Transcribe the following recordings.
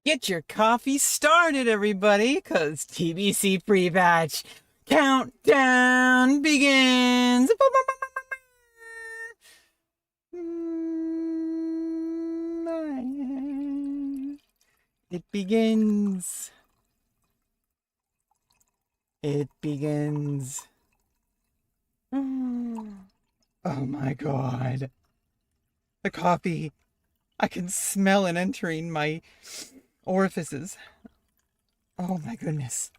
Get your coffee started, everybody, because TBC pre-batch countdown begins. It begins. It begins. Oh my God. The coffee. I can smell it entering my orifices. Oh my goodness.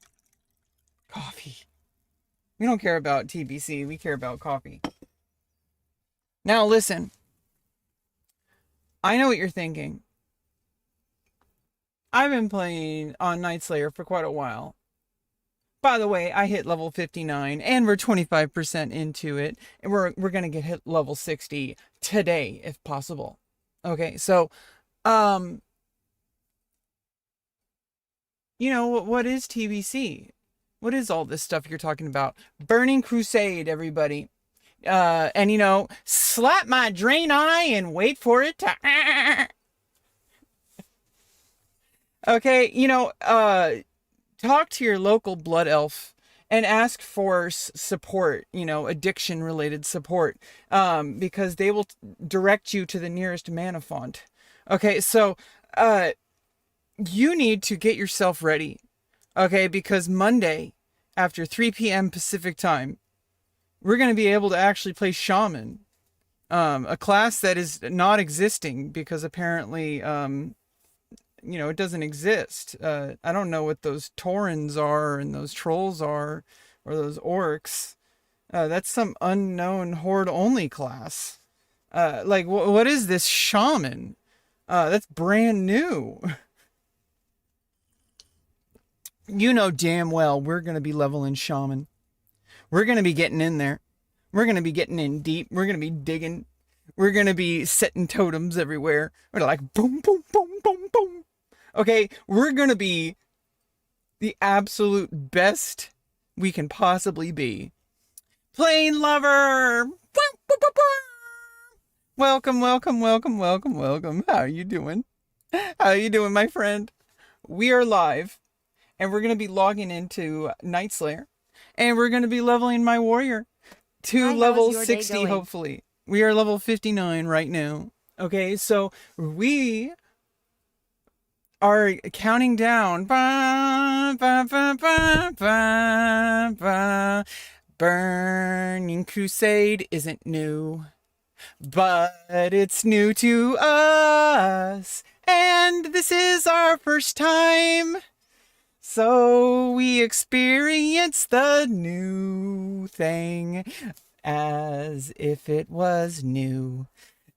Coffee. We don't care about TBC. We care about coffee. Now listen. I know what you're thinking. I've been playing on Nightslayer for quite a while. By the way, I hit level 59 and we're 25% into it. And we're going to get hit level 60 today if possible. Okay, so you know, what is TBC? What is all this stuff you're talking about? Burning Crusade, everybody. And you know, slap my drain eye and wait for it to okay, you know, talk to your local blood elf and ask for support, you know, addiction related support, because they will direct you to the nearest mana font. Okay, so you need to get yourself ready, okay, because Monday after 3 p.m. Pacific time, we're going to be able to actually play Shaman, a class that is not existing because apparently you know, it doesn't exist. I don't know what those Taurens are and those trolls are, or those orcs. That's some unknown horde-only class. Like, what is this shaman? That's brand new. You know damn well we're going to be leveling shaman. We're going to be getting in there. We're going to be getting in deep. We're going to be digging. We're going to be setting totems everywhere. We're like, boom, boom, boom, boom, boom. Okay, we're gonna be the absolute best we can possibly be. Plane lover! Welcome, welcome, welcome, welcome, welcome. How are you doing? How are you doing, my friend? We are live, and we're gonna be logging into Nightslayer, and we're gonna be leveling my warrior to level 60, hopefully. We are level 59 right now. Okay, so we are counting down. Burning Crusade isn't new, but it's new to us, and this is our first time. So we experience the new thing as if it was new.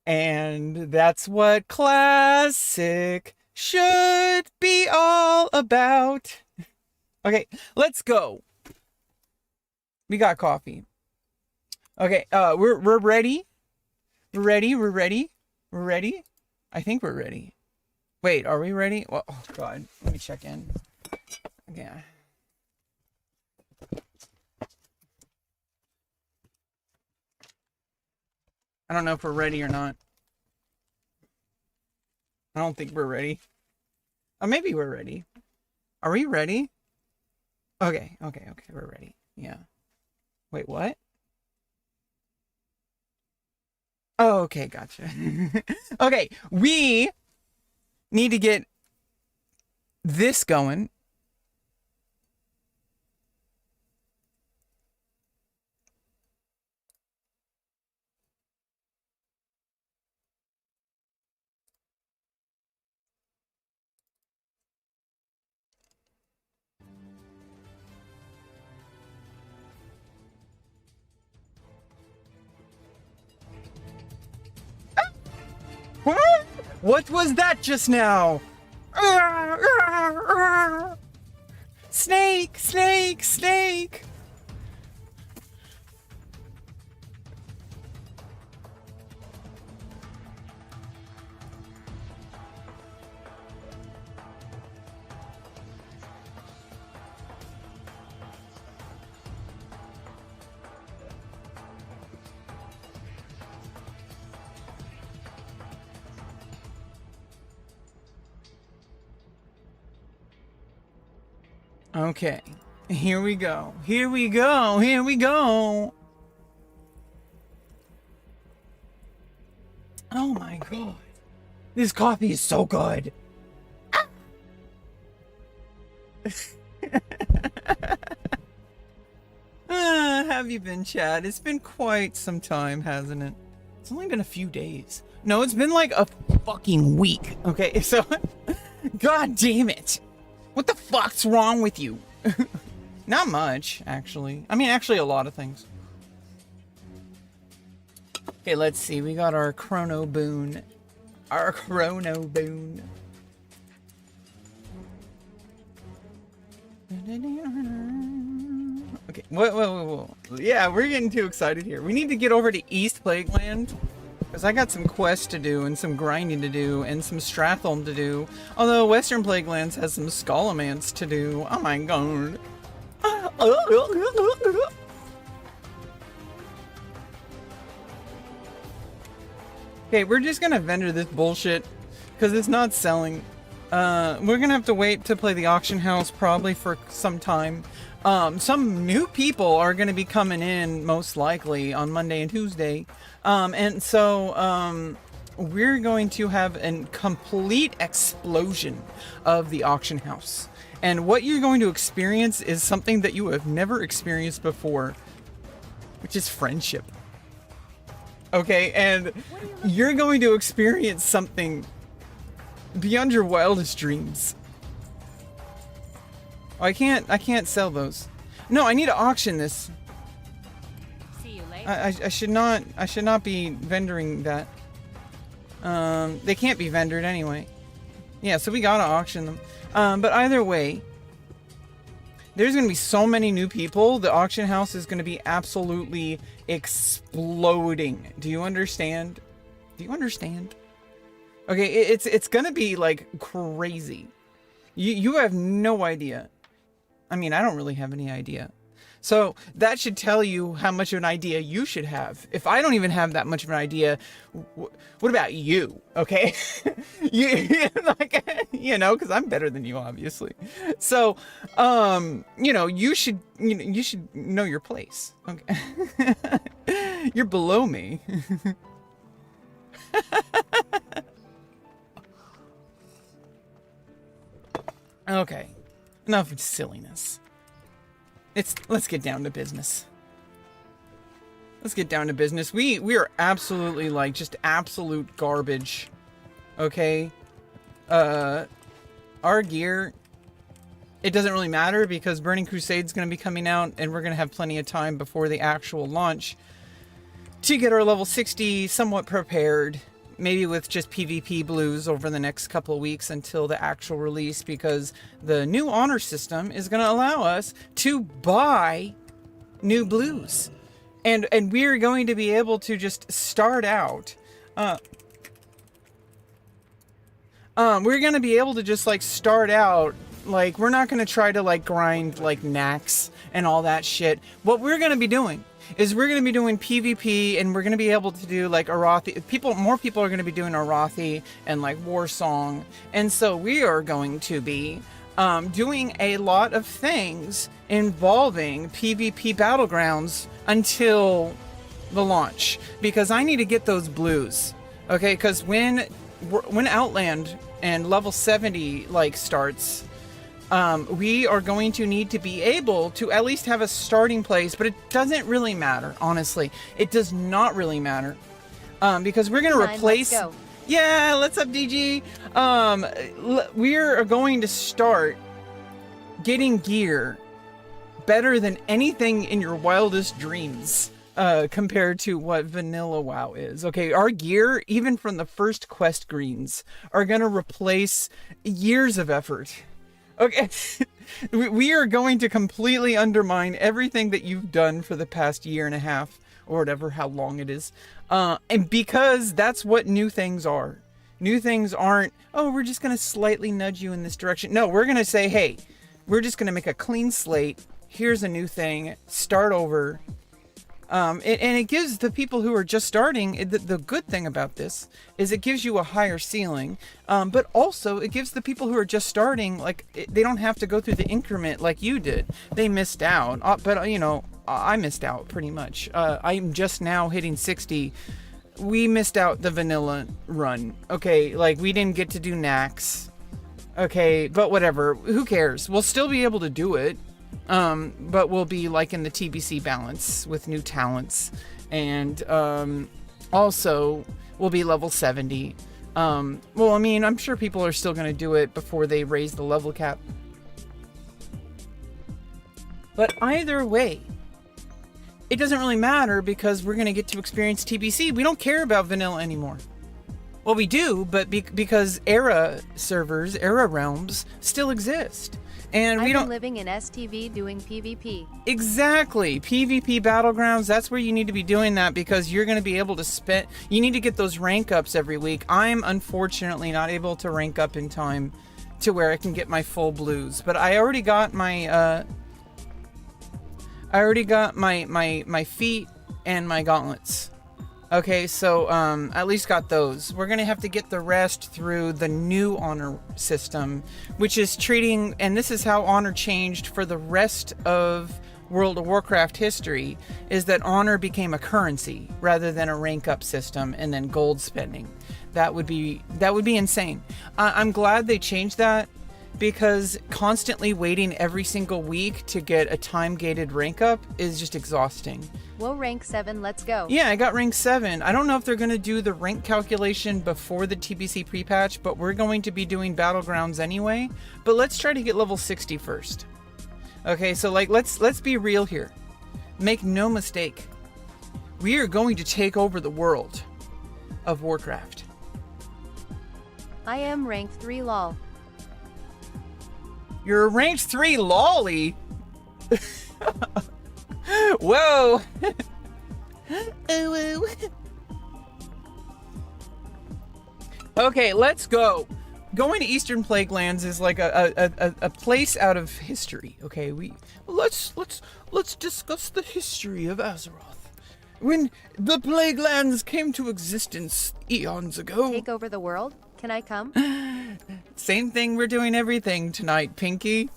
And that's what classic should be all about. Okay, let's go. We got coffee. Okay, we're ready. We're ready. We're ready. We're ready. I think we're ready. Wait, are we ready? Well, oh God, let me check in. Okay. I don't know if we're ready or not. I don't think we're ready. Oh, maybe we're ready. Are we ready? Okay, we're ready. Yeah. Wait, what? Oh, okay, gotcha. Okay, we need to get this going. What was that just now? Snake, snake, snake. Okay. Here we go. Here we go. Here we go. Oh my god. This coffee is so good. Have you been, Chad? It's been quite some time, hasn't it? It's only been a few days. No, it's been like a fucking week. Okay, so... God damn it. What the fuck's wrong with you? Not much, actually. I mean, actually a lot of things. Okay, let's see. We got our chrono boon. Our chrono boon. Okay, whoa. Yeah, we're getting too excited here. We need to get over to East Plagueland, because I got some quests to do, and some grinding to do, and some Stratholm to do. Although Western Plaguelands has some Scholomance to do. Oh my god. Okay, we're just gonna vendor this bullshit, because it's not selling. We're gonna have to wait to play the auction house probably for some time. Some new people are gonna be coming in most likely on Monday and Tuesday. And so we're going to have a complete explosion of the auction house. And what you're going to experience is something that you have never experienced before, which is friendship. Okay, and you're going to experience something beyond your wildest dreams. Oh, I can't sell those. No, I need to auction this. See you later. I should not be vendoring that. They can't be vendored anyway. Yeah, so we gotta auction them. But either way, there's gonna be so many new people. The auction house is gonna be absolutely exploding. Do you understand? Do you understand? Okay, it's gonna be like crazy. You have no idea. I mean, I don't really have any idea. So that should tell you how much of an idea you should have. If I don't even have that much of an idea, what about you? Okay, you know, because I'm better than you, obviously. So, you know, you should know your place. Okay, you're below me. Okay, enough of silliness. Let's get down to business. Let's get down to business. We are absolutely like just absolute garbage. Okay? Our gear, it doesn't really matter because Burning Crusade's going to be coming out and we're going to have plenty of time before the actual launch to get our level 60 somewhat prepared. Maybe with just PvP blues over the next couple of weeks until the actual release, because the new honor system is going to allow us to buy new blues. And we're going to be able to just start out. We're going to be able to just like start out. Like, we're not going to try to like grind like Nax and all that shit. What we're going to be doing is we're going to be doing PvP, and we're going to be able to do like Arathi. More people are going to be doing Arathi and like Warsong, and so we are going to be doing a lot of things involving PvP battlegrounds until the launch, because I need to get those blues. Okay, because when Outland and level 70 like starts, we are going to need to be able to at least have a starting place, but it doesn't really matter, honestly. It does not really matter. Because we're going to replace... Let's go. Yeah, let's up, DG. We are going to start getting gear better than anything in your wildest dreams, compared to what vanilla WoW is. Okay, our gear, even from the first quest greens, are going to replace years of effort. Okay, we are going to completely undermine everything that you've done for the past year and a half, or whatever, how long it is. And because that's what new things are. New things aren't, oh, we're just going to slightly nudge you in this direction. No, we're going to say, hey, we're just going to make a clean slate. Here's a new thing. Start over. And it gives the people who are just starting, the good thing about this is it gives you a higher ceiling, but also it gives the people who are just starting, like, they don't have to go through the increment like you did. They missed out, but you know, I missed out pretty much. I'm just now hitting 60. We missed out the vanilla run. Okay, like, we didn't get to do Nax. Okay, but whatever. Who cares? We'll still be able to do it. But we'll be like in the TBC balance with new talents. And also we'll be level 70. Well, I mean, I'm sure people are still going to do it before they raise the level cap. But either way, it doesn't really matter because we're going to get to experience TBC. We don't care about vanilla anymore. Well, we do, but because era servers, era realms still exist. And we I've don't been living in STV doing PvP. Exactly. PvP battlegrounds, that's where you need to be doing that because you're going to be able to spend, you need to get those rank ups every week. I'm unfortunately not able to rank up in time to where I can get my full blues, but I already got my my feet and my gauntlets. Okay, so at least got those. We're gonna have to get the rest through the new honor system, which is treating, and this is how honor changed for the rest of World of Warcraft history, is that honor became a currency rather than a rank up system and then gold spending. That would be insane. I'm glad they changed that, because constantly waiting every single week to get a time gated rank up is just exhausting. Whoa, rank 7, let's go. Yeah, I got rank 7. I don't know if they're going to do the rank calculation before the TBC pre-patch, but we're going to be doing Battlegrounds anyway. But let's try to get level 60 first. Okay, so like let's be real here. Make no mistake. We are going to take over the world of Warcraft. I am rank 3 lol. You're a ranked 3 lolly. Whoa. Okay, let's go. Going to Eastern Plaguelands is like a place out of history. Okay, let's discuss the history of Azeroth. When the Plaguelands came to existence eons ago. Take over the world? Can I come? Same thing we're doing everything tonight, Pinky.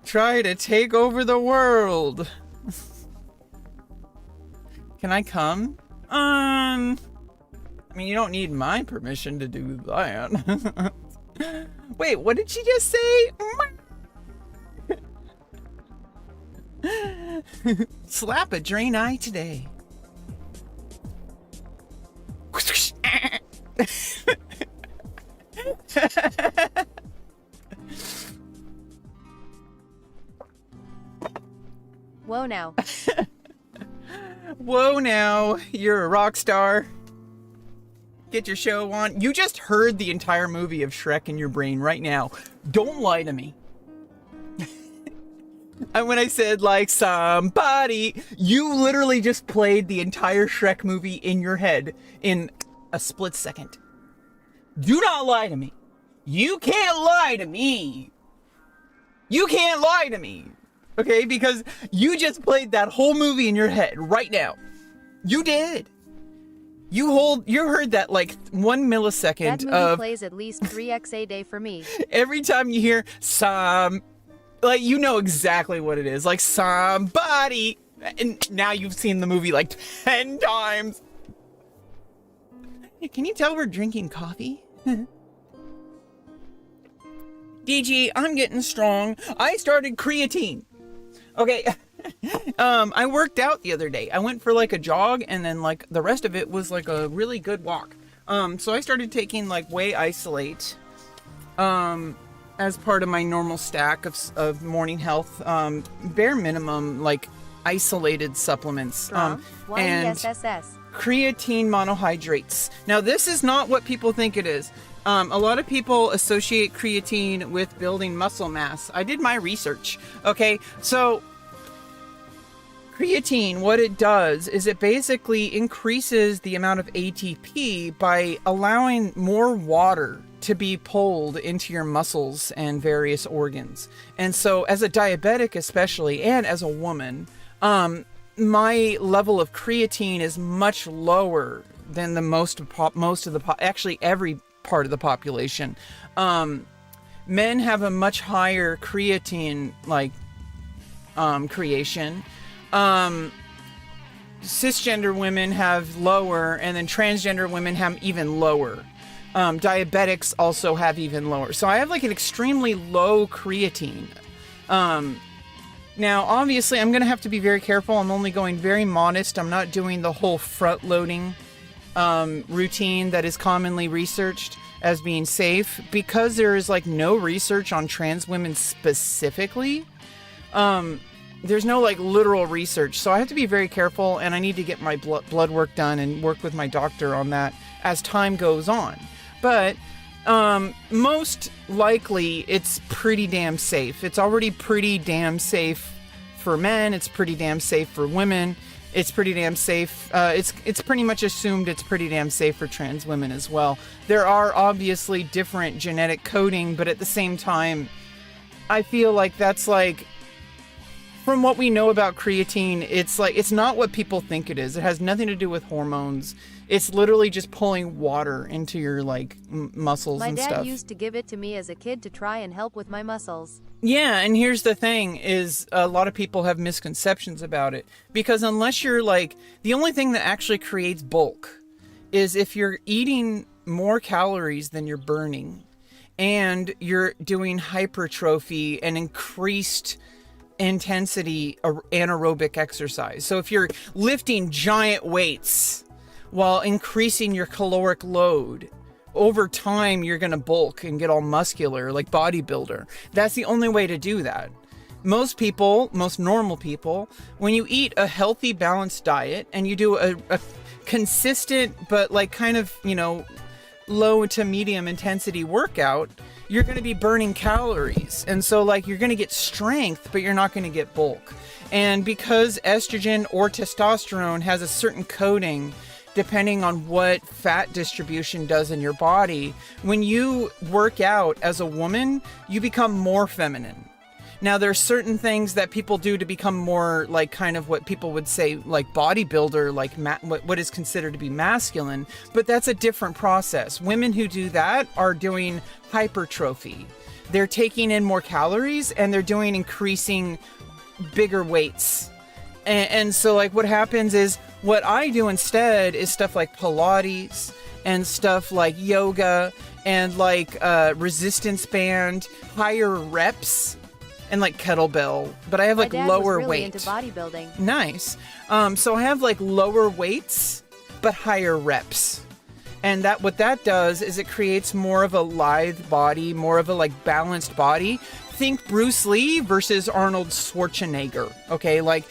Try to take over the world. Can I come? I mean, you don't need my permission to do that. Wait, what did she just say? Slap a drain eye today. Whoa now. Whoa now, you're a rock star. Get your show on. You just heard the entire movie of Shrek in your brain right now. Don't lie to me. And when I said, like, somebody, you literally just played the entire Shrek movie in your head in a split second. Do not lie to me. You can't lie to me. You can't lie to me. Okay, because you just played that whole movie in your head right now. You did. You heard that like 1 millisecond That movie plays at least 3x a day for me. Every time you hear like, you know exactly what it is. Like, somebody. And now you've seen the movie like 10 times. Can you tell we're drinking coffee? DG, I'm getting strong. I started creatine. Okay. I worked out the other day. I went for like a jog, and then like the rest of it was like a really good walk. So I started taking like whey isolate as part of my normal stack of morning health, bare minimum like isolated supplements, and creatine monohydrates. Now this is not what people think it is. A lot of people associate creatine with building muscle mass. I did my research. Okay, so creatine, what it does is it basically increases the amount of ATP by allowing more water to be pulled into your muscles and various organs. And so as a diabetic especially, and as a woman, my level of creatine is much lower than the most of the actually every part of the population. Men have a much higher creatine creation. Cisgender women have lower, and then transgender women have even lower. Diabetics also have even lower. So I have like an extremely low creatine. Now, obviously, I'm going to have to be very careful. I'm only going very modest. I'm not doing the whole front-loading routine that is commonly researched as being safe, because there is like no research on trans women specifically. There's no like literal research, so I have to be very careful, and I need to get my blood work done and work with my doctor on that as time goes on. But most likely it's pretty damn safe. It's already pretty damn safe for men. It's pretty damn safe for women. It's pretty damn safe. It's pretty much assumed it's pretty damn safe for trans women as well. There are obviously different genetic coding, but at the same time, I feel like that's like, from what we know about creatine, it's like, it's not what people think it is. It has nothing to do with hormones. It's literally just pulling water into your like muscles and stuff. My dad used to give it to me as a kid to try and help with my muscles. Yeah, and here's the thing is a lot of people have misconceptions about it, because unless you're like, the only thing that actually creates bulk is if you're eating more calories than you're burning, and you're doing hypertrophy and increased intensity anaerobic exercise. So if you're lifting giant weights while increasing your caloric load, over time you're going to bulk and get all muscular like bodybuilder. That's the only way to do that. Most people, most normal people, when you eat a healthy, balanced diet and you do a consistent but like kind of, you know, low to medium intensity workout, you're going to be burning calories. And so like you're going to get strength, but you're not going to get bulk. And because estrogen or testosterone has a certain coding depending on what fat distribution does in your body, when you work out as a woman, you become more feminine. Now, there's certain things that people do to become more like kind of what people would say like bodybuilder, like what is considered to be masculine, but that's a different process. Women who do that are doing hypertrophy. They're taking in more calories and they're doing increasing bigger weights. And so like what happens is, what I do instead is stuff like Pilates and stuff like yoga and like resistance band, higher reps, and like kettlebell, but I have like lower was really weight. Into bodybuilding. Nice. So I have like lower weights, but higher reps. And that what that does is it creates more of a lithe body, more of a like balanced body. Think Bruce Lee versus Arnold Schwarzenegger. Okay, like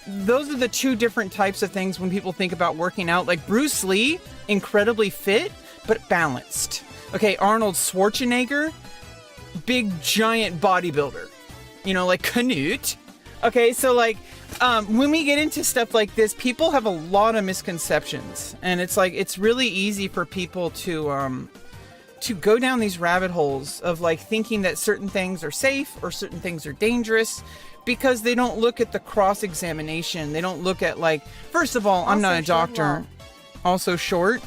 those are the two different types of things when people think about working out. Like Bruce Lee, incredibly fit, but balanced. Okay, Arnold Schwarzenegger, big giant bodybuilder. You know, like Canute. Okay, so like when we get into stuff like this, people have a lot of misconceptions, and it's like it's really easy for people to go down these rabbit holes of like thinking that certain things are safe or certain things are dangerous, because they don't look at the cross-examination. They don't look at like, first of all, I'm not a doctor. Also short.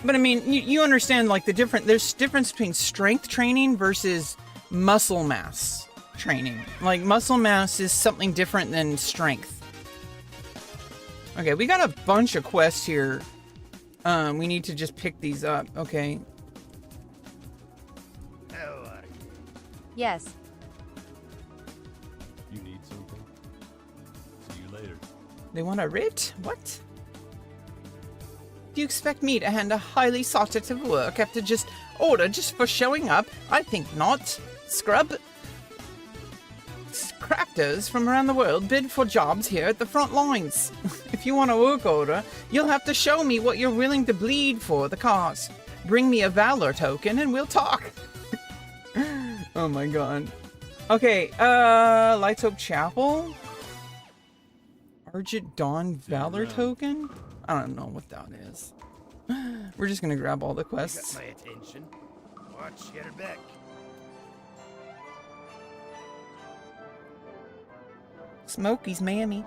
But I mean, you understand like there's difference between strength training versus muscle mass training. Like muscle mass is something different than strength. Okay, we got a bunch of quests here. We need to just pick these up. Okay. How are you? Yes. You need something? See you later. They want a writ? What? Do you expect me to hand a highly sought after work after just order just for showing up? I think not. Scrub. Crafters from around the world bid for jobs here at the front lines. If you want a work order, you'll have to show me what you're willing to bleed for the cause. Bring me a valor token and we'll talk. Oh my god. Okay, Lights Hope Chapel? Argent Dawn Valor token? I don't know what that is. We're just gonna grab all the quests. You got my attention. Watch your back. Smokey's mammy.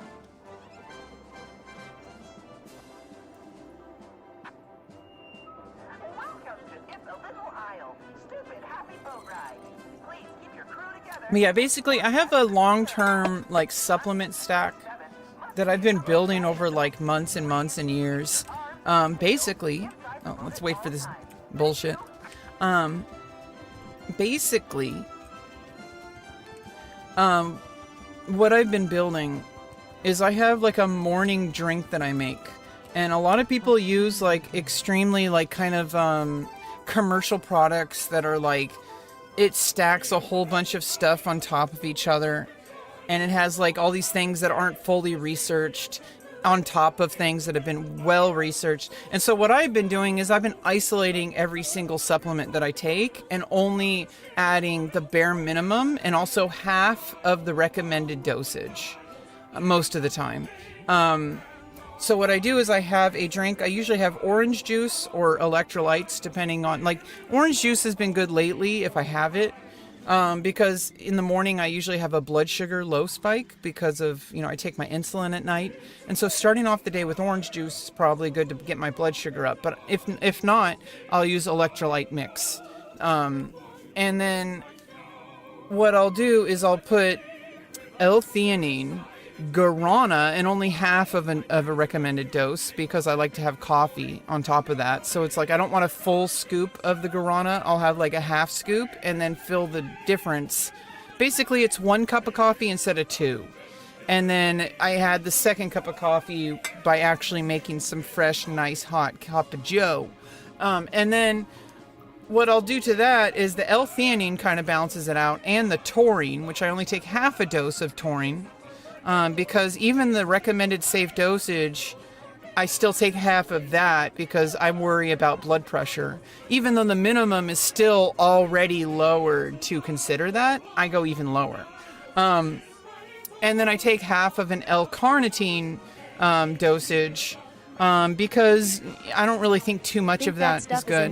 But yeah, basically, I have a long-term like supplement stack that I've been building over like months and months and years. Basically, oh, let's wait for this bullshit. Basically, what I've been building is I have like a morning drink that I make, and a lot of people use like extremely like kind of commercial products that are like, it stacks a whole bunch of stuff on top of each other, and it has like all these things that aren't fully researched on top of things that have been well researched. And so what I've been doing is I've been isolating every single supplement that I take and only adding the bare minimum and also half of the recommended dosage most of the time. So what I do is I have a drink. I usually have orange juice or electrolytes, depending on, like, orange juice has been good lately if I have it. Because in the morning I usually have a blood sugar low spike because of, you know, I take my insulin at night. And so starting off the day with orange juice is probably good to get my blood sugar up. But if not, I'll use electrolyte mix. And then what I'll do is I'll put L-theanine, guarana, and only half of a recommended dose because I like to have coffee on top of that. So it's like I don't want a full scoop of the guarana. I'll have like a half scoop and then fill the difference. Basically, it's 1 cup of coffee instead of 2. And then I had the second cup of coffee by actually making some fresh, nice, hot cup of joe. And then what I'll do to that is the L-theanine kind of balances it out, and the taurine, which I only take half a dose of taurine. Because even the recommended safe dosage, I still take half of that because I worry about blood pressure. Even though the minimum is still already lowered to consider that, I go even lower. And then I take half of an L-carnitine dosage because I don't really think too much of that is good.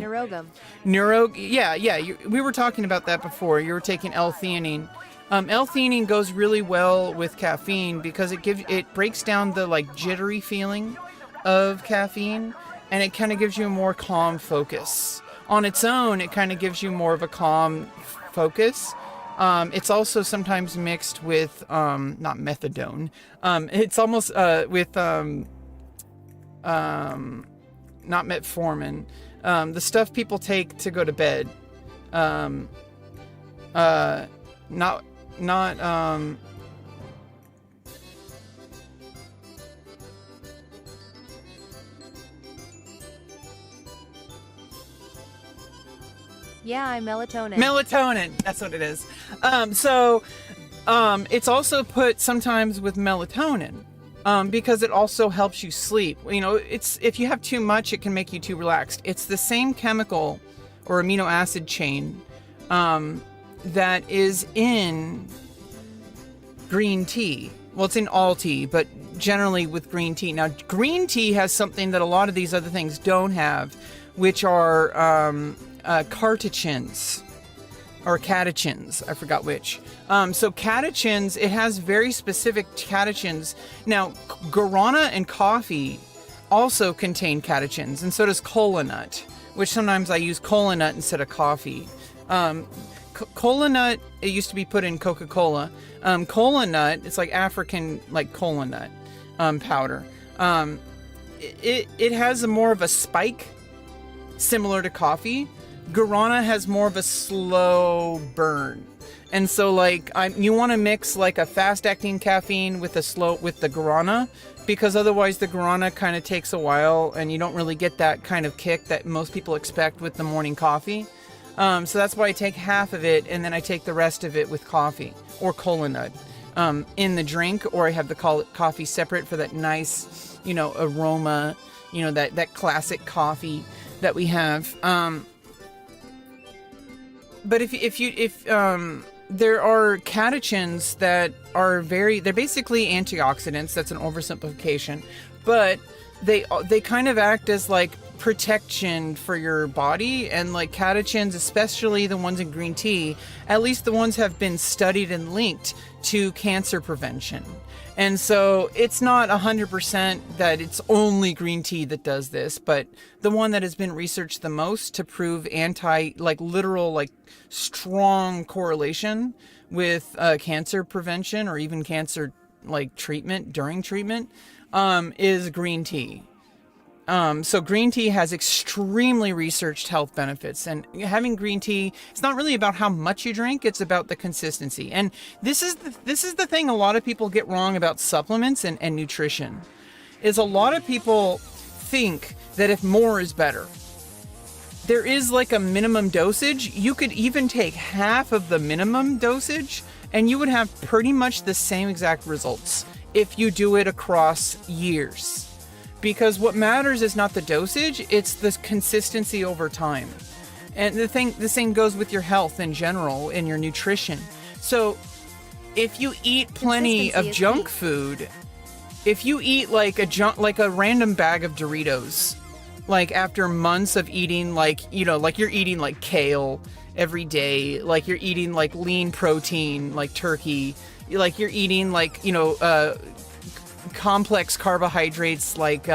We were talking about that before. You were taking L-theanine. L-theanine goes really well with caffeine because it breaks down the like jittery feeling of caffeine, and it kind of gives you a more calm focus. On its own, it kind of gives you more of a calm focus. It's also sometimes mixed with not methadone. It's almost with not metformin. The stuff people take to go to bed. Yeah, melatonin. Melatonin, that's what it is. It's also put sometimes with melatonin because it also helps you sleep. You know, if you have too much, it can make you too relaxed. It's the same chemical or amino acid chain that is in green tea. Well, it's in all tea, but generally with green tea. Now, green tea has something that a lot of these other things don't have, which are catechins or catechins. I forgot which. So catechins, it has very specific catechins. Now, guarana and coffee also contain catechins, and so does kola nut, which sometimes I use kola nut instead of coffee. Kola nut, it used to be put in Coca-Cola. Kola nut, it's like African, like kola nut powder. It has more of a spike, similar to coffee. Guarana has more of a slow burn. And so like you want to mix like a fast-acting caffeine with the guarana, because otherwise the guarana kind of takes a while and you don't really get that kind of kick that most people expect with the morning coffee. So that's why I take half of it, and then I take the rest of it with coffee or kola nut in the drink, or I have the coffee separate for that nice, you know, aroma, you know, that classic coffee that we have. But if there are catechins that are they're basically antioxidants. That's an oversimplification, but they kind of act as like protection for your body, and like catechins, especially the ones in green tea, at least the ones have been studied and linked to cancer prevention. And so it's not 100% that it's only green tea that does this, but the one that has been researched the most to prove literal, strong correlation with cancer prevention or even cancer treatment during treatment is green tea. So green tea has extremely researched health benefits, and having green tea, it's not really about how much you drink, it's about the consistency. And this is the thing a lot of people get wrong about supplements and nutrition, is a lot of people think that if more is better. There is like a minimum dosage. You could even take half of the minimum dosage and you would have pretty much the same exact results if you do it across years. Because what matters is not the dosage, it's the consistency over time. And the same goes with your health in general and your nutrition. So if you eat plenty of junk food, if you eat like a random bag of Doritos, like after months of eating you're eating like kale every day, like you're eating like lean protein, like turkey, like you're eating complex carbohydrates like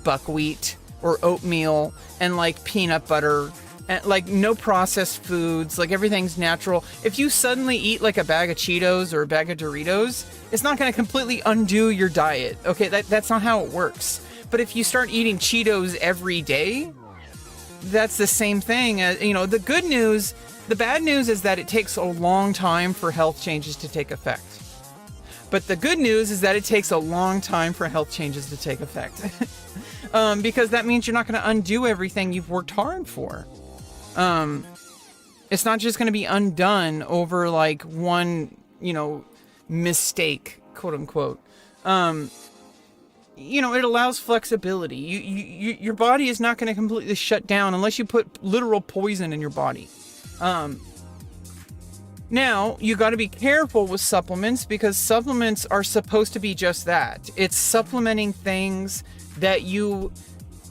buckwheat or oatmeal and like peanut butter and like no processed foods, like everything's natural. If you suddenly eat like a bag of Cheetos or a bag of Doritos, it's not going to completely undo your diet. Okay, that's not how it works. But if you start eating Cheetos every day, that's the same thing. The bad news is that it takes a long time for health changes to take effect. But the good news is that it takes a long time for health changes to take effect. Because that means you're not going to undo everything you've worked hard for. It's not just going to be undone over like one, mistake, quote unquote. It allows flexibility. Your body is not going to completely shut down unless you put literal poison in your body. Now, you got to be careful with supplements because supplements are supposed to be just that. It's supplementing things that you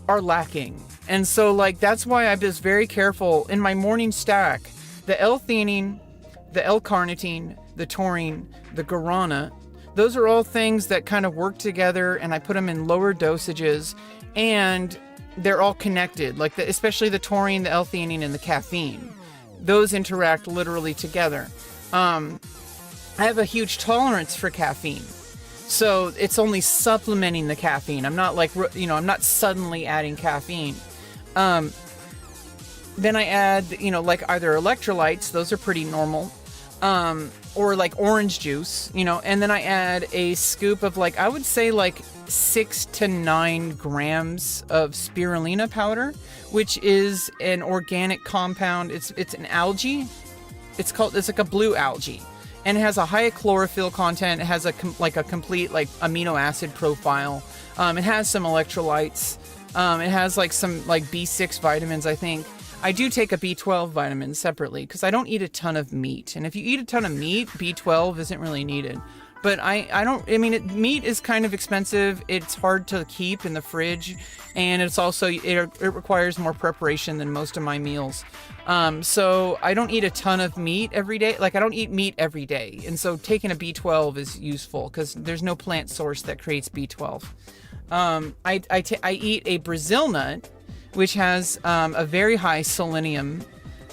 are lacking. And so, that's why I'm just very careful in my morning stack. The L-theanine, the L-carnitine, the taurine, the guarana, those are all things that kind of work together, and I put them in lower dosages, and they're all connected, especially the taurine, the L-theanine, and the caffeine. Those interact literally together. I have a huge tolerance for caffeine, so it's only supplementing the caffeine. I'm not I'm not suddenly adding caffeine. Then I add, either electrolytes, those are pretty normal, or like orange juice, and then I add a scoop of I would say 6 to 9 grams of spirulina powder, which is an organic compound. It's an algae. It's like a blue algae, and it has a high chlorophyll content. It has a complete amino acid profile. It has some electrolytes. It has some B6 vitamins, I think. I do take a B12 vitamin separately because I don't eat a ton of meat. And if you eat a ton of meat, B12 isn't really needed. But meat is kind of expensive. It's hard to keep in the fridge. And it's also, it requires more preparation than most of my meals. So I don't eat a ton of meat every day. I don't eat meat every day. And so taking a B12 is useful because there's no plant source that creates B12. I eat a Brazil nut, which has a very high selenium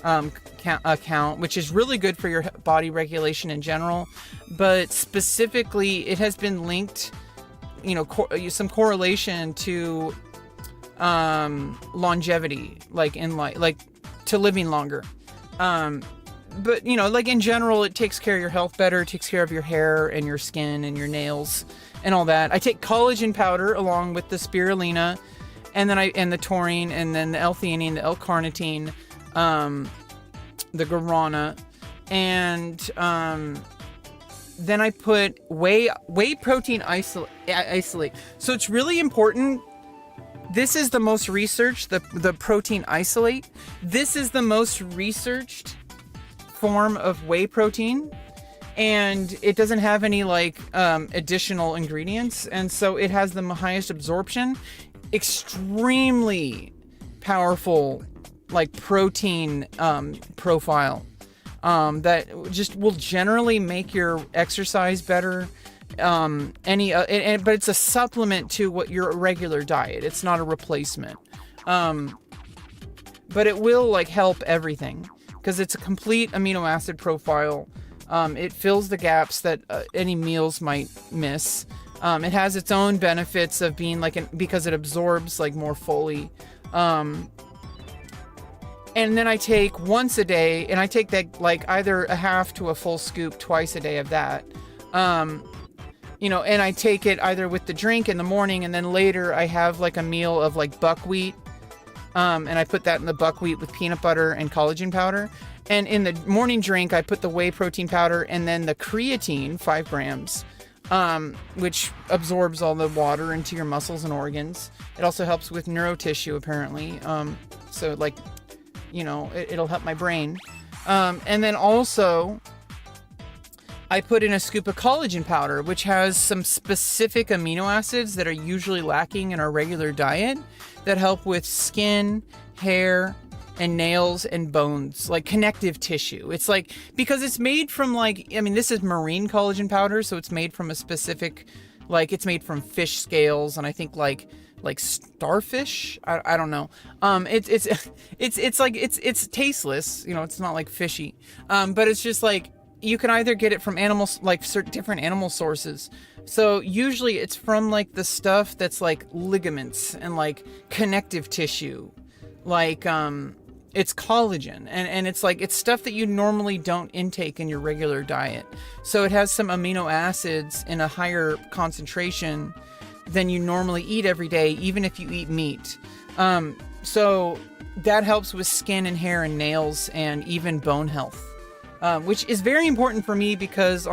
count, which is really good for your body regulation in general. But specifically, it has been linked, some correlation to longevity, in life, to living longer. But in general, it takes care of your health better. It takes care of your hair and your skin and your nails and all that. I take collagen powder along with the spirulina. And then the taurine, and then the L-theanine, the L-carnitine, the guarana, and then I put whey protein isolate. So it's really important. This is the most researched, the protein isolate. This is the most researched form of whey protein, and it doesn't have any additional ingredients, and so it has the highest absorption. Extremely powerful protein profile. that just will generally make your exercise better. But it's a supplement to what your regular diet. It's not a replacement. But it will like help everything because it's a complete amino acid profile. It fills the gaps that any meals might miss. It has its own benefits of being because it absorbs like more fully. And then I take once a day, and I take that like either a half to a full scoop twice a day of that. And I take it either with the drink in the morning, and then later I have like a meal of like buckwheat. And I put that in the buckwheat with peanut butter and collagen powder. And in the morning drink, I put the whey protein powder and then the creatine, 5 grams, which absorbs all the water into your muscles and organs. It also helps with neurotissue, apparently. So like, it'll help my brain. And then also I put in a scoop of collagen powder, which has some specific amino acids that are usually lacking in our regular diet that help with skin, hair, and nails and bones, like connective tissue. It's like, because it's made from this is marine collagen powder. So it's made from a specific, it's made from fish scales. And I think like starfish. I don't know. It's tasteless. It's not like fishy. But it's just like, you can either get it from animals, like certain different animal sources. So usually it's from like the stuff that's like ligaments and like connective tissue, like it's collagen, and it's like, it's stuff that you normally don't intake in your regular diet. So it has some amino acids in a higher concentration than you normally eat every day, even if you eat meat. So that helps with skin and hair and nails and even bone health. Which is very important for me because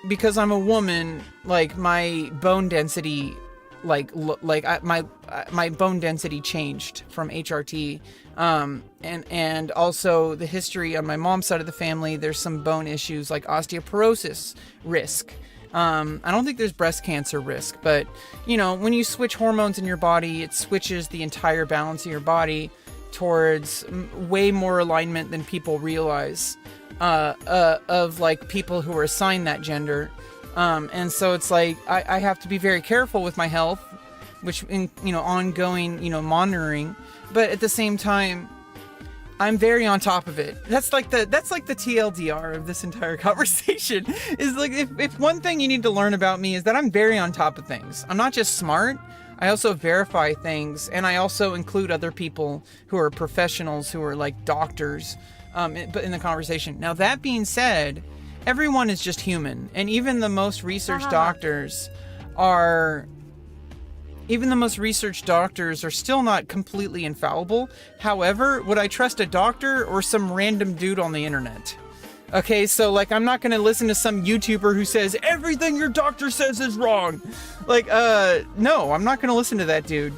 because I'm a woman, like my bone density, my bone density changed from HRT. And also the history on my mom's side of the family, there's some bone issues like osteoporosis risk. I don't think there's breast cancer risk, but when you switch hormones in your body, it switches the entire balance of your body towards way more alignment than people realize, of like people who are assigned that gender. And so it's like, I have to be very careful with my health, which in, ongoing, monitoring, but at the same time, I'm very on top of it. That's like the TLDR of this entire conversation is like, if one thing you need to learn about me is that I'm very on top of things. I'm not just smart. I also verify things, and I also include other people who are professionals, who are like doctors, but in the conversation. Now, that being said, everyone is just human, and even the most researched doctors are still not completely infallible. However, would I trust a doctor or some random dude on the internet? Okay, so like, I'm not going to listen to some YouTuber who says everything your doctor says is wrong. Like, no, I'm not going to listen to that dude.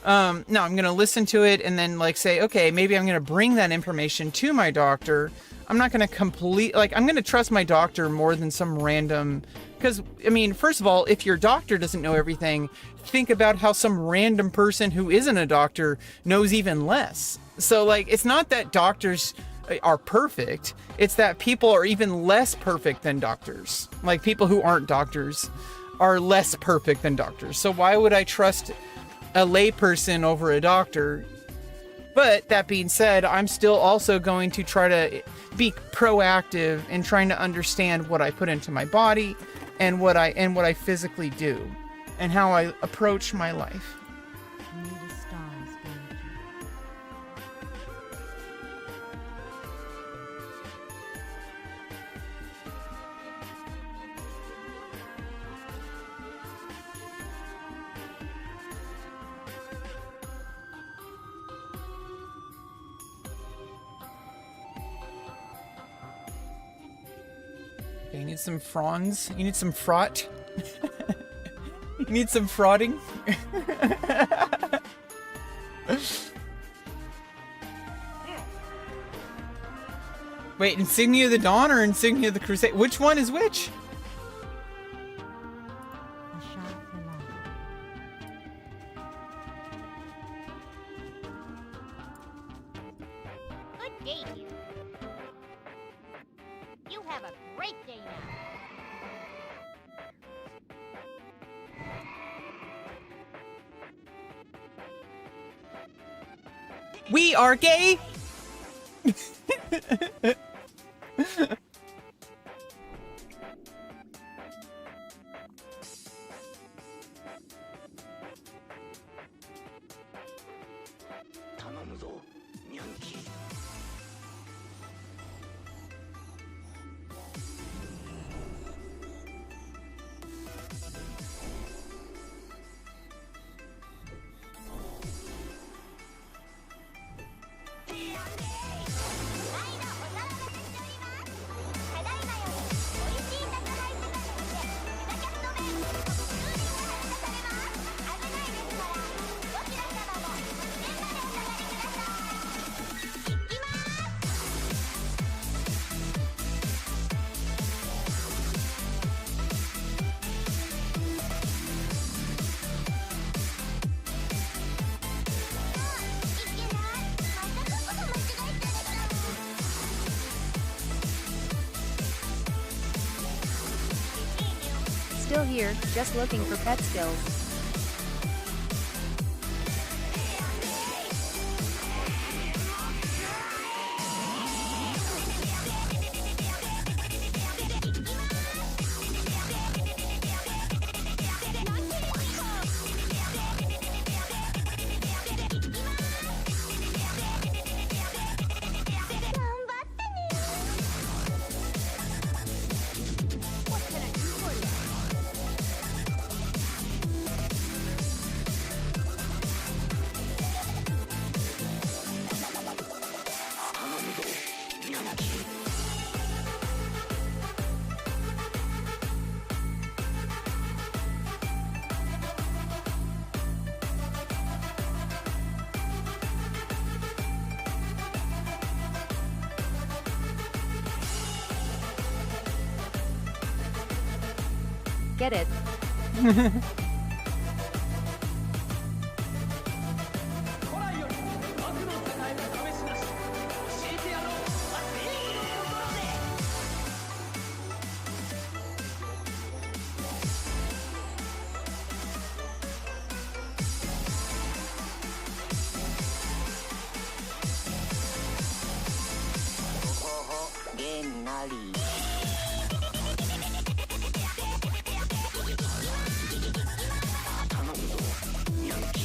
No, I'm going to listen to it and then like say, okay, maybe I'm going to bring that information to my doctor. I'm not going to I'm going to trust my doctor more than some random, because first of all, if your doctor doesn't know everything, think about how some random person who isn't a doctor knows even less. So like, it's not that doctors are perfect, it's that people are even less perfect than doctors. Like, people who aren't doctors are less perfect than doctors. So why would I trust a layperson over a doctor? But that being said, I'm still also going to try to be proactive in trying to understand what I put into my body and what I physically do and how I approach my life. Okay, you need some fronds. You need some fraught. You need some frauding. Wait, Insignia of the Dawn or Insignia of the Crusade? Which one is which? We are gay. Still here, just looking for pet skills. Get it?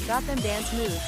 Got them dance moves.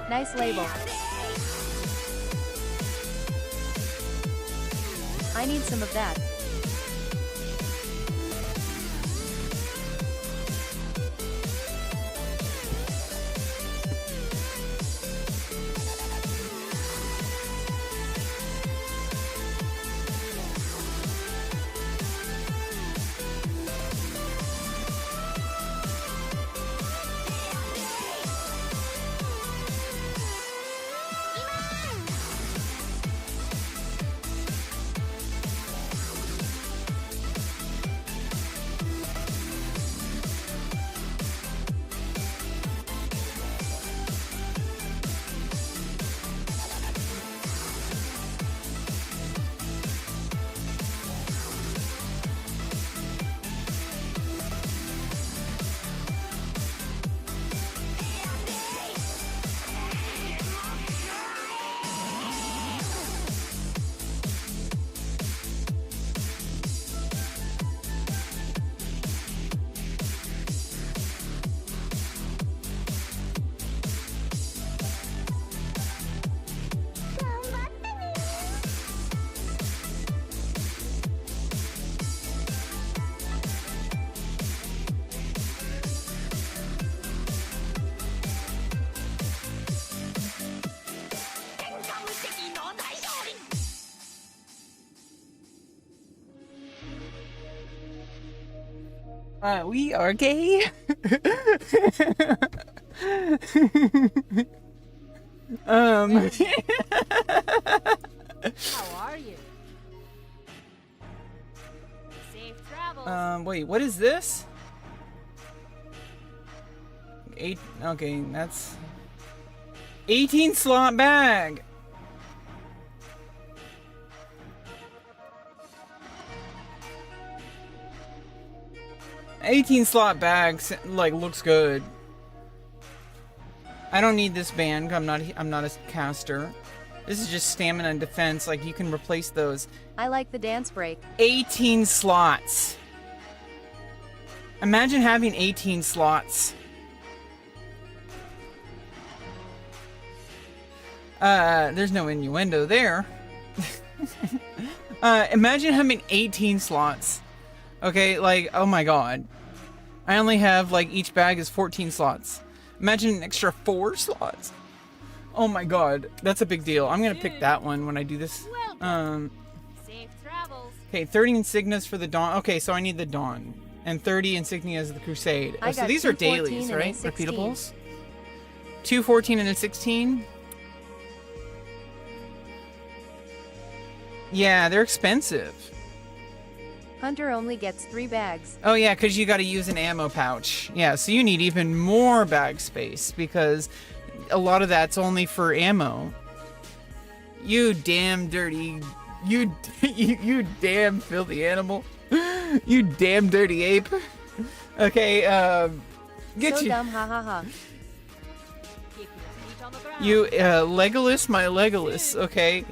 Nice label. I need some of that. We are gay. How are you? Safe travels. Wait, what is this? 8, okay, that's 18 slot bag. $18 slot bags like looks good. I don't need this band. I'm not a caster. This is just stamina and defense. Like you can replace those. I like the dance break. 18 slots. Imagine having 18 slots. There's no innuendo there. Imagine having 18 slots. Okay, like, oh my god. I only have, like, each bag is 14 slots. Imagine an extra 4 slots. Oh my god, that's a big deal. I'm gonna pick that one when I do this. Safe travels. Okay, 30 insignias for the Dawn. Okay, so I need the Dawn. And 30 insignias of the Crusade. I Oh, so got these are 214 dailies, and a right? 16. Repeatables. 214 and a 16. Yeah, they're expensive. Hunter only gets 3 bags. Oh yeah, because you got to use an ammo pouch. Yeah, so you need even more bag space because a lot of that's only for ammo. You damn dirty, you damn filthy animal. You damn dirty ape. Okay, get So you. dumb, ha ha ha. Keep your feet on the ground. You Legolas, my Legolas. Okay,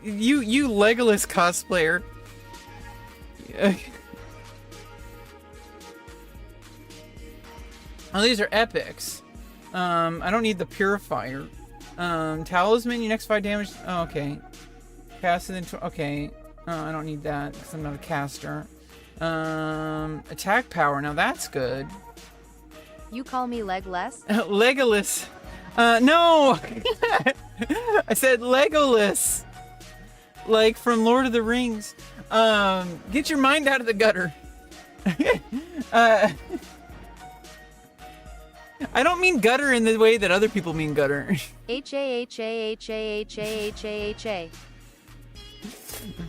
you Legolas cosplayer. Oh, these are epics. I don't need the purifier. Talisman, you next 5 damage. Oh, okay. Cast it into. Okay. I don't need that because I'm not a caster. Attack power. Now that's good. You call me leg less? Legolas. No! I said Legolas. Like from Lord of the Rings. Get your mind out of the gutter. I don't mean gutter in the way that other people mean gutter. H-A-H-A-H-A-H-A-H-A-H-A.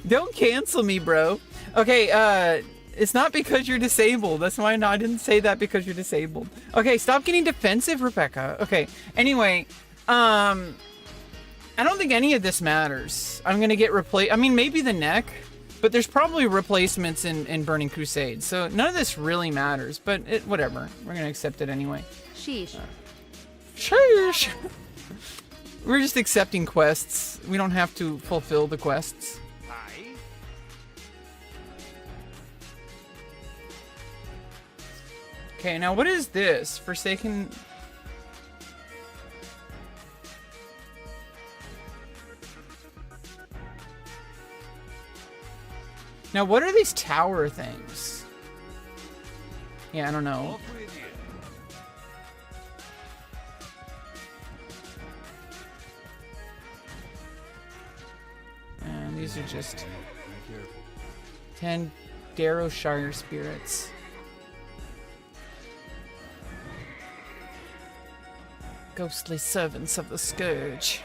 Don't cancel me, bro. Okay, it's not because you're disabled. That's why I didn't say that because you're disabled. Okay, stop getting defensive, Rebecca. Okay, anyway, I don't think any of this matters. I'm gonna get replaced. I mean, maybe the neck, but there's probably replacements in Burning Crusade, so none of this really matters, but whatever. We're gonna accept it anyway. Sheesh. Sheesh. We're just accepting quests. We don't have to fulfill the quests. Hi. Okay, now what is this? Forsaken... Now, what are these tower things? Yeah, I don't know. Off with you. And these are just Be careful. 10 Darrowshire spirits. Ghostly servants of the Scourge.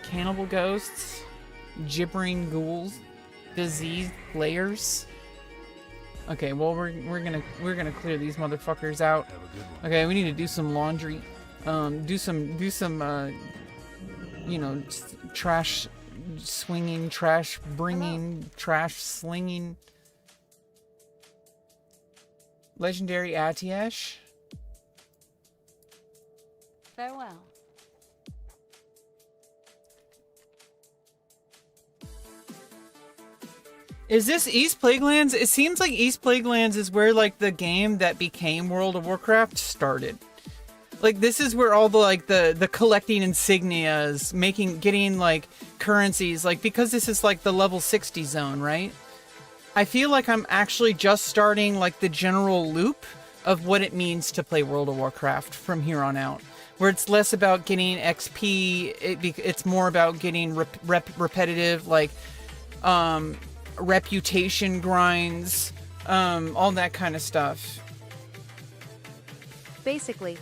Cannibal ghosts. Gibbering ghouls. Diseased players. Okay, well we're gonna clear these motherfuckers out. Have a good one. Okay, we need to do some laundry. Do some you know, trash swinging, trash bringing, trash slinging. Legendary Atiesh. Farewell. Is this East Plaguelands? It seems like East Plaguelands is where like the game that became World of Warcraft started. Like this is where all the like the collecting insignias, getting like currencies, like because this is like the level 60 zone, right? I feel like I'm actually just starting like the general loop of what it means to play World of Warcraft from here on out. Where it's less about getting XP, it's more about getting repetitive like reputation grinds, all that kind of stuff. Basically.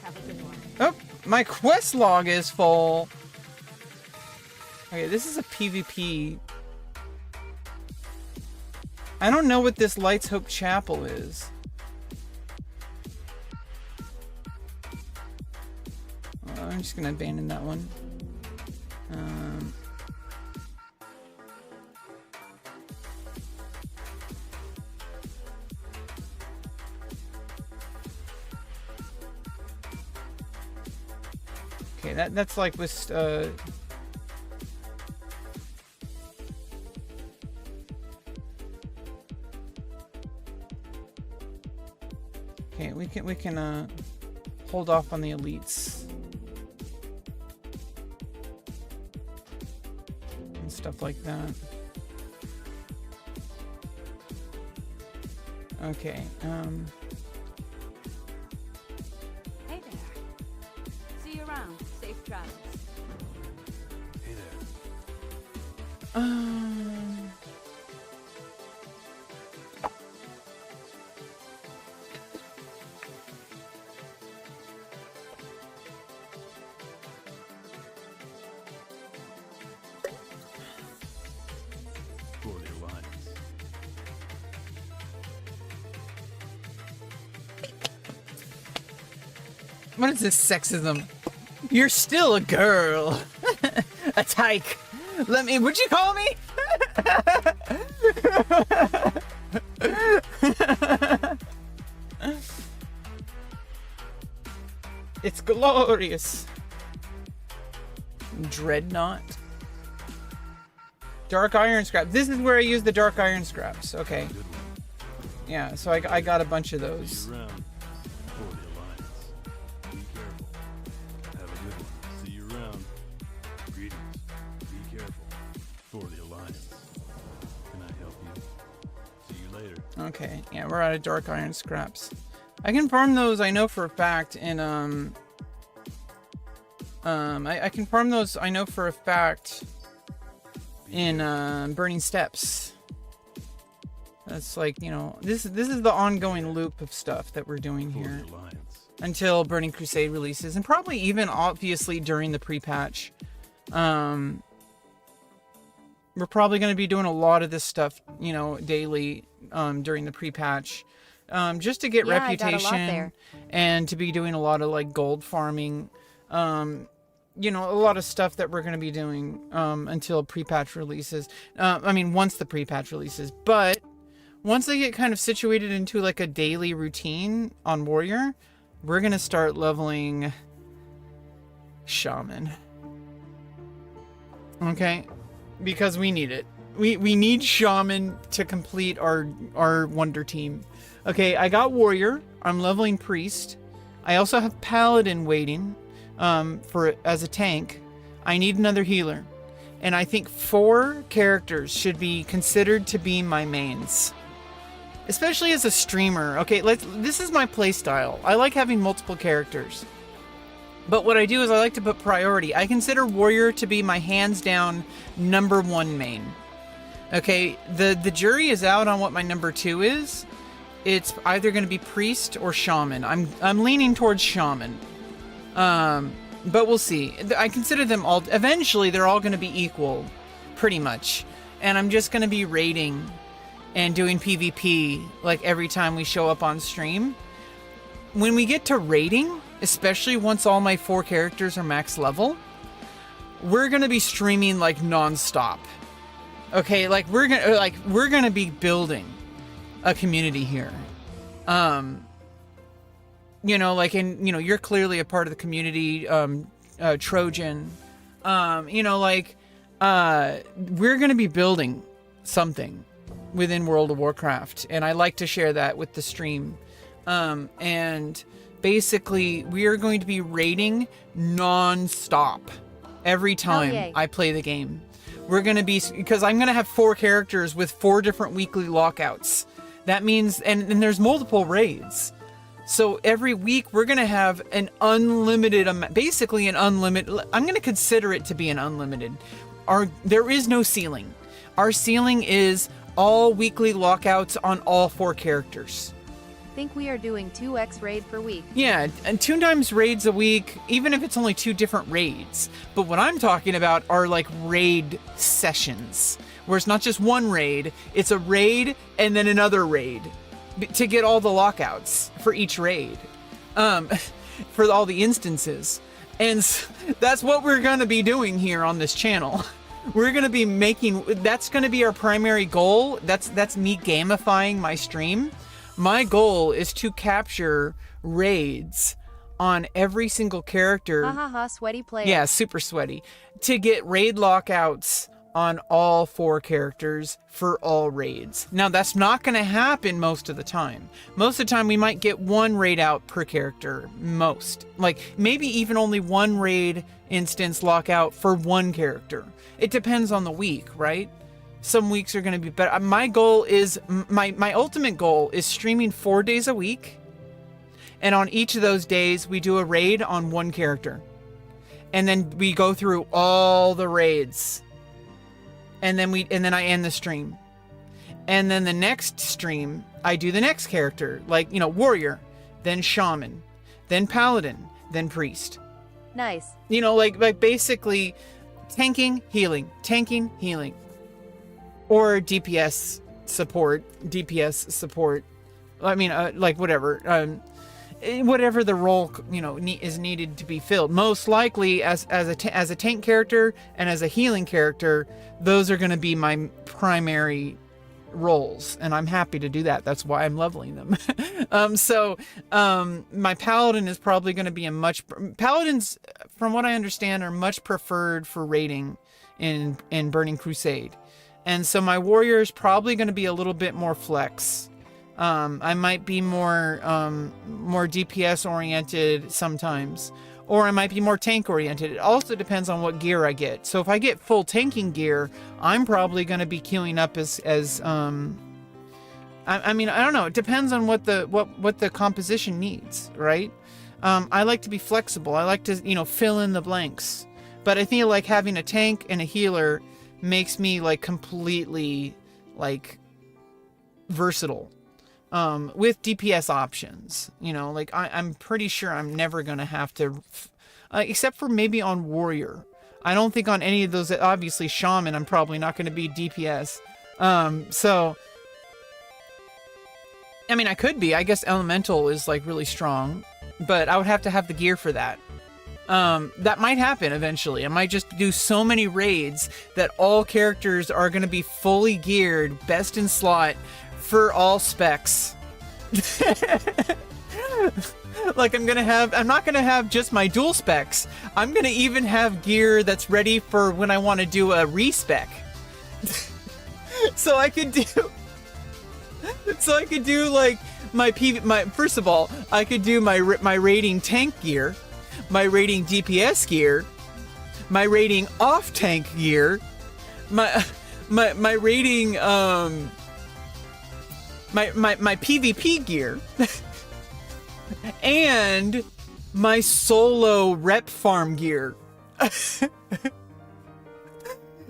Have a good one. Oh, my quest log is full. Okay, this is a PvP. I don't know what this Lights Hope Chapel is. I'm just gonna abandon that one. Okay, that's like with okay, we can hold off on the elites and stuff like that. Okay, Hey there. See you around. Safe travels. Hey there. For the Alliance. what is this sexism? You're still a girl. A tyke. Would you call me? It's glorious. Dreadnought. Dark iron scrap. This is where I use the dark iron scraps. Okay. Good one. Yeah, so I got a bunch of See those. you around. For the Alliance. Be careful. Have a good one. See you around. Greetings. Be careful. For the Alliance. Can I help you? See you later. Okay, yeah, we're out of dark iron scraps. I can farm those, I know for a fact, in, I can farm those, I know for a fact, in, Burning Steps. That's like, you know, this is the ongoing loop of stuff that we're doing For here. the Alliance. Until Burning Crusade releases, and probably even, obviously, during the pre-patch. We're probably going to be doing a lot of this stuff, you know, daily, during the pre-patch. Just to get Yeah, I got a lot reputation there. and to be doing a lot of like gold farming, you know, a lot of stuff that we're going to be doing until pre-patch releases. I mean, once the pre-patch releases, but once they get kind of situated into like a daily routine on Warrior, we're going to start leveling Shaman. Okay? Because we need it. We need Shaman to complete our Wonder Team. Okay, I got Warrior. I'm leveling Priest. I also have Paladin waiting as a tank. I need another healer. And I think 4 characters should be considered to be my mains. Especially as a streamer. Okay, this is my playstyle. I like having multiple characters. But what I do is I like to put priority. I consider Warrior to be my hands down #1 main. Okay, the jury is out on what my #2 is. It's either going to be Priest or Shaman. I'm leaning towards Shaman. But we'll see. I consider them all, eventually they're all going to be equal, pretty much. And I'm just going to be raiding and doing PvP like every time we show up on stream. When we get to raiding, especially once all my 4 characters are max level, we're going to be streaming like non-stop. Okay, like we're going to be building a community here. You know, like, and you know, you're clearly a part of the community, Trojan. You know, like, we're going to be building something within World of Warcraft, and I like to share that with the stream. And basically, we are going to be raiding non-stop every time yay. I play the game. We're going to be, because I'm going to have 4 characters with 4 different weekly lockouts. That means, and there's multiple raids. So every week we're going to have an unlimited amount, basically an unlimited, I'm going to consider it to be an unlimited. There is no ceiling. Our ceiling is all weekly lockouts on all 4 characters. Think we are doing 2x raid per week. Yeah, and 2 times raids a week, even if it's only 2 different raids. But what I'm talking about are like raid sessions, where it's not just one raid, it's a raid and then another raid to get all the lockouts for each raid, for all the instances. And that's what we're going to be doing here on this channel. We're going to be making, that's going to be our primary goal. That's me gamifying my stream. My goal is to capture raids on every single character. Ha ha ha, sweaty player. Yeah, super sweaty. To get raid lockouts on all 4 characters for all raids. Now, that's not going to happen most of the time. Most of the time, we might get 1 raid out per character. Most. Like, maybe even only 1 raid instance lockout for 1 character. It depends on the week, right? Some weeks are going to be better. My goal is, my ultimate goal is streaming 4 days a week. And on each of those days, we do a raid on 1 character. And then we go through all the raids. And then I end the stream. And then the next stream, I do the next character. Like, warrior, then shaman, then paladin, then priest. Nice. Like basically tanking, healing. Or DPS support. I mean, like whatever. Whatever the role, is needed to be filled. Most likely as a tank character and as a healing character, those are going to be my primary roles, and I'm happy to do that. That's why I'm leveling them. My paladin is probably going to be paladins, from what I understand, are much preferred for raiding in Burning Crusade. And so my warrior is probably going to be a little bit more flex. I might be more DPS oriented sometimes, or I might be more tank oriented. It also depends on what gear I get. So if I get full tanking gear, I'm probably going to be queuing up I mean, I don't know. It depends on what the composition needs, right? I like to be flexible. I like to, fill in the blanks. But I feel like having a tank and a healer makes me like completely like versatile. With DPS options, like I'm pretty sure I'm never going to have to, except for maybe on warrior. I don't think on any of those, obviously shaman, I'm probably not going to be DPS. So, I mean, I could be, I guess elemental is like really strong, but I would have to have the gear for that. That might happen eventually. I might just do so many raids that all characters are going to be fully geared, best in slot, for all specs. Like I'm not gonna have just my dual specs. I'm gonna even have gear that's ready for when I want to do a respec. So I could do like my first of all, I could do my rating tank gear, my rating DPS gear, my rating off tank gear, my rating my PvP gear, and my solo rep farm gear.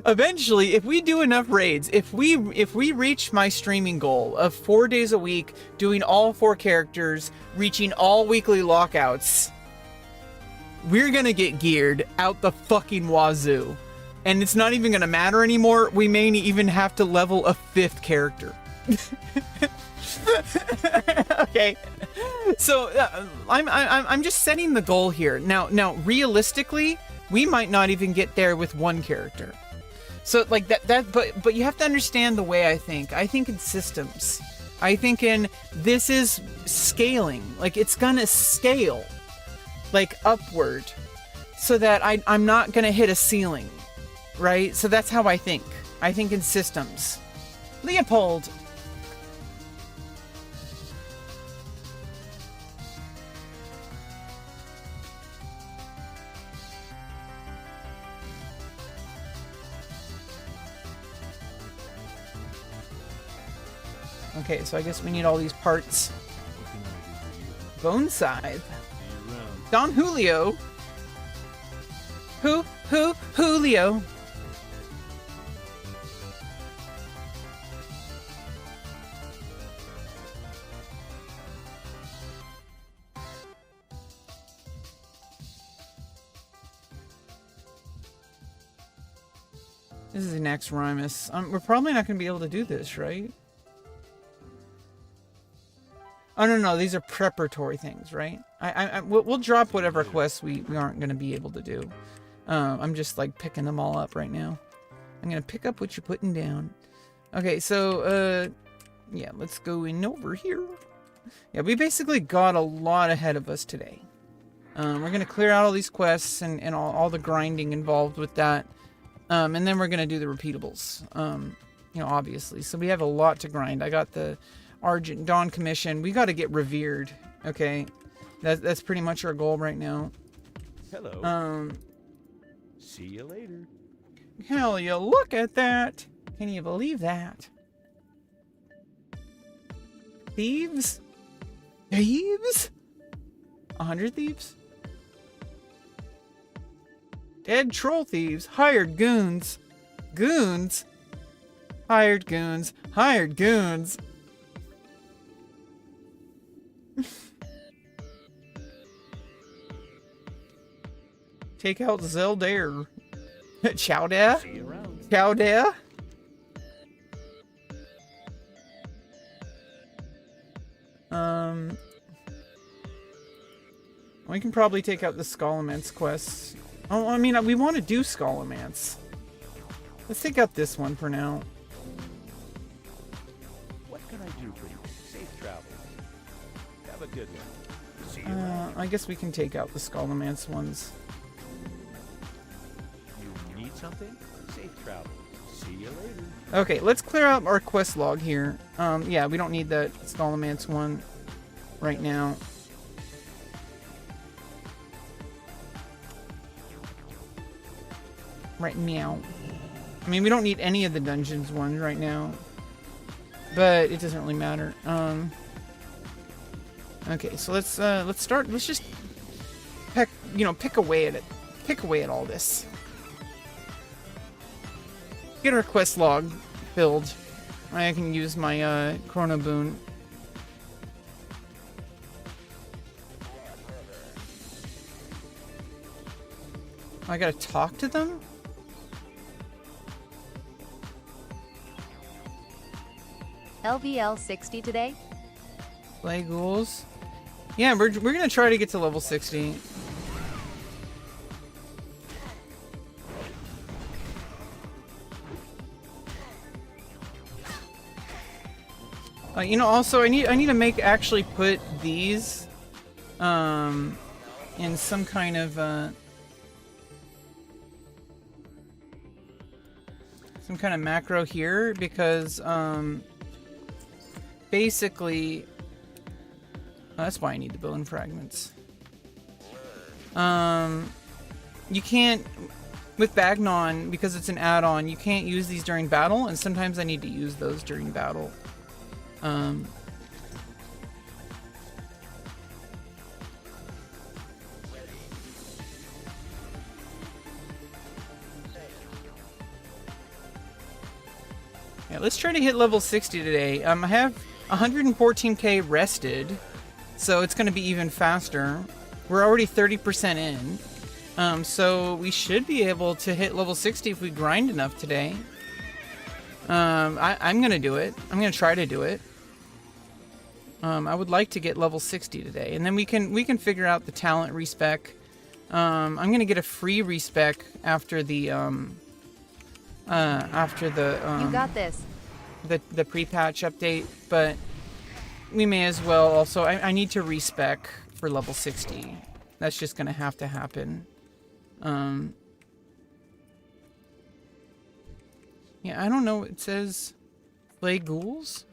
Eventually, if we do enough raids, if we reach my streaming goal of 4 days a week, doing all 4 characters, reaching all weekly lockouts, we're gonna get geared out the fucking wazoo. And it's not even gonna matter anymore. We may even have to level a 5th character. Okay, so I'm just setting the goal here. Now realistically, we might not even get there with 1 character. So like but you have to understand the way I think. I think in systems. I think this is scaling. Like it's gonna scale, like upward, so that I'm not gonna hit a ceiling, right? So that's how I think. I think in systems. Leopold. Okay, so I guess we need all these parts. What can I do for you? Bone scythe. See you around. Don Julio. Julio. This is next Rimus. We're probably not going to be able to do this, right? Oh, no, these are preparatory things, right? We'll drop whatever quests we aren't going to be able to do. I'm just, like, picking them all up right now. I'm going to pick up what you're putting down. Okay, so, yeah, let's go in over here. Yeah, we basically got a lot ahead of us today. We're going to clear out all these quests and all the grinding involved with that. And then we're going to do the repeatables, you know, obviously. So we have a lot to grind. I got the Argent Dawn commission. We got to get revered, okay? That's pretty much our goal right now. Hello. See you later. Hell, you look at that. Can you believe that? Thieves? Thieves? 100 thieves? Dead troll thieves. Hired goons. Goons? Hired goons. Hired goons. Take out Zeldair. Chowder? See you around. Chowder? We can probably take out the Scholomance quests. Oh, I mean, we want to do Scholomance. Let's take out this one for now. What can I do for you? Safe travels. Have a good one. See you around. I guess we can take out the Scholomance ones. You need something? Safe travels. See you later. Okay, let's clear out our quest log here. Yeah, we don't need that Scholomance one right now. Right now. I mean, we don't need any of the dungeons ones right now. But it doesn't really matter. Okay, so let's start. Let's just pick away at it. Pick away at all this. Get our quest log filled. I can use my chrono boon. I gotta talk to them? LVL 60 today? Play ghouls. Yeah, we're gonna try to get to level 60. You know, also I need to actually put these in some kind of macro here because basically that's why I need the bone fragments. You can't with Bagnon, because it's an add-on, you can't use these during battle, and sometimes I need to use those during battle. Yeah, let's try to hit level 60 today. I have 114k rested, so it's going to be even faster. We're already 30% in, so we should be able to hit level 60 if we grind enough today. I'm going to do it. I'm going to try to do it. I would like to get level 60 today, and then we can figure out the talent respec. I'm going to get a free respec after the You got this. the pre-patch update, but we may as well also. I need to respec for level 60. That's just gonna have to happen. Yeah, I don't know. It says play ghouls.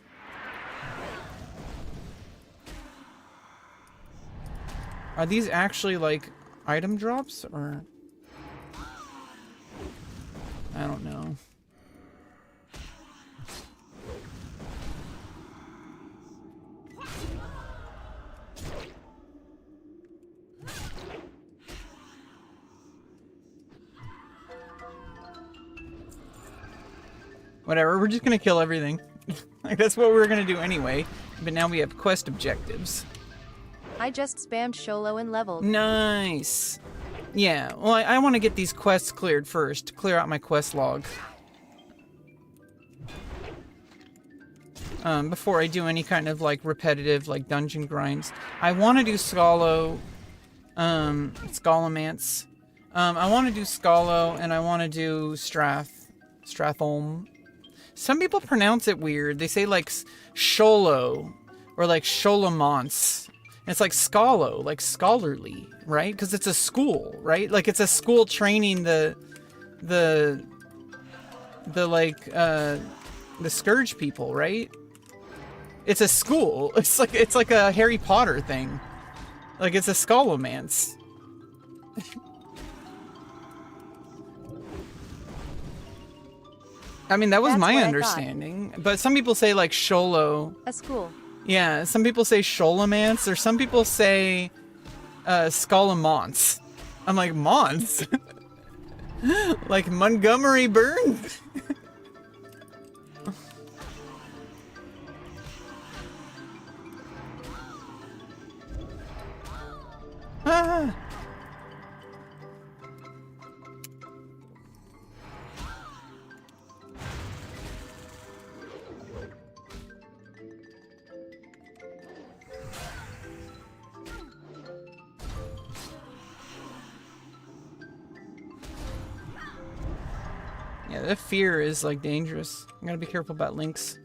Are these actually like item drops or? I don't know. Whatever, we're just gonna kill everything. Like, that's what we were gonna do anyway. But now we have quest objectives. I just spammed Sholo and leveled. Nice. Yeah, well, I want to get these quests cleared first. Clear out my quest log. before I do any kind of like repetitive like dungeon grinds. I want to do Scholomance. I want to do Scolo, and I want to do Stratholm. Some people pronounce it weird. They say like Sholo or like Sholomance. It's like Scolo, like scholarly, right? Because it's a school, right? Like it's a school training the Scourge people, right? It's a school. It's like a Harry Potter thing. Like it's a Scholomance. I mean, that was That's my what I understanding. But some people say like Sholo. A school. Yeah, some people say Sholomance, or some people say Scholomance. I'm like, Mons? Like Montgomery Burns? Ah. Yeah, that fear is like dangerous. I gotta be careful about links.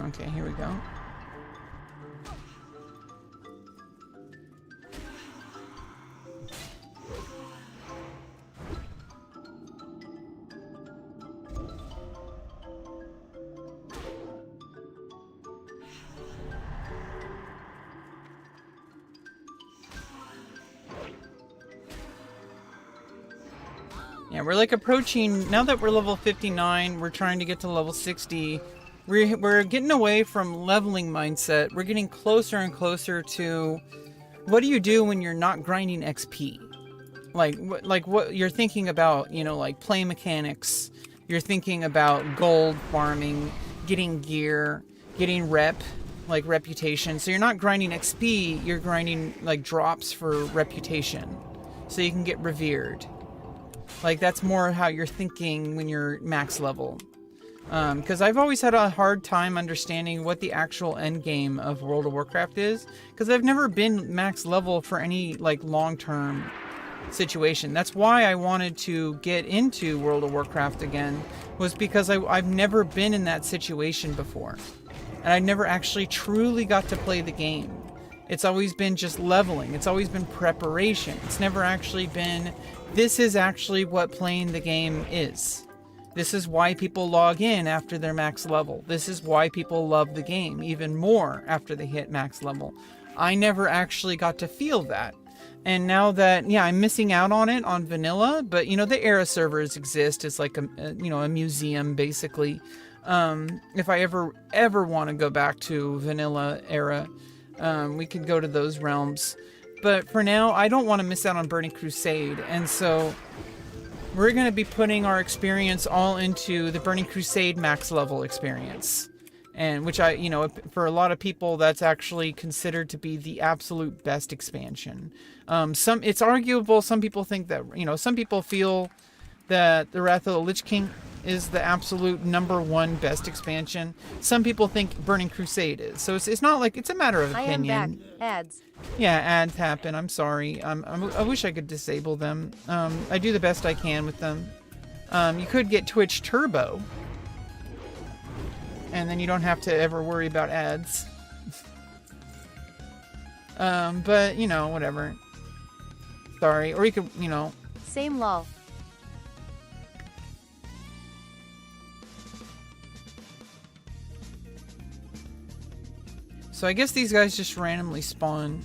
Okay, here we go. Yeah, we're like approaching, now that we're level 59, we're trying to get to level 60. We're getting away from leveling mindset. We're getting closer and closer to what do you do when you're not grinding XP? Like what you're thinking about, you know, like play mechanics. You're thinking about gold farming, getting gear, getting like reputation. So you're not grinding XP, you're grinding like drops for reputation. So you can get revered. Like that's more how you're thinking when you're max level. Because I've always had a hard time understanding what the actual end game of World of Warcraft is, because I've never been max level for any like long-term situation. That's why I wanted to get into World of Warcraft again, was because I've never been in that situation before, and I never actually truly got to play the game. It's always been just leveling. It's always been preparation. It's never actually been, this is actually what playing the game is. This is why people log in after they're max level. This is why people love the game even more after they hit max level. I never actually got to feel that. And now that, yeah, I'm missing out on it on vanilla, but you know, the era servers exist. It's like a museum basically. If I ever want to go back to vanilla era, we could go to those realms. But for now, I don't want to miss out on Burning Crusade. And so we're going to be putting our experience all into the Burning Crusade max level experience. And which for a lot of people, that's actually considered to be the absolute best expansion. It's arguable. Some people think that, some people feel that the Wrath of the Lich King is the absolute #1 best expansion. Some people think Burning Crusade is. So it's not like, it's a matter of opinion. I am back. Ads. Yeah, ads happen. I'm sorry. I wish I could disable them. I do the best I can with them. You could get Twitch Turbo, and then you don't have to ever worry about ads. But, whatever. Sorry. Or you could, Same lol. So I guess these guys just randomly spawn.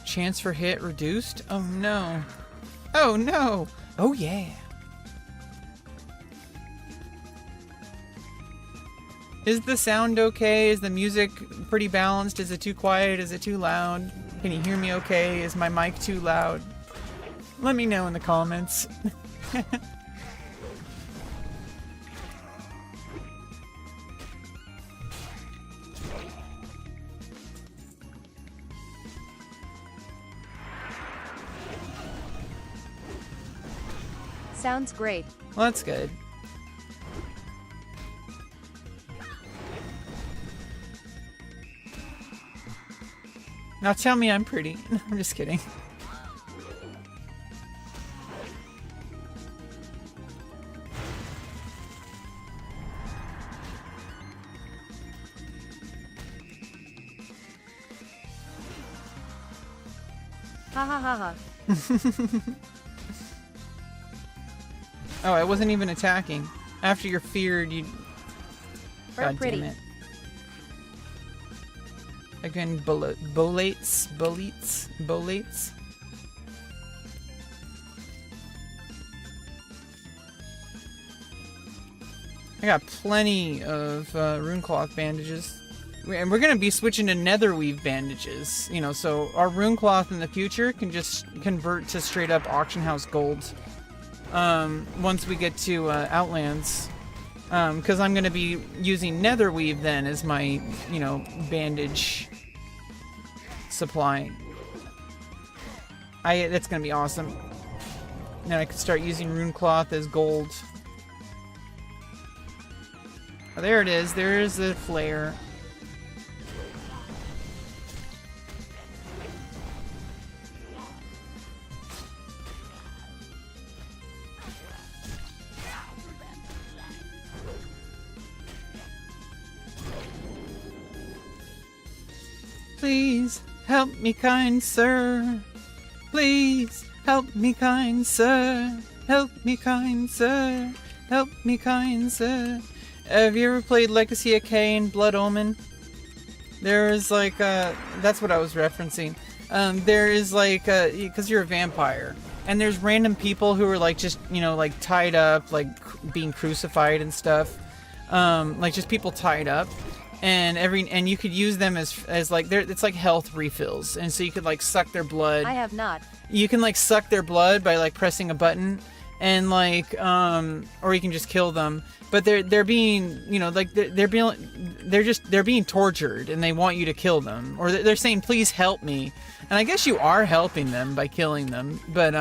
Chance for hit reduced? Oh no. Oh no. Oh yeah. Is the sound okay? Is the music pretty balanced? Is it too quiet? Is it too loud? Can you hear me okay? Is my mic too loud? Let me know in the comments. Sounds great. Well, that's good. Now tell me I'm pretty. I'm just kidding. Ha ha ha ha. Oh, I wasn't even attacking. After you're feared, you... We're God pretty. damn it. Again, bolates. I got plenty of rune cloth bandages. And we're going to be switching to netherweave bandages, you know, so our rune cloth in the future can just convert to straight up auction house gold once we get to Outlands. Because I'm going to be using netherweave then as my, you know, bandage supply. That's going to be awesome. Then I can start using rune cloth as gold. Oh, there it is. There is the flare. Please help me, kind sir. Please help me, kind sir. Help me, kind sir. Help me, kind sir. Have you ever played Legacy of Kain, Blood Omen? There is like that's what I was referencing. There is like because you're a vampire, and there's random people who are like just, you know, like tied up, like being crucified and stuff. Like just people tied up. And you could use them as like it's like health refills, and so you could like suck their blood. I have not. You can like suck their blood by like pressing a button, and like or you can just kill them. But they're being, you know, like they're being tortured, and they want you to kill them, or they're saying please help me, and I guess you are helping them by killing them, but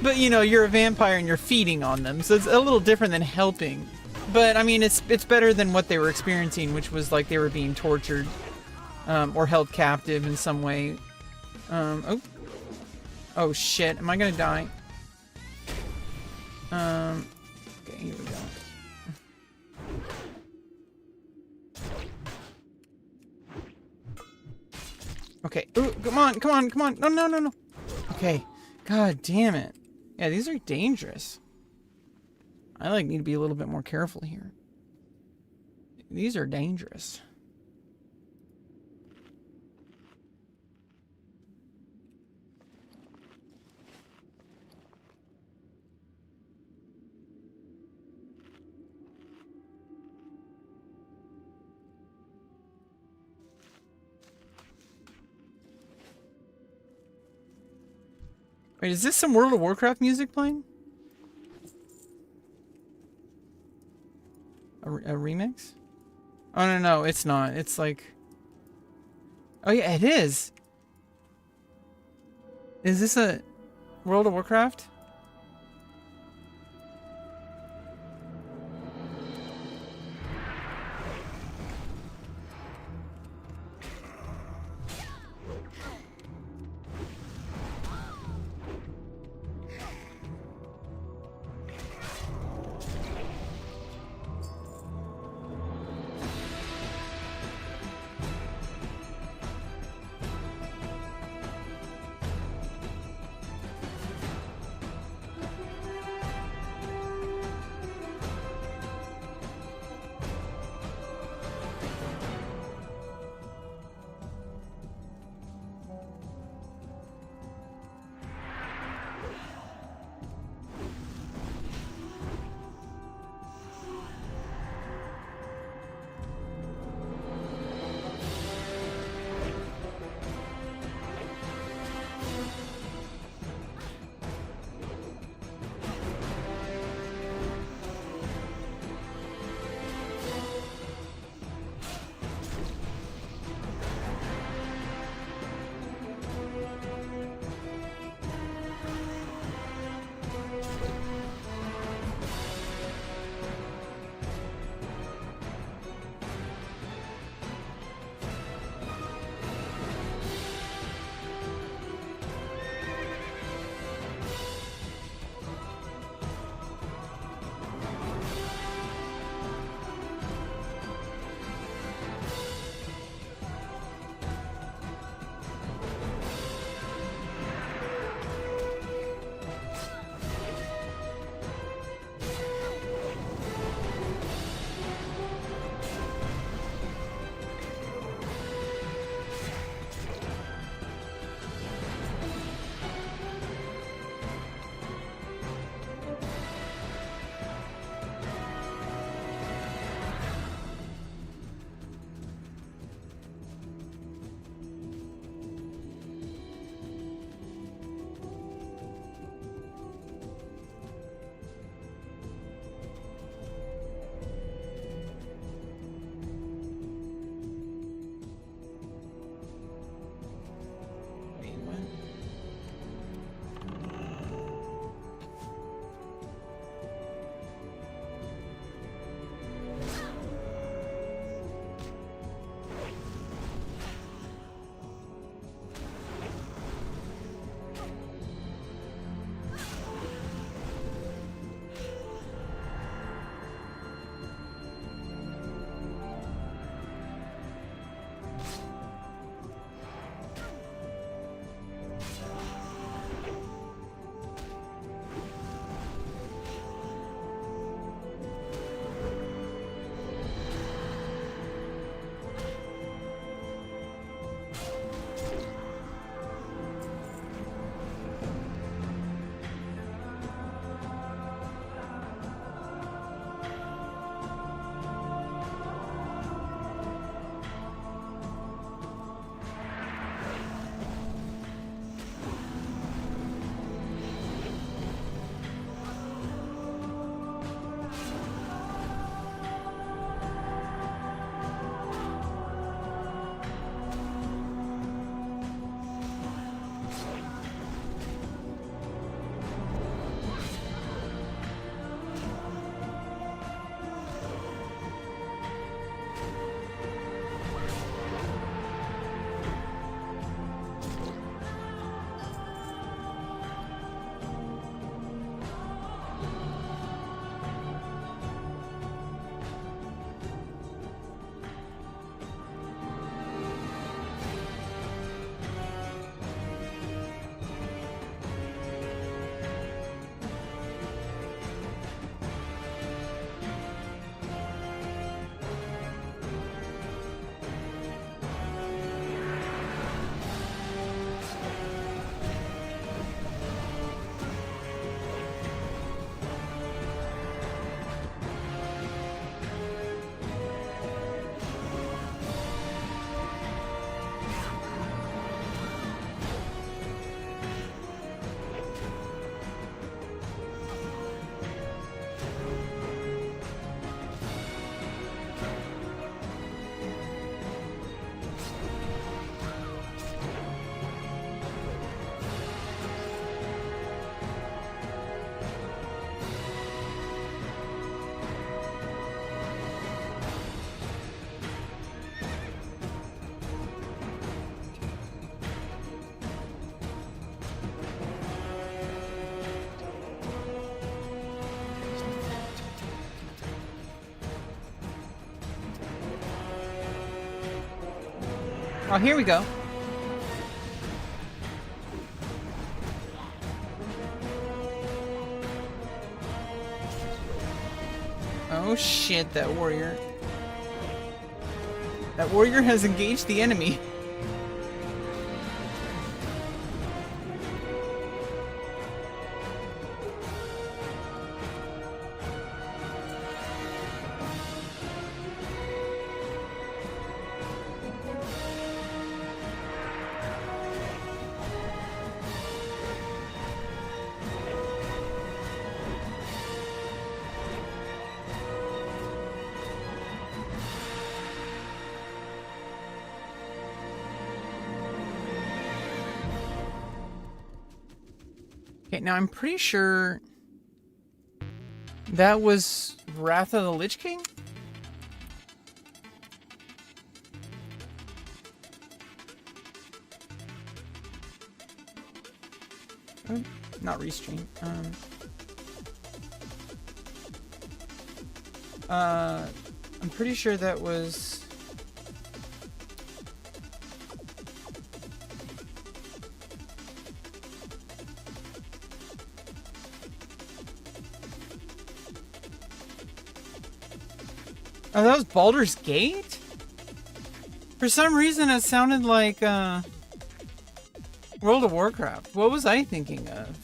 but you know, you're a vampire and you're feeding on them, so it's a little different than helping. But I mean, it's better than what they were experiencing, which was like they were being tortured or held captive in some way. Oh shit! Am I gonna die? Okay, here we go. Okay. Ooh, come on! No! Okay. God damn it! Yeah, these are dangerous. I like need to be a little bit more careful here. These are dangerous. Wait, is this some World of Warcraft music playing? A remix? Oh, no, it's not. It's like... Oh, yeah, it is. Is this a World of Warcraft? Oh, here we go. Oh shit, that warrior. That warrior has engaged the enemy. Okay, now I'm pretty sure that was Wrath of the Lich King? Oh, not restream. I'm pretty sure that was... Oh, that was Baldur's Gate? For some reason, it sounded like, World of Warcraft. What was I thinking of?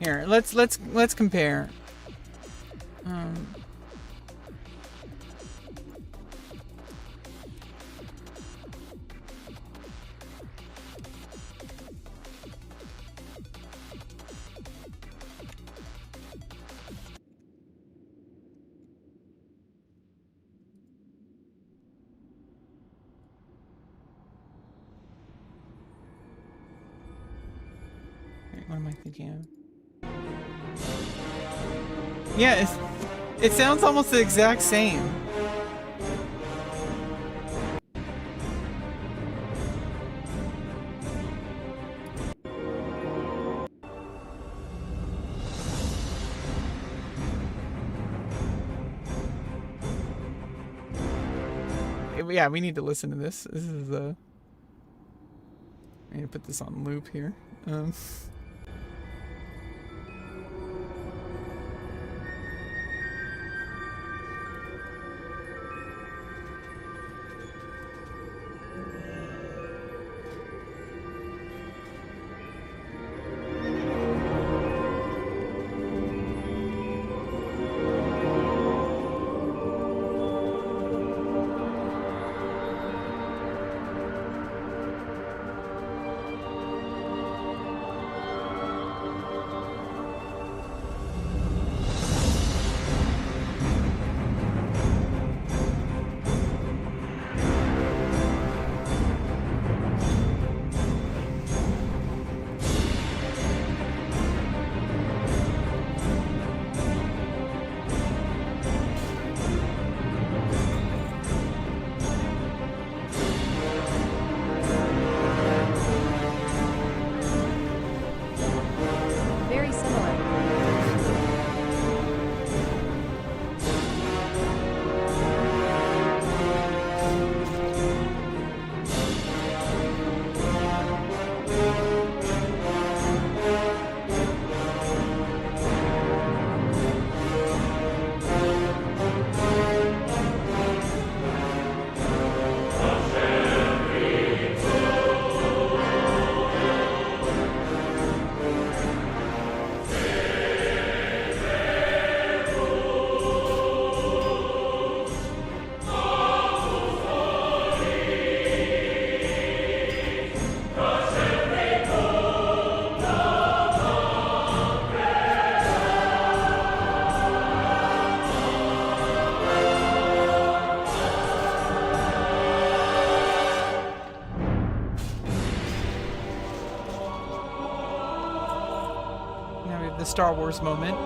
Here, let's compare. What am I thinking of? Yeah, it sounds almost the exact same. Yeah, we need to listen to this. This is I need to put this on loop here. Very similar. Now we have the Star Wars moment.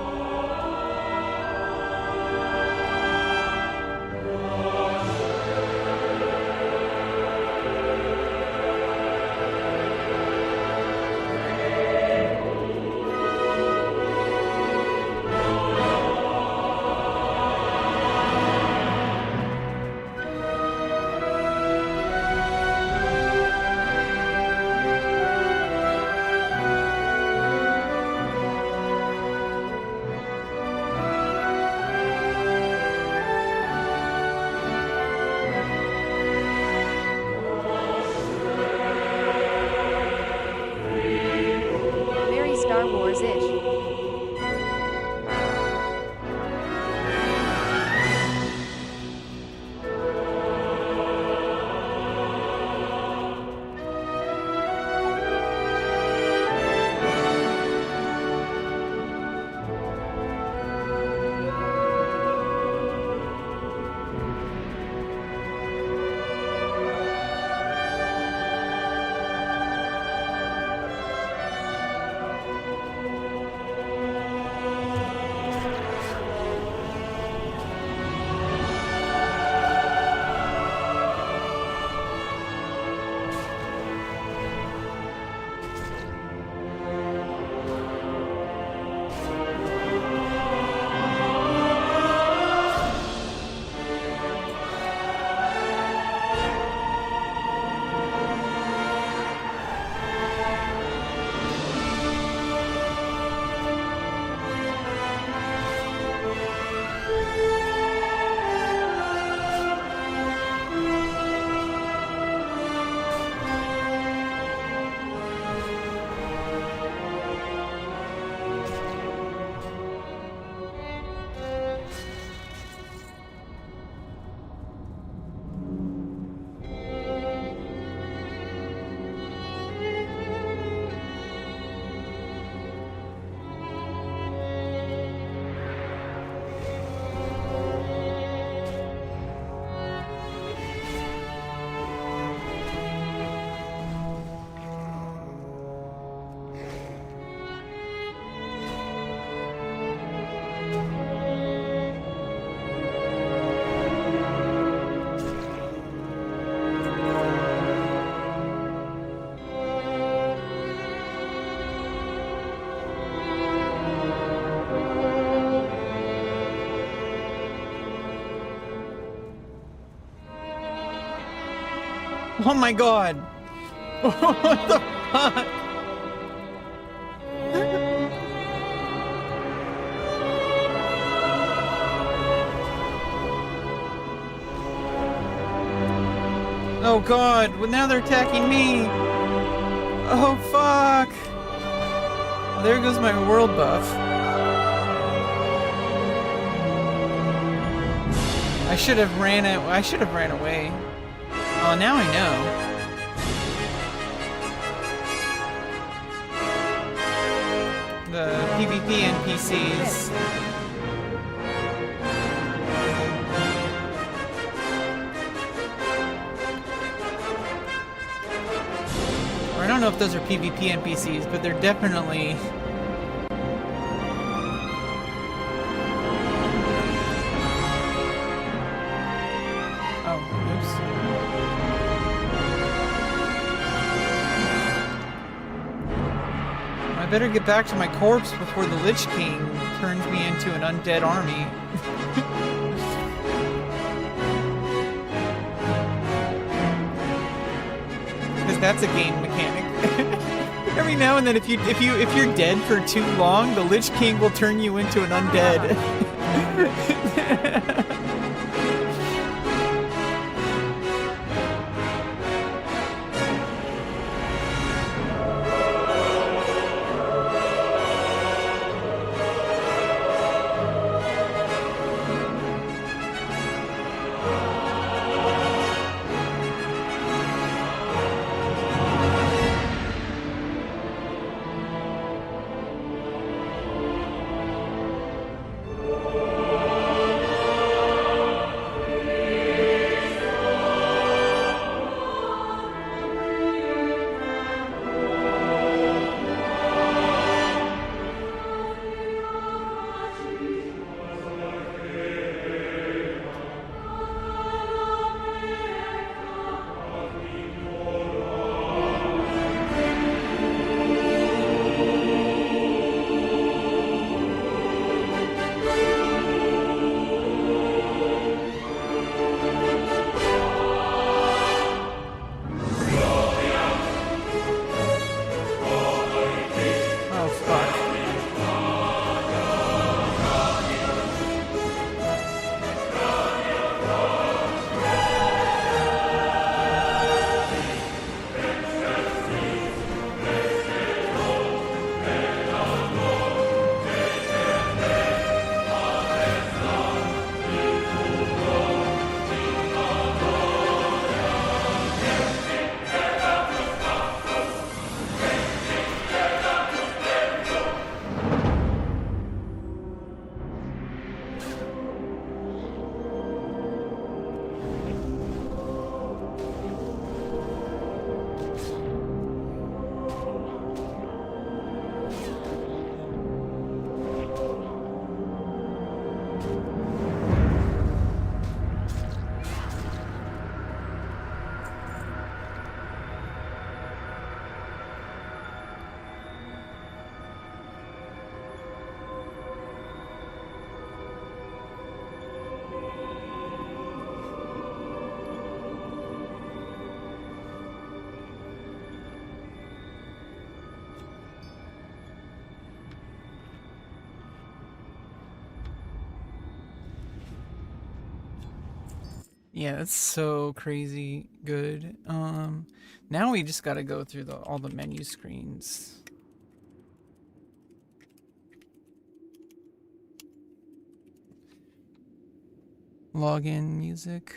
Oh my god. What the fuck? Oh god, well now they're attacking me. Oh fuck. There goes my world buff. I should have ran away. Oh, now I know. The PvP NPCs. Or I don't know if those are PvP NPCs, but they're definitely... Oh, oops. I better get back to my corpse before the Lich King turns me into an undead army. Because that's a game mechanic. Every now and then, if you're dead for too long, the Lich King will turn you into an undead. Yeah, that's so crazy good. Now we just gotta go through all the menu screens. Login music.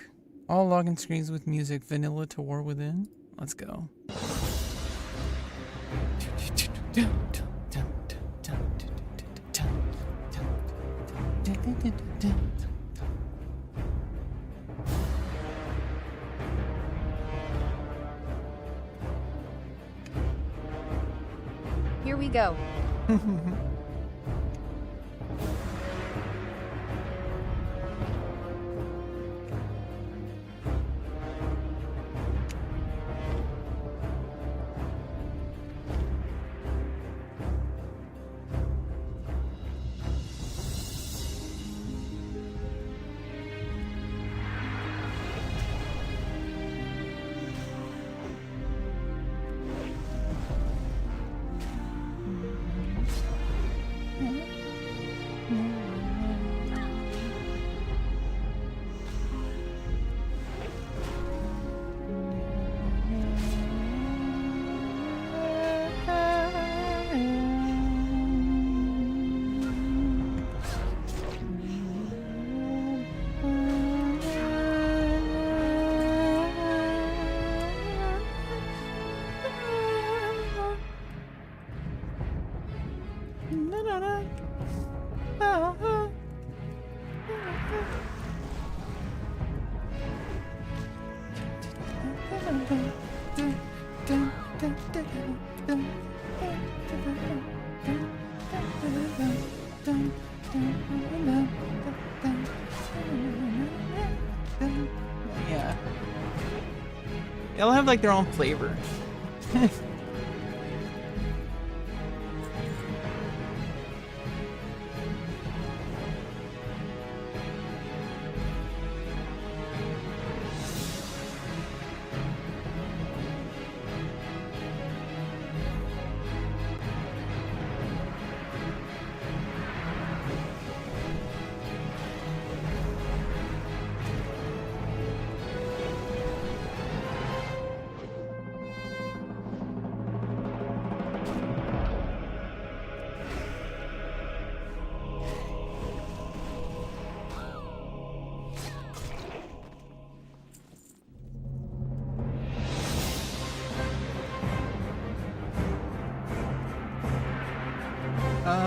All login screens with music. Vanilla to War Within. Let's go. Here we go. Na-na-na. Ah, ah. Yeah. They'll have like their own flavor.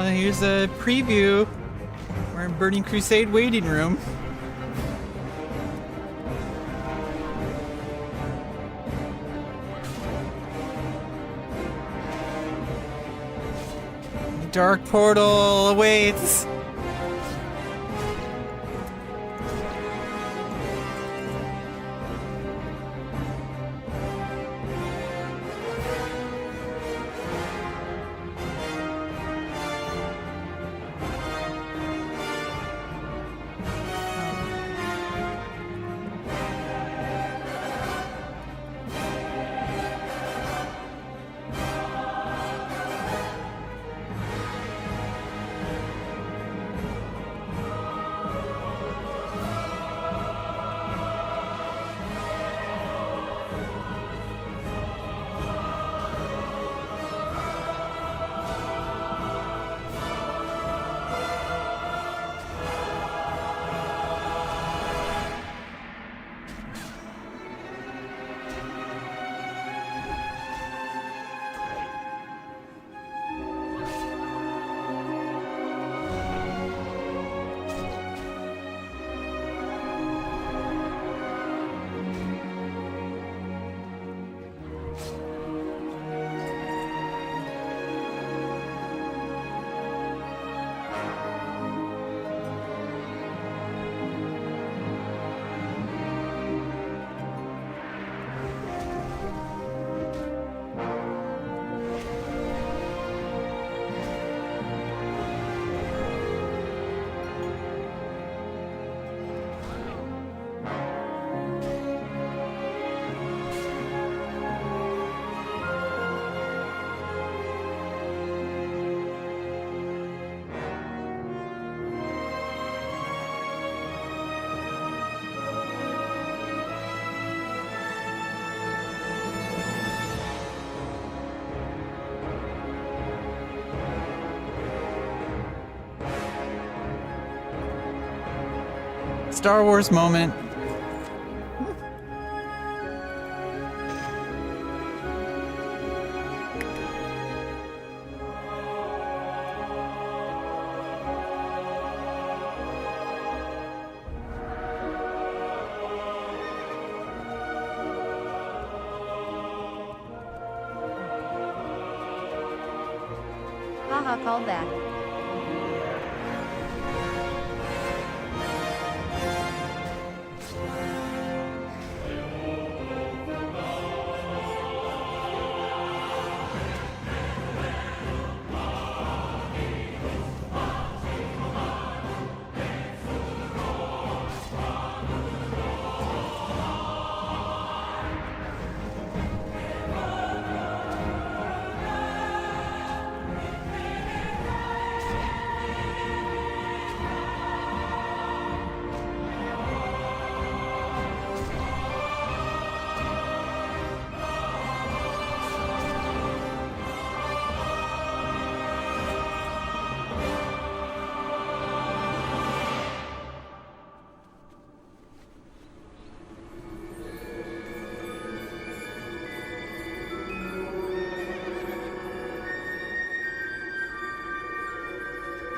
Here's a preview. We're in Burning Crusade waiting room. Dark portal awaits. Star Wars moment. Haha, called that.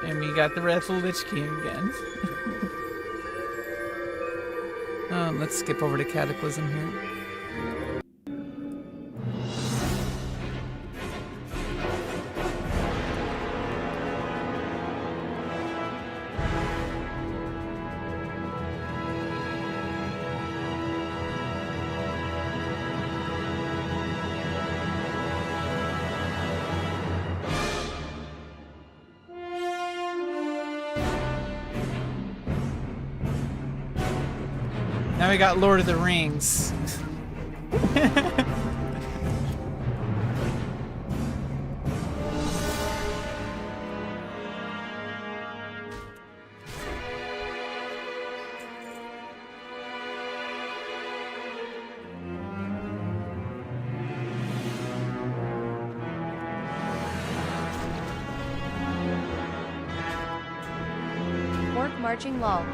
And we got the Wrath of Lich King again. Let's skip over to Cataclysm here. Now we got Lord of the Rings. Orc marching lol.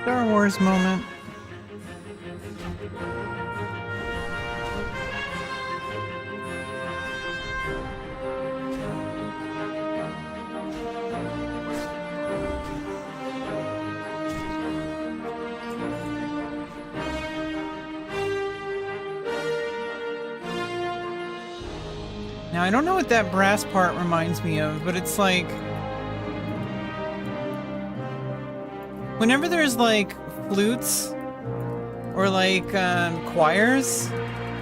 Star Wars moment. Now, I don't know what that brass part reminds me of, but it's like... whenever there's, like, flutes or, like, choirs,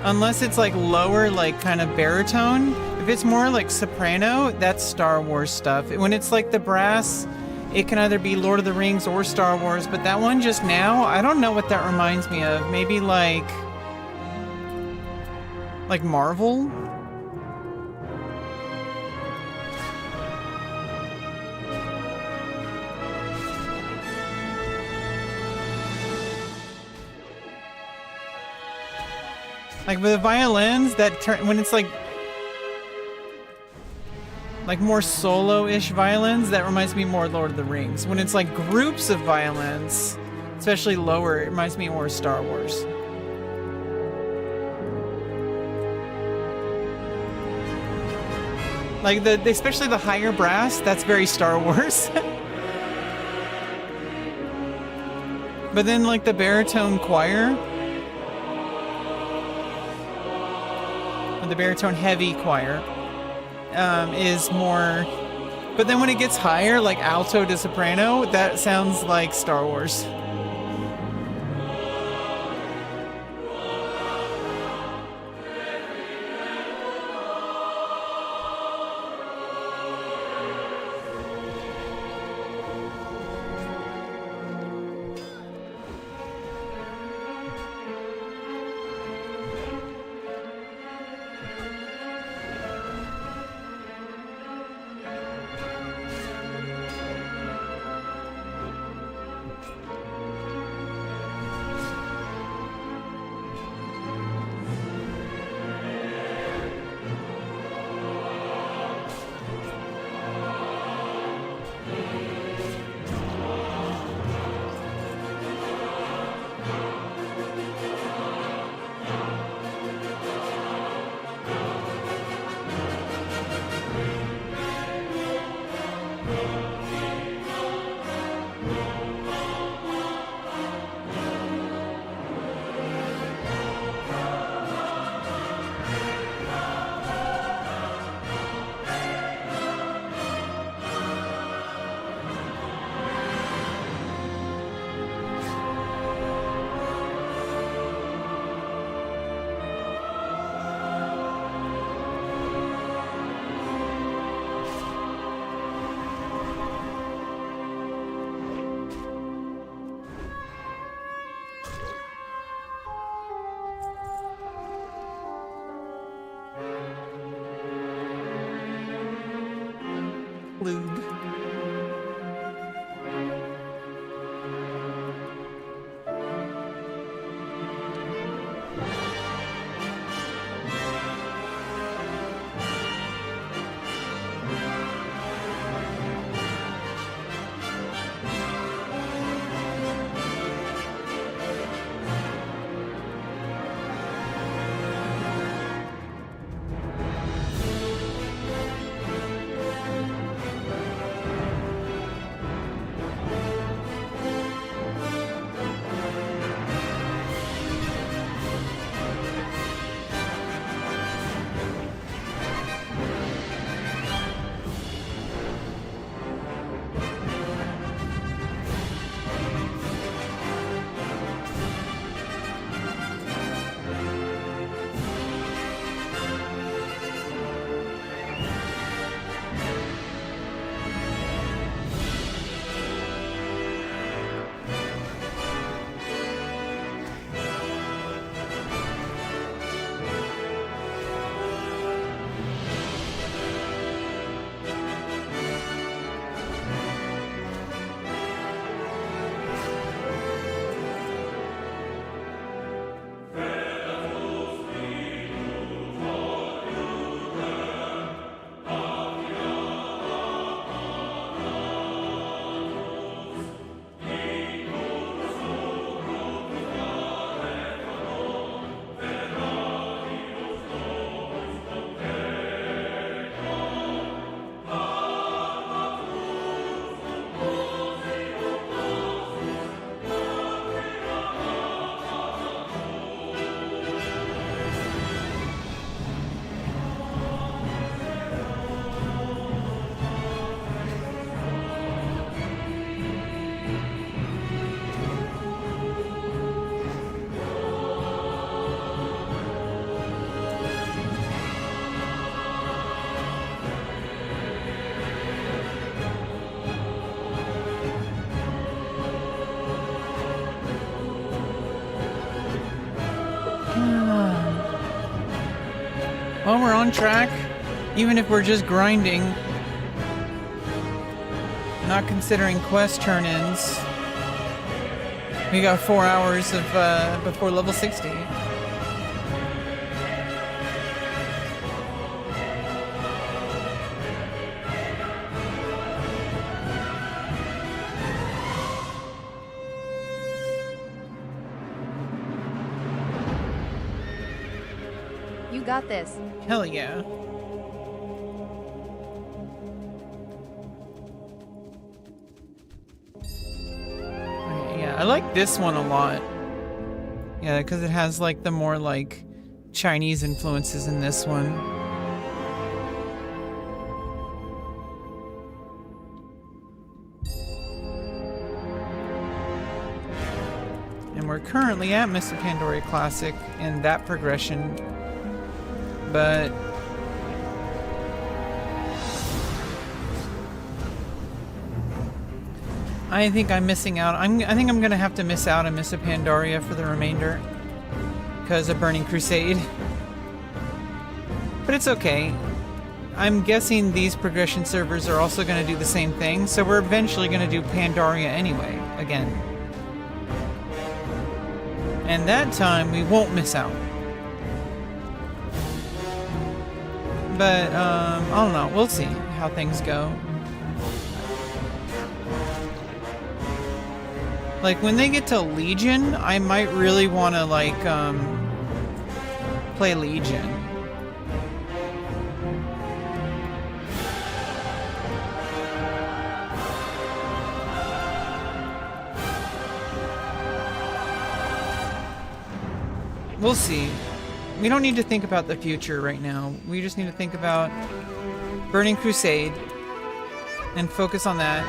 unless it's, like, lower, like, kind of baritone, if it's more, like, soprano, that's Star Wars stuff. When it's, like, the brass, it can either be Lord of the Rings or Star Wars, but that one just now, I don't know what that reminds me of. Maybe, like Marvel? Like with the violins, that turn when it's like more solo-ish violins, that reminds me more Lord of the Rings. When it's like groups of violins, especially lower, it reminds me more Star Wars. Like especially the higher brass, that's very Star Wars. But then like the baritone choir, the baritone heavy choir is more, but then when it gets higher, like alto to soprano, that sounds like Star Wars. Well, we're on track, even if we're just grinding. Not considering quest turn-ins. We got 4 hours of before level 60. You got this. Hell yeah. Yeah, I like this one a lot. Yeah, because it has like the more like Chinese influences in this one. And we're currently at Mr. Pandoria Classic in that progression. But I think I'm missing out. I think I'm gonna have to miss out on Mr. Pandoria for the remainder because of Burning Crusade. But it's okay. I'm guessing these progression servers are also gonna do the same thing, so we're eventually gonna do Pandoria anyway, again. And that time we won't miss out. But, I don't know. We'll see how things go. Like, when they get to Legion, I might really want to, like, play Legion. We'll see. We don't need to think about the future right now. We just need to think about Burning Crusade and focus on that.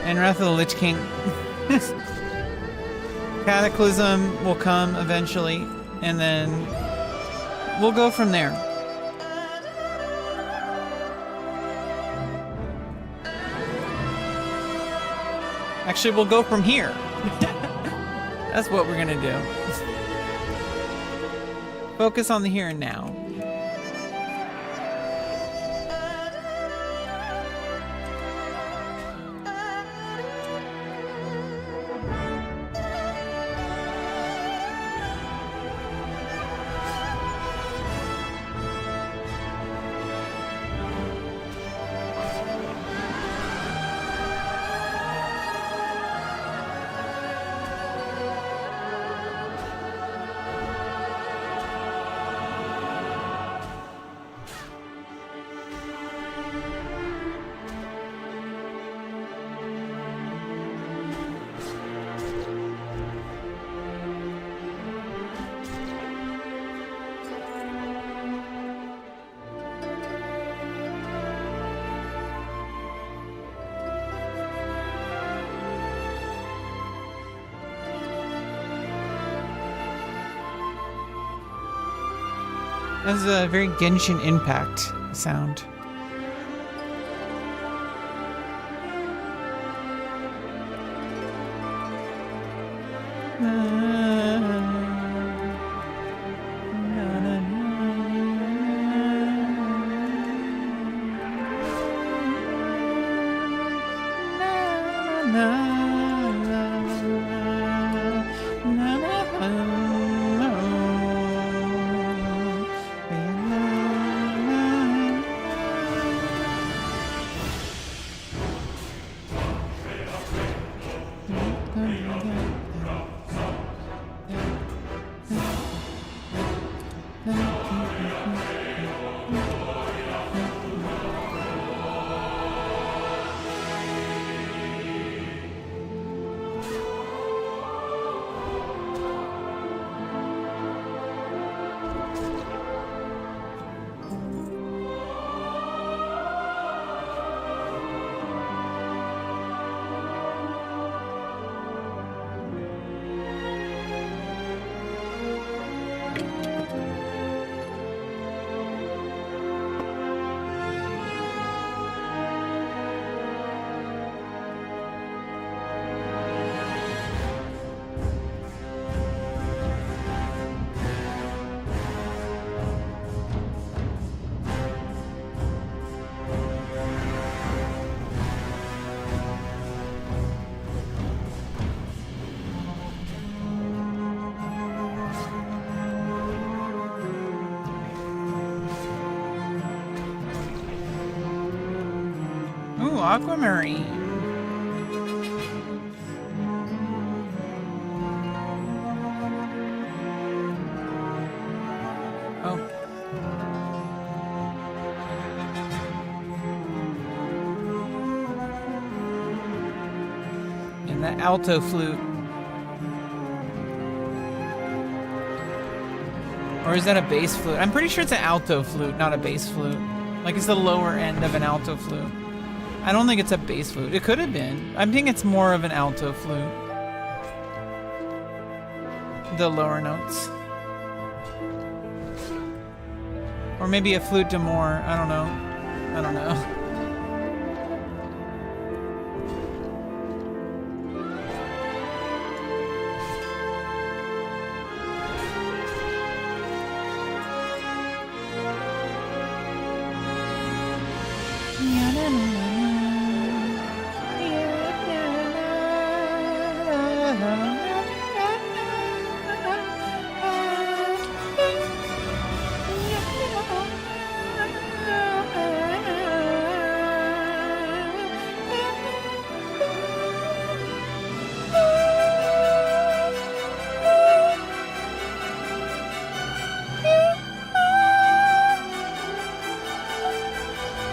And Wrath of the Lich King. Cataclysm will come eventually, and then we'll go from there. Actually, we'll go from here. That's what we're gonna do. Focus on the here and now. That's a very Genshin Impact sound. aquamarine. Oh. And that alto flute. Or is that a bass flute? I'm pretty sure it's an alto flute, not a bass flute. Like it's the lower end of an alto flute. I don't think it's a bass flute. It could have been. I think it's more of an alto flute. The lower notes. Or maybe a flute d'amore. I don't know. I don't know.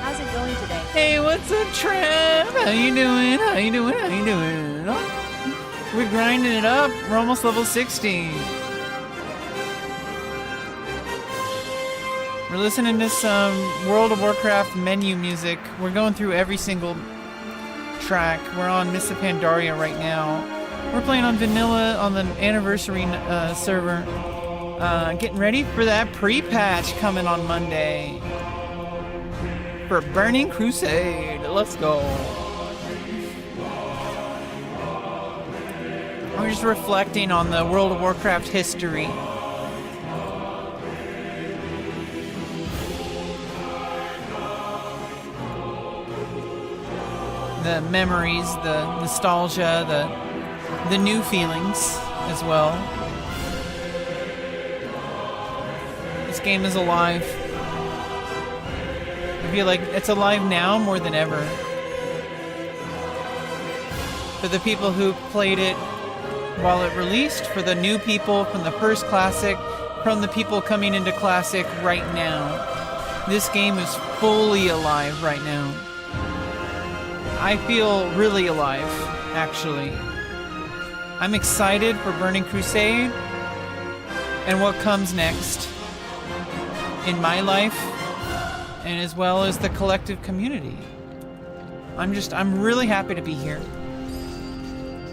How's it going today? Hey, what's up, Trev? How you doing? How you doing? How you doing? Oh, we're grinding it up. We're almost level 60. We're listening to some World of Warcraft menu music. We're going through every single track. We're on Mists of Pandaria right now. We're playing on vanilla on the anniversary server. Getting ready for that pre-patch coming on Monday. For Burning Crusade. Let's go. I'm just reflecting on the World of Warcraft history. The memories, the nostalgia, the new feelings as well. This game is alive. I feel like it's alive now more than ever. For the people who played it while it released, for the new people from the first Classic, from the people coming into Classic right now. This game is fully alive right now. I feel really alive, actually. I'm excited for Burning Crusade and what comes next in my life, and as well as the collective community. I'm really happy to be here.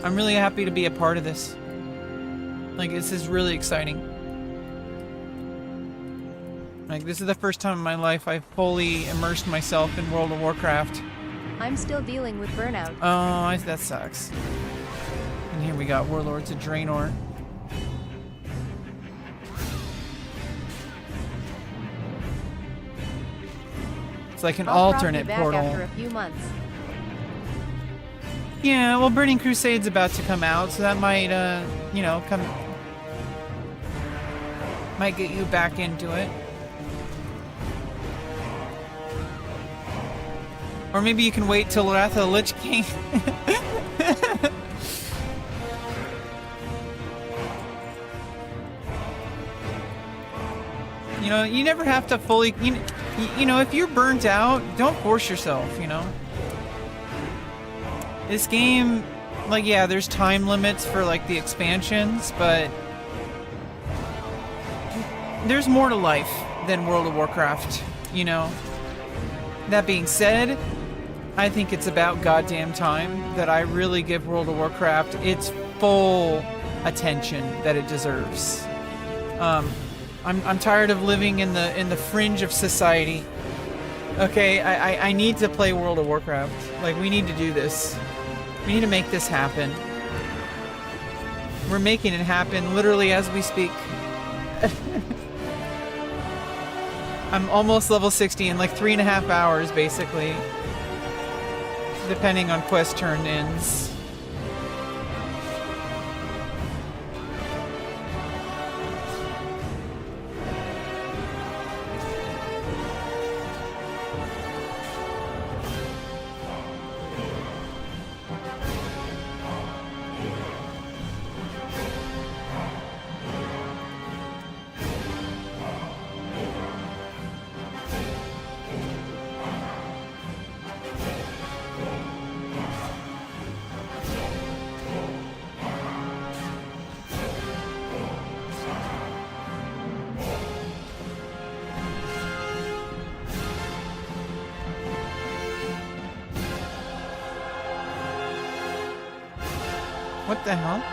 I'm really happy to be a part of this. Like, this is really exciting. Like, this is the first time in my life I've fully immersed myself in World of Warcraft. I'm still dealing with burnout. Oh, that sucks. And here we got Warlords of Draenor. It's like an I'll alternate probably back portal. after a few months. Yeah, well, Burning Crusade's about to come out, so that might, might get you back into it. Or maybe you can wait till Wrath of the Lich King. You know, you never have to fully, you know, if you're burnt out, don't force yourself, you know. This game, like, yeah, there's time limits for, like, the expansions, but there's more to life than World of Warcraft, you know. That being said, I think it's about goddamn time that I really give World of Warcraft its full attention that it deserves. I'm tired of living in the fringe of society. Okay, I need to play World of Warcraft. Like, we need to do this. We need to make this happen. We're making it happen literally as we speak. I'm almost level 60 in like 3.5 hours, basically. Depending on quest turn-ins. What the hell?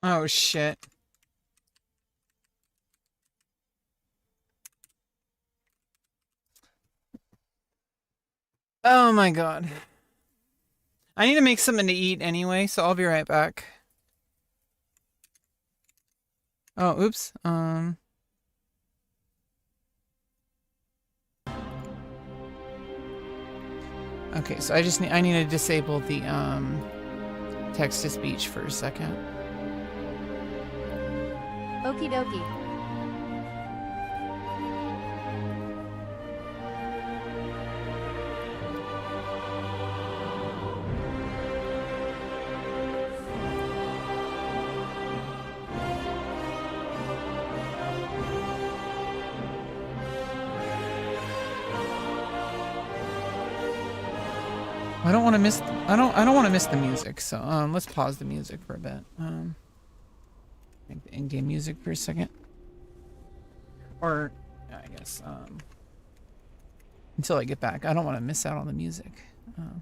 Oh shit. Oh my god. I need to make something to eat anyway, so I'll be right back. Oh, oops. Okay, so I need to disable the text to speech for a second. Okie dokie. I don't want to miss. I don't want to miss the music. So let's pause the music for a bit. Make the in-game music for a second, or I guess until I get back. I don't want to miss out on the music. Oh.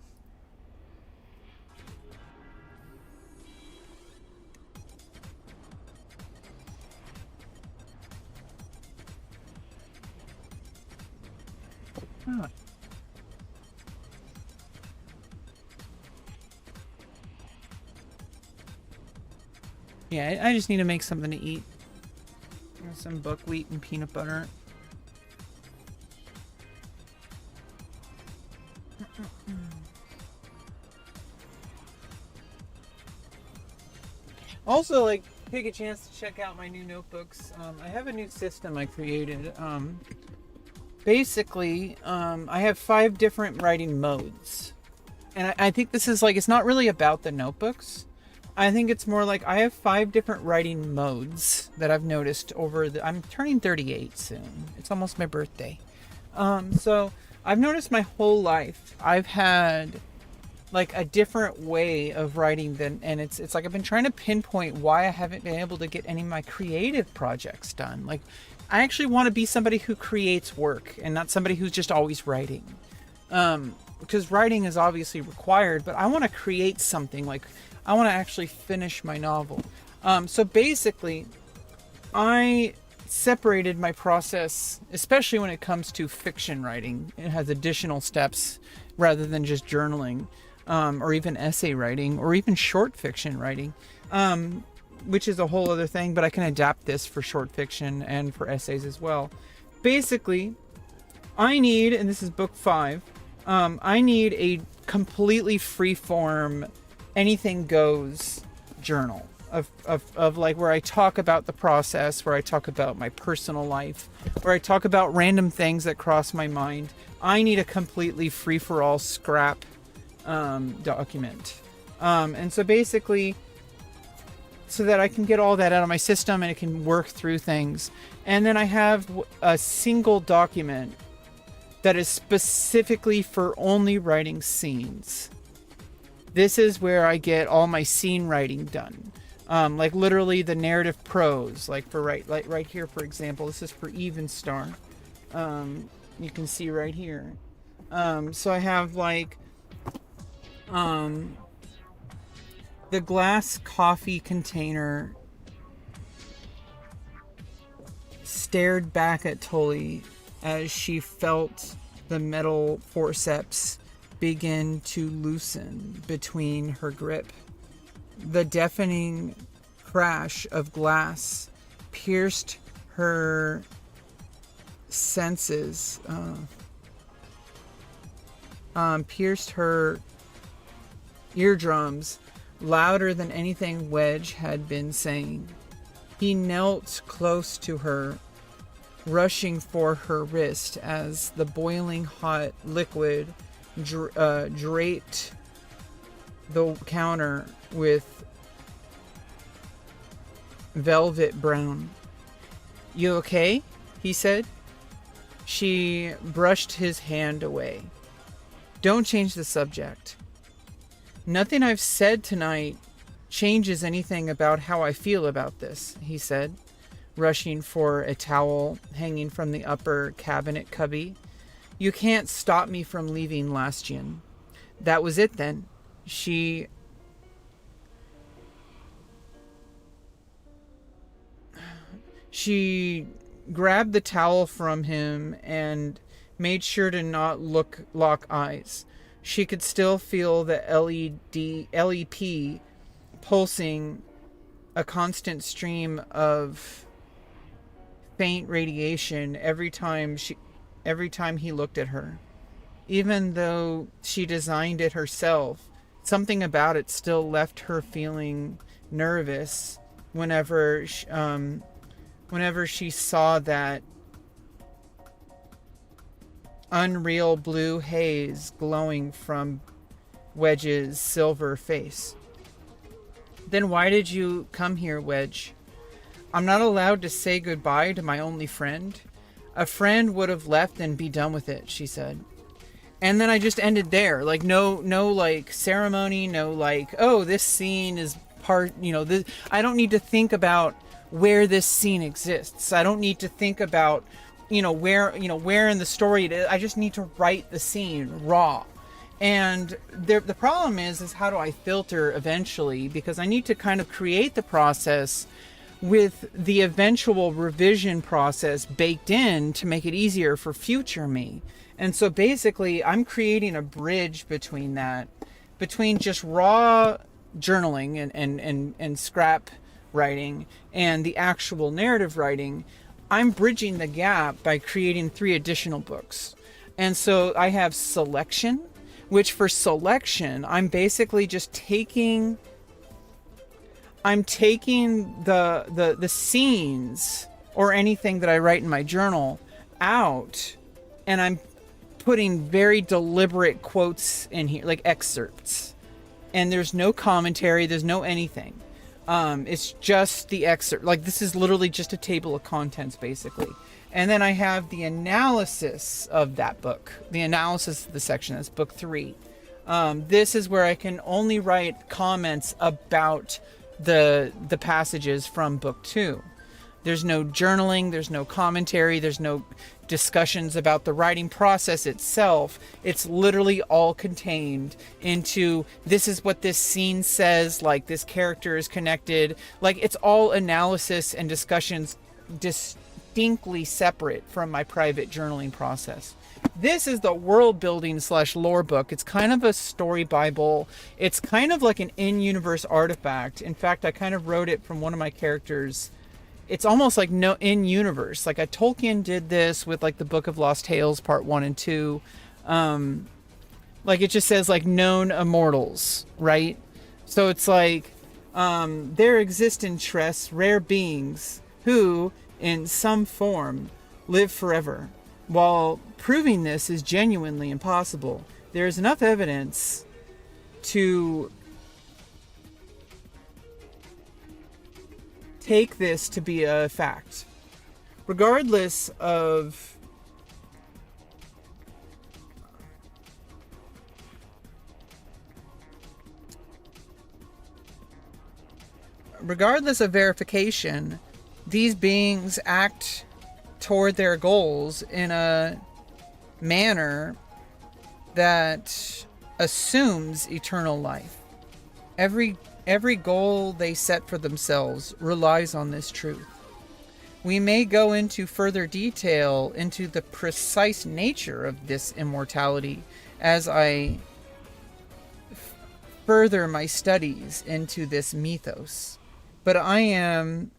Yeah, I just need to make something to eat. Some buckwheat and peanut butter. Also, like, take a chance to check out my new notebooks. I have a new system I created. Basically, I have 5 different writing modes. And I think this is like, it's not really about the notebooks. I think it's more like I have 5 different writing modes that I've noticed over the... I'm turning 38 soon. It's almost my birthday. So I've noticed my whole life I've had like a different way of writing than... And it's like I've been trying to pinpoint why I haven't been able to get any of my creative projects done. Like I actually want to be somebody who creates work and not somebody who's just always writing. Because writing is obviously required, but I want to create something. Like I want to actually finish my novel. So basically, I separated my process, especially when it comes to fiction writing. It has additional steps rather than just journaling, or even essay writing, or even short fiction writing. which is a whole other thing, but I can adapt this for short fiction and for essays as well. Basically, I need, and this is book 5, I need a completely free-form, anything goes journal of like where I talk about the process, where I talk about my personal life, where I talk about random things that cross my mind. I need a completely free-for-all scrap document. And so basically, so that I can get all that out of my system and it can work through things. And then I have a single document that is specifically for only writing scenes. This is where I get all my scene writing done. Like literally the narrative prose, like right here, for example, this is for Even Star. You can see right here. So I have like, the glass coffee container stared back at Tully as she felt the metal forceps begin to loosen between her grip. The deafening crash of glass pierced her senses, pierced her eardrums louder than anything Wedge had been saying. He knelt close to her, rushing for her wrist as the boiling hot liquid draped the counter with velvet brown. "You okay?" he said. She brushed his hand away. "Don't change the subject. Nothing I've said tonight changes anything about how I feel about this," he said, rushing for a towel hanging from the upper cabinet cubby. "You can't stop me from leaving Lastian." That was it then. She grabbed the towel from him and made sure to not lock eyes. She could still feel the LEP pulsing, a constant stream of faint radiation every time he looked at her. Even though she designed it herself, something about it still left her feeling nervous whenever she saw that unreal blue haze glowing from Wedge's silver face. "Then why did you come here, Wedge?" "I'm not allowed to say goodbye to my only friend. A friend would have left and be done with it," she said. And then I just ended there. Like no like ceremony, no like, oh, this scene is part, this, I don't need to think about where this scene exists. I don't need to think about where in the story it is. I just need to write the scene raw. And the problem is how do I filter eventually? Because I need to kind of create the process with the eventual revision process baked in to make it easier for future me. And so basically I'm creating a bridge between just raw journaling and scrap writing and the actual narrative writing. I'm bridging the gap by creating 3 additional books. And so I have selection, which for selection, I'm basically just taking the scenes or anything that I write in my journal out, and I'm putting very deliberate quotes in here, like excerpts. And there's no commentary, there's no anything. It's just the excerpt. Like this is literally just a table of contents basically. And then I have the analysis of that book, the analysis of the section. That's book 3. This is where I can only write comments about the passages from book 2. There's no journaling, there's no commentary, there's no discussions about the writing process itself. It's literally all contained into, this is what this scene says, like this character is connected. Like it's all analysis and discussions distinctly separate from my private journaling process. This is the world building / lore book. It's kind of a story Bible. It's kind of like an in-universe artifact. In fact, I kind of wrote it from one of my characters. It's almost like no in-universe. Like a Tolkien did this with like the Book of Lost Tales Part 1 and 2. Like it just says like known immortals, right? So it's like there exist in Tress rare beings who, in some form, live forever. While proving this is genuinely impossible, there is enough evidence to take this to be a fact. Regardless of verification, these beings act toward their goals in a manner that assumes eternal life. Every goal they set for themselves relies on this truth. We may go into further detail into the precise nature of this immortality as I further my studies into this mythos. But I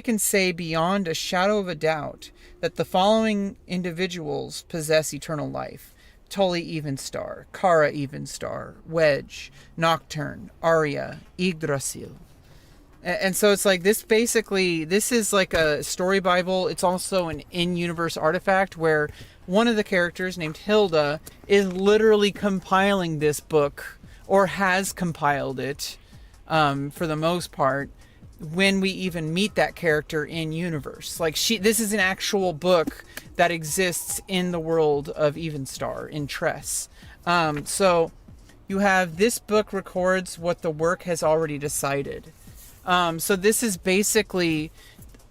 can say beyond a shadow of a doubt that the following individuals possess eternal life: Tully Evenstar, Kara Evenstar, Wedge, Nocturne, Arya, Yggdrasil. And so it's like this is like a story Bible. It's also an in-universe artifact where one of the characters named Hilda is literally compiling this book, or has compiled it for the most part, when we even meet that character in universe. Like this is an actual book that exists in the world of Evenstar in Tress. So you have this book records what the work has already decided. So this is basically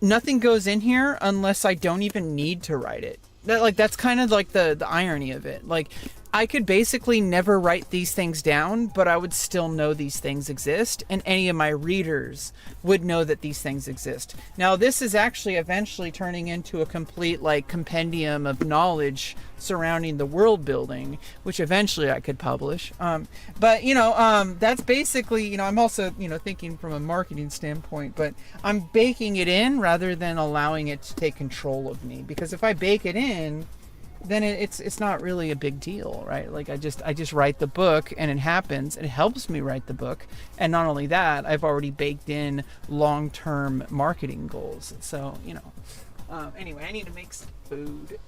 nothing goes in here unless I don't even need to write it. That's kind of like the irony of it. Like I could basically never write these things down, but I would still know these things exist, and any of my readers would know that these things exist. Now, this is actually eventually turning into a complete like compendium of knowledge surrounding the world building, which eventually I could publish. But that's basically, I'm also, thinking from a marketing standpoint, but I'm baking it in rather than allowing it to take control of me. Because if I bake it in, then it's not really a big deal, right? Like I just write the book and it happens. It helps me write the book, and not only that, I've already baked in long-term marketing goals. So anyway, I need to make some food.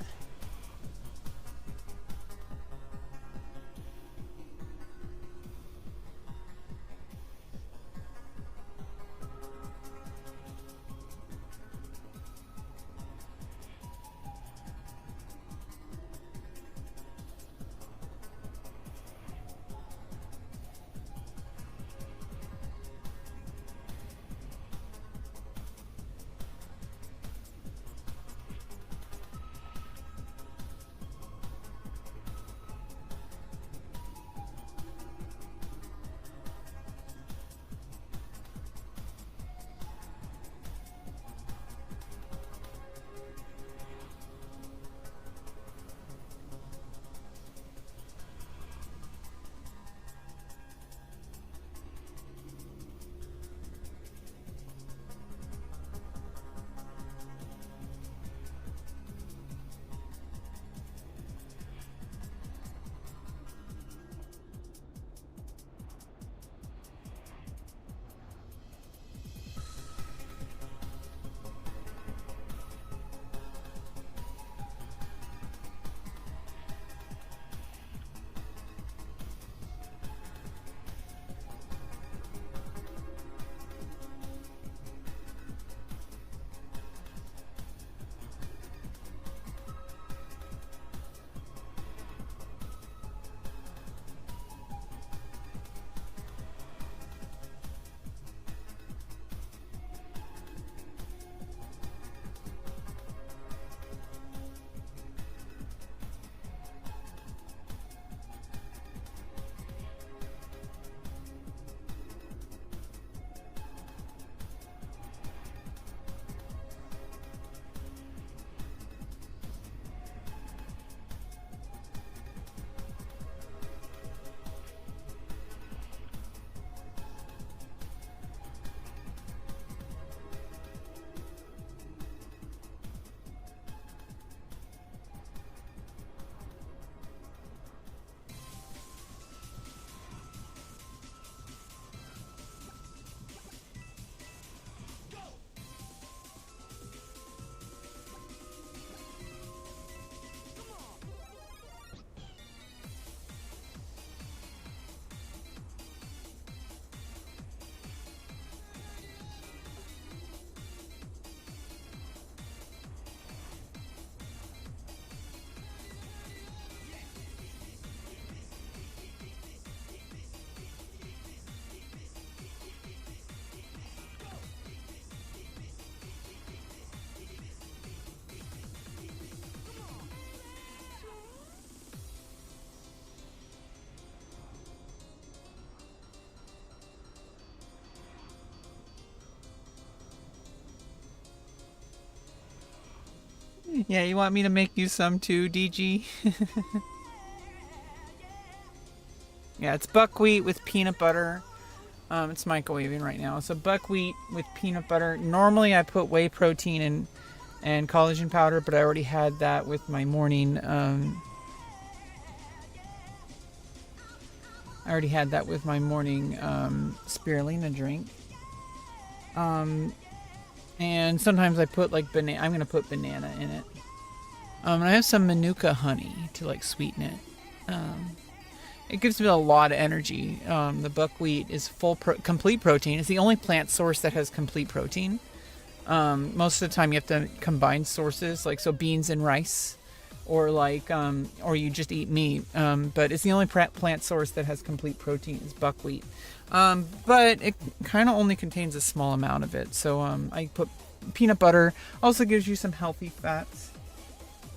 Yeah, you want me to make you some too, DG? Yeah, it's buckwheat with peanut butter. It's microwaving right now. So buckwheat with peanut butter. Normally I put whey protein and collagen powder, but I already had that with my morning. I already had that with my morning spirulina drink. And sometimes I put like banana. I'm gonna put banana in it. And I have some manuka honey to like sweeten it. It gives me a lot of energy. The buckwheat is complete protein. It's the only plant source that has complete protein. Most of the time you have to combine sources, like so beans and rice, or like or you just eat meat. But it's the only plant source that has complete protein is buckwheat. But it kind of only contains a small amount of it. So I put peanut butter. Also gives you some healthy fats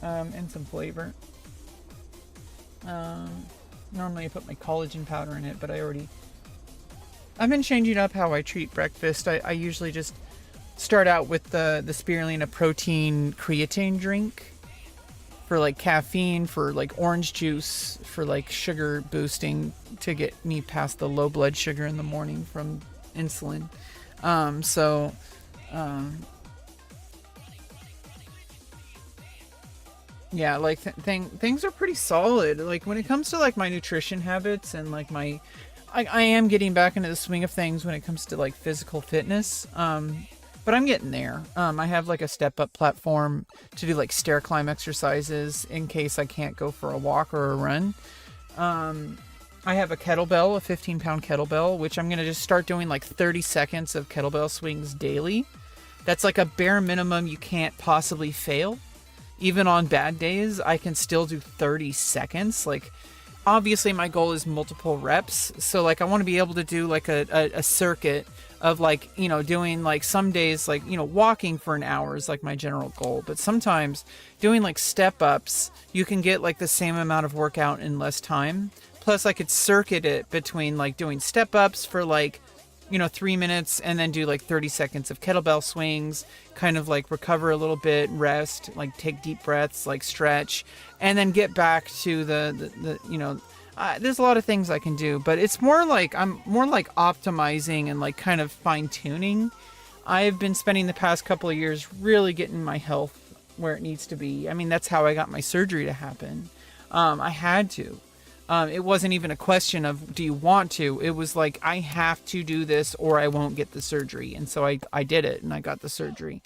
and some flavor. Normally I put my collagen powder in it, but I've been changing up how I treat breakfast. I usually just start out with the spirulina protein creatine drink for like caffeine, for like orange juice, for like sugar boosting to get me past the low blood sugar in the morning from insulin. Yeah, like things are pretty solid. Like when it comes to like my nutrition habits and like I am getting back into the swing of things when it comes to like physical fitness. But I'm getting there. I have like a step up platform to do like stair climb exercises in case I can't go for a walk or a run. I have a kettlebell, a 15-pound kettlebell, which I'm going to just start doing like 30 seconds of kettlebell swings daily. That's like a bare minimum you can't possibly fail. Even on bad days, I can still do 30 seconds. Like, obviously my goal is multiple reps. So like I want to be able to do like a circuit of like, you know, doing like some days, like, you know, walking for an hour is like my general goal. But sometimes doing like step ups, you can get like the same amount of workout in less time. Plus I could circuit it between like doing step ups for like, you know, 3 minutes and then do like 30 seconds of kettlebell swings, kind of like recover a little bit, rest, like take deep breaths, like stretch, and then get back to the you know, there's a lot of things I can do, but it's more like I'm more like optimizing and like kind of fine tuning. I've been spending the past couple of years really getting my health where it needs to be. I mean, that's how I got my surgery to happen. I had to. It wasn't even a question of, do you want to? It was like, I have to do this or I won't get the surgery. And so I did it and I got the surgery.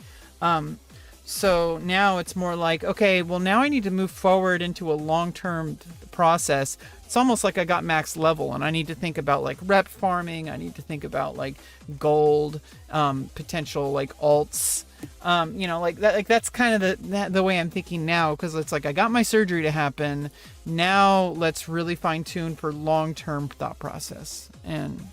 So now it's more like, okay, well now I need to move forward into a long-term process. It's almost like I got max level and I need to think about like rep farming. I need to think about like gold, potential like alts. You know, like that, like that's kind of the way I'm thinking now, because it's like I got my surgery to happen. Now let's really fine tune for long-term thought process. And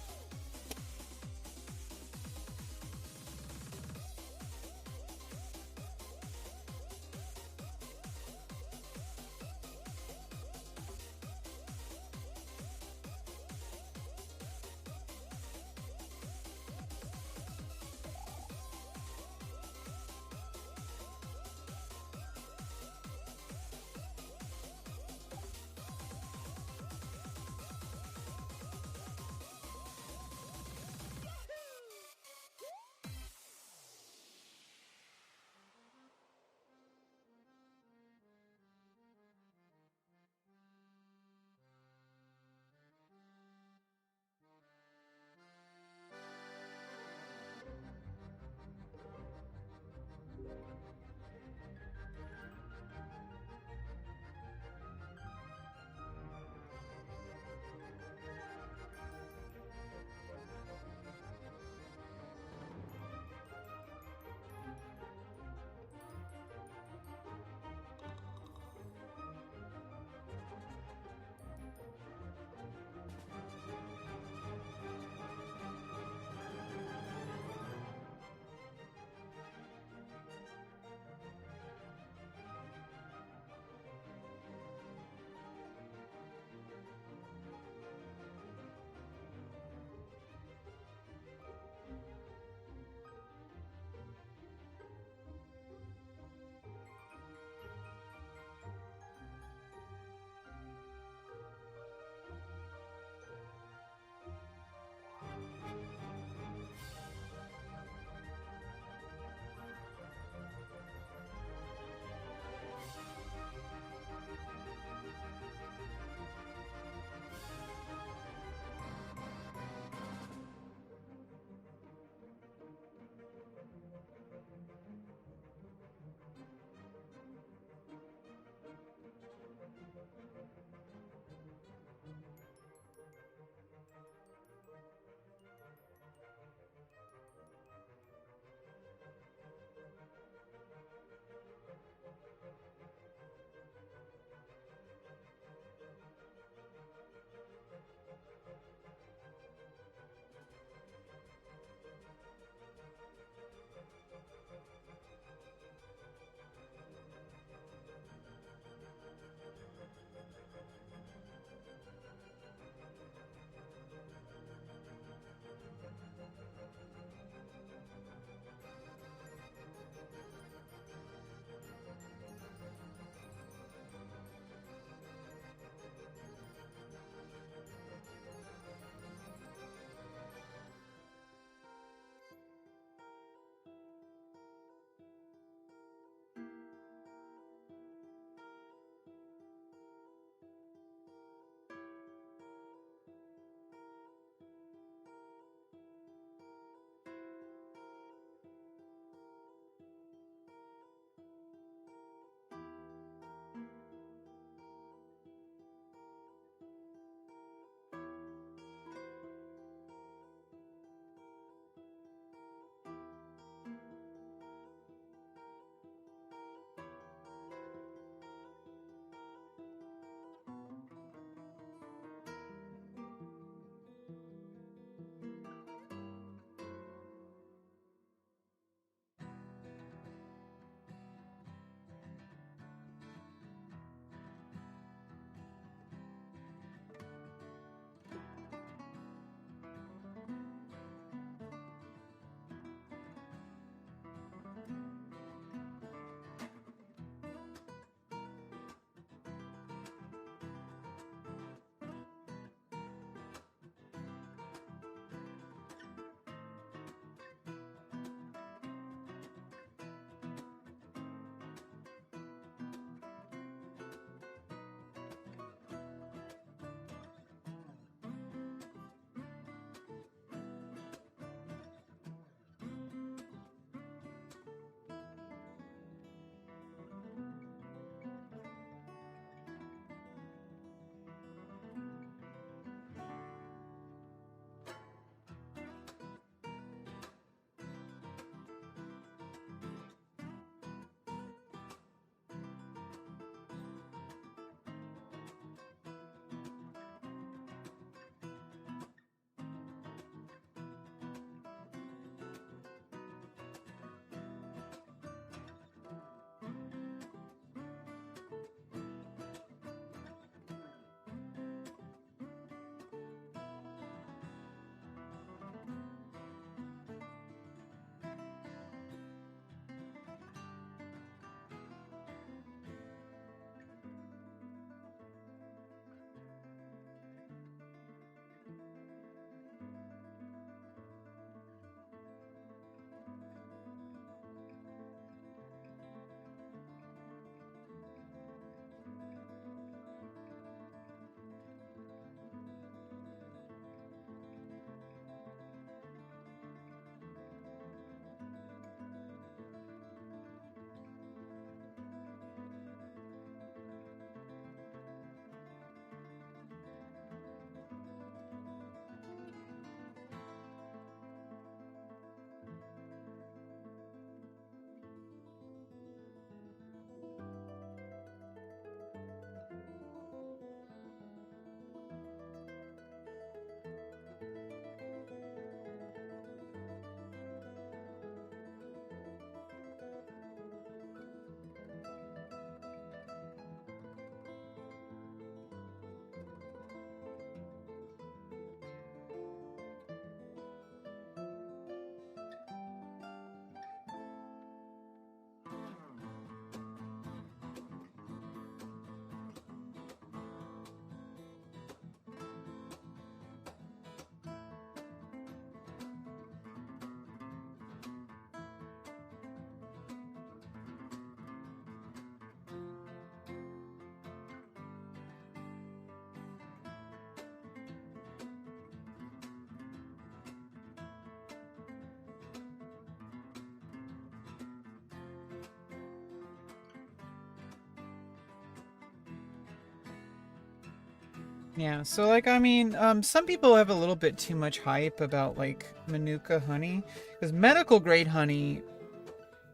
Yeah, so like I mean, some people have a little bit too much hype about like Manuka honey, because medical grade honey,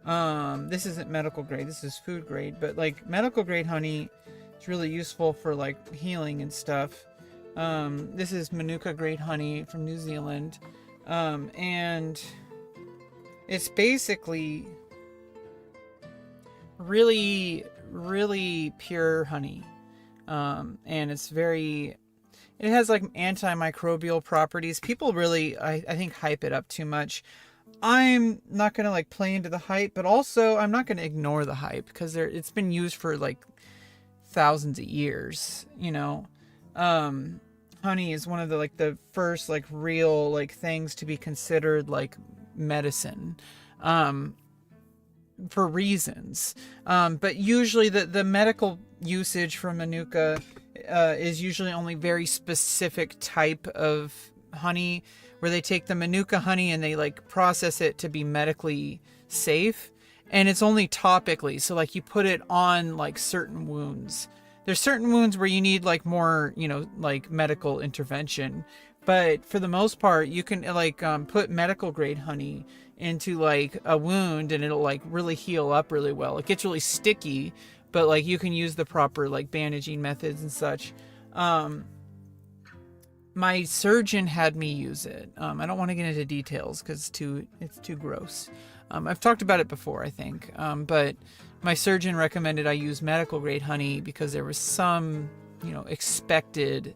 this isn't medical grade, this is food grade, but like medical grade honey is really useful for like healing and stuff. This is Manuka grade honey from New Zealand, and it's basically really, really pure honey. And it has like antimicrobial properties. People really, I think, hype it up too much. I'm not going to like play into the hype, but also I'm not going to ignore the hype because it's been used for like thousands of years, you know. Honey is one of the like the first like real like things to be considered like medicine. For reasons. But usually the medical usage for Manuka is usually only very specific type of honey, where they take the Manuka honey and they like process it to be medically safe. And it's only topically. So like you put it on like certain wounds. There's certain wounds where you need like more, you know, like medical intervention. But for the most part, you can like put medical grade honey into like a wound and it'll like really heal up really well. It gets really sticky, but like you can use the proper like bandaging methods and such. My surgeon had me use it. I don't want to get into details because it's too gross. I've talked about it before, I think. But my surgeon recommended I use medical grade honey because there was some, you know, expected,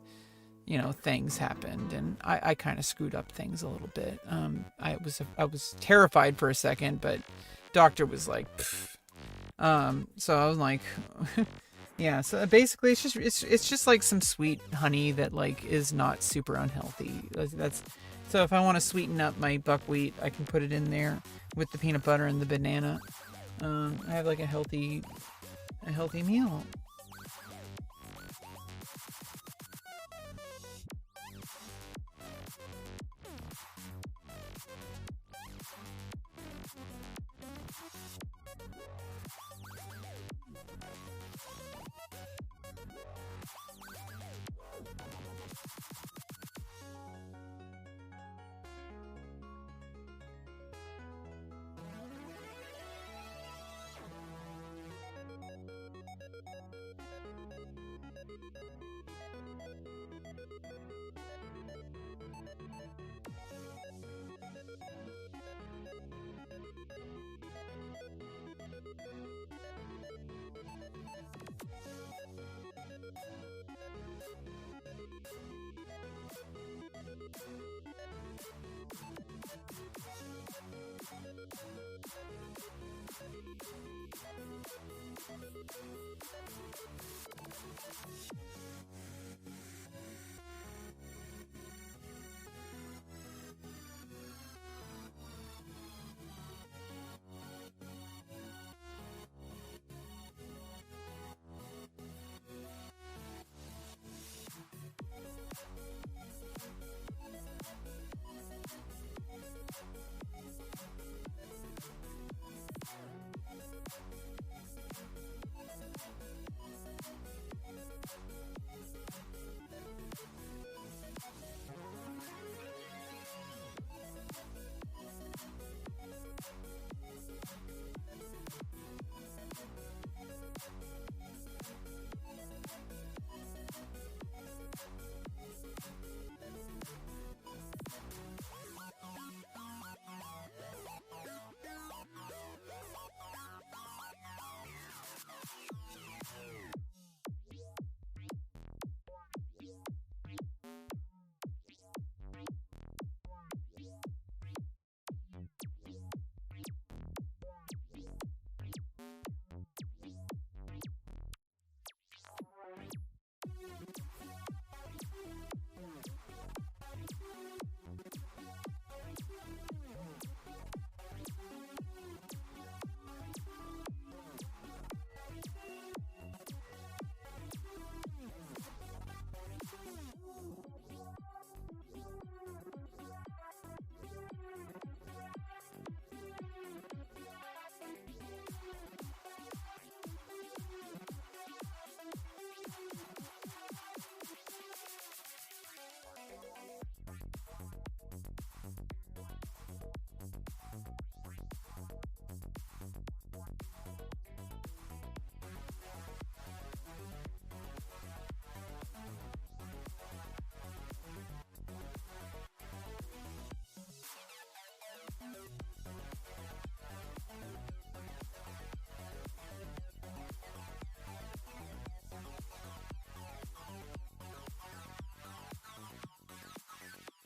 you know, things happened, and I kind of screwed up things a little bit. I was terrified for a second, but doctor was like, pfft. So I was like, yeah. So basically, it's just like some sweet honey that like is not super unhealthy. That's so if I want to sweeten up my buckwheat, I can put it in there with the peanut butter and the banana. I have like a healthy meal.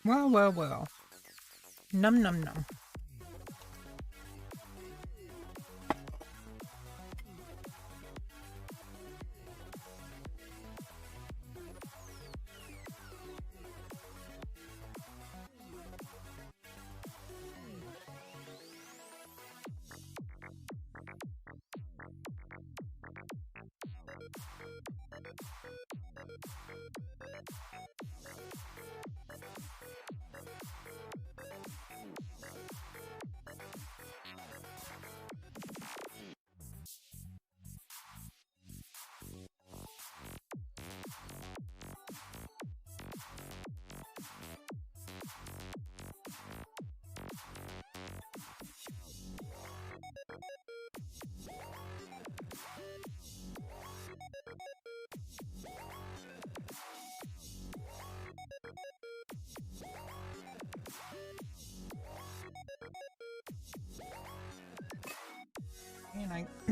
Well, well, well. Num num num.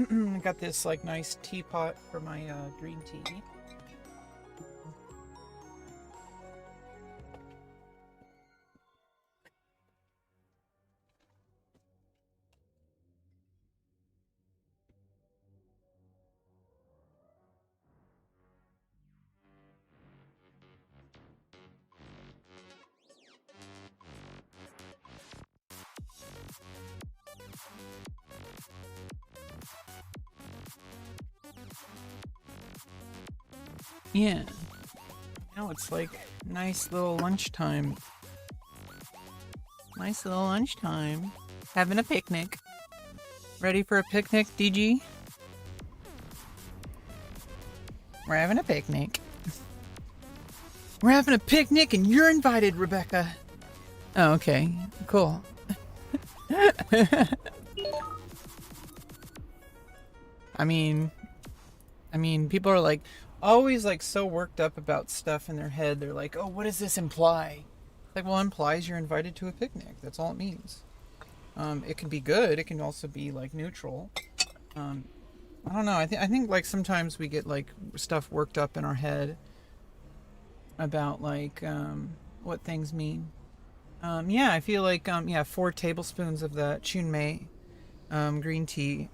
And I got this like nice teapot for my green tea. Yeah. Now it's like nice little lunchtime. Nice little lunchtime. Having a picnic. Ready for a picnic, DG? We're having a picnic. We're having a picnic and you're invited, Rebecca. Oh, okay. Cool. I mean, people are like always like so worked up about stuff in their head. They're like, "Oh, what does this imply?" Like, well, it implies you're invited to a picnic. That's all it means. It can be good. It can also be like neutral. I don't know. I think like sometimes we get like stuff worked up in our head about like what things mean. Yeah, I feel like 4 tablespoons of that chunmei green tea.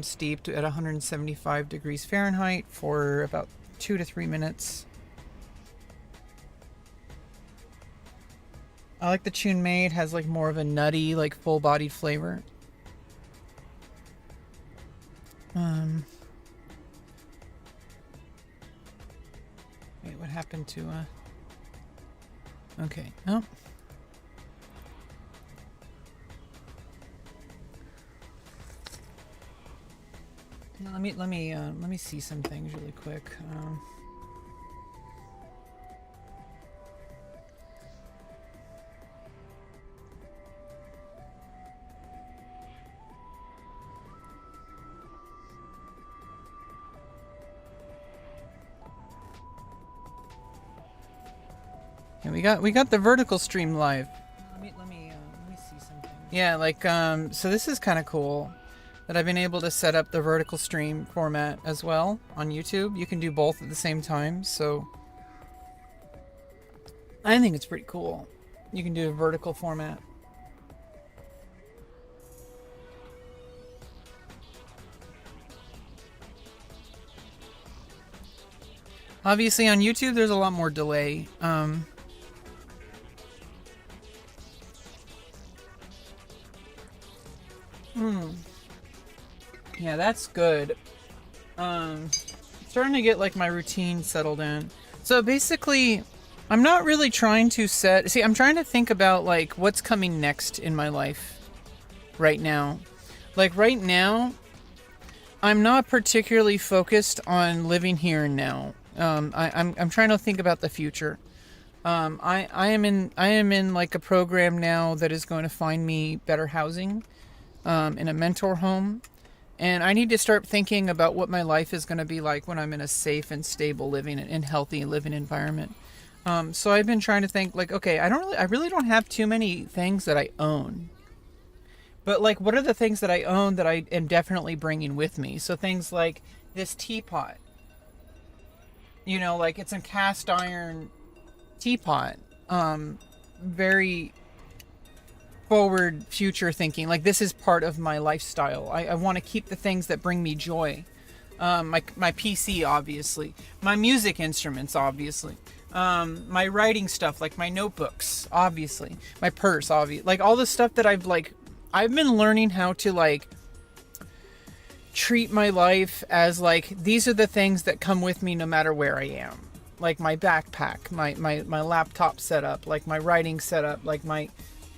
Steeped at 175 degrees Fahrenheit for about 2 to 3 minutes. I like the chunmei. It has like more of a nutty, like full-bodied flavor. Wait, what happened to okay, no. Let me see some things really quick. Yeah, we got the vertical stream live. Let me see something. Yeah, like so this is kind of cool. That I've been able to set up the vertical stream format as well on YouTube. You can do both at the same time, so I think it's pretty cool. You can do a vertical format. Obviously on YouTube there's a lot more delay. Yeah, that's good. Starting to get like my routine settled in. So basically, I'm not really trying to I'm trying to think about like what's coming next in my life right now. Like right now, I'm not particularly focused on living here and now. I'm trying to think about the future. I am in like a program now that is going to find me better housing, in a mentor home. And I need to start thinking about what my life is going to be like when I'm in a safe and stable living and healthy living environment. So I've been trying to think like, okay, I really don't have too many things that I own, but like, what are the things that I own that I am definitely bringing with me? So things like this teapot, like it's a cast iron teapot. very forward future thinking. Like, this is part of my lifestyle. I want to keep the things that bring me joy. My PC, obviously, my music instruments, obviously, my writing stuff, like my notebooks, obviously, my purse, obviously, like all the stuff that I've been learning how to like treat my life as like, these are the things that come with me no matter where I am. Like my backpack, my laptop setup, like my writing setup, like my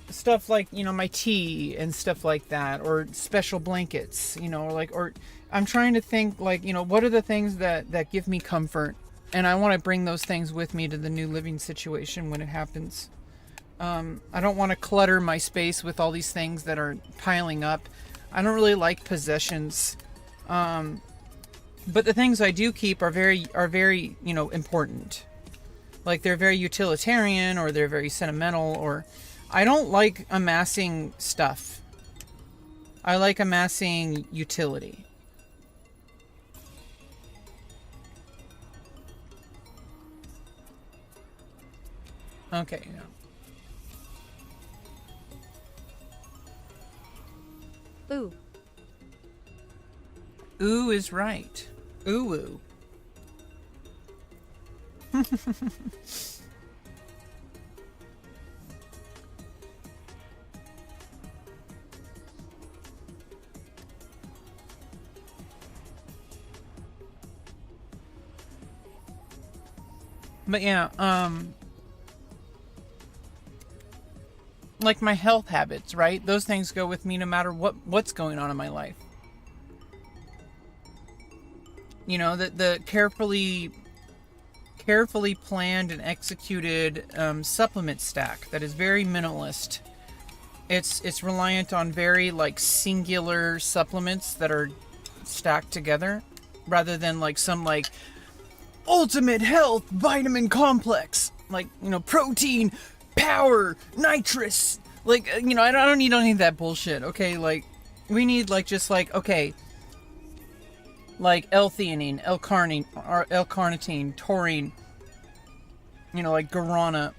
stuff, like, you know, my tea and stuff like that, or special blankets, you know, or I'm trying to think, like, you know, what are the things that give me comfort, and I want to bring those things with me to the new living situation when it happens. I don't want to clutter my space with all these things that are piling up. I don't really like possessions. But the things I do keep are very, you know, important. Like, they're very utilitarian, or they're very sentimental, or I don't like amassing stuff. I like amassing utility. Okay, yeah. Ooh. Ooh is right. Ooh woo. But yeah, like my health habits, right? Those things go with me no matter what's going on in my life. You know, the carefully planned and executed supplement stack that is very minimalist. It's reliant on very like singular supplements that are stacked together, rather than like some like ultimate health vitamin complex, like, you know, protein, power, nitrous. Like, you know, I don't need that bullshit. Okay, like, we need like just like, okay, like L-theanine, L-carnitine, taurine, you know, like guarana,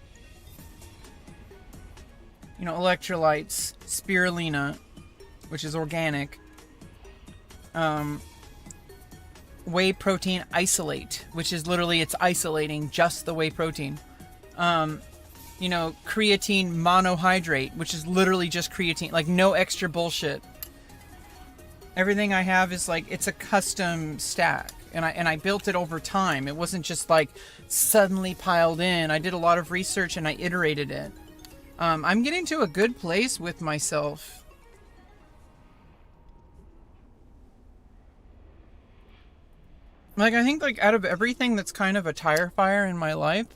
you know, electrolytes, spirulina, which is organic, whey protein isolate, which is literally, it's isolating just the whey protein. You know, creatine monohydrate, which is literally just creatine, like no extra bullshit. Everything I have is like, it's a custom stack, and I built it over time. It wasn't just like suddenly piled in. I did a lot of research and I iterated it. I'm getting to a good place with myself. Like, I think like out of everything that's kind of a tire fire in my life,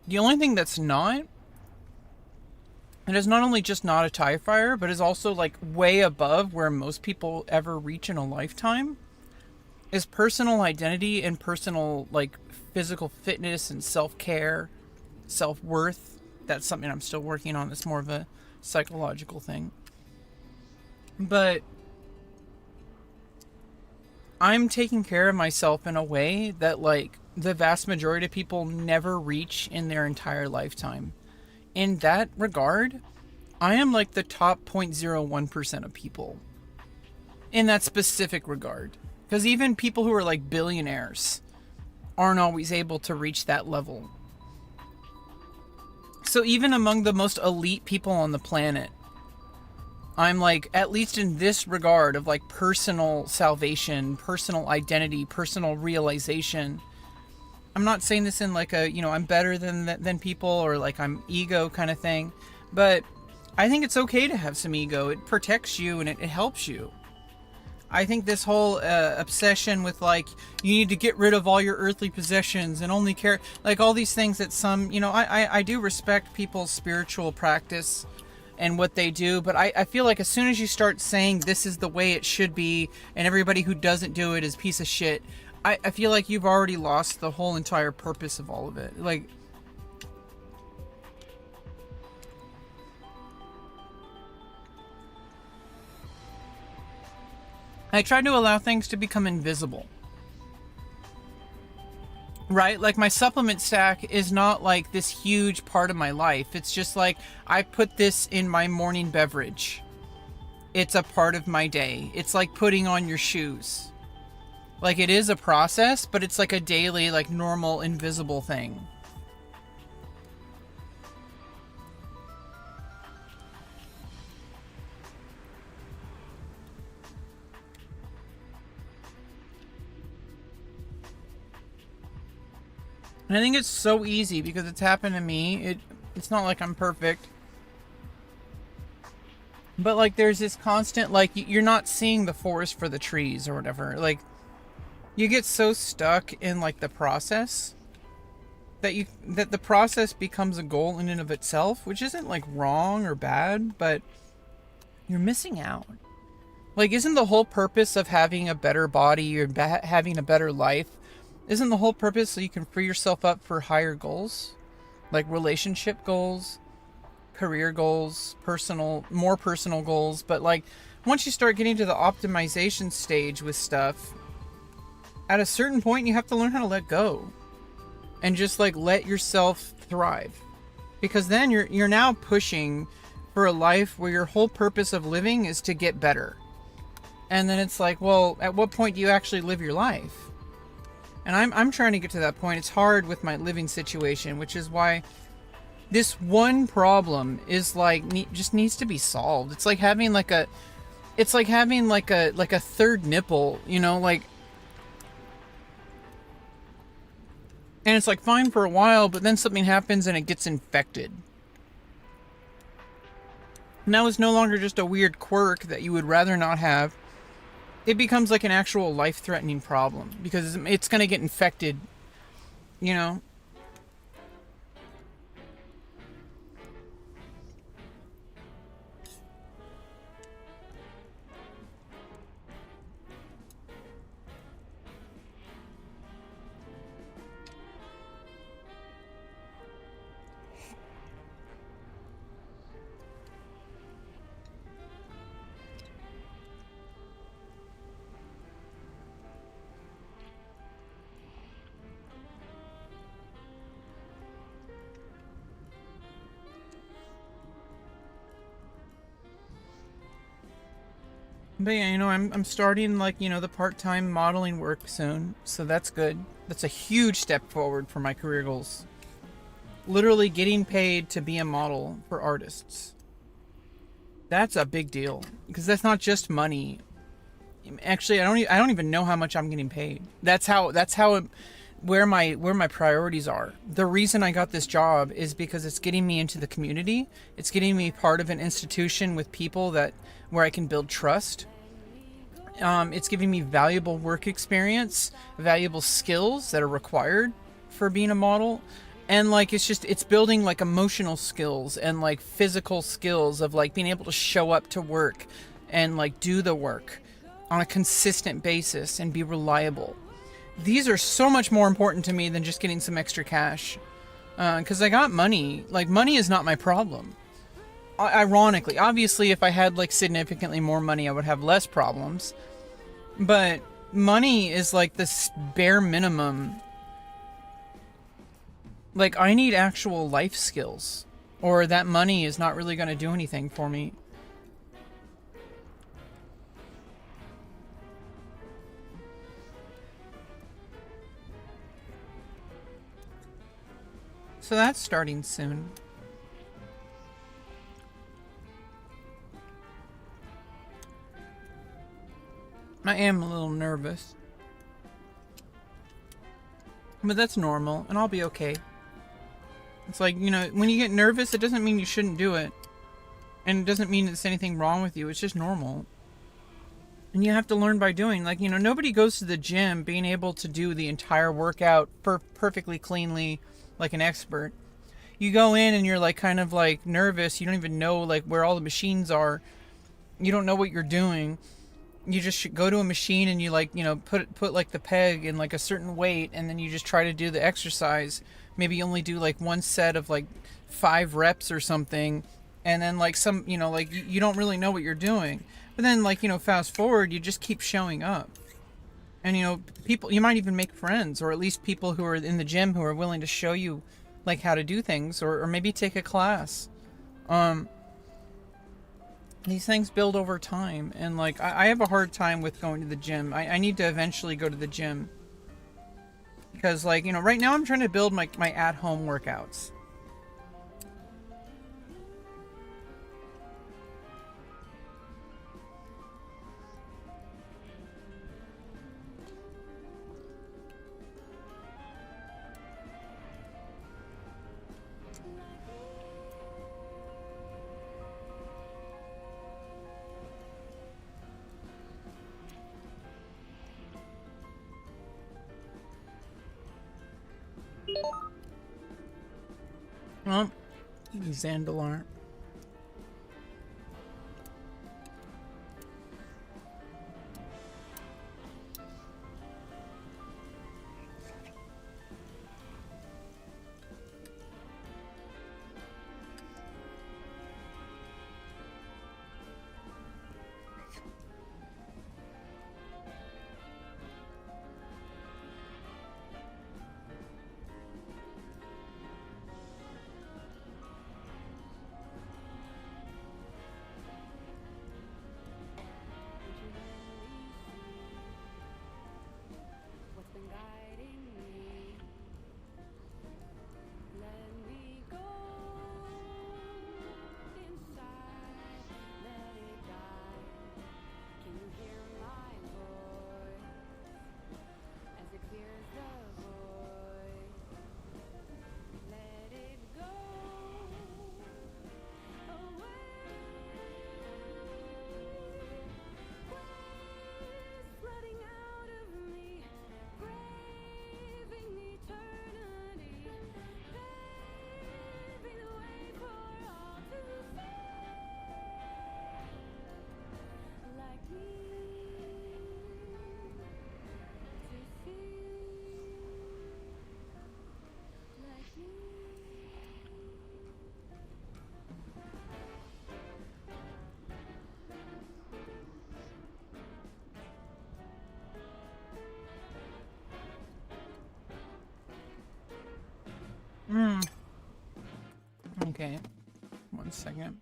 the only thing that's not, it is not only just not a tire fire, but is also like way above where most people ever reach in a lifetime, is personal identity and personal like physical fitness and self-care, self-worth. That's something I'm still working on. It's more of a psychological thing. But I'm taking care of myself in a way that like the vast majority of people never reach in their entire lifetime. In that regard, I am like the top 0.01% of people in that specific regard. Because even people who are like billionaires aren't always able to reach that level. So even among the most elite people on the planet, I'm like, at least in this regard of like personal salvation, personal identity, personal realization. I'm not saying this in like a, you know, I'm better than people, or like I'm ego kind of thing. But I think it's okay to have some ego. It protects you and it helps you. I think this whole obsession with like, you need to get rid of all your earthly possessions and only care, like all these things that some, you know, I do respect people's spiritual practice and what they do, but I feel like as soon as you start saying this is the way it should be and everybody who doesn't do it is a piece of shit, I feel like you've already lost the whole entire purpose of all of it. Like, I try to allow things to become invisible. right? Like my supplement stack is not like this huge part of my life. It's just like I put this in my morning beverage. It's a part of my day. It's like putting on your shoes. Like it is a process, but it's like a daily, like normal, invisible thing. And I think it's so easy because it's happened to me. It's not like I'm perfect. But like there's this constant, like you're not seeing the forest for the trees or whatever. Like you get so stuck in like the process that the process becomes a goal in and of itself, which isn't like wrong or bad, but you're missing out. Like isn't the whole purpose of having a better body or having a better life, isn't the whole purpose so you can free yourself up for higher goals? Like relationship goals, career goals, more personal goals. But like once you start getting to the optimization stage with stuff, at a certain point you have to learn how to let go and just like let yourself thrive, because then you're now pushing for a life where your whole purpose of living is to get better. And then it's like, well, at what point do you actually live your life? And I'm trying to get to that point. It's hard with my living situation, which is why this one problem is like just needs to be solved. It's like having like a third nipple, you know, like, and it's like fine for a while, but then something happens and it gets infected. Now it's no longer just a weird quirk that you would rather not have. It becomes like an actual life-threatening problem because it's going to get infected, you know? But yeah, you know, I'm starting like, you know, the part-time modeling work soon, so that's good. That's a huge step forward for my career goals. Literally getting paid to be a model for artists. That's a big deal because that's not just money. Actually, I don't even know how much I'm getting paid. Where my priorities are. The reason I got this job is because it's getting me into the community. It's getting me part of an institution with people where I can build trust. It's giving me valuable work experience, valuable skills that are required for being a model. And like, it's building like emotional skills and like physical skills of like being able to show up to work and like do the work on a consistent basis and be reliable. These are so much more important to me than just getting some extra cash. Because I got money. Like, money is not my problem. Ironically, obviously, if I had like significantly more money, I would have less problems. But money is like this bare minimum. Like, I need actual life skills, or that money is not really going to do anything for me. So that's starting soon. I am a little nervous. But that's normal, and I'll be okay. It's like, you know, when you get nervous, it doesn't mean you shouldn't do it. And it doesn't mean there's anything wrong with you. It's just normal. And you have to learn by doing. Like, you know, nobody goes to the gym being able to do the entire workout perfectly cleanly like an expert. You go in and you're like kind of like nervous. You don't even know like where all the machines are. You don't know what you're doing. You just go to a machine and you like, you know, put like the peg in like a certain weight, and then you just try to do the exercise. Maybe you only do like one set of like 5 reps or something, and then like some, you know, like you don't really know what you're doing. But then like, you know, fast forward, you just keep showing up. And you know, people, you might even make friends, or at least people who are in the gym who are willing to show you like how to do things, or maybe take a class. These things build over time, and like I have a hard time with going to the gym. I need to eventually go to the gym because, like, you know, right now I'm trying to build my at-home workouts. Well, Zandalar. What's been guiding me? Let me go inside, let it die. Can you hear my voice as it clears the void? Let it go away. Waves flooding out of me, craving eternity, paving the way for all to see, like me, to see, like me. Okay, 1 second.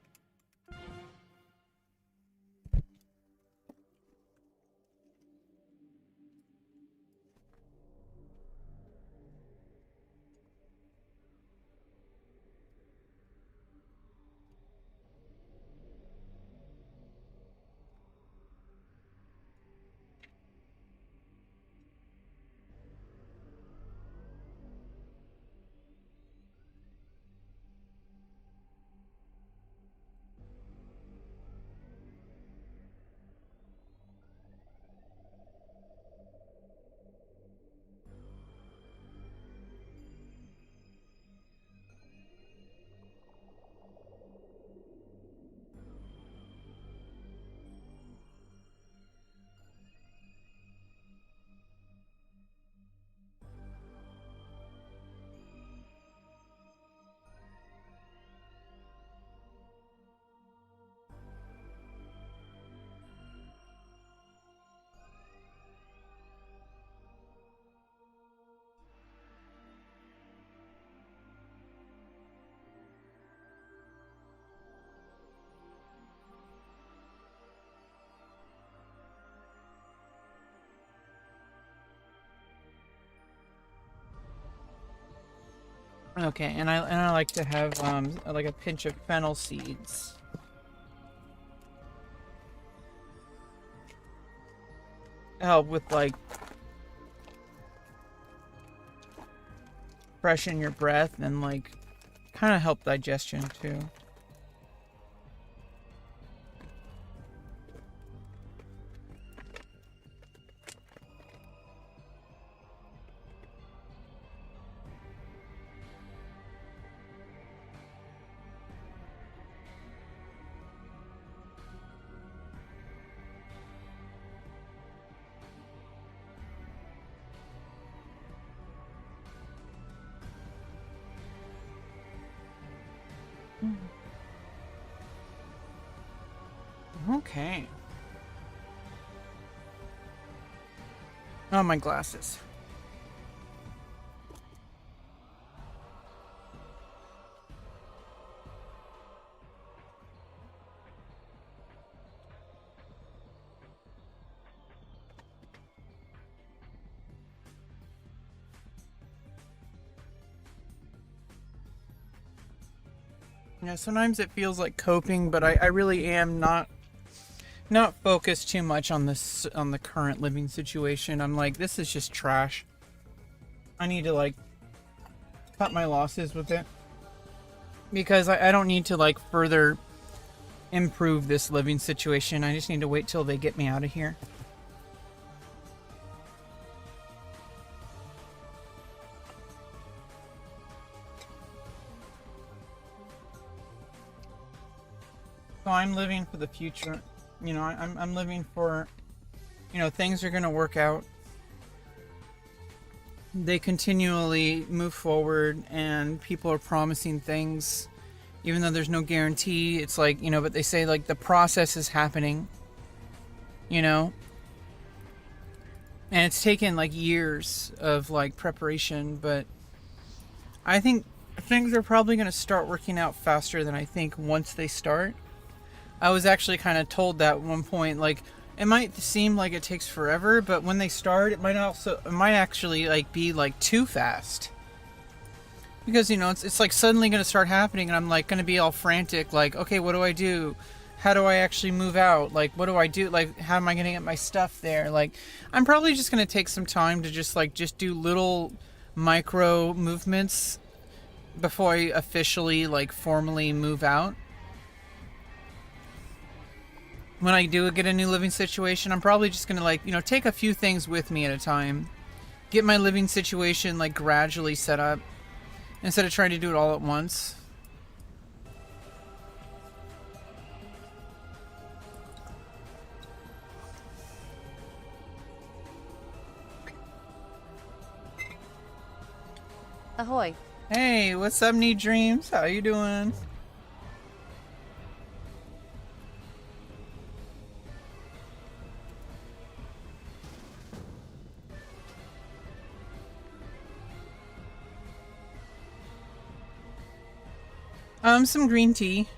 Okay, and I like to have like a pinch of fennel seeds. Help with like freshen your breath and like kind of help digestion too. Okay. Oh, my glasses. Yeah, sometimes it feels like coping, but I really am not focused too much on this, on the current living situation. I'm like, this is just trash. I need to like cut my losses with it, because I don't need to like further improve this living situation. I just need to wait till they get me out of here. So I'm living for the future. You know, I'm living for, you know, things are going to work out. They continually move forward and people are promising things, even though there's no guarantee. It's like, you know, but they say like the process is happening, you know, and it's taken like years of like preparation, but I think things are probably going to start working out faster than I think once they start. I was actually kind of told that at one point, like, it might seem like it takes forever, but when they start, it might actually like be like too fast. Because, you know, it's like suddenly going to start happening and I'm like going to be all frantic, like, okay, what do I do? How do I actually move out? Like, what do I do? Like, how am I going to get my stuff there? Like, I'm probably just going to take some time to just do little micro movements before I officially like formally move out. When I do get a new living situation, I'm probably just going to like, you know, take a few things with me at a time. Get my living situation like gradually set up instead of trying to do it all at once. Ahoy. Hey, what's up, Need Dreams? How you doing? Some green tea.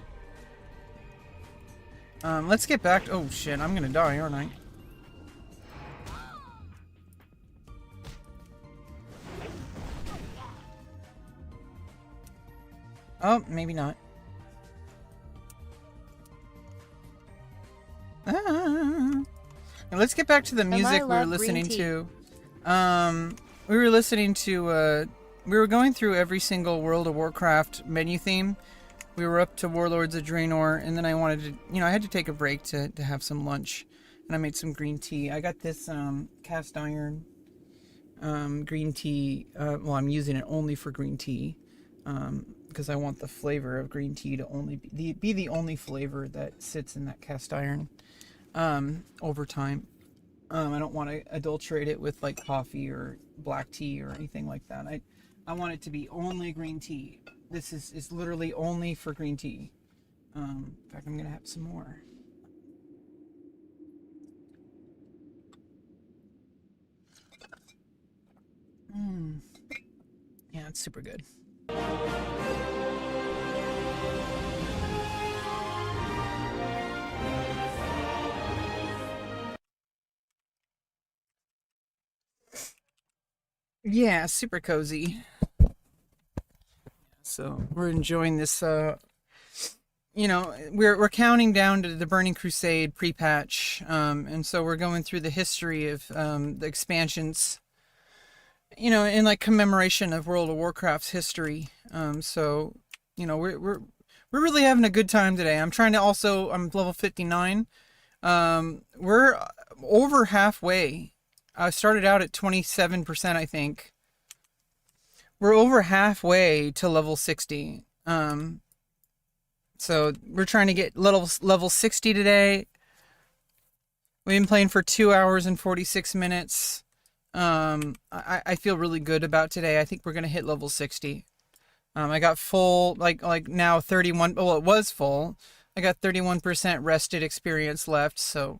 Let's get back to, oh shit, I'm gonna die, aren't I? Oh, maybe not. Now let's get back to the music we were listening to. We were listening to, we were going through every single World of Warcraft menu theme. We were up to Warlords of Draenor, and then I wanted to, you know, I had to take a break to have some lunch, and I made some green tea. I got this cast iron green tea. Well, I'm using it only for green tea, because I want the flavor of green tea to only be the only flavor that sits in that cast iron over time. I don't want to adulterate it with like coffee or black tea or anything like that. I want it to be only green tea. This is literally only for green tea. In fact, I'm gonna have some more. Yeah, it's super good. Yeah, super cozy. So we're enjoying this. You know, we're counting down to the Burning Crusade pre-patch, and so we're going through the history of the expansions. You know, in like commemoration of World of Warcraft's history. So you know, we're really having a good time today. I'm level 59. We're over halfway. I started out at 27%, I think. We're over halfway to level 60. So we're trying to get level 60 today. We've been playing for 2 hours and 46 minutes. I feel really good about today. I think we're gonna hit level 60. I got full, like now 31. Well, it was full. I got 31% rested experience left. So,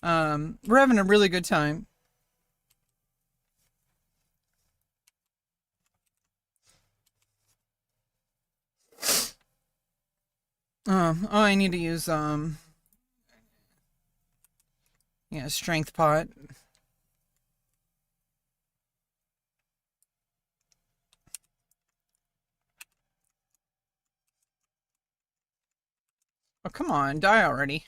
we're having a really good time. Oh, I need to use yeah, strength pot. Oh, come on, die already.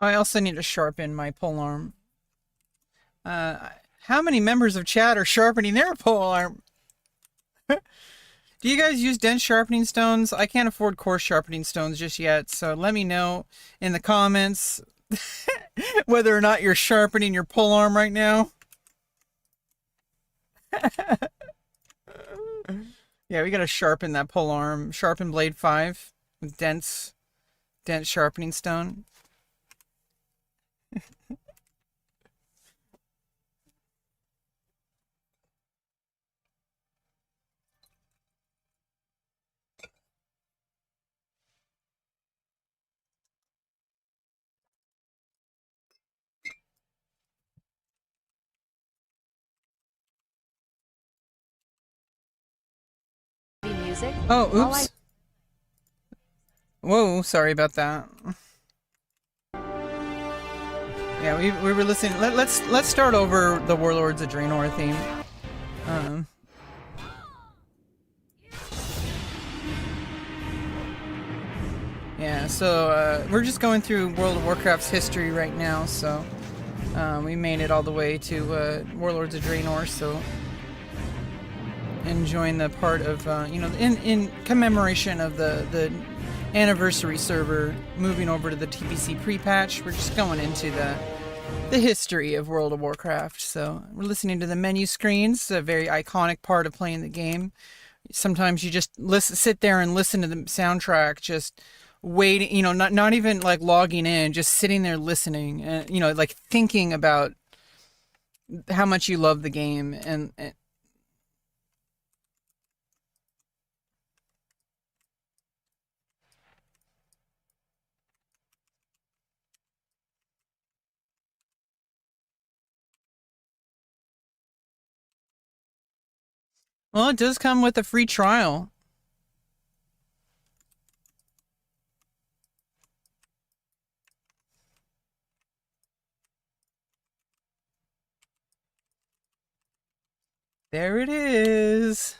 I also need to sharpen my polearm. Uh, how many members of chat are sharpening their polearm? Do you guys use dense sharpening stones? I can't afford coarse sharpening stones just yet, so let me know in the comments whether or not you're sharpening your polearm right now. Yeah, we gotta sharpen that polearm. Sharpen blade 5 with dense sharpening stone. Music. Oh, All I oops. Whoa, sorry about that. Yeah, we were listening. Let's start over the Warlords of Draenor theme. Um, yeah, so we're just going through World of Warcraft's history right now. So we made it all the way to Warlords of Draenor. So enjoying the part of you know, in commemoration of the anniversary server moving over to the TBC pre-patch. We're just going into the history of World of Warcraft. So we're listening to the menu screens, a very iconic part of playing the game. Sometimes you just sit there and listen to the soundtrack, just waiting, you know, not even like logging in, just sitting there listening, and you know, like thinking about how much you love the game. And well, it does come with a free trial. There it is.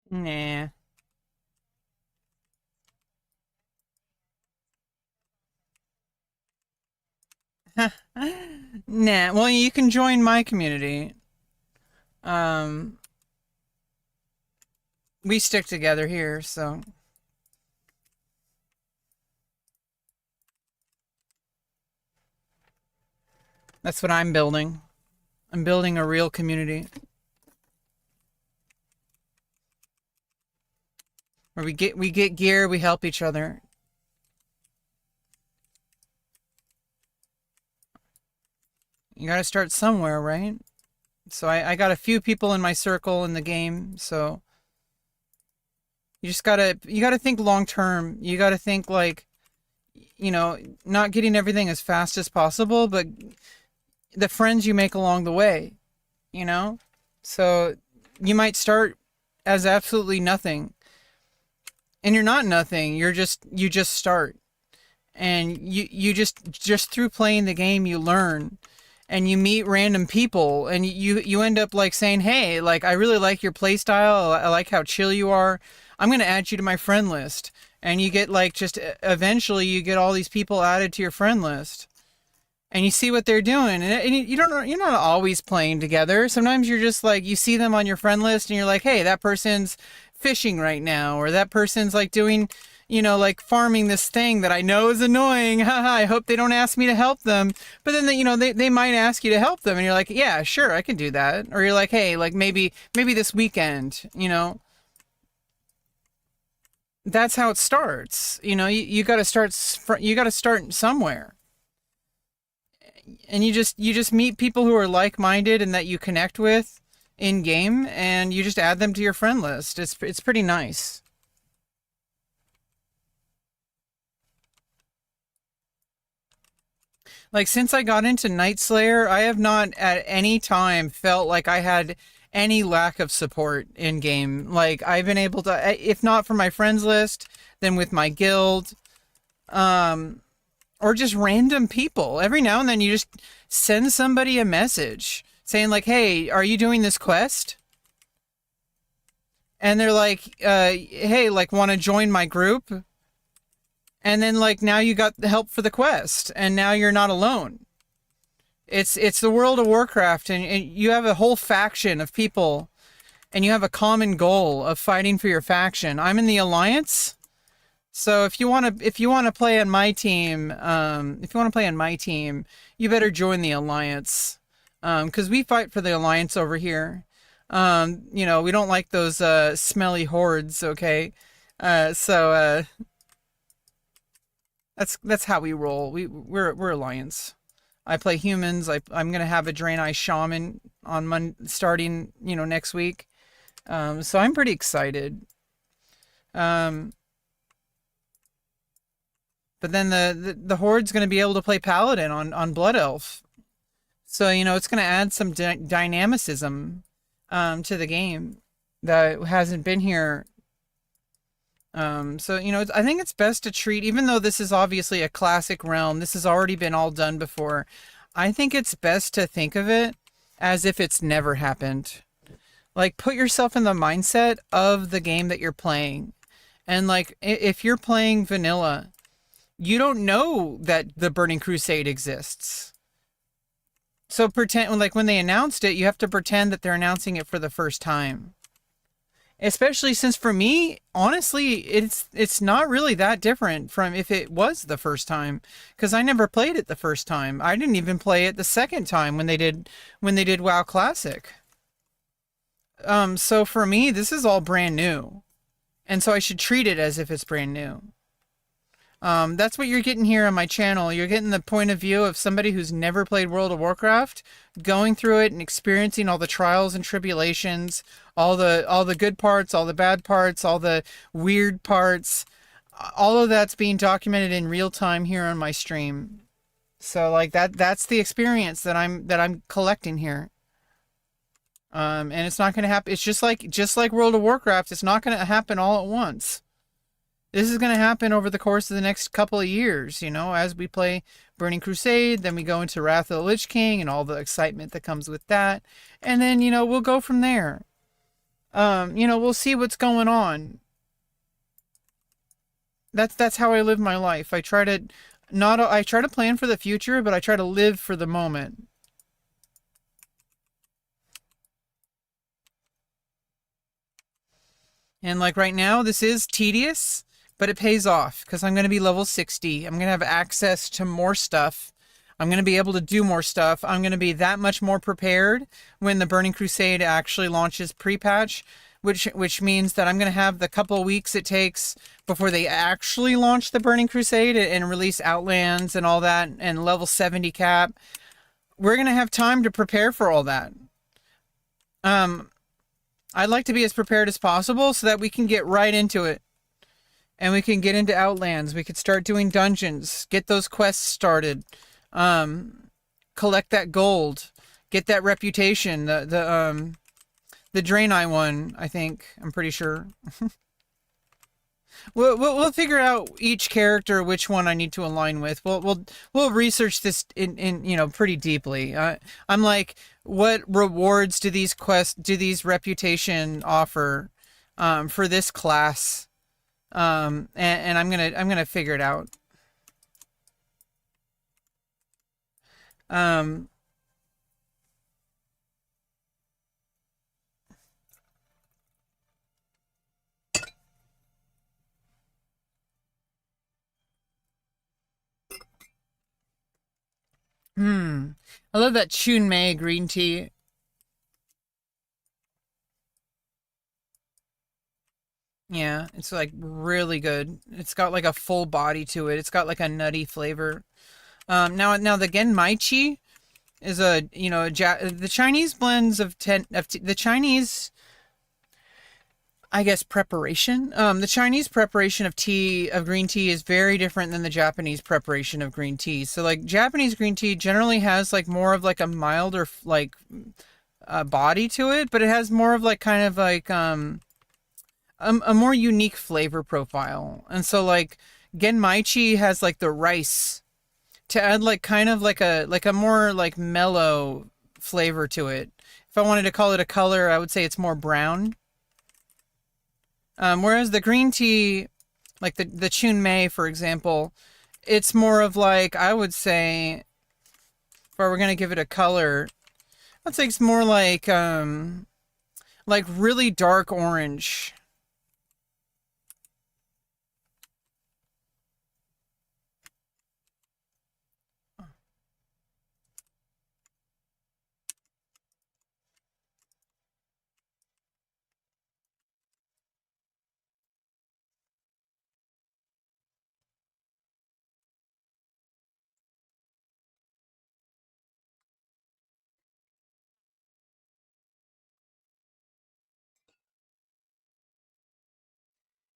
Nah. Nah. Well, you can join my community. Um, we stick together here, so that's what I'm building. I'm building a real community where we get gear, we help each other. You got to start somewhere, right? So I got a few people in my circle in the game, so you gotta think long term. You gotta think like, not getting everything as fast as possible, but the friends you make along the way, you know? So you might start as absolutely nothing. And you're not nothing. You just start. And you just through playing the game you learn, and you meet random people, and you end up like saying, "Hey, like I really like your play style. I like how chill you are. I'm going to add you to my friend list." And you get like just eventually you get all these people added to your friend list. And you see what they're doing, and you don't know, you're not always playing together. Sometimes you're just like, you see them on your friend list and you're like, hey, that person's fishing right now, or that person's like doing, like farming this thing that I know is annoying. Haha, I hope they don't ask me to help them. But then they might ask you to help them, and you're like, yeah, sure, I can do that. Or you're like, hey, like maybe this weekend, that's how it starts. You got to start somewhere. And you just meet people who are like-minded and that you connect with in game, and you just add them to your friend list. It's pretty nice. Like, since I got into Nightslayer, I have not at any time felt like I had any lack of support in game. Like, I've been able to, if not from my friends list, then with my guild, or just random people. Every now and then you just send somebody a message saying like, hey, are you doing this quest? And they're like, hey, like, want to join my group? And then like, now you got the help for the quest, and now you're not alone. It's the World of Warcraft, and you have a whole faction of people, and you have a common goal of fighting for your faction. I'm in the Alliance. So if you want to play on my team, you better join the Alliance, because we fight for the Alliance over here. We don't like those smelly hordes. Okay, so that's how we roll. We're Alliance. I play humans. I'm gonna have a Draenei Shaman on starting next week. So I'm pretty excited. But then the Horde's going to be able to play Paladin on Blood Elf. So, it's going to add some dynamicism to the game that hasn't been here. So, I think it's best to treat, even though this is obviously a classic realm, this has already been all done before, I think it's best to think of it as if it's never happened. Like, put yourself in the mindset of the game that you're playing. And, like, if you're playing vanilla, you don't know that the Burning Crusade exists. So pretend, like when they announced it, you have to pretend that they're announcing it for the first time. Especially since for me, honestly, it's not really that different from if it was the first time, because I never played it the first time. I didn't even play it the second time when they did WoW Classic. So for me, this is all brand new. And so I should treat it as if it's brand new. That's what you're getting here on my channel. You're getting the point of view of somebody who's never played World of Warcraft, going through it and experiencing all the trials and tribulations, all the good parts, all the bad parts, all the weird parts. All of that's being documented in real time here on my stream. So like that's the experience that I'm collecting here. And it's not going to happen. It's just like World of Warcraft. It's not going to happen all at once. This is going to happen over the course of the next couple of years, as we play Burning Crusade, then we go into Wrath of the Lich King and all the excitement that comes with that. And then, we'll go from there. You know, we'll see what's going on. That's how I live my life. I try to plan for the future, but I try to live for the moment. And like right now, this is tedious, but it pays off because I'm going to be level 60. I'm going to have access to more stuff. I'm going to be able to do more stuff. I'm going to be that much more prepared when the Burning Crusade actually launches pre-patch, which means that I'm going to have the couple of weeks it takes before they actually launch the Burning Crusade and release Outlands and all that and level 70 cap. We're going to have time to prepare for all that. I'd like to be as prepared as possible so that we can get right into it. And we can get into Outlands. We could start doing dungeons. Get those quests started. Collect that gold. Get that reputation. The Draenei one, I think. I'm pretty sure. We'll figure out each character which one I need to align with. We'll research this in you know, pretty deeply. I'm like, what rewards do these reputation offer for this class? And I'm gonna figure it out. I love that Chun Mei green tea. Yeah, it's like really good. It's got like a full body to it. It's got like a nutty flavor. Now the Genmaichi is the Chinese blends of the Chinese, I guess, preparation. The Chinese preparation of green tea is very different than the Japanese preparation of green tea. So like Japanese green tea generally has like more of like a milder like body to it, but it has more of like kind of like a more unique flavor profile. And so like Genmaichi has like the rice to add like kind of like a more like mellow flavor to it. If I wanted to call it a color, I would say it's more brown. Whereas the green tea, like the Chun Mei, for example, it's more of like, I would say, if I were going to give it a color, I'd say it's more like really dark orange.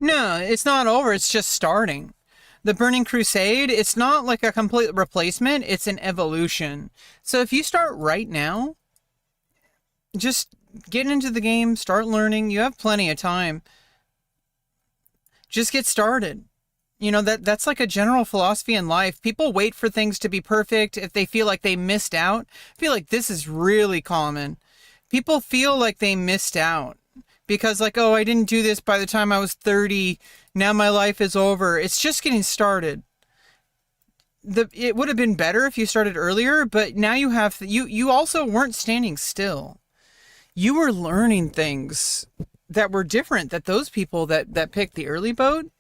No, it's not over. It's just starting. The Burning Crusade, it's not like a complete replacement. It's an evolution. So if you start right now, just get into the game, start learning. You have plenty of time. Just get started. You know, that's like a general philosophy in life. People wait for things to be perfect if they feel like they missed out. I feel like this is really common. People feel like they missed out because like, oh, I didn't do this by the time I was 30. Now my life is over. It's just getting started. It would have been better if you started earlier, but now you also weren't standing still. You were learning things that were different, that those people that picked the early boat,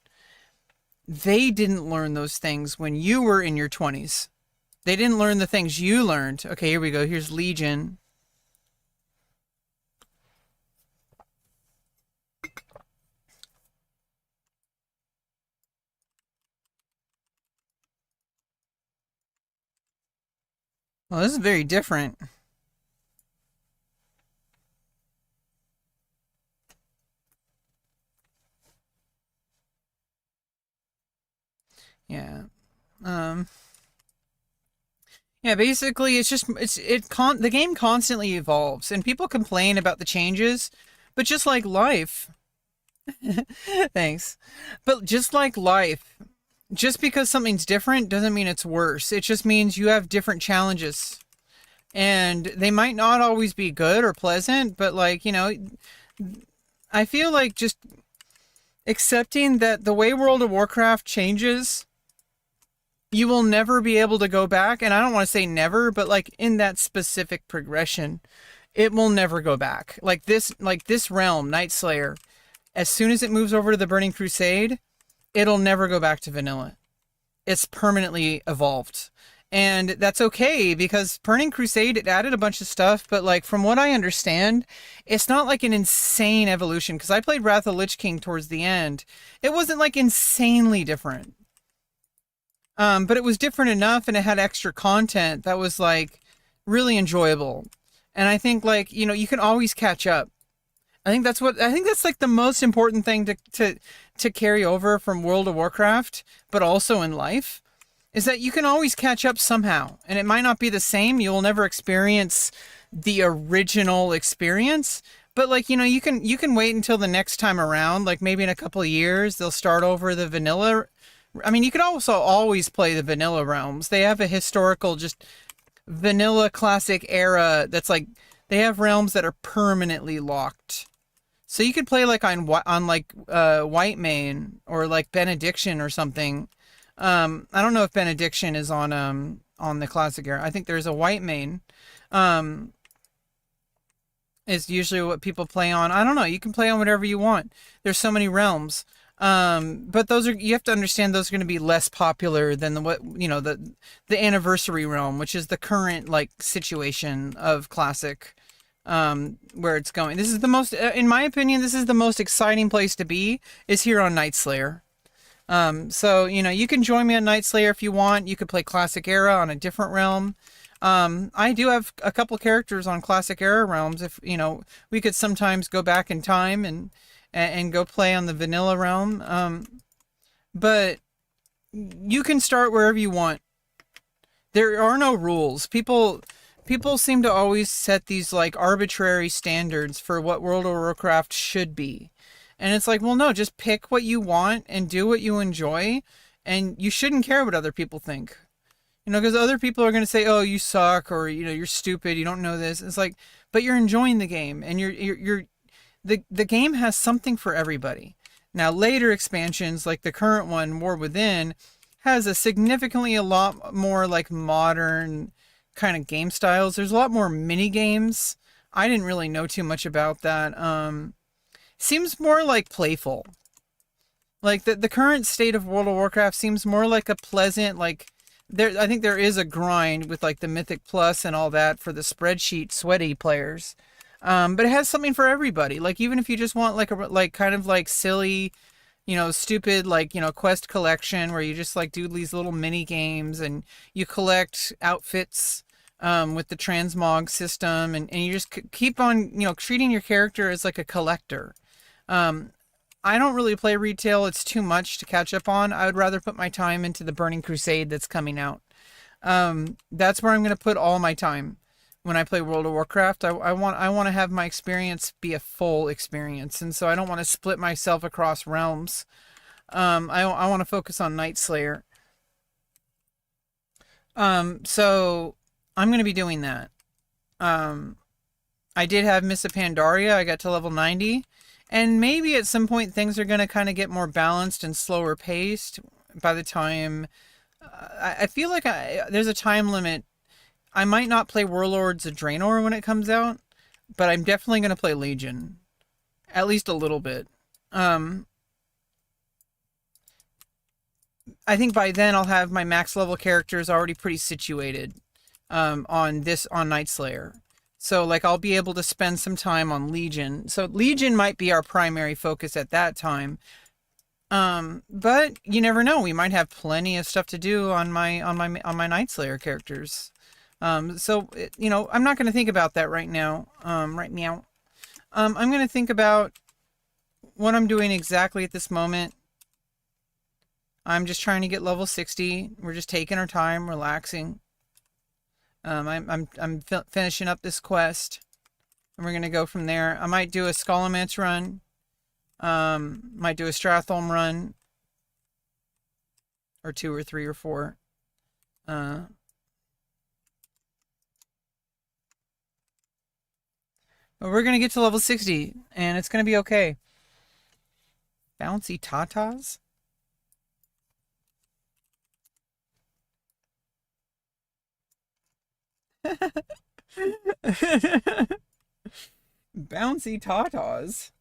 they didn't learn those things when you were in your 20s. They didn't learn the things you learned. Okay, here we go. Here's Legion. Well, this is very different. Yeah. Yeah, basically the game constantly evolves and people complain about the changes, but just like life. Thanks. But just like life, just because something's different doesn't mean it's worse. It just means you have different challenges. And they might not always be good or pleasant, but like, you know, I feel like just accepting that the way World of Warcraft changes, you will never be able to go back. And I don't want to say never, but like in that specific progression, it will never go back. Like this realm, Nightslayer, as soon as it moves over to the Burning Crusade, it'll never go back to vanilla. It's permanently evolved. And that's okay, because Burning Crusade, it added a bunch of stuff, but like from what I understand, it's not like an insane evolution, because I played Wrath of Lich King towards the end. It wasn't like insanely different. But it was different enough, and it had extra content that was like really enjoyable. And I think like, you know, you can always catch up. I think that's like the most important thing to carry over from World of Warcraft, but also in life, is that you can always catch up somehow. And it might not be the same. You will never experience the original experience, but like, you know, you can wait until the next time around, like maybe in a couple of years, they'll start over the vanilla. I mean, you could also always play the vanilla realms. They have a historical, just vanilla classic era that's like, they have realms that are permanently locked. So you could play like on like White Mane or like Benediction or something. I don't know if Benediction is on the classic era. I think there's a White Mane. Is usually what people play on. I don't know. You can play on whatever you want. There's so many realms. But you have to understand those are going to be less popular than the anniversary realm, which is the current like situation of classic, where it's going. This is the most, in my opinion, this is the most exciting place to be, is here on Nightslayer. So, you know, you can join me on Nightslayer if you want. You could play classic era on a different realm. I do have a couple characters on classic era realms. If, you know, we could sometimes go back in time and go play on the vanilla realm. But you can start wherever you want. There are no rules. People seem to always set these like arbitrary standards for what World of Warcraft should be. And it's like, well, no, just pick what you want and do what you enjoy. And you shouldn't care what other people think. You know, because other people are going to say, oh, you suck, or, you know, you're stupid, you don't know this. It's like, but you're enjoying the game, and the game has something for everybody. Now, later expansions, like the current one, War Within, has a lot more like modern kind of game styles. There's a lot more mini games. I didn't really know too much about that. Seems more like playful. Like the current state of World of Warcraft seems more like a pleasant, like I think there is a grind with like the Mythic Plus and all that for the spreadsheet sweaty players. But it has something for everybody. Like even if you just want like kind of like silly, you know, stupid, like, you know, quest collection where you just like do these little mini games and you collect outfits with the transmog system, and you just keep on, you know, treating your character as like a collector. I don't really play retail. It's too much to catch up on. I would rather put my time into the Burning Crusade that's coming out. That's where I'm going to put all my time when I play World of Warcraft. I want to have my experience be a full experience, and so I don't want to split myself across realms. I want to focus on Nightslayer. So I'm going to be doing that. I did have Miss Pandaria. I got to level 90. And maybe at some point things are going to kind of get more balanced and slower paced by the time... I feel like there's a time limit. I might not play Warlords of Draenor when it comes out, but I'm definitely going to play Legion. At least a little bit. I think by then I'll have my max level characters already pretty situated on Nightslayer. So, like, I'll be able to spend some time on Legion. So, Legion might be our primary focus at that time. But you never know. We might have plenty of stuff to do on my Nightslayer characters. So, you know, I'm not going to think about that right now. I'm going to think about what I'm doing exactly at this moment. I'm just trying to get level 60. We're just taking our time, relaxing. I'm finishing up this quest, and we're gonna go from there. I might do a Scholomance run, might do a Stratholme run, or 2 or 3 or 4. But we're gonna get to level 60, and it's gonna be okay. Bouncy tatas? Bouncy tatas?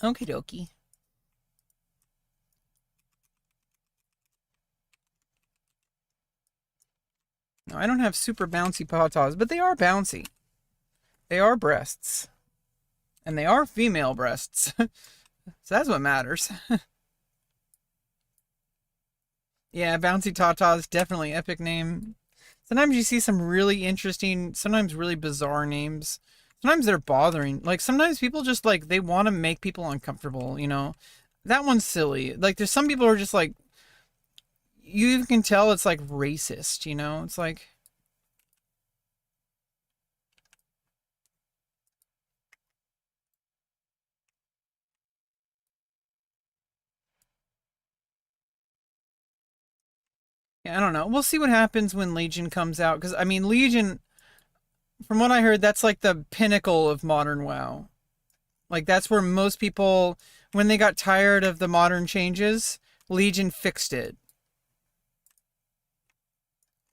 Okie dokie. No, I don't have super bouncy tatas, but they are bouncy. They are breasts. And they are female breasts. So that's what matters. Yeah, Bouncy Tatas, definitely epic name. Sometimes you see some really interesting, sometimes really bizarre names. Sometimes they're bothering. Like, sometimes people just, like, they want to make people uncomfortable, you know? That one's silly. Like, there's some people who are just, like, you even can tell it's, like, racist, you know? It's like... Yeah, I don't know. We'll see what happens when Legion comes out. Because, I mean, Legion, from what I heard, that's like the pinnacle of modern WoW. Like, that's where most people, when they got tired of the modern changes, Legion fixed it.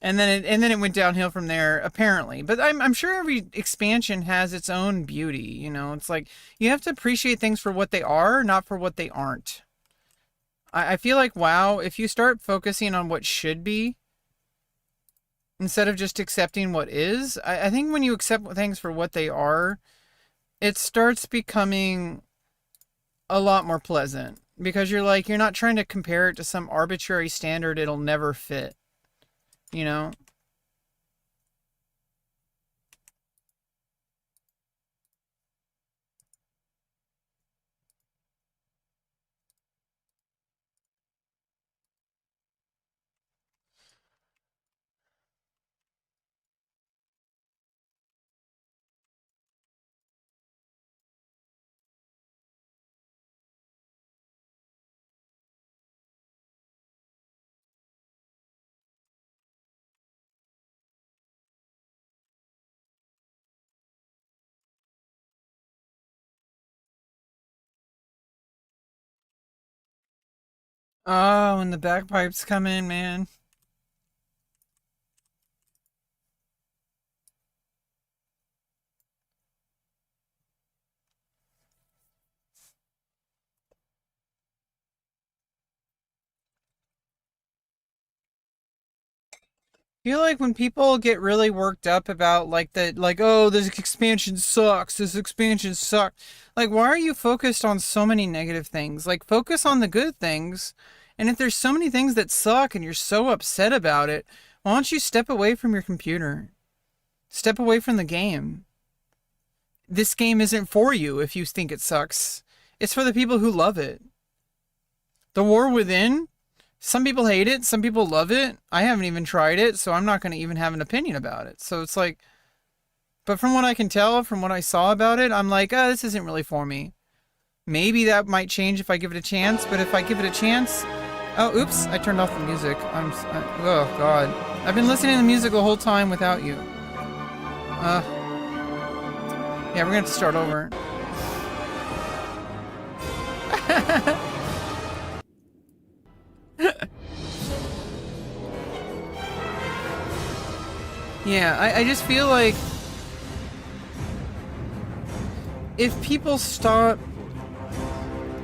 And then it went downhill from there, apparently. But I'm sure every expansion has its own beauty, you know? It's like, you have to appreciate things for what they are, not for what they aren't. I feel like, WoW, if you start focusing on what should be, instead of just accepting what is, I think when you accept things for what they are, it starts becoming a lot more pleasant. Because you're not trying to compare it to some arbitrary standard it'll never fit. You know? Oh, when the bagpipes come in, man. I feel like when people get really worked up about oh, this expansion sucks, this expansion sucks. Like, why are you focused on so many negative things? Like, focus on the good things. And if there's so many things that suck and you're so upset about it, why don't you step away from your computer? Step away from the game. This game isn't for you if you think it sucks. It's for the people who love it. The War Within? Some people hate it, some people love it. I haven't even tried it, so I'm not going to even have an opinion about it. So it's like... But from what I can tell, from what I saw about it, I'm like, oh, this isn't really for me. Maybe that might change if I give it a chance, but if I give it a chance... Oh, oops, I turned off the music. Oh, God. I've been listening to the music the whole time without you. Yeah, we're going to have to start over. Yeah, I just feel like if people stop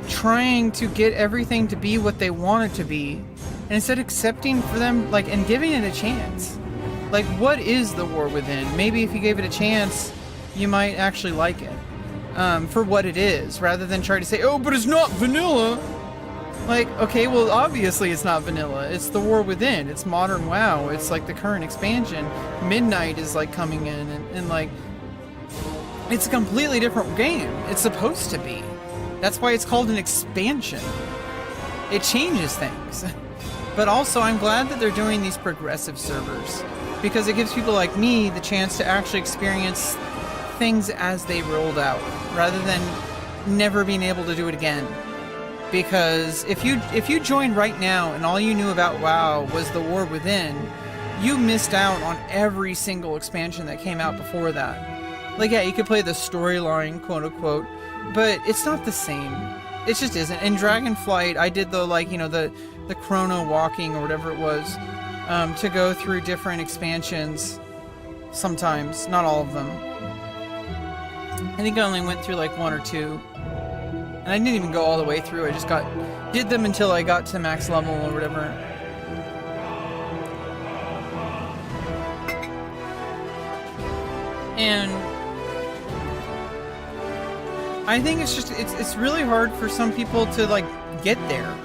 trying to get everything to be what they want it to be, and instead accepting for them, like, and giving it a chance. Like, what is the War Within? Maybe if you gave it a chance, you might actually like it. For what it is, rather than try to say, oh, but it's not vanilla! Like, okay, well, obviously it's not vanilla. It's the War Within. It's modern WoW. It's like the current expansion. Midnight is like coming in and like, it's a completely different game. It's supposed to be. That's why it's called an expansion. It changes things. But also, I'm glad that they're doing these progressive servers, because it gives people like me the chance to actually experience things as they rolled out, rather than never being able to do it again. because if you joined right now and all you knew about WoW was the War Within, you missed out on every single expansion that came out before that. Like, yeah, you could play the storyline, quote unquote, but it's not the same. It just isn't. In Dragonflight, I did the, like, you know, the chrono walking or whatever it was, to go through different expansions. Sometimes, not all of them. I think I only went through like 1 or 2. And I didn't even go all the way through. I just did them until I got to max level or whatever. And I think it's just, it's really hard for some people to like get there.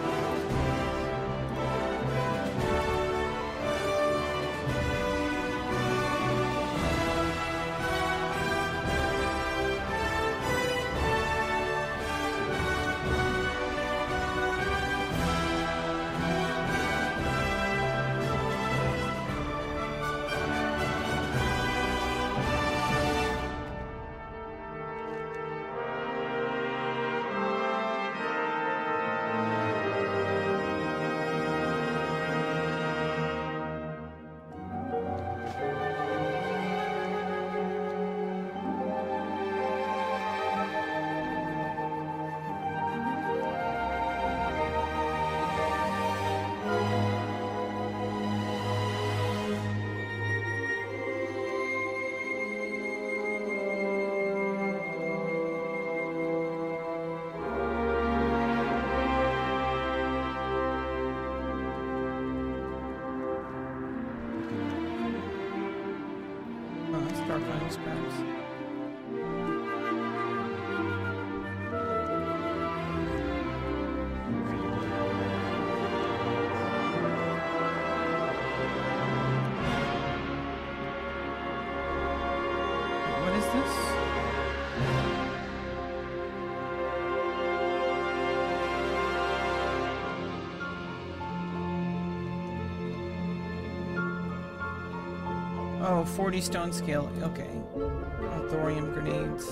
What is this? Oh, 40 stone scale. Okay. Oh, thorium grenades.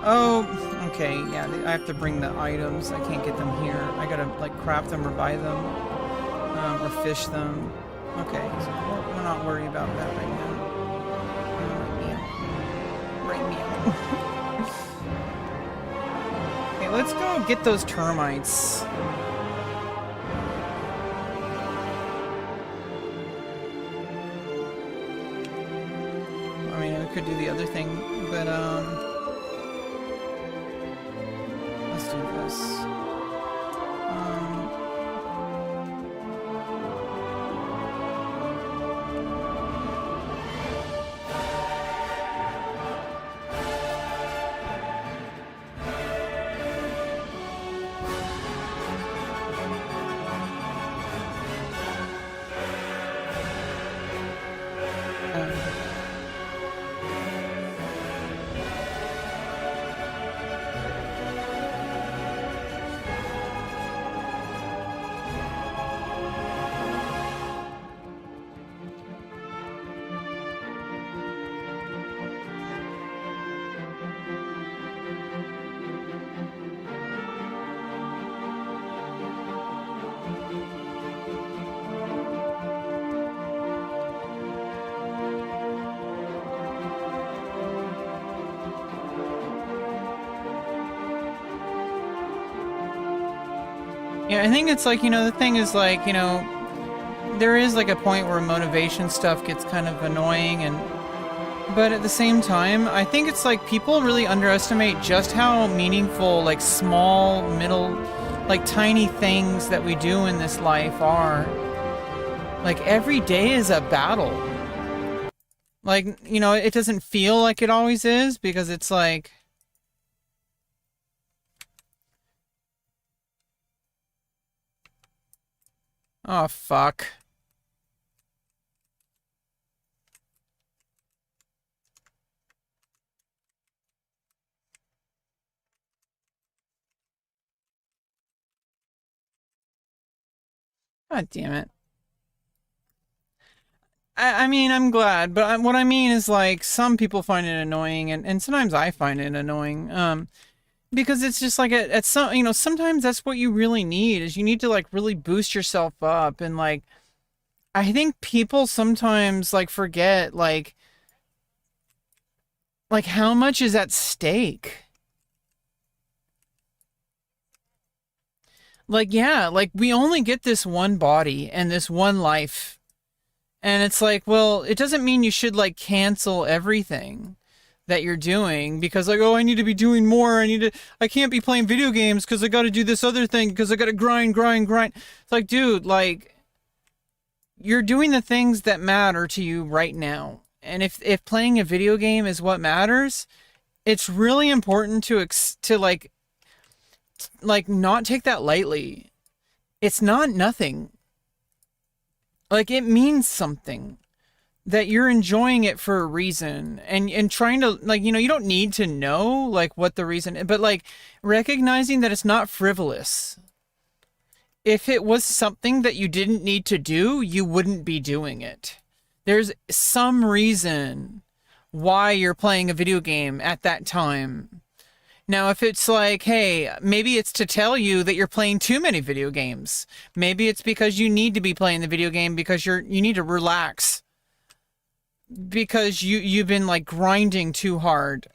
Oh, okay. Yeah, I have to bring the items. I can't get them here. I gotta, like, craft them or buy them. Or fish them. Okay, so we're not worried about that right now. Right meow. Okay, let's go get those termites. I mean, we could do the other thing, but, let's do this. Yeah, I think it's like, you know, the thing is like, you know, there is like a point where motivation stuff gets kind of annoying, and but at the same time, I think it's like people really underestimate just how meaningful, like, small, middle, like, tiny things that we do in this life are. Like, every day is a battle. Like, you know, it doesn't feel like it always is, because it's like, oh, fuck. God damn it. I mean, I'm glad, but what I mean is like some people find it annoying, and sometimes I find it annoying. Because it's just like at some, sometimes that's what you really need is you need to like really boost yourself up, and like I think people sometimes like forget like how much is at stake. Like, yeah, like we only get this one body and this one life. And it's like, well, it doesn't mean you should like cancel everything that you're doing because like, oh, I need to be doing more. I can't be playing video games because I got to do this other thing because I got to grind. It's like, dude, like you're doing the things that matter to you right now. And if playing a video game is what matters, it's really important to like not take that lightly. It's not nothing. Like it means something that you're enjoying it for a reason, and trying to like, you don't need to know like what the reason is, but like recognizing that it's not frivolous. If it was something that you didn't need to do, you wouldn't be doing it. There's some reason why you're playing a video game at that time. Now, if it's like, hey, maybe it's to tell you that you're playing too many video games. Maybe it's because you need to be playing the video game because you need to relax. Because you've been like grinding too hard.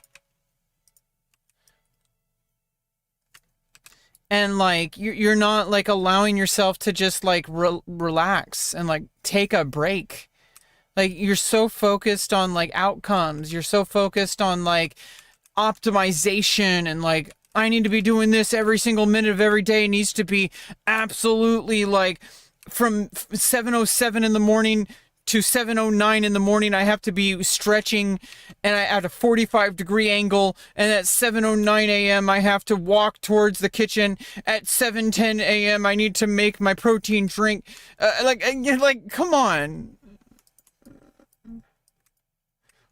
And like you're not like allowing yourself to just like relax and like take a break. Like you're so focused on like outcomes. You're so focused on like optimization and like I need to be doing this every single minute of every day. It needs to be absolutely like from 7:07 in the morning to 7:09 in the morning. I have to be stretching and at a 45-degree angle, and at 7:09 a.m. I have to walk towards the kitchen. At 7:10 a.m. I need to make my protein drink. Like come on.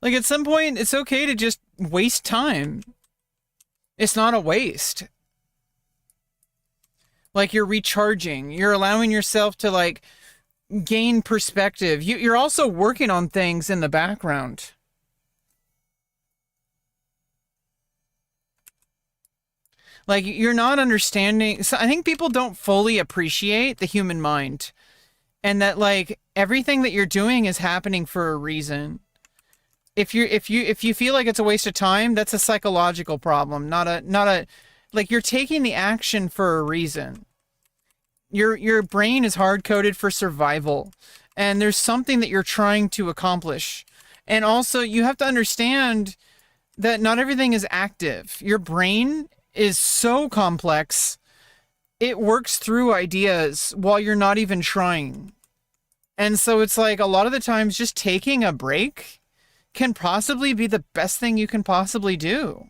Like at some point it's okay to just waste time. It's not a waste. Like you're recharging. You're allowing yourself to like gain perspective. You're also working on things in the background. Like you're not understanding. So I think people don't fully appreciate the human mind, and that like everything that you're doing is happening for a reason. If you feel like it's a waste of time, that's a psychological problem, not a like you're taking the action for a reason. Your brain is hard-coded for survival, and there's something that you're trying to accomplish. And also you have to understand that not everything is active. Your brain is so complex. It works through ideas while you're not even trying. And so it's like a lot of the times just taking a break can possibly be the best thing you can possibly do.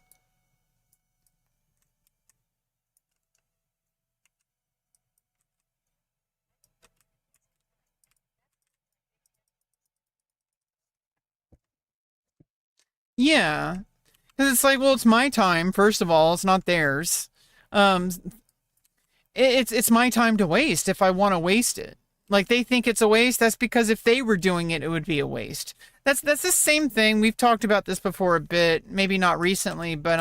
Yeah. Because it's like, well, it's my time, first of all. It's not theirs. Um, it's my time to waste if I want to waste it. Like they think it's a waste. That's because if they were doing it, it would be a waste. That's the same thing. We've talked about this before a bit, maybe not recently, but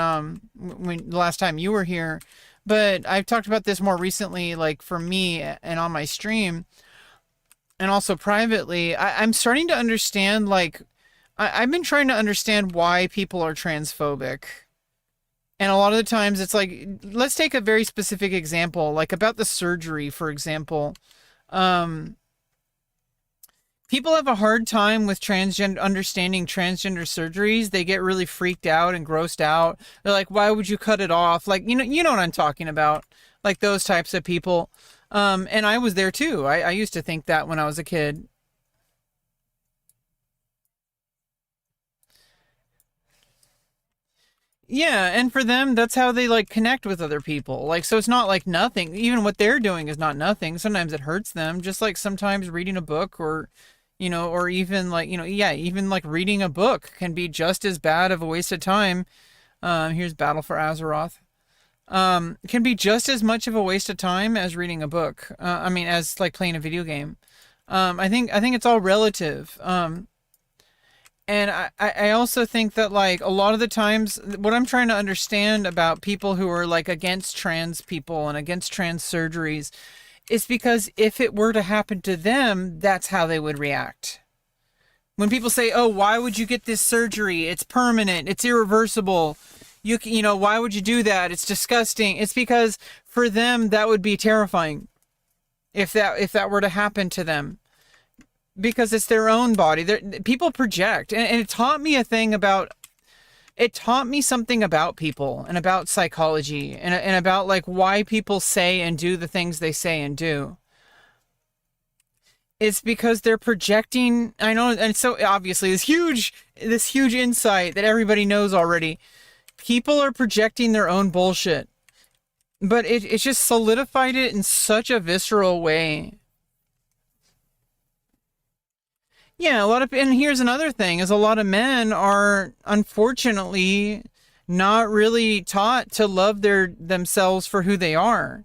when the last time you were here, but I've talked about this more recently, like for me and on my stream, and also privately. I'm starting to understand, like I've been trying to understand why people are transphobic. And a lot of the times it's like, let's take a very specific example, like about the surgery, for example. Um, People have a hard time with understanding transgender surgeries. They get really freaked out and grossed out. They're like, why would you cut it off? Like, you know what I'm talking about. Like those types of people. And I was there too. I used to think that when I was a kid. Yeah, and for them, that's how they like connect with other people. Like, so it's not like nothing. Even what they're doing is not nothing. Sometimes it hurts them, just like sometimes reading a book or, or even like, yeah, even like reading a book can be just as bad of a waste of time. Here's Battle for Azeroth. Can be just as much of a waste of time as reading a book. I mean, as like playing a video game. I think it's all relative. And I also think that, like, a lot of the times, what I'm trying to understand about people who are, like, against trans people and against trans surgeries is because if it were to happen to them, that's how they would react. When people say, oh, why would you get this surgery? It's permanent. It's irreversible. You know, why would you do that? It's disgusting. It's because for them, that would be terrifying if that were to happen to them. Because it's their own body. People project. And it taught me something about people and about psychology and about, like, why people say and do the things they say and do. It's because they're projecting. I know, and so obviously this huge insight that everybody knows already. People are projecting their own bullshit. But it just solidified it in such a visceral way. Yeah, and here's another thing, is a lot of men are unfortunately not really taught to love themselves for who they are.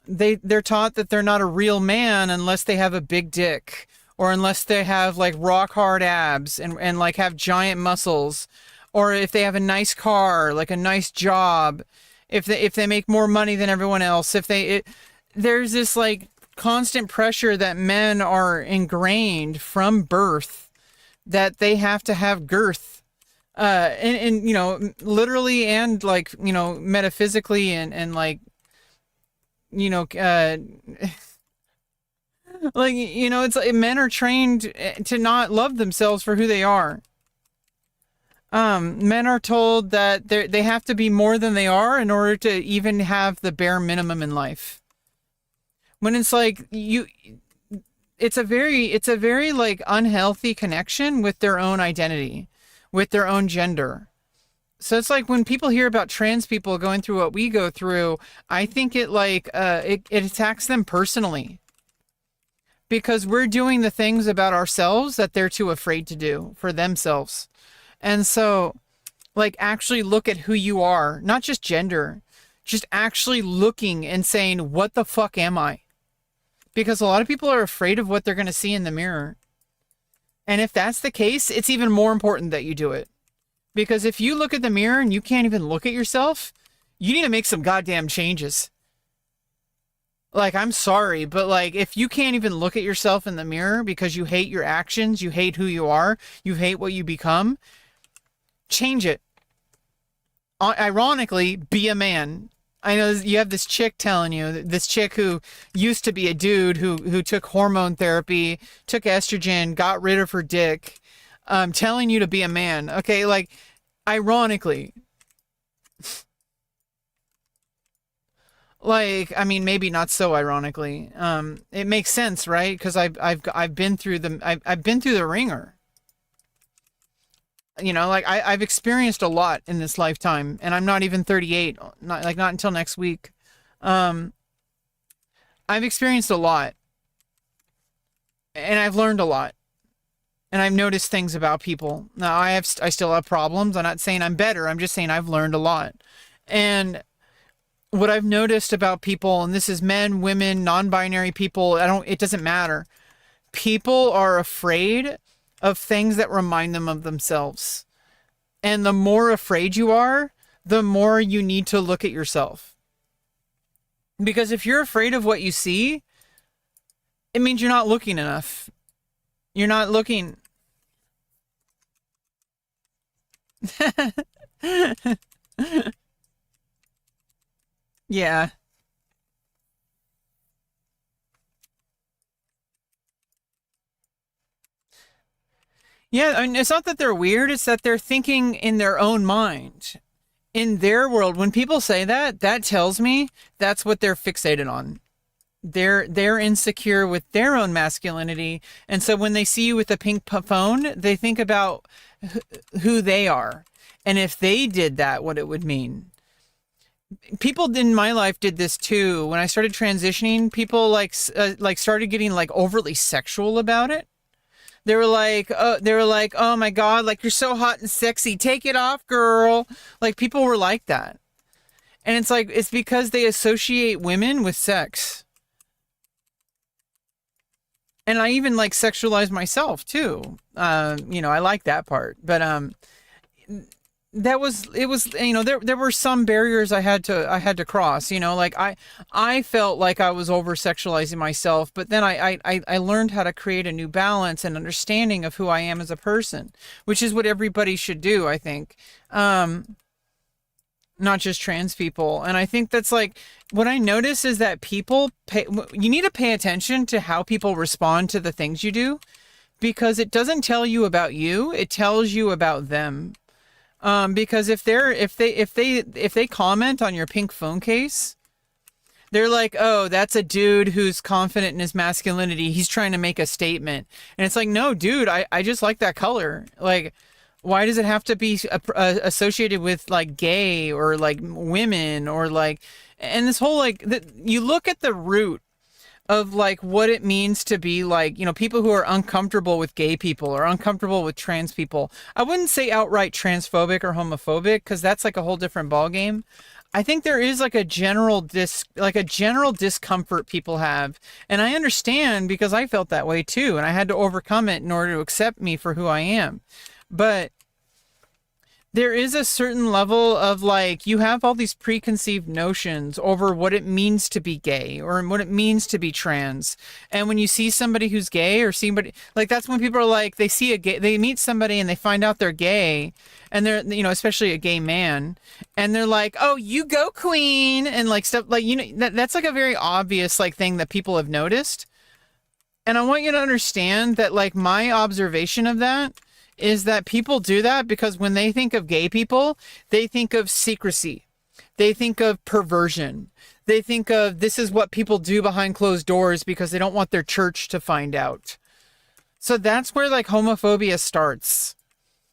They're taught that they're not a real man unless they have a big dick, or unless they have, like, rock hard abs and like have giant muscles, or if they have a nice car, like a nice job, if they make more money than everyone else, there's this, like, constant pressure that men are ingrained from birth that they have to have girth, and you know, literally and, like, you know, metaphysically and like, you know, like, you know, it's like men are trained to not love themselves for who they are. Men are told that they have to be more than they are in order to even have the bare minimum in life. When it's like, it's a very like unhealthy connection with their own identity, with their own gender. So it's like when people hear about trans people going through what we go through, I think it attacks them personally. Because we're doing the things about ourselves that they're too afraid to do for themselves. And so, like, actually look at who you are, not just gender, just actually looking and saying, what the fuck am I? Because a lot of people are afraid of what they're going to see in the mirror. And if that's the case, it's even more important that you do it. Because if you look at the mirror and you can't even look at yourself, you need to make some goddamn changes. Like, I'm sorry, but, like, if you can't even look at yourself in the mirror because you hate your actions, you hate who you are, you hate what you become, change it. Ironically, be a man. I know you have this chick telling you, this chick who used to be a dude who took hormone therapy, took estrogen, got rid of her dick, telling you to be a man. Okay, like, ironically, like, I mean, maybe not so ironically. It makes sense, right? Because I've been through the ringer. You know, like, I've experienced a lot in this lifetime, and I'm not even 38, not until next week. I've experienced a lot, and I've learned a lot, and I've noticed things about people. Now, I still have problems. I'm not saying I'm better. I'm just saying I've learned a lot. And what I've noticed about people, and this is men, women, non-binary people, it doesn't matter. People are afraid of things that remind them of themselves. And the more afraid you are, the more you need to look at yourself. Because if you're afraid of what you see, it means you're not looking enough. You're not looking. Yeah. Yeah, I mean, it's not that they're weird, it's that they're thinking in their own mind. In their world, when people say that, that tells me that's what they're fixated on. They're insecure with their own masculinity, and so when they see you with a pink phone, they think about who they are, and if they did that, what it would mean. People in my life did this too. When I started transitioning, people like started getting like overly sexual about it. They were like, oh my God, like, you're so hot and sexy. Take it off, girl. Like, people were like that. And it's like, it's because they associate women with sex. And I even like sexualize myself too. You know, I like that part. But it was, you know, there were some barriers I had to cross, you know, like I felt like I was over sexualizing myself, but then I learned how to create a new balance and understanding of who I am as a person, which is what everybody should do, I think. Not just trans people. And I think that's like what I notice is that you need to pay attention to how people respond to the things you do, because it doesn't tell you about you, it tells you about them. Because if they comment on your pink phone case, they're like, oh, that's a dude who's confident in his masculinity. He's trying to make a statement. And it's like, no, dude, I just like that color. Like, why does it have to be associated with like gay or like women or like, and this whole like, you look at the root of like what it means to be like, you know, people who are uncomfortable with gay people or uncomfortable with trans people. I wouldn't say outright transphobic or homophobic, because that's like a whole different ballgame. I think there is like a general discomfort people have. And I understand, because I felt that way too. And I had to overcome it in order to accept me for who I am. But there is a certain level of like, you have all these preconceived notions over what it means to be gay or what it means to be trans. And when you see somebody who's gay or somebody like, that's when people are like, they meet somebody and they find out they're gay, and they're, you know, especially a gay man, and they're like, oh, you go queen, and like stuff like, you know, that's like a very obvious like thing that people have noticed. And I want you to understand that like my observation of that is that people do that because when they think of gay people, they think of secrecy. They think of perversion. They think of this is what people do behind closed doors because they don't want their church to find out. So that's where like homophobia starts.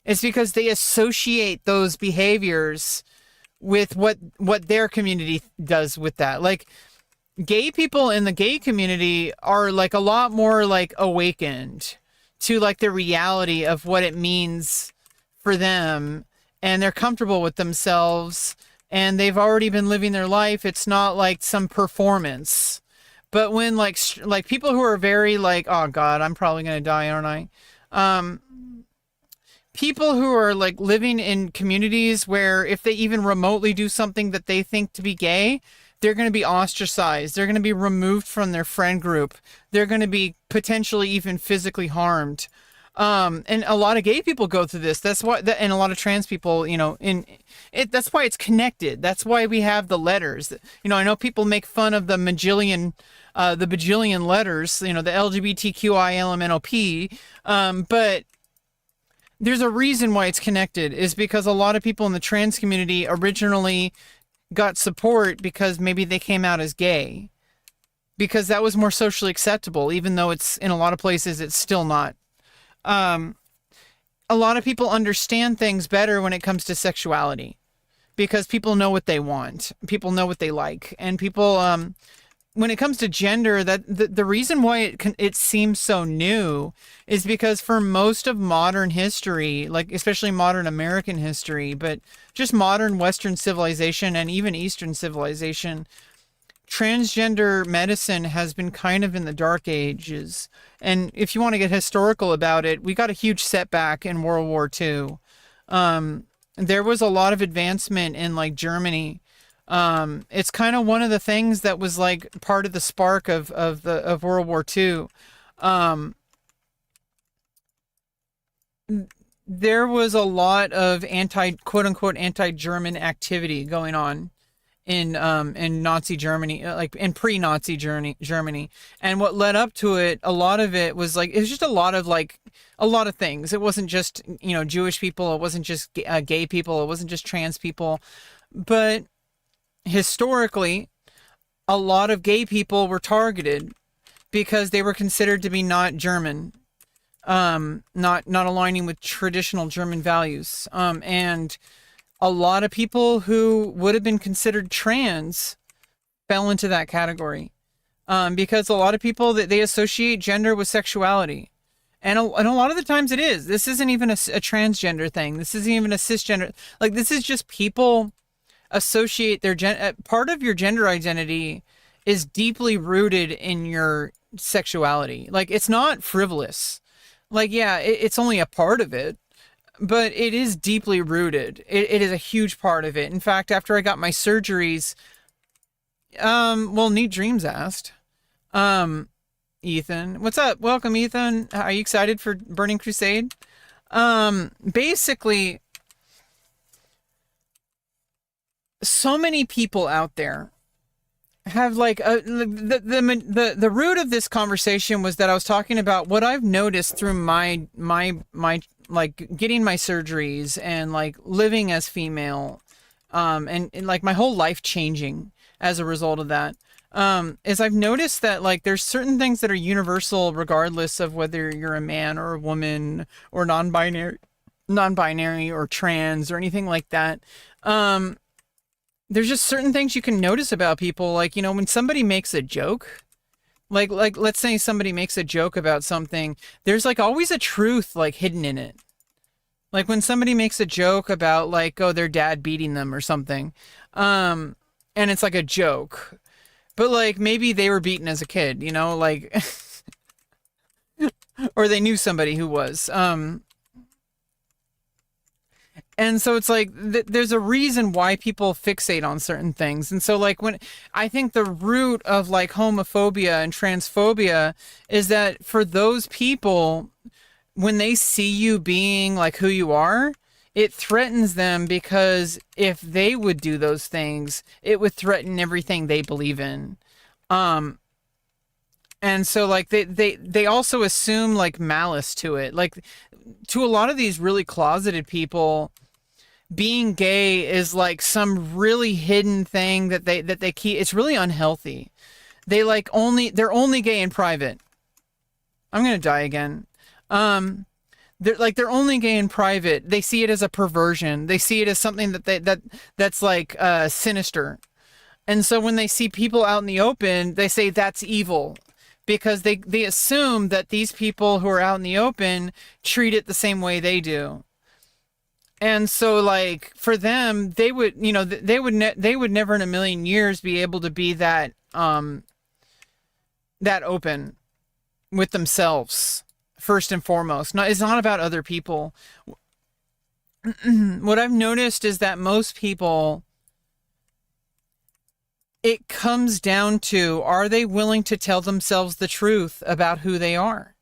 It's because they associate those behaviors with what their community does with that. Like gay people in the gay community are like a lot more like awakened to like the reality of what it means for them, and they're comfortable with themselves and they've already been living their life. It's not like some performance. But when like people who are very like, oh God, I'm probably going to die, aren't I? People who are like living in communities where if they even remotely do something that they think to be gay, they're going to be ostracized. They're going to be removed from their friend group. They're going to be potentially even physically harmed. And a lot of gay people go through this. That's why, and a lot of trans people, you know, that's why it's connected. That's why we have the letters. You know, I know people make fun of the bajillion letters, you know, the LGBTQILMNOP. But there's a reason why it's connected, is because a lot of people in the trans community originally got support because maybe they came out as gay, because that was more socially acceptable, even though it's in a lot of places it's still not. A lot of people understand things better when it comes to sexuality, because people know what they want, people know what they like, and people when it comes to gender, that the reason why it seems so new is because for most of modern history, like especially modern American history, but just modern Western civilization and even Eastern civilization, transgender medicine has been kind of in the dark ages. And if you want to get historical about it, we got a huge setback in World War II. There was a lot of advancement in like Germany. It's kind of one of the things that was like part of the spark of World War II. There was a lot of quote unquote anti-German activity going on in Nazi Germany, like in pre-Nazi Germany. And what led up to it, a lot of it was like, it was just a lot of things. It wasn't just, you know, Jewish people. It wasn't just gay people. It wasn't just trans people, but historically, a lot of gay people were targeted because they were considered to be not German, not aligning with traditional German values. And a lot of people who would have been considered trans fell into that category, because a lot of people that they associate gender with sexuality. And a lot of the times it is. This isn't even a transgender thing. This isn't even a cisgender. Like, this is just people associate their part of your gender identity is deeply rooted in your sexuality. Like, it's not frivolous. Like, yeah, it's only a part of it, but it is deeply rooted. It is a huge part of it. In fact, after I got my surgeries, well, Neat Dreams asked, Ethan, what's up? Welcome, Ethan. Are you excited for Burning Crusade? Basically, so many people out there have like the root of this conversation was that I was talking about what I've noticed through my like getting my surgeries and like living as female, and like my whole life changing as a result of that. Is I've noticed that like there's certain things that are universal regardless of whether you're a man or a woman or non-binary or trans or anything like that. There's just certain things you can notice about people. Like, you know, when somebody makes a joke, like let's say somebody makes a joke about something, there's like always a truth like hidden in it. Like when somebody makes a joke about like, oh, their dad beating them or something. And it's like a joke, but like maybe they were beaten as a kid, you know, like, or they knew somebody who was, and so it's like, there's a reason why people fixate on certain things. And so like when I think the root of like homophobia and transphobia is that for those people, when they see you being like who you are, it threatens them because if they would do those things, it would threaten everything they believe in. And so like they also assume like malice to it. Like to a lot of these really closeted people, being gay is like some really hidden thing that they keep. It's really unhealthy. They're only gay in private. I'm going to die again. They're only gay in private. They see it as a perversion. They see it as something that's like sinister. And so when they see people out in the open, they say that's evil because they assume that these people who are out in the open treat it the same way they do. And so like for them, they would, you know, they would never in a million years be able to be that open with themselves first and foremost. It's not about other people. What I've noticed is that most people, it comes down to, are they willing to tell themselves the truth about who they are?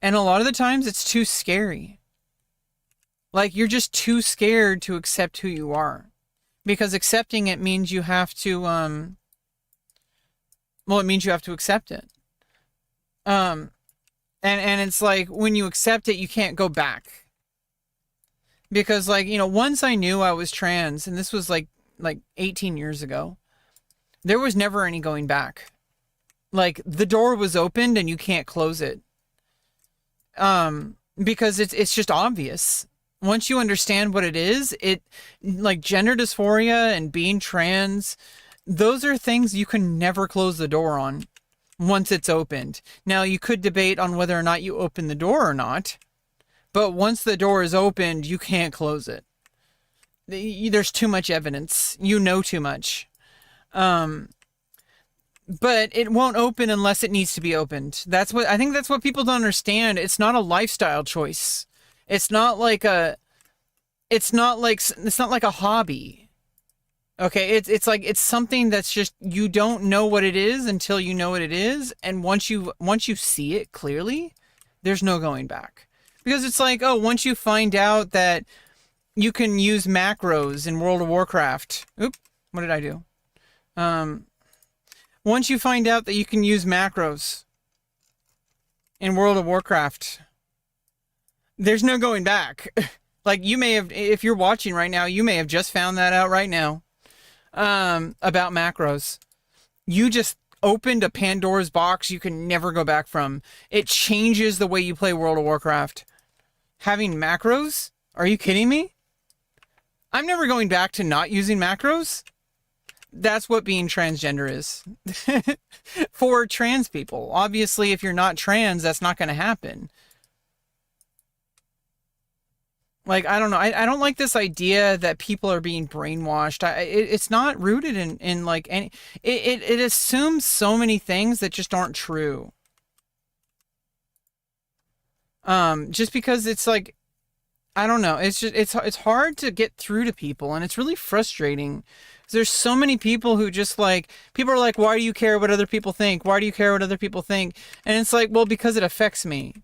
And a lot of the times it's too scary. Like you're just too scared to accept who you are, because accepting it means you have to, it means you have to accept it. And it's like when you accept it, you can't go back. Because like, you know, once I knew I was trans, and this was like 18 years ago, there was never any going back. Like the door was opened and you can't close it. Because it's just obvious. Once you understand what it is, like gender dysphoria and being trans, those are things you can never close the door on once it's opened. Now you could debate on whether or not you open the door or not, but once the door is opened, you can't close it. There's too much evidence. You know too much. But it won't open unless it needs to be opened. I think that's what people don't understand. It's not a lifestyle choice. It's not like a hobby. Okay. It's like, it's something that's just, you don't know what it is until you know what it is. And once you see it clearly, there's no going back, because it's like, oh, once you find out that you can use macros in World of Warcraft. Oop, what did I do? Once you find out that you can use macros in World of Warcraft, there's no going back. Like you may have, if you're watching right now, you may have just found that out right now, about macros. You just opened a Pandora's box you can never go back from. It changes the way you play World of Warcraft. Having macros? Are you kidding me? I'm never going back to not using macros. That's what being transgender is. For trans people. Obviously, if you're not trans, that's not going to happen. Like, I don't know. I don't like this idea that people are being brainwashed. It's not rooted in like any, it assumes so many things that just aren't true. Just because it's like, I don't know. It's just, it's hard to get through to people, and it's really frustrating. There's so many people who just like, people are like, why do you care what other people think? Why do you care what other people think? And it's like, well, because it affects me.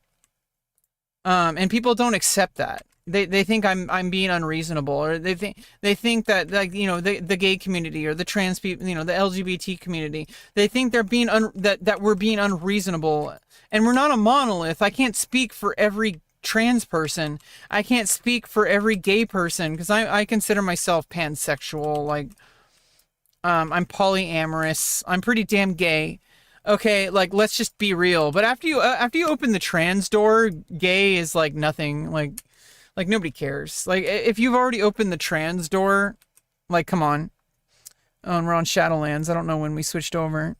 And people don't accept that. They think I'm being unreasonable, or they think that, like, you know, the gay community or the trans people, you know, the LGBT community, they think they're being that we're being unreasonable, and we're not a monolith. I can't speak for every trans person. I can't speak for every gay person, because I consider myself pansexual. Like, I'm polyamorous. I'm pretty damn gay. Okay, like, let's just be real. But after you open the trans door, gay is like nothing. Like nobody cares. Like, if you've already opened the trans door, like, come on. Oh, and we're on Shadowlands. I don't know when we switched over.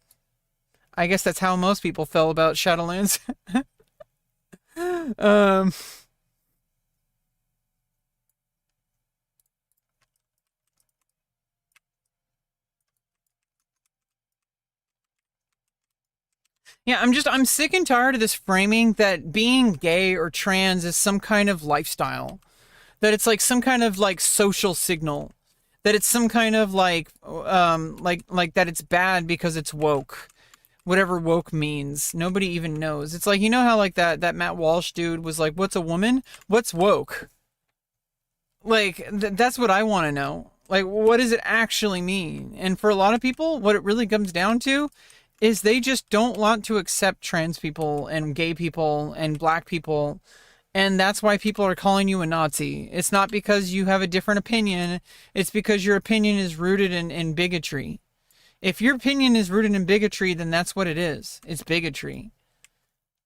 I guess that's how most people felt about Shadowlands. Yeah, I'm sick and tired of this framing that being gay or trans is some kind of lifestyle. That it's like some kind of like social signal. That it's some kind of like that it's bad because it's woke. Whatever woke means. Nobody even knows. It's like, you know how like that Matt Walsh dude was like, what's a woman? What's woke? Like, that's what I want to know. Like, what does it actually mean? And for a lot of people, what it really comes down to is they just don't want to accept trans people and gay people and black people. And that's why people are calling you a Nazi. It's not because you have a different opinion. It's because your opinion is rooted in bigotry. If your opinion is rooted in bigotry, then that's what it is. It's bigotry.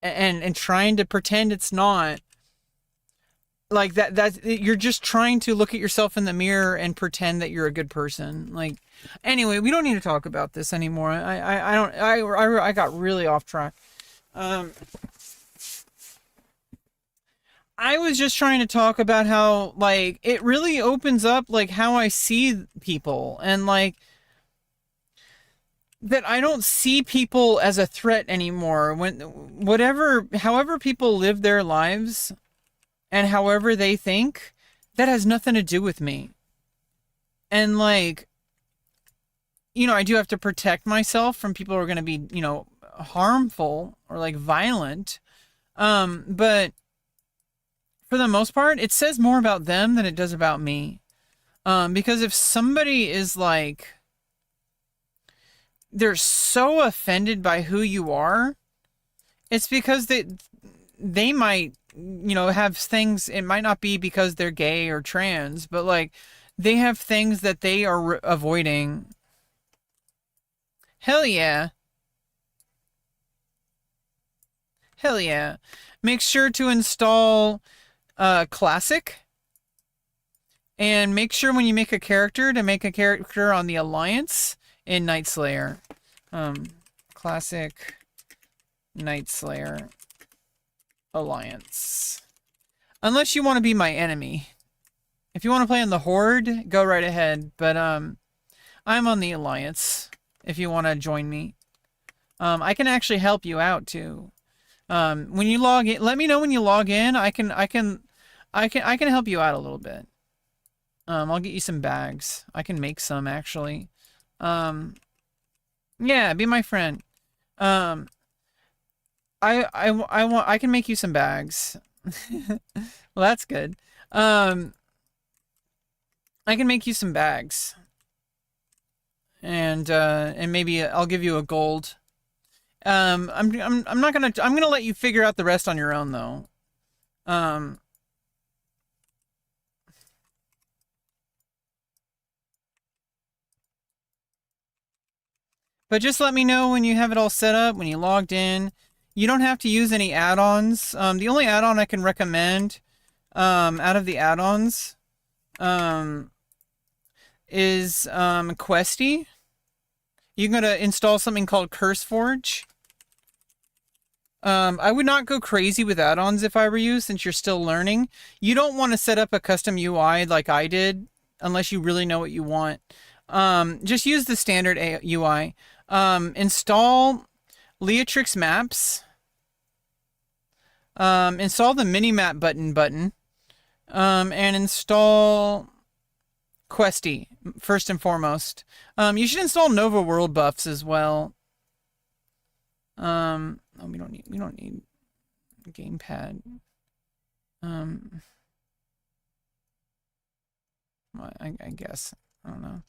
And trying to pretend it's not, like, that you're just trying to look at yourself in the mirror and pretend that you're a good person. Like, anyway, we don't need to talk about this anymore. I got really off track. I was just trying to talk about how, like, it really opens up, like, how I see people, and like that I don't see people as a threat anymore. However people live their lives and however they think, that has nothing to do with me. And like, you know, I do have to protect myself from people who are going to be, you know, harmful or like violent. But for the most part, it says more about them than it does about me. Because if somebody is like, they're so offended by who you are, it's because they might, you know, have things. It might not be because they're gay or trans, but like, they have things that they are avoiding. Hell yeah. Hell yeah. Make sure to install Classic. And make sure when you make a character to make a character on the Alliance in Nightslayer. Classic Nightslayer Alliance. Unless you want to be my enemy. If you want to play on the Horde, go right ahead. But I'm on the Alliance if you want to join me. I can actually help you out too. When you log in, let me know when you log in. I can help you out a little bit. I'll get you some bags. I can make some actually. Yeah, be my friend. I can make you some bags. Well, that's good. I can make you some bags. And maybe I'll give you a gold. I'm gonna let you figure out the rest on your own though. But just let me know when you have it all set up, when you logged in. You don't have to use any add-ons. The only add-on I can recommend out of the add-ons is Questy. You're going to install something called CurseForge. I would not go crazy with add-ons if I were you, since you're still learning. You don't want to set up a custom UI like I did, unless you really know what you want. Just use the standard UI. Install Leatrix Maps. Install the Minimap button. And install Questy, first and foremost. You should install Nova World buffs as well. Oh, we don't need a gamepad. Well, I guess. I don't know.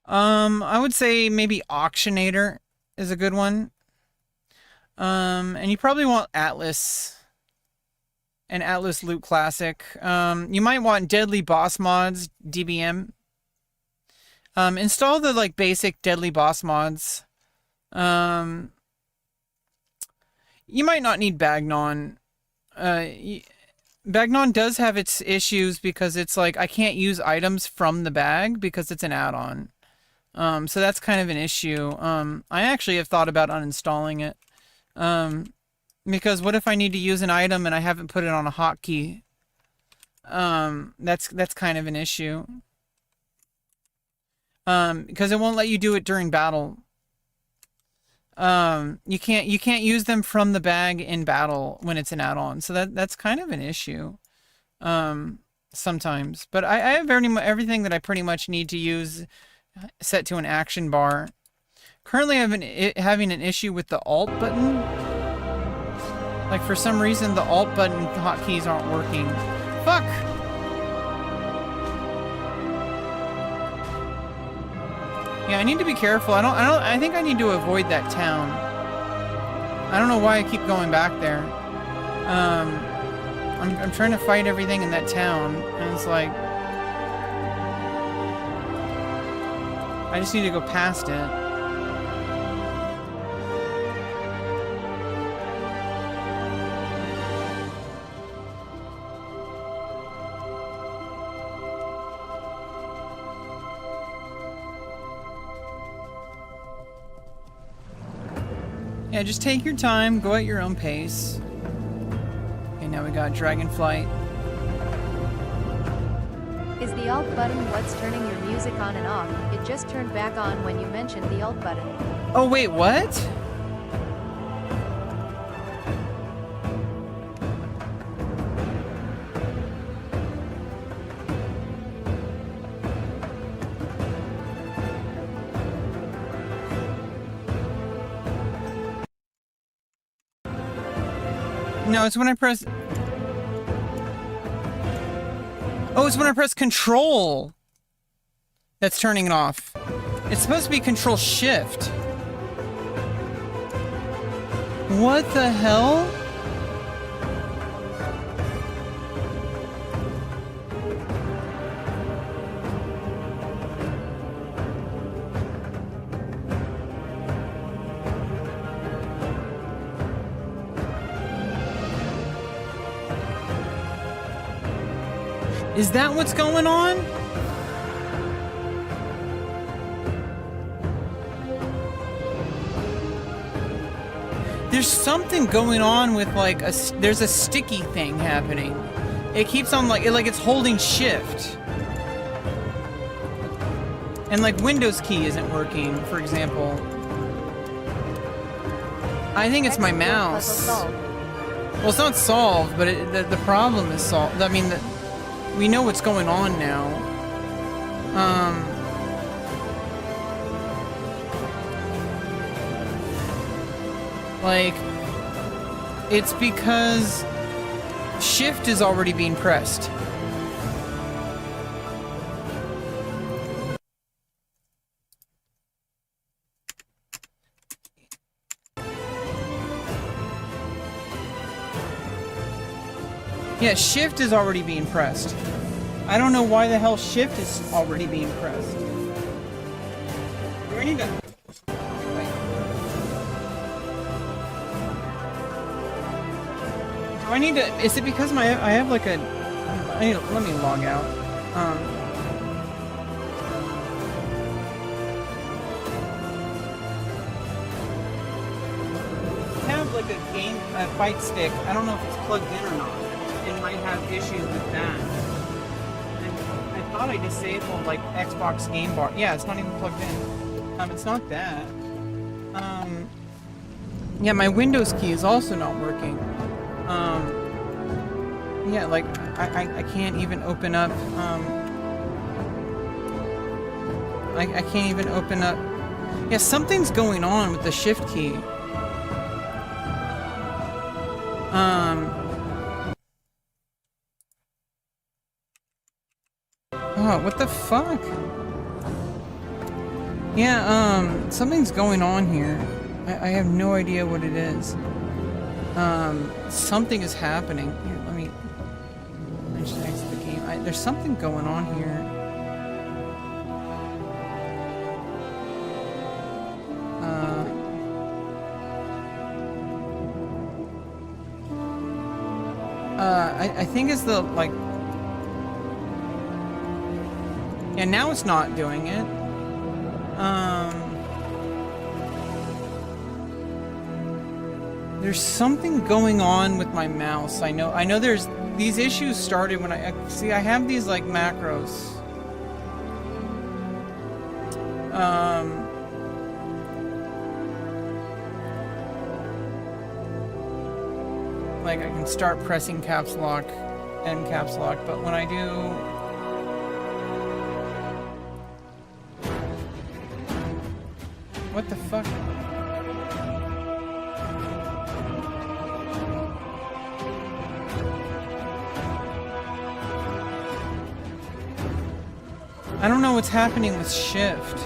I would say maybe Auctionator is a good one. And you probably want Atlas and Atlas Loot Classic. You might want Deadly Boss Mods, DBM. Install the like basic Deadly Boss mods. You might not need Bagnon. Bagnon does have its issues because it's like I can't use items from the bag because it's an add-on. So that's kind of an issue. I actually have thought about uninstalling it. Because what if I need to use an item and I haven't put it on a hotkey? That's kind of an issue. Because it won't let you do it during battle. You can't use them from the bag in battle when it's an add-on. So that's kind of an issue. Sometimes. But I have everything that I pretty much need to use set to an action bar. Currently I've been having an issue with the Alt button. Like for some reason the Alt button hotkeys aren't working. Fuck! Yeah, I need to be careful. I think I need to avoid that town. I don't know why I keep going back there. I'm trying to fight everything in that town, and it's like I just need to go past it. Yeah, just take your time, go at your own pace. Okay, now we got Dragonflight. Is the alt button what's turning your music on and off? It just turned back on when you mentioned the alt button. Oh wait, what? No, it's when I press... Oh, it's when I press Control that's turning it off. It's supposed to be Control Shift. What the hell? Is that what's going on? There's something going on with like there's a sticky thing happening. It keeps on like it's holding shift. And like Windows key isn't working, for example. I think it's my mouse. Well, it's not solved, but the problem is solved. I mean, we know what's going on now. Like, it's because shift is already being pressed. Yeah, shift is already being pressed. I don't know why the hell shift is already being pressed. Do I need to... Wait. Do I need to... Is it because I have like a... let me log out. fight stick. I don't know if it's plugged in or not. It might have issues with that. And I thought I disabled like Xbox Game Bar. Yeah, it's not even plugged in. It's not that. Yeah, my Windows key is also not working. Yeah, like I can't even open up. I can't even open up. Yeah, something's going on with the shift key. Oh, what the fuck? Yeah, something's going on here. I have no idea what it is. Something is happening. Here, let me just exit the game. There's something going on here. I think it's the, like... Yeah, now it's not doing it. There's something going on with my mouse. I know there's... These issues started when I have these, like, macros. Like, I can start pressing caps lock, end caps lock, but when I do... What the fuck? I don't know what's happening with shift.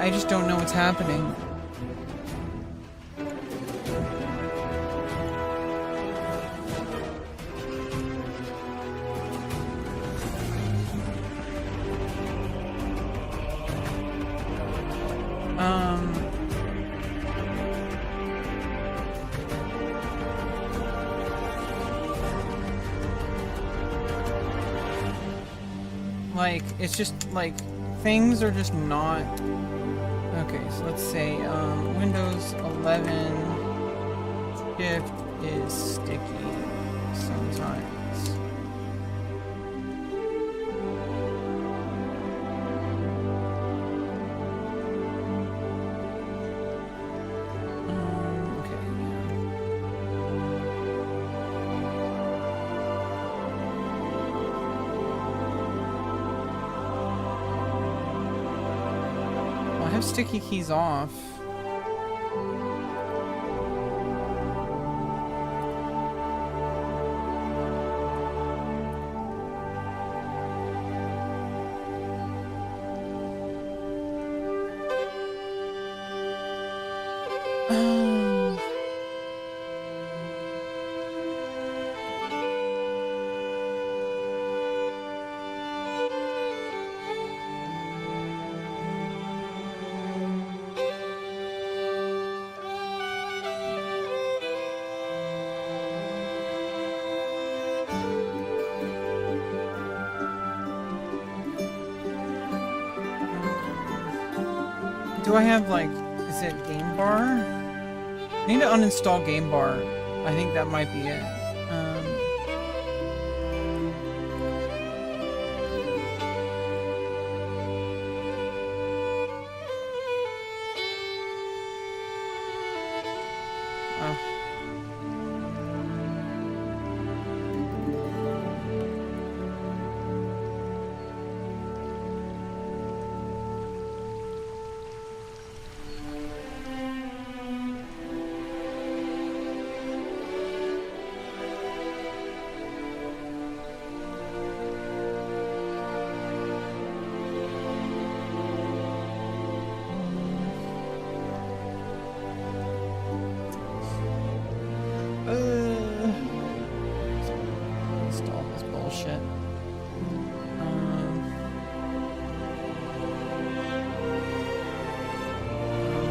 I just don't know what's happening. Like, it's just, like, things are just not... Okay, so let's say, Windows 11 shift is sticky sometimes. Sticky keys off. Do I have, like, is it Game Bar? I need to uninstall Game Bar. I think that might be it. Install this bullshit.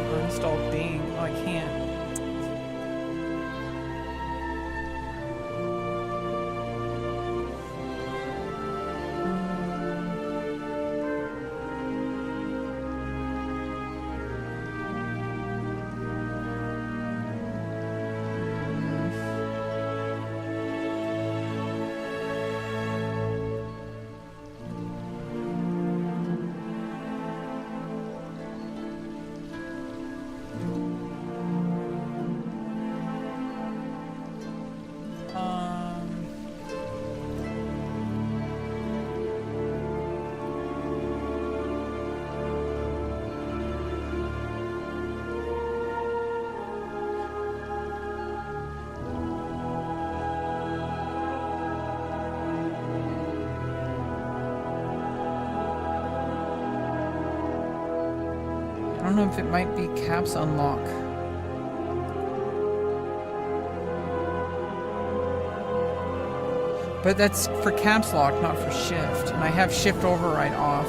Uninstall Bing. Oh, I can't. don't know if it might be caps unlock. But that's for caps lock, not for shift. And I have shift override off.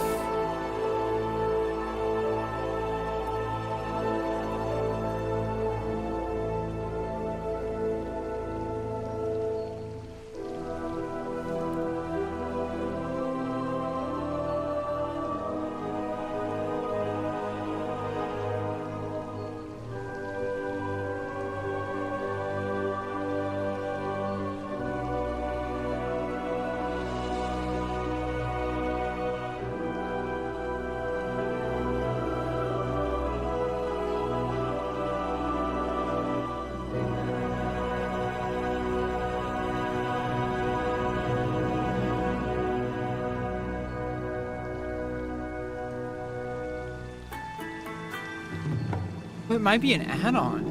It might be an add-on.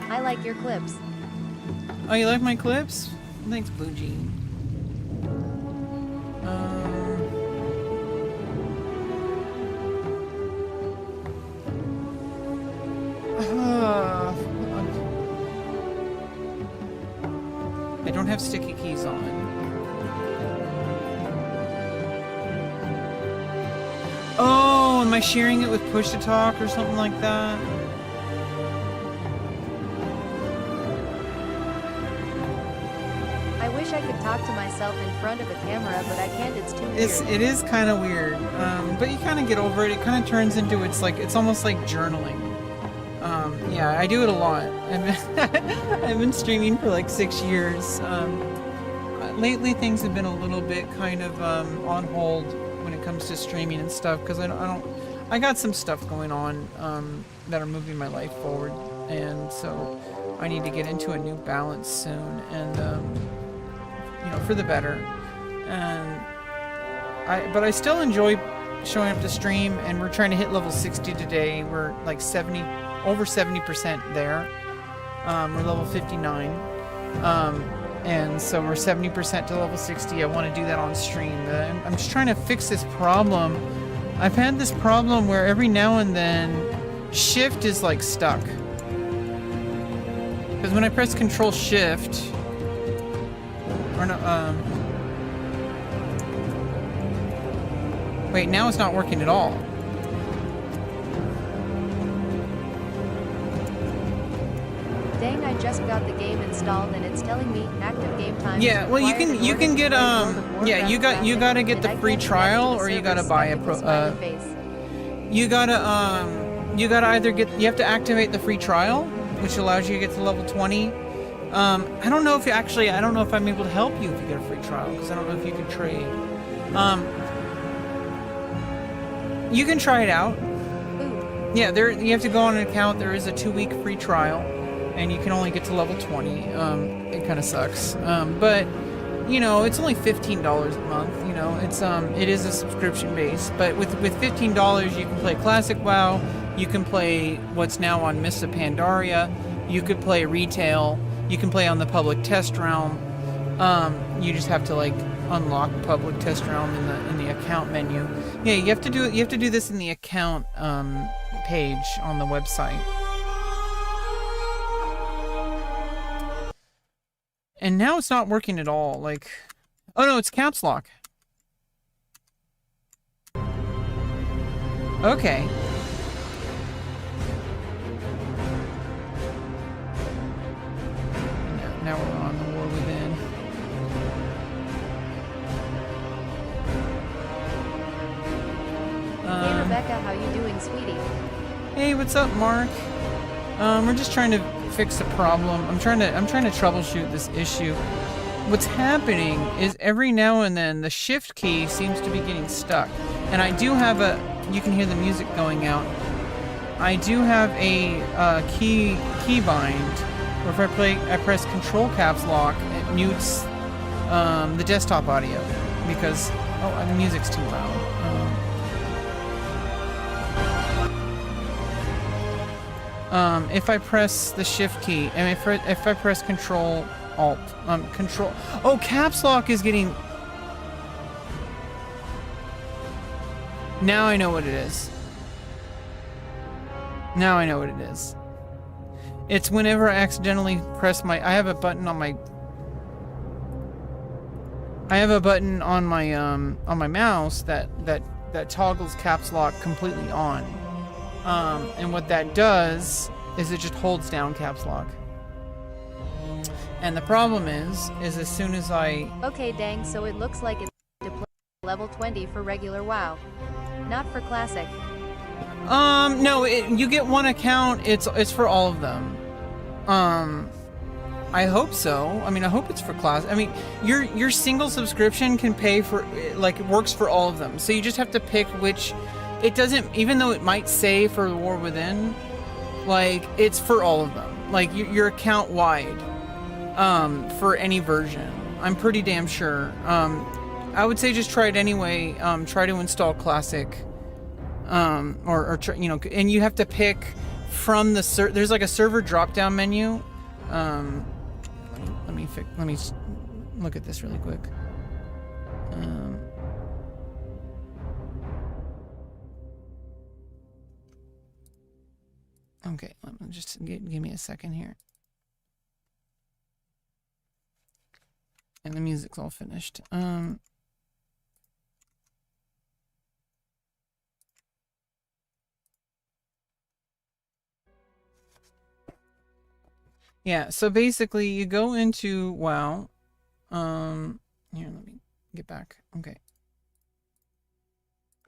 I like your clips. Oh, you like my clips? Thanks, Blue Jean. I don't have sticky keys on. Oh, am I sharing it with push to talk or something like that? I wish I could talk to myself in front of a camera, but I can't. It's too weird. It is kind of weird, but you kind of get over it. It kind of turns into it's almost like journaling. Yeah, I do it a lot. I've been streaming for like 6 years. Lately, things have been a little bit kind of on hold when it comes to streaming and stuff because I got some stuff going on that are moving my life forward, and so I need to get into a new balance soon, and you know, for the better. And but I still enjoy showing up to stream, and we're trying to hit level 60 today. We're like over 70% there. We're level 59. And so we're 70% to level 60. I want to do that on stream. I'm just trying to fix this problem. I've had this problem where every now and then shift is like stuck. Because when I press Control Shift, or no, wait, now it's not working at all. Dang, I just got the game installed and it's telling me active game time. Yeah, well, you can get yeah, you gotta get the free trial, or you gotta buy a pro. You gotta either you have to activate the free trial, which allows you to get to level 20. I don't know if I don't know if I'm able to help you if you get a free trial, because I don't know if you can trade. You can try it out. Ooh. Yeah, you have to go on an account. There is a 2-week free trial, and you can only get to level 20. It kind of sucks. But you know, it's only $15 a month. You know, it is a subscription base. But with $15, you can play Classic WoW. You can play what's now on Mists of Pandaria. You could play retail. You can play on the public test realm. You just have to like unlock public test realm in the account menu. Yeah, you have to do this in the account page on the website. And now it's not working at all. Like, oh no, it's caps lock. Okay. Now we're on the War Within. Hey Rebecca, how you doing, sweetie? Hey, what's up, Mark? We're just trying to fix a problem. I'm trying to troubleshoot this issue. What's happening is every now and then the shift key seems to be getting stuck. And I do have you can hear the music going out. I do have a key bind where if I press Control Caps Lock, it mutes the desktop audio because the music's too loud. If I press the Shift key, and if I press Control Alt, Control. Oh, Caps Lock is getting. Now I know what it is. Now I know what it is. It's whenever I accidentally press I have a button on my mouse that toggles caps lock completely on. And what that does is it just holds down caps lock. And the problem is as soon as I... Okay, dang, so it looks like it's to play level 20 for regular WoW. Not for classic. No, you get one account. It's for all of them. I hope so. I mean, I hope it's for class. I mean, your single subscription can pay for, like, it works for all of them. So you just have to pick which. It doesn't, even though it might say for War Within, like, it's for all of them. Like, your account wide, for any version. I'm pretty damn sure. I would say just try it anyway. Try to install classic. Or try, you know, and you have to pick from the there's like a server drop down menu. Let me look at this really quick. Okay, let me just give me a second here. And the music's all finished. Yeah, so basically you go into WoW. Here, let me get back. Okay.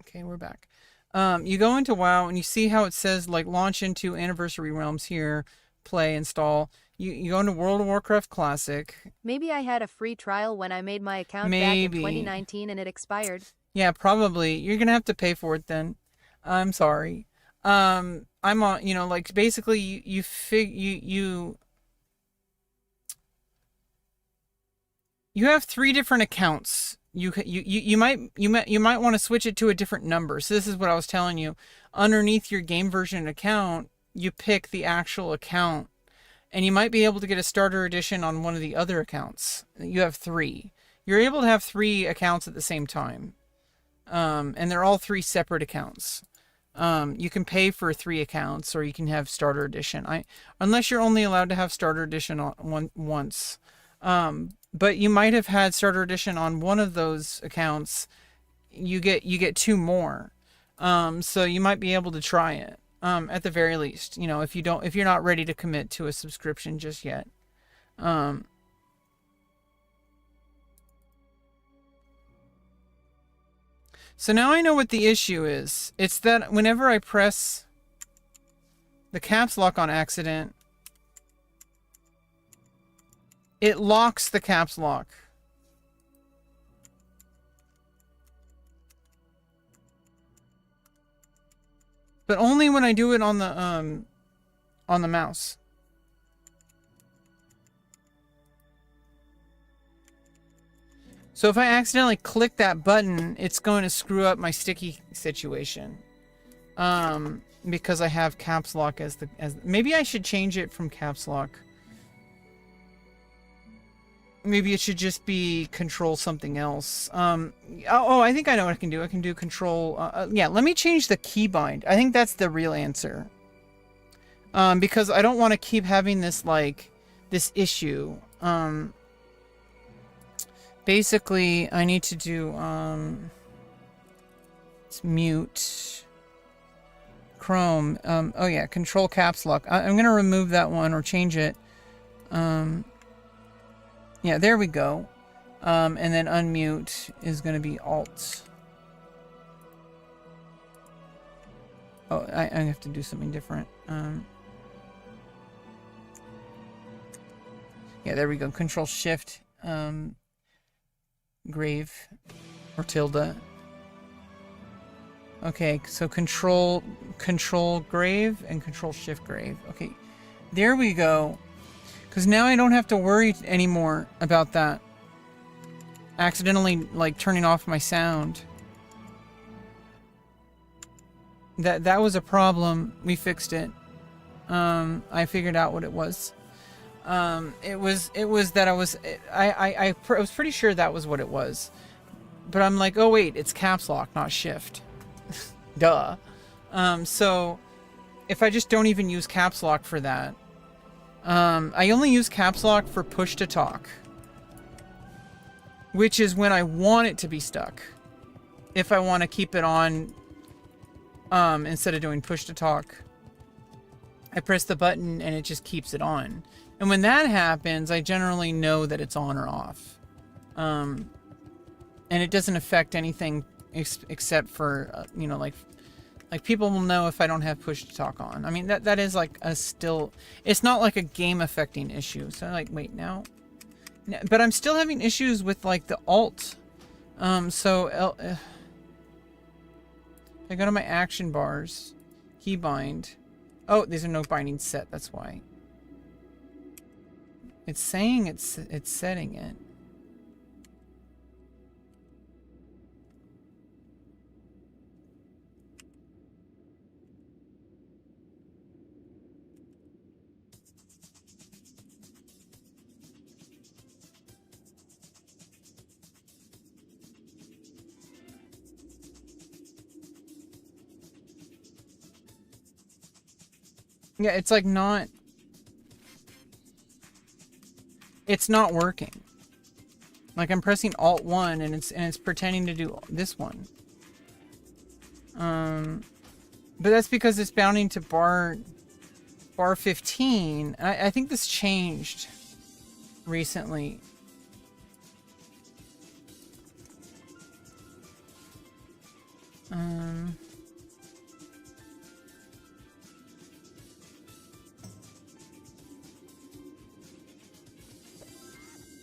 Okay, we're back. You go into WoW and you see how it says like launch into Anniversary Realms here, play, install. You go into World of Warcraft Classic. Maybe I had a free trial when I made my account back in 2019 and it expired. Yeah, probably. You're gonna have to pay for it then. I'm sorry. I'm on, you know, like basically you have 3 different accounts. You might want to switch it to a different number. So this is what I was telling you. Underneath your game version account, you pick the actual account, and you might be able to get a starter edition on one of the other accounts. You have 3. You're able to have 3 accounts at the same time, and they're all 3 separate accounts. You can pay for 3 accounts, or you can have starter edition. Unless you're only allowed to have starter edition on once. But you might have had starter edition on one of those accounts. You get 2 more. So you might be able to try it. At the very least, you know, if you're not ready to commit to a subscription just yet. So now I know what the issue is. It's that whenever I press the caps lock on accident, it locks the caps lock. But only when I do it on the mouse. So if I accidentally click that button, it's going to screw up my sticky situation. Because I have caps lock as maybe I should change it from caps lock. Maybe it should just be control something else. I think I know what I can do. I can do control. Yeah, let me change the keybind. I think that's the real answer. Because I don't want to keep having this, like, this issue. Basically, I need to do, let's mute Chrome. Oh yeah, control caps lock. I'm going to remove that one or change it. Yeah, there we go. And then unmute is going to be Alt. Oh, I have to do something different. Yeah, there we go. Control Shift, Grave, or tilde. Okay, so Control Grave and Control Shift Grave. Okay, there we go. Because now I don't have to worry anymore about that. Accidentally, like, turning off my sound. That was a problem. We fixed it. I figured out what it was. It was that I was pretty sure that was what it was. But I'm like, oh wait, it's caps lock, not shift. Duh. So if I just don't even use caps lock for that. I only use caps lock for push to talk, which is when I want it to be stuck. If I want to keep it on, instead of doing push to talk, I press the button and it just keeps it on. And when that happens, I generally know that it's on or off. And it doesn't affect anything except for, you know, like people will know if I don't have push to talk on. I mean, that is like it's not like a game affecting issue. So like, wait, now, but I'm still having issues with like the alt. I go to my action bars, keybind. Oh, these are no binding set. That's why. It's saying it's setting it. Yeah, it's like not... It's not working. Like I'm pressing Alt 1 and it's pretending to do this one. But that's because it's bounding to bar 15. I think this changed recently.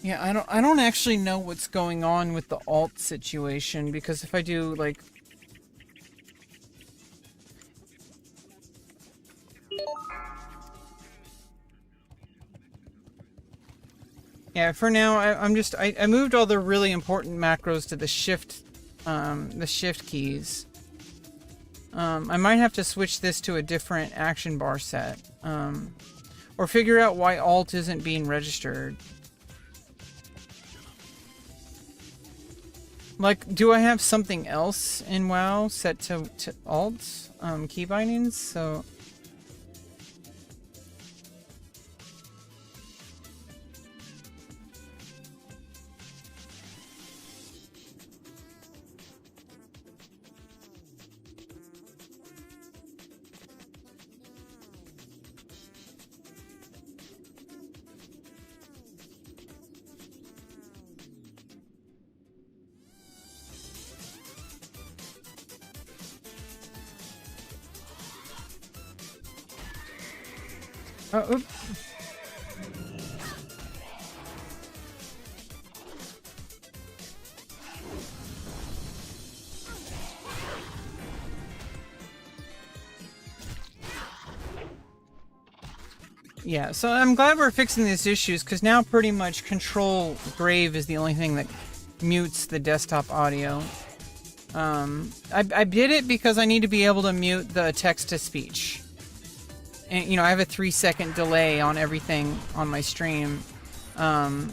Yeah, I don't actually know what's going on with the alt situation, because if I do like yeah, for now I moved all the really important macros to the shift keys. I might have to switch this to a different action bar set, or figure out why alt isn't being registered. Like, do I have something else in WoW set to alt key bindings? So oops. Yeah, so I'm glad we're fixing these issues, because now pretty much Control Grave is the only thing that mutes the desktop audio. I did it because I need to be able to mute the text-to-speech. And, you know, I have a 3-second delay on everything on my stream. And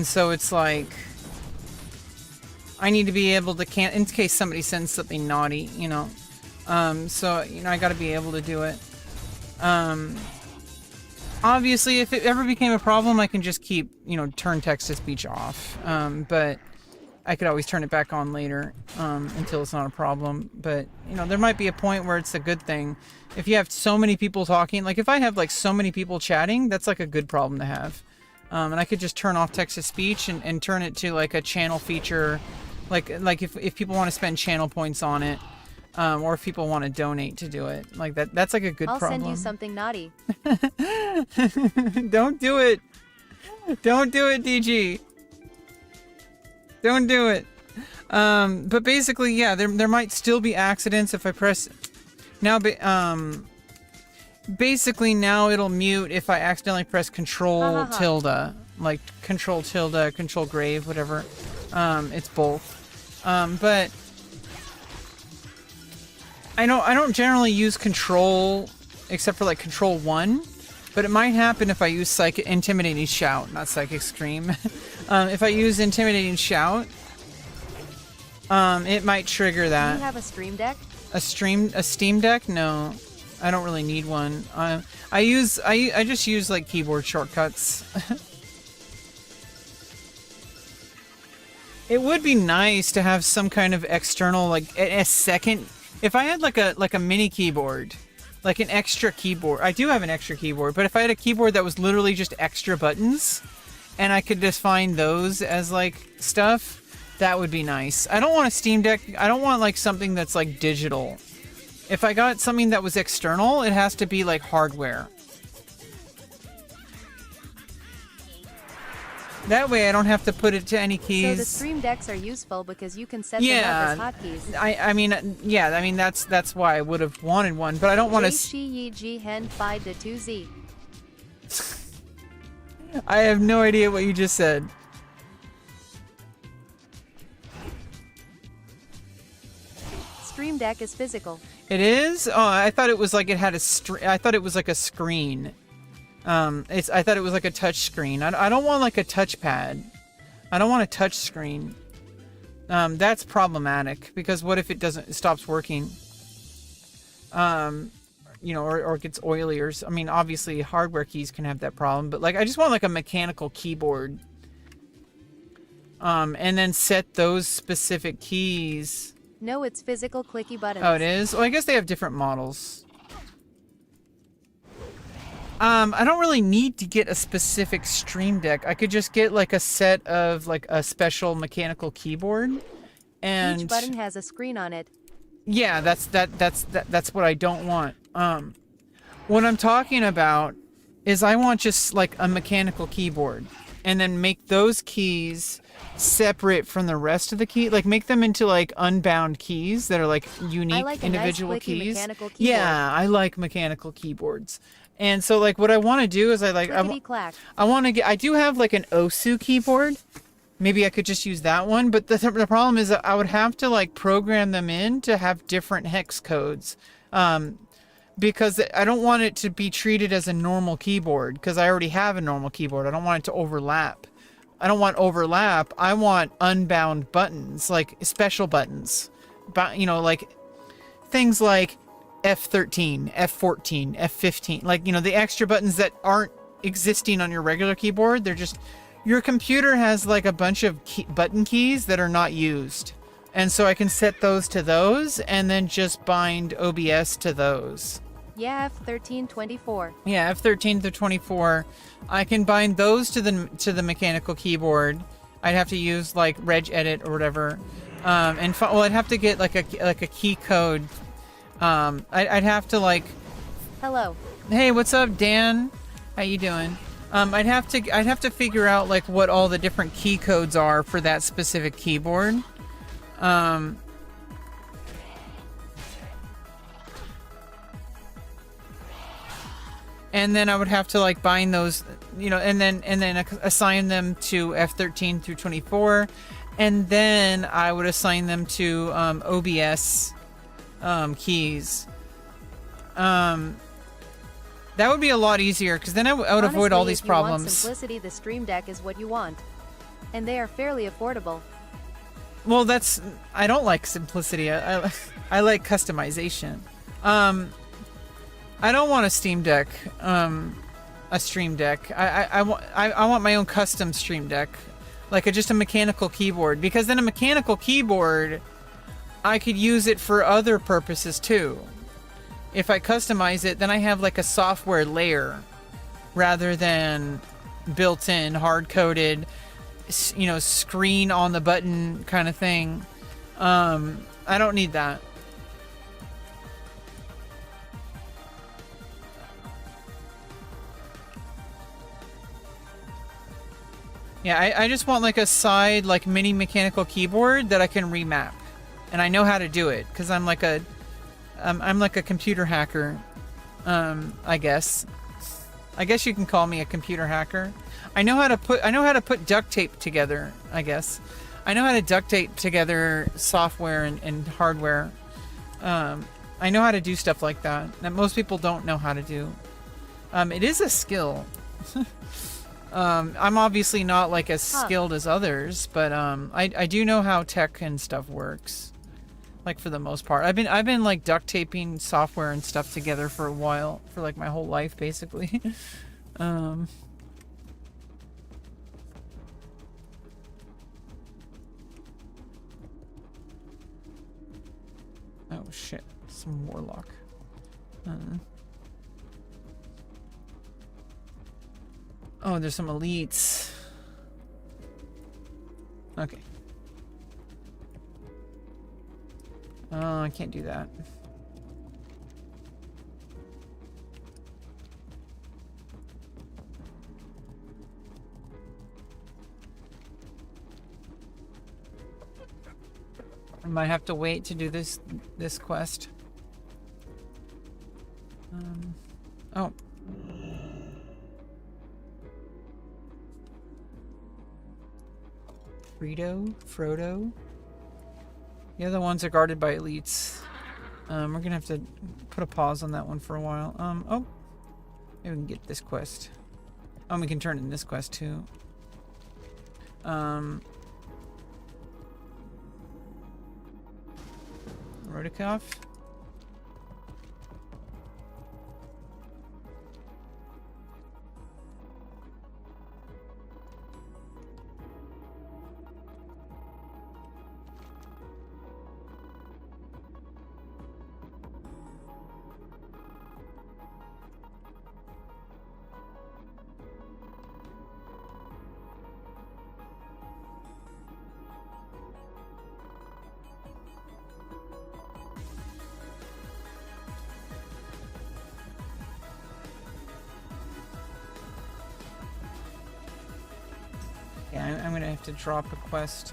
so it's like, I need to be able to in case somebody sends something naughty, you know. So, you know, I gotta be able to do it. Obviously, if it ever became a problem, I can just keep, you know, turn text-to-speech off. But I could always turn it back on later, until it's not a problem. But, you know, there might be a point where it's a good thing. If you have so many people talking, like if I have like so many people chatting, that's like a good problem to have. And I could just turn off text-to-speech and turn it to like a channel feature. Like if people want to spend channel points on it, or if people want to donate to do it. Like that's like a good problem. I'll send you something naughty. Don't do it. Don't do it, DG. Don't do it. But basically, yeah, there might still be accidents if I press now. Basically now it'll mute if I accidentally press Control tilde, like Control tilde, Control Grave, whatever. It's both. But I don't generally use Control except for like Control 1. But it might happen if I use Intimidating Shout, not Psychic Scream. If I use Intimidating Shout, it might trigger that. Do you have a stream deck? A Steam Deck? No, I don't really need one. I just use like keyboard shortcuts. It would be nice to have some kind of external, like a second. If I had like a mini keyboard, like an extra keyboard. I do have an extra keyboard, but if I had a keyboard that was literally just extra buttons, and I could just find those as like stuff, that would be nice. I don't want a Steam Deck. I don't want like something that's like digital. If I got something that was external, it has to be like hardware. That way I don't have to put it to any keys. So the Stream Decks are useful because you can set them up as hotkeys. I mean that's why I would have wanted one, but I don't want to. Z. I have no idea what you just said. Stream Deck is physical. It is? Oh, I thought it was like it had a I thought it was like a screen. I thought it was like a touch screen. I don't want like a touchpad. I don't want a touch screen. That's problematic because what if it stops working? You know, or it gets oily or, I mean, obviously hardware keys can have that problem, but like, I just want like a mechanical keyboard. And then set those specific keys. No, it's physical clicky buttons. Oh, it is? Well, I guess they have different models. I don't really need to get a specific Stream Deck. I could just get like a set of like a special mechanical keyboard, and each button has a screen on it. Yeah, that's what I don't want. What I'm talking about is I want just like a mechanical keyboard, and then make those keys separate from the rest of the key, like make them into like unbound keys that are like unique individual nice, keys. Mechanical keyboard. Yeah, I like mechanical keyboards. And so like what I want to do is I want to get, I do have like an Osu keyboard. Maybe I could just use that one, but the problem is that I would have to like program them in to have different hex codes. Because I don't want it to be treated as a normal keyboard because I already have a normal keyboard. I don't want it to overlap. I don't want overlap. I want unbound buttons, like special buttons. But, you know, like things like F13, F14, F15, like, you know, the extra buttons that aren't existing on your regular keyboard. They're just, your computer has like a bunch of button keys that are not used. And so I can set those to those and then just bind OBS to those. Yeah, F1324. Yeah, F13 to 24. I can bind those to the mechanical keyboard. I'd have to use like regedit or whatever. I'd have to get like a key code. I'd have to like. Hello. Hey, what's up, Dan? How you doing? I'd have to figure out like what all the different key codes are for that specific keyboard. And then I would have to like bind those, you know, and then assign them to F13 through 24, and then I would assign them to OBS keys. That would be a lot easier because then I would avoid all these problems. If you want simplicity, the Stream Deck is what you want, and they are fairly affordable. Well, I don't like simplicity. I like customization. I don't want a Steam Deck, a Stream Deck. I want my own custom Stream Deck, like just a mechanical keyboard, because then a mechanical keyboard, I could use it for other purposes too. If I customize it, then I have like a software layer rather than built-in, hard-coded, you know, screen on the button kind of thing. I don't need that. Yeah, I just want like a side, like mini mechanical keyboard that I can remap, and I know how to do it because I'm like a computer hacker. I guess you can call me a computer hacker. I know how to put duct tape together. I guess I know how to duct tape together software and hardware. I know how to do stuff like that most people don't know how to do. It is a skill. I'm obviously not like as skilled as others, but I do know how tech and stuff works. like for the most part. I've been like duct taping software and stuff together for a while, for like my whole life basically. Oh shit, some warlock. Oh, there's some elites. Okay. Oh, I can't do that. I might have to wait to do this quest. Oh. Frodo. The other ones are guarded by elites. We're gonna have to put a pause on that one for a while. Oh. Maybe we can get this quest. Oh, we can turn in this quest too. Rodikov. Yeah, I'm gonna have to drop a quest.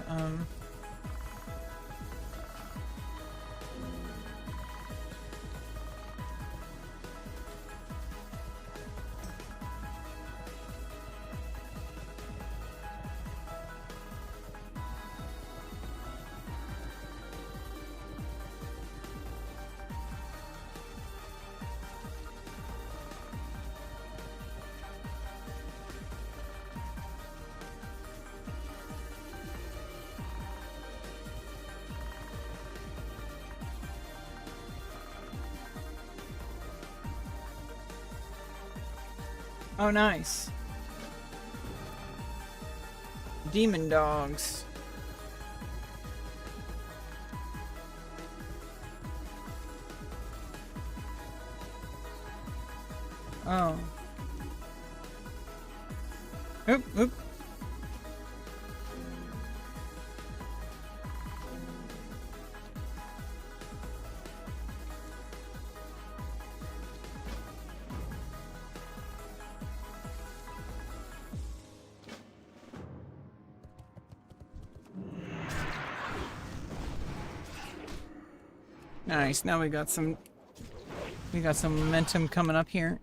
Oh, nice. Demon dogs. Oh. Oop, oop. Nice. Now we got some momentum coming up here.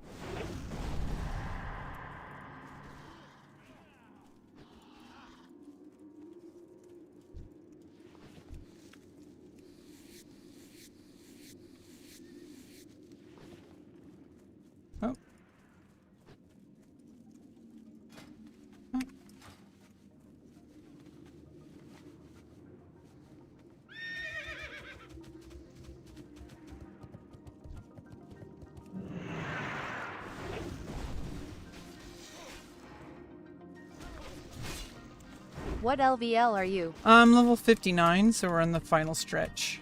Oh. What LVL are you? I'm level 59, so we're in the final stretch.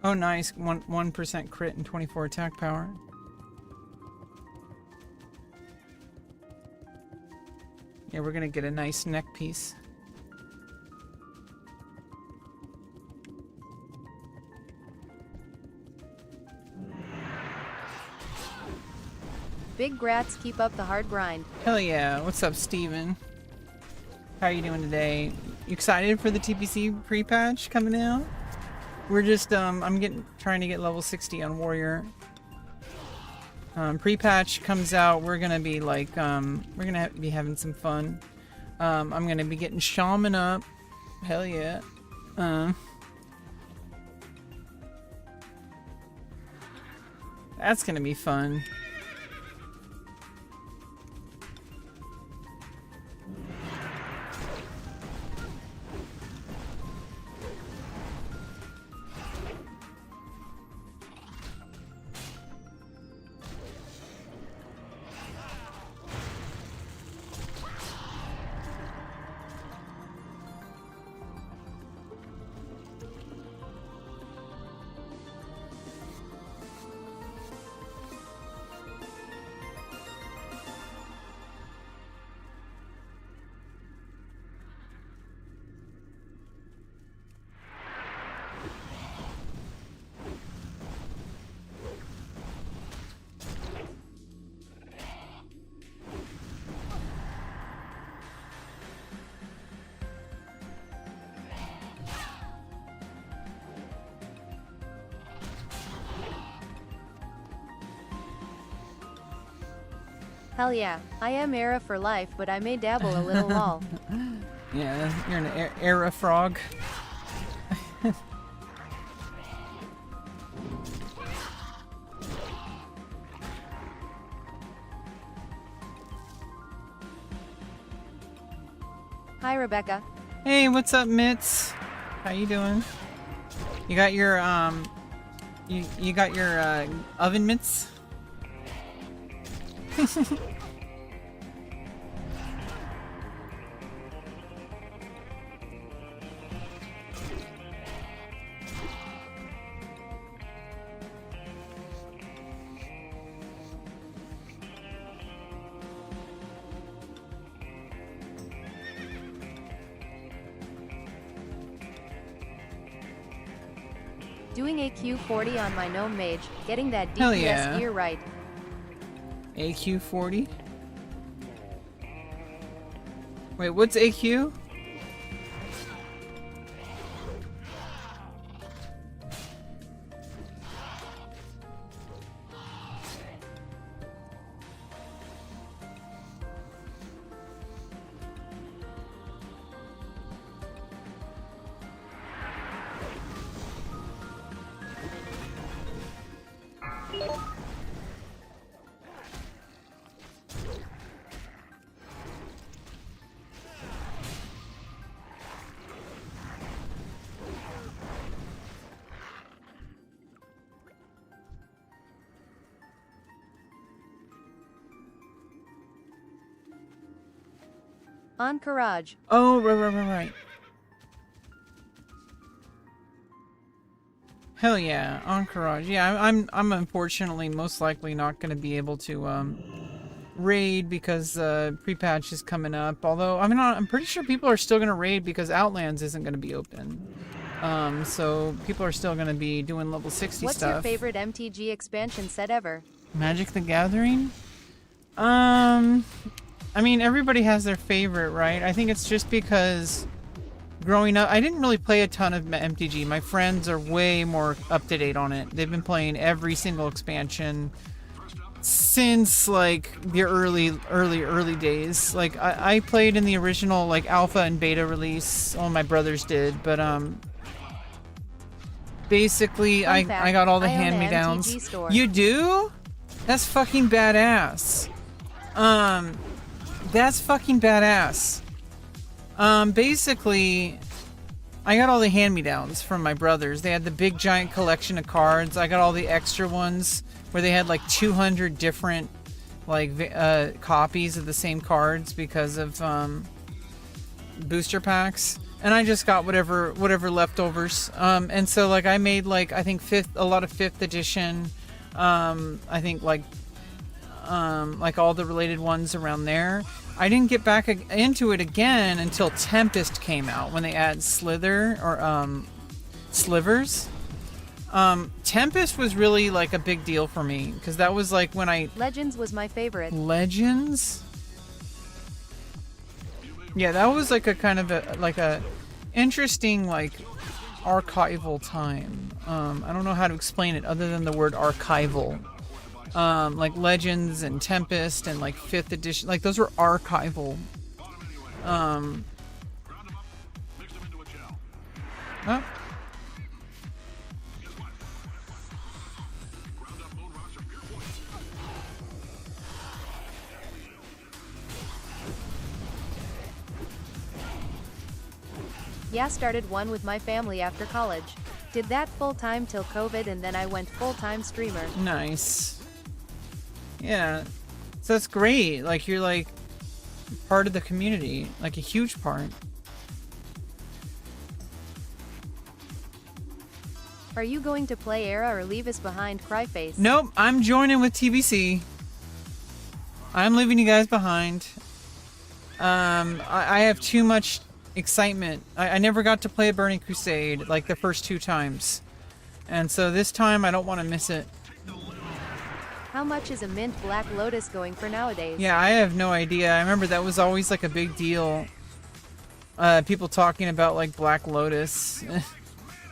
Oh, nice. 1% crit and 24 attack power. Yeah, we're gonna get a nice neck piece. Big grats, keep up the hard grind. Hell yeah. What's up, Steven? How are you doing today? You excited for the TBC pre-patch coming out? We're just, I'm trying to get level 60 on Warrior. Pre-patch comes out, we're gonna be like, we're gonna be having some fun. I'm gonna be getting Shaman up. Hell yeah. That's gonna be fun. Hell yeah, I am Era for life, but I may dabble a little lol. Yeah, you're an era frog. Hi Rebecca. Hey, what's up, Mitts? How you doing? You got your you got your oven mitts? Doing AQ40 on my gnome mage, getting that Hell DPS yeah. gear right. AQ40? Wait, what's AQ? On Courage. Oh, right. Hell yeah, Encourage. Yeah, I'm unfortunately most likely not going to be able to raid because pre-patch is coming up. Although I'm pretty sure people are still going to raid because Outlands isn't going to be open. So people are still going to be doing level 60 What's stuff. your favorite MTG expansion set ever? Magic the Gathering? I mean, everybody has their favorite, right? I think it's just because growing up, I didn't really play a ton of MTG. My friends are way more up to date on it. They've been playing every single expansion since like the early days. Like I played in the original like alpha and beta release. All my brothers did, but basically Fun fact, I got all the I own a hand-me-downs. MTG store. You do? That's fucking badass. That's fucking badass. Basically, I got all the hand-me-downs from my brothers. They had the big giant collection of cards. I got all the extra ones where they had like 200 different like copies of the same cards because of booster packs. And I just got whatever leftovers. And so like I made like I think a lot of 5th edition. I think like all the related ones around there. I didn't get back into it again until Tempest came out when they add Slither or Slivers. Tempest was really like a big deal for me because that was like when I Legends was my favorite. Legends. Yeah, that was like a kind of a interesting like archival time. I don't know how to explain it other than the word archival. Like Legends and Tempest and like 5th edition, like those were archival. Oh. Yeah, started one with my family after college. Did that full-time till COVID and then I went full-time streamer. Nice. Yeah. So that's great. Like you're like part of the community, like a huge part. Are you going to play Era or leave us behind, Cryface? Nope, I'm joining with TBC. I'm leaving you guys behind. I have too much excitement. I never got to play Burning Crusade like the first 2 times. And so this time I don't want to miss it. How much is a mint Black Lotus going for nowadays? Yeah, I have no idea. I remember that was always like a big deal. People talking about like Black Lotus.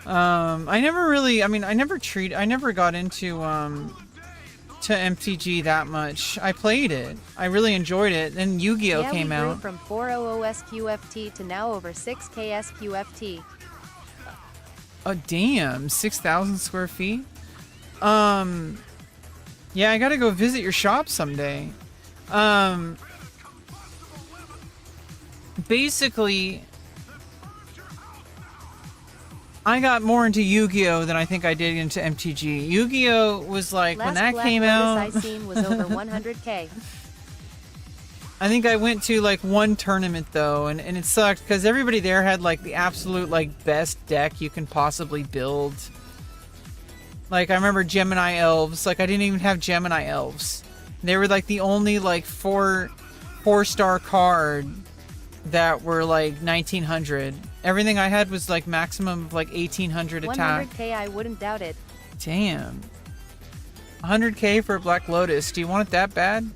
I never really, I never got into to MTG that much. I played it. I really enjoyed it. Then Yu-Gi-Oh came we grew out. from 400 SQFT to now over 6K SQFT. Oh damn, 6,000 square feet. Yeah, I gotta go visit your shop someday. Basically, I got more into Yu-Gi-Oh than I think I did into MTG. Yu-Gi-Oh was like, when that Black came out, Lotus I seen was over 100K. I think I went to like one tournament though, and it sucked because everybody there had like the absolute like best deck you can possibly build. Like I remember Gemini Elves, like I didn't even have Gemini Elves. They were like the only like four-star card that were like 1900. Everything I had was like maximum of like 1800 attack. 100K, I wouldn't doubt it. Damn. 100K for a Black Lotus. Do you want it that bad?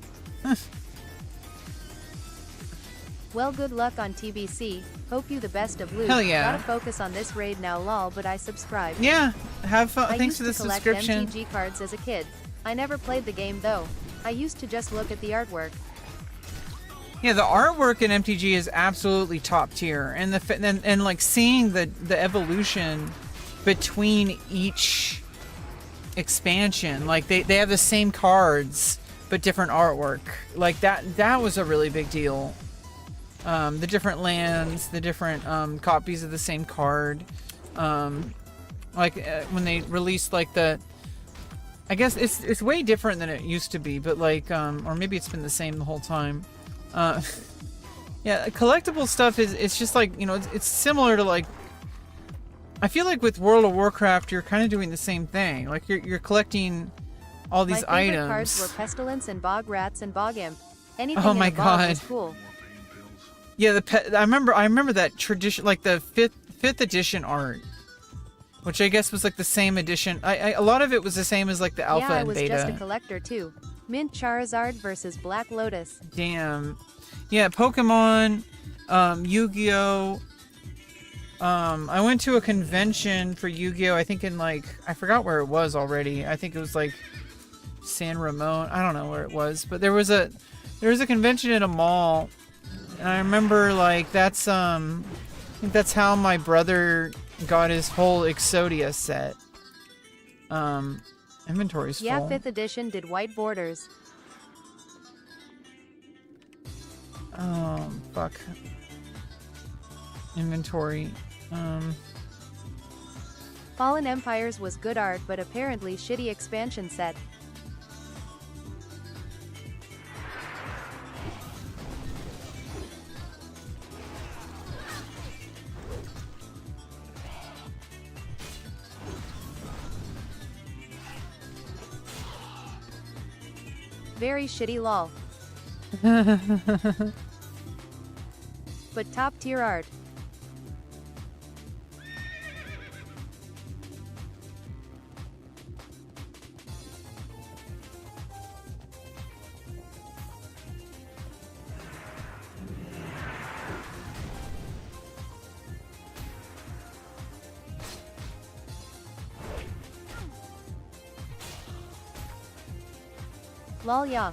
Well, good luck on TBC. Hope you the best of loot. Hell yeah. Gotta focus on this raid now, lol, but I subscribe. Yeah. Have fun. I Thanks used for the to collect subscription. MTG cards as a kid. I never played the game though. I used to just look at the artwork. Yeah, the artwork in MTG is absolutely top tier, and and like seeing the evolution between each expansion, like they have the same cards but different artwork. Like that was a really big deal. The different lands, the different copies of the same card. When they released like I guess it's way different than it used to be, but like or maybe it's been the same the whole time. Yeah, collectible stuff it's just like, you know, it's similar to like, I feel like with World of Warcraft you're kind of doing the same thing. Like you're collecting all these My favorite items. cards were Pestilence and Bog Rats and Bog Imp. Anything Oh in my a bog was God. cool. Yeah, I remember that tradition, like the fifth edition art, which I guess was like the same edition. A lot of it was the same as like the alpha Yeah, I and was beta. just a collector too. Mint Charizard versus Black Lotus. Damn. Yeah, Pokemon, Yu-Gi-Oh. I went to a convention for Yu-Gi-Oh, I think in like, I forgot where it was already. I think it was like San Ramon. I don't know where it was, but there was a convention in a mall, and I remember like that's I think that's how my brother got his whole Exodia set. Inventory's full. Yeah, 5th edition did white borders. Oh, fuck. Inventory. Fallen Empires was good art, but apparently shitty expansion set. Very shitty lol. But top tier art. Lol yeah.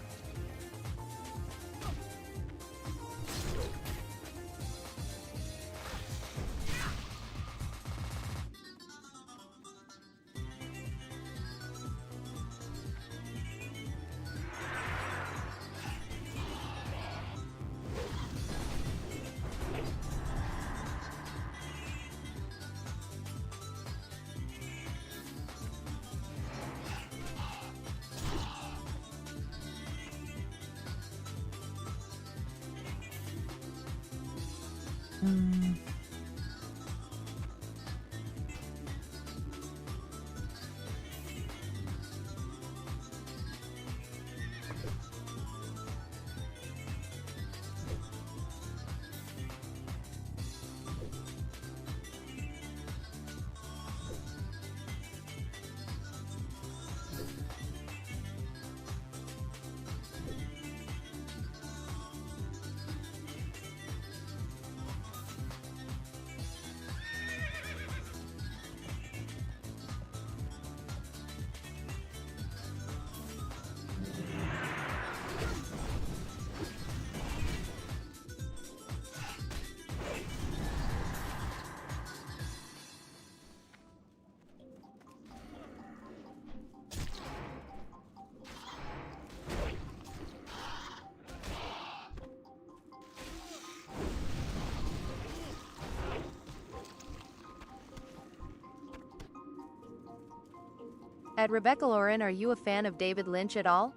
At rebeccaloran, are you a fan of David Lynch at all?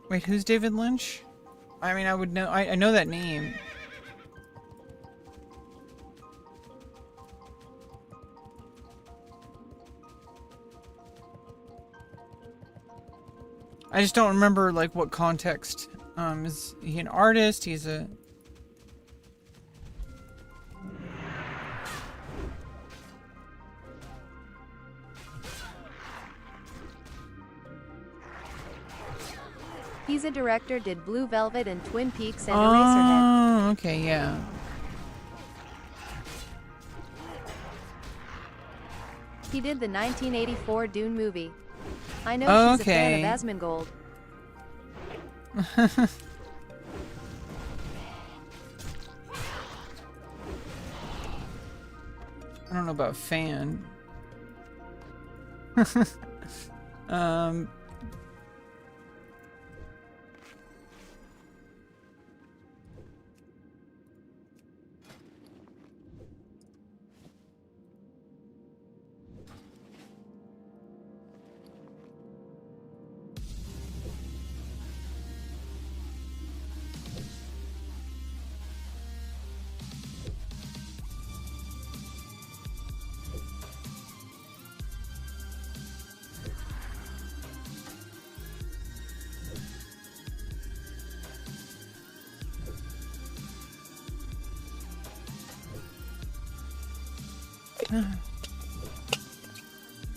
Wait, who's David Lynch? I mean, I would know. I know that name. I just don't remember like what context. Is he an artist? He's a. He's a director, did Blue Velvet and Twin Peaks and Eraserhead. Oh, okay, yeah. He did the 1984 Dune movie. I know she's a fan of Asmongold. I don't know about fan.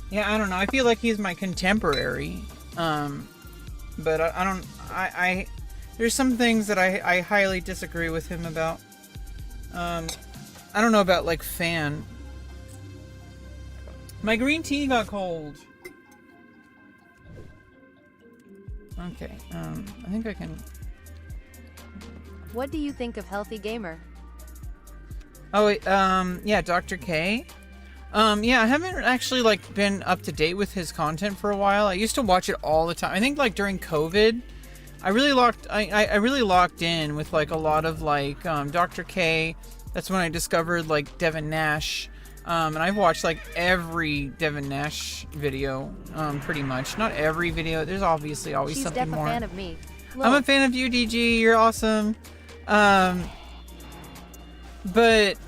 Yeah, I don't know. I feel like he's my contemporary. But I don't. There's some things that I highly disagree with him about. I don't know about like fan. My green tea got cold. Okay. I think I can. What do you think of Healthy Gamer? Oh wait, yeah, Dr. K. Yeah, I haven't actually like been up to date with his content for a while. I used to watch it all the time. I think like during COVID, I really locked in with like a lot of like Dr. K. That's when I discovered like Devin Nash. And I've watched like every Devin Nash video, pretty much. Not every video. There's obviously always something more. She's a fan of me. I'm a fan of you, DG. You're awesome. But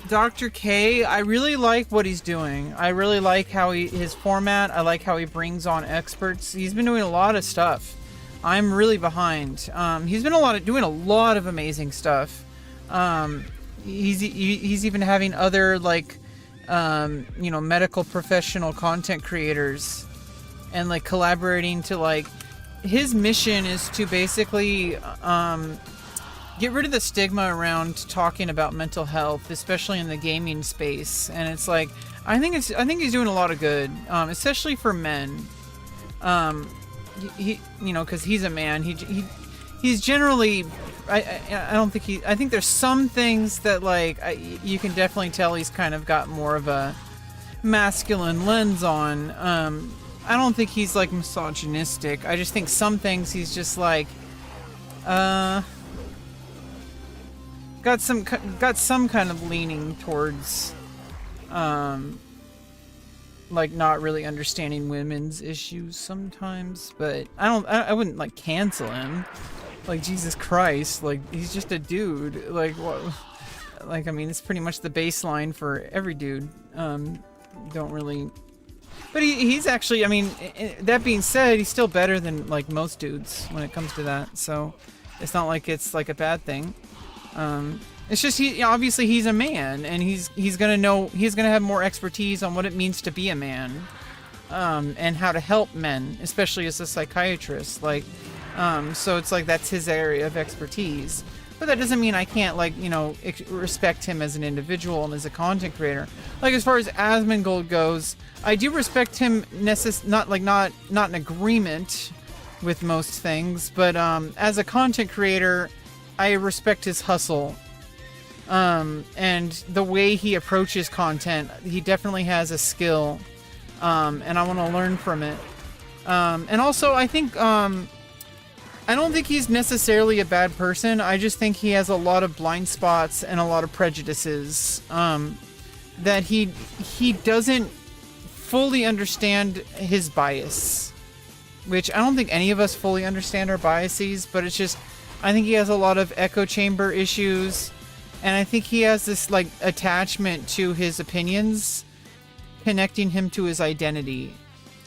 Dr. K, I really like what he's doing. I really like how his format. I like how he brings on experts. He's been doing a lot of stuff. I'm really behind. He's been doing a lot of amazing stuff. He's even having other like medical professional content creators and like collaborating to like his mission is to basically get rid of the stigma around talking about mental health, especially in the gaming space. And it's like I think he's doing a lot of good, especially for men. He you know, because he's a man, he's generally, I don't think I think there's some things that like you can definitely tell he's kind of got more of a masculine lens on. I don't think he's like misogynistic. I just think some things he's just like got some kind of leaning towards like not really understanding women's issues sometimes, but I wouldn't like cancel him. Like, Jesus Christ, like he's just a dude. Like what? Like, I mean, it's pretty much the baseline for every dude. Don't really, but he's actually, I mean, that being said, he's still better than like most dudes when it comes to that. So it's not like it's like a bad thing. It's just obviously he's a man, and he's gonna have more expertise on what it means to be a man, and how to help men, especially as a psychiatrist. Like, so it's like that's his area of expertise. But that doesn't mean I can't, like, you know, respect him as an individual and as a content creator. Like, as far as Asmongold goes, I do respect him. Not in agreement with most things, but as a content creator, I respect his hustle. And the way he approaches content, he definitely has a skill, and I want to learn from it. And also, I think, I don't think he's necessarily a bad person. I just think he has a lot of blind spots and a lot of prejudices, that he doesn't fully understand his bias, which I don't think any of us fully understand our biases, but it's just, I think he has a lot of echo chamber issues. And I think he has this like attachment to his opinions, connecting him to his identity.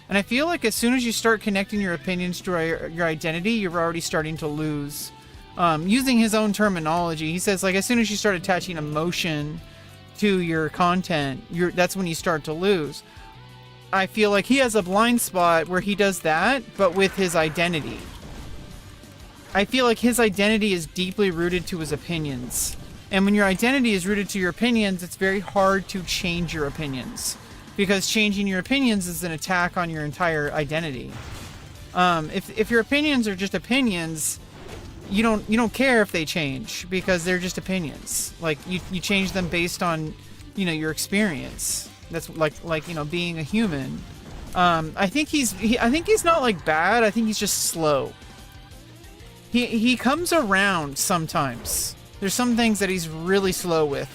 And I feel like as soon as you start connecting your opinions to your identity, you're already starting to lose. Using his own terminology, he says like as soon as you start attaching emotion to your content, that's when you start to lose. I feel like he has a blind spot where he does that, but with his identity. I feel like his identity is deeply rooted to his opinions. And when your identity is rooted to your opinions, it's very hard to change your opinions, because changing your opinions is an attack on your entire identity. If your opinions are just opinions, you don't care if they change, because they're just opinions. Like you change them based on, you know, your experience. That's like you know, being a human. I think he's not like bad. I think he's just slow. He comes around sometimes. There's some things that he's really slow with.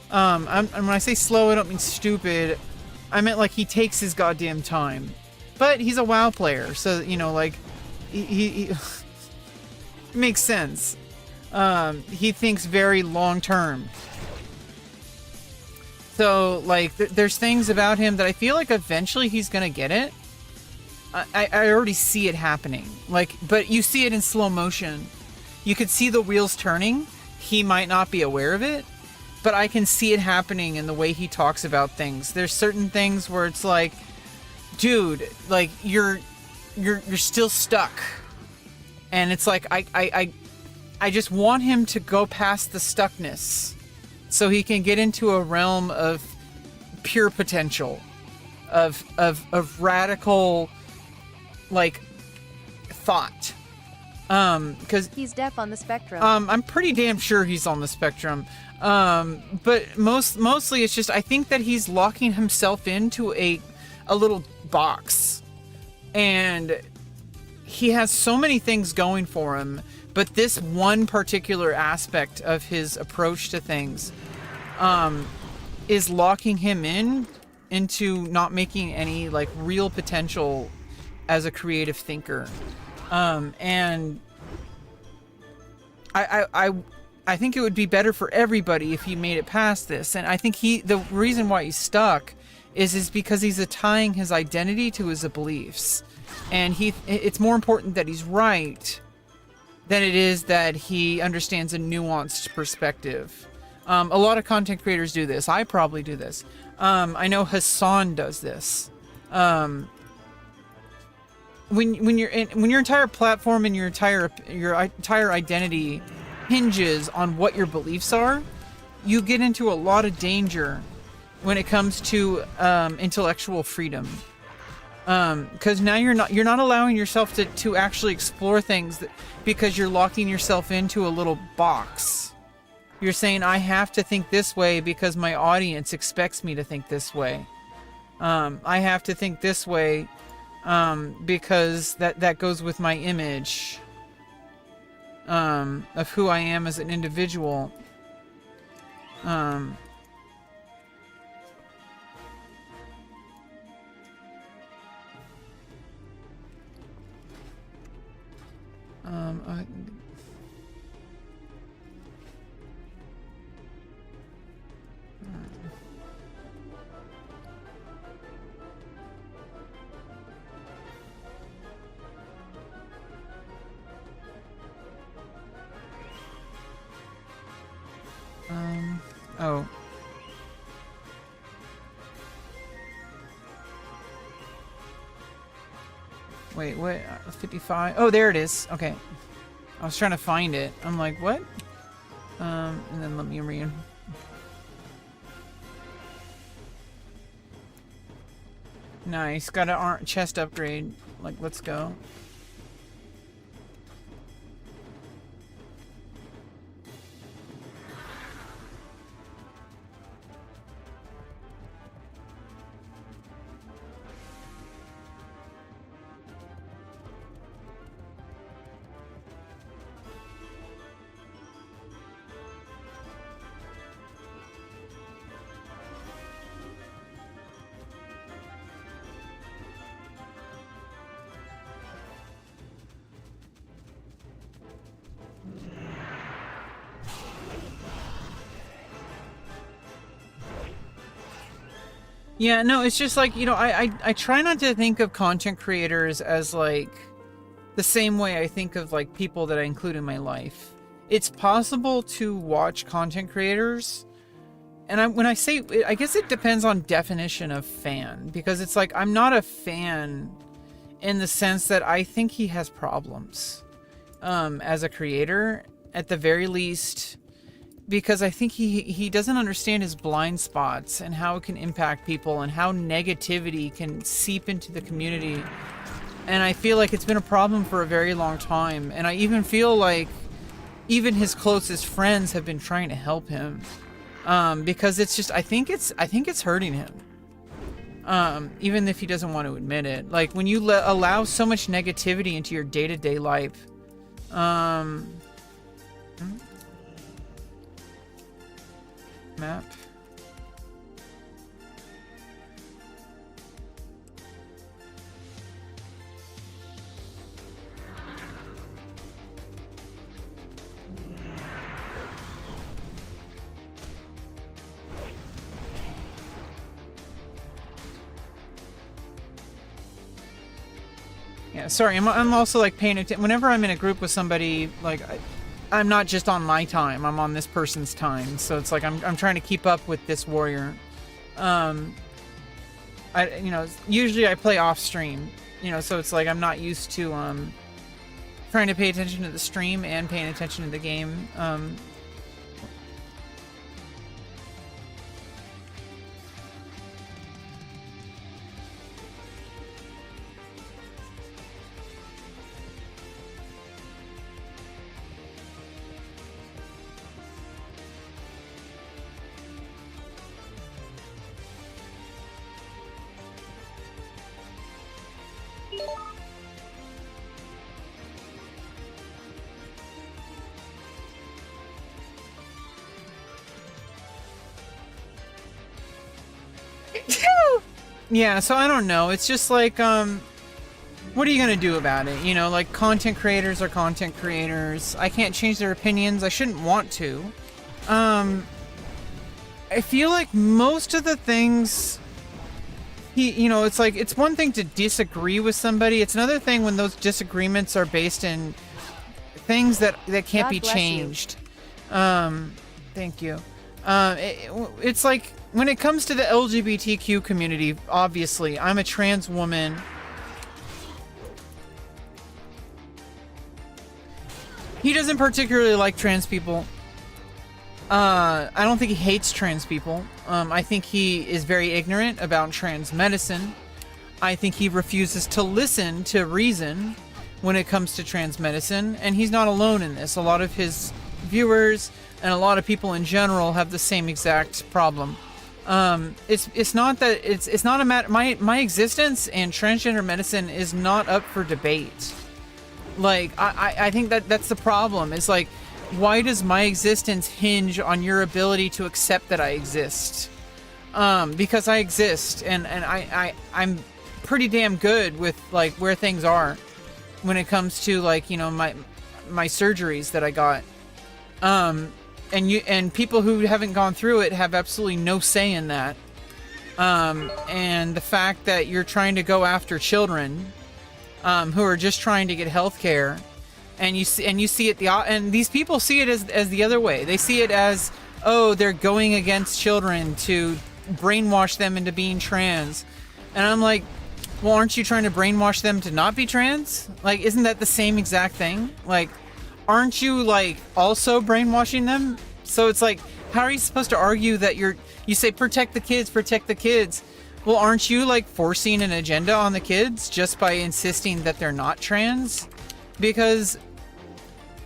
And when I say slow, I don't mean stupid. I meant like he takes his goddamn time. But he's a WoW player, so, you know, like, he makes sense. He thinks very long term. So, like, there's things about him that I feel like eventually he's gonna get it. I already see it happening. Like, but you see it in slow motion. You could see the wheels turning. He might not be aware of it, but I can see it happening in the way he talks about things. There's certain things where it's like, dude, like you're still stuck. And it's like, I just want him to go past the stuckness so he can get into a realm of pure potential, of radical, like, thought. Because He's deaf on the spectrum. I'm pretty damn sure he's on the spectrum. But mostly it's just, I think that he's locking himself into a little box, and he has so many things going for him, but this one particular aspect of his approach to things, is locking him into not making any like real potential as a creative thinker. And I think it would be better for everybody if he made it past this. And I think the reason why he's stuck is because he's tying his identity to his beliefs. And it's more important that he's right than it is that he understands a nuanced perspective. A lot of content creators do this. I probably do this. I know Hassan does this. When your entire platform and your entire identity hinges on what your beliefs are, you get into a lot of danger when it comes to intellectual freedom. Because now you're not allowing yourself to actually explore things because you're locking yourself into a little box. You're saying, I have to think this way because my audience expects me to think this way. I have to think this way because that goes with my image of who I am as an individual. Oh. Wait, what? 55? Oh, there it is. Okay. I was trying to find it. I'm like, what? And then let me read. Nice. Got a chest upgrade. Like, let's go. Yeah, no, it's just like, you know, I try not to think of content creators as like the same way I think of like people that I include in my life. It's possible to watch content creators, and when I say, I guess it depends on definition of fan, because it's like I'm not a fan in the sense that I think he has problems as a creator, at the very least. Because I think he doesn't understand his blind spots and how it can impact people and how negativity can seep into the community. And I feel like it's been a problem for a very long time. And I even feel like even his closest friends have been trying to help him. Because it's just, I think it's hurting him. Even if he doesn't want to admit it. Like when you allow so much negativity into your day-to-day life. Map. Yeah, sorry, I'm also like paying attention. Whenever I'm in a group with somebody, like I'm not just on my time, I'm on this person's time. So it's like I'm trying to keep up with this warrior. Usually I play off stream, so it's like I'm not used to trying to pay attention to the stream and paying attention to the game. Yeah, so I don't know. It's just like, what are you gonna do about it? Like content creators are content creators. I can't change their opinions. I shouldn't want to. I feel like most of the things it's like, it's one thing to disagree with somebody. It's another thing when those disagreements are based in things that can't be changed. Thank you. It's like, when it comes to the LGBTQ community, obviously, I'm a trans woman. He doesn't particularly like trans people. I don't think he hates trans people. I think he is very ignorant about trans medicine. I think he refuses to listen to reason when it comes to trans medicine, and he's not alone in this. A lot of his viewers and a lot of people in general have the same exact problem. It's not that it's not a matter. My existence in transgender medicine is not up for debate. Like I think that's the problem. It's like, why does my existence hinge on your ability to accept that I exist? Because I exist, and I'm pretty damn good with like where things are when it comes to like, you know, my surgeries that I got. And people who haven't gone through it have absolutely no say in that. And the fact that you're trying to go after children who are just trying to get health care, and you see it and these people see it as the other way. They see it as, oh, they're going against children to brainwash them into being trans. And I'm like, well, aren't you trying to brainwash them to not be trans? Like, isn't that the same exact thing? Like, aren't you like also brainwashing them? So it's like, how are you supposed to argue that you say protect the kids? Well, aren't you like forcing an agenda on the kids just by insisting that they're not trans? Because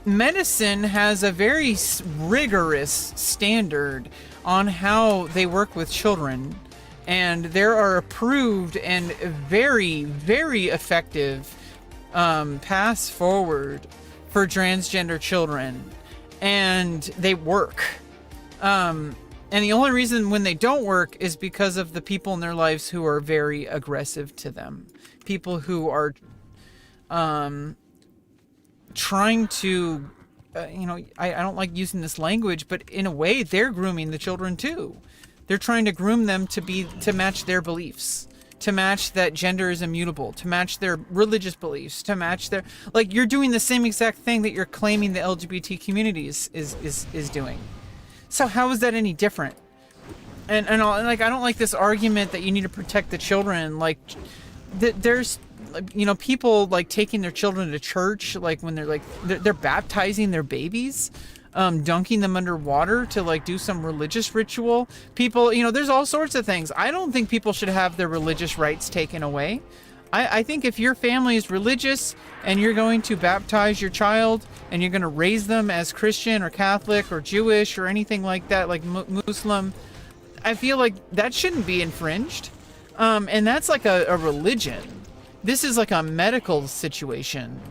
medicine has a very rigorous standard on how they work with children, and there are approved and very, very effective paths forward for transgender children, and they work. And the only reason when they don't work is because of the people in their lives who are very aggressive to them. People who are trying to, I don't like using this language, but in a way they're grooming the children too. They're trying to groom them to match their beliefs, to match that gender is immutable, to match their religious beliefs, to match their, like, you're doing the same exact thing that you're claiming the LGBT community is doing. So how is that any different? And like, I don't like this argument that you need to protect the children. Like, there's, you know, people like taking their children to church, like when they're baptizing their babies, dunking them underwater to like do some religious ritual. People, you know, there's all sorts of things. I don't think people should have their religious rights taken away. I think if your family is religious and you're going to baptize your child and you're going to raise them as Christian or Catholic or Jewish or anything like that, like Muslim, I feel like that shouldn't be infringed. And that's like a religion. This is like a medical situation.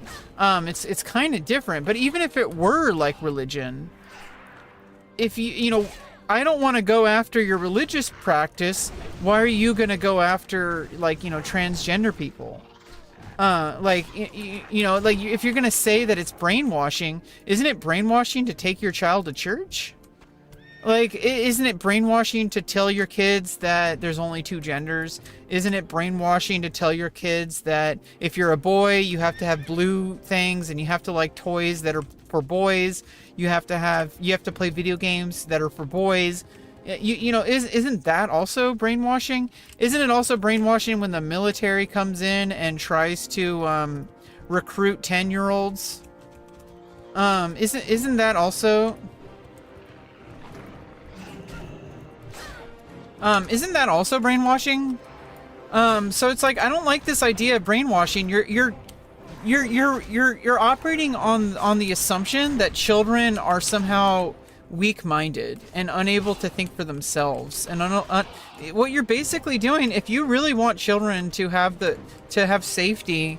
It's kind of different, but even if it were like religion, if you know, I don't want to go after your religious practice. Why are you going to go after, like, you know, transgender people? Like, you know, like if you're going to say that it's brainwashing, isn't it brainwashing to take your child to church? Like, isn't it brainwashing to tell your kids that there's only two genders? Isn't it brainwashing to tell your kids that if you're a boy, you have to have blue things and you have to like toys that are for boys? You have to play video games that are for boys. You know, isn't that also brainwashing? Isn't it also brainwashing when the military comes in and tries to recruit 10-year-olds? Isn't that also... isn't that also brainwashing? So it's like, I don't like this idea of brainwashing. You're operating on the assumption that children are somehow weak-minded and unable to think for themselves. And what you're basically doing, if you really want children to have safety,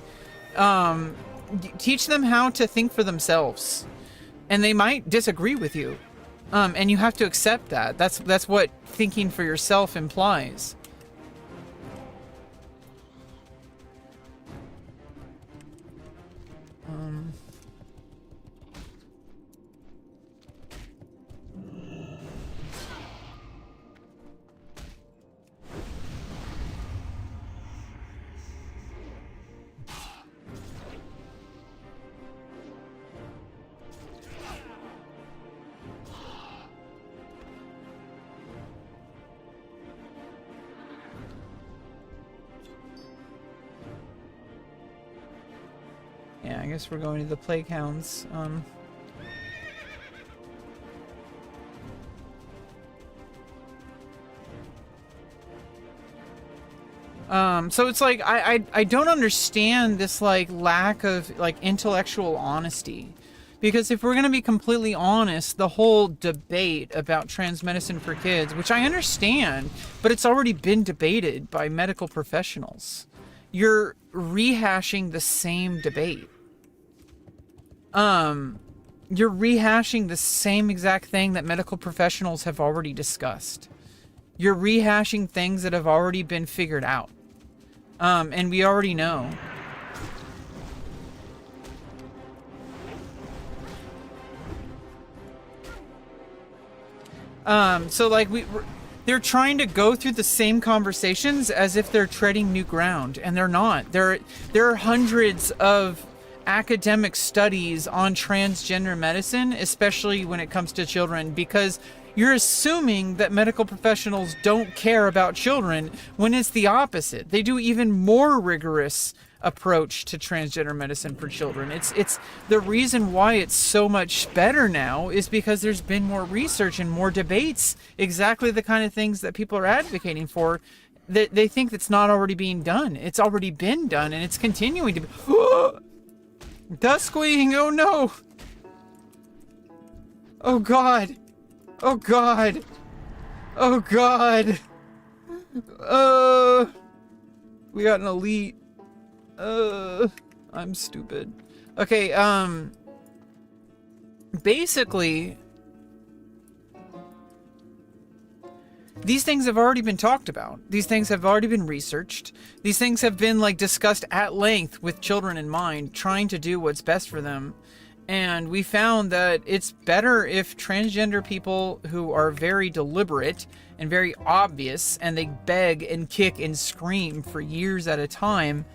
teach them how to think for themselves. And they might disagree with you. And you have to accept that. That's what thinking for yourself implies. Yeah, I guess we're going to the plague hounds. So it's like I don't understand this like lack of like intellectual honesty. Because if we're going to be completely honest, the whole debate about trans medicine for kids, which I understand, but it's already been debated by medical professionals. You're rehashing the same debate. You're rehashing the same exact thing that medical professionals have already discussed. You're rehashing things that have already been figured out. And we already know. So like they're trying to go through the same conversations as if they're treading new ground, and they're not. There are hundreds of academic studies on transgender medicine, especially when it comes to children, because you're assuming that medical professionals don't care about children when it's the opposite. They do even more rigorous approach to transgender medicine for children. It's the reason why it's so much better now is because there's been more research and more debates, exactly the kind of things that people are advocating for, that they think that's not already being done. It's already been done, and it's continuing to be. Duskwing, oh no. Oh god. Oh god. Oh god. We got an elite. I'm stupid. Okay, basically, these things have already been talked about. These things have already been researched. These things have been, like, discussed at length with children in mind, trying to do what's best for them. And we found that it's better if transgender people who are very deliberate and very obvious, and they beg and kick and scream for years at a time,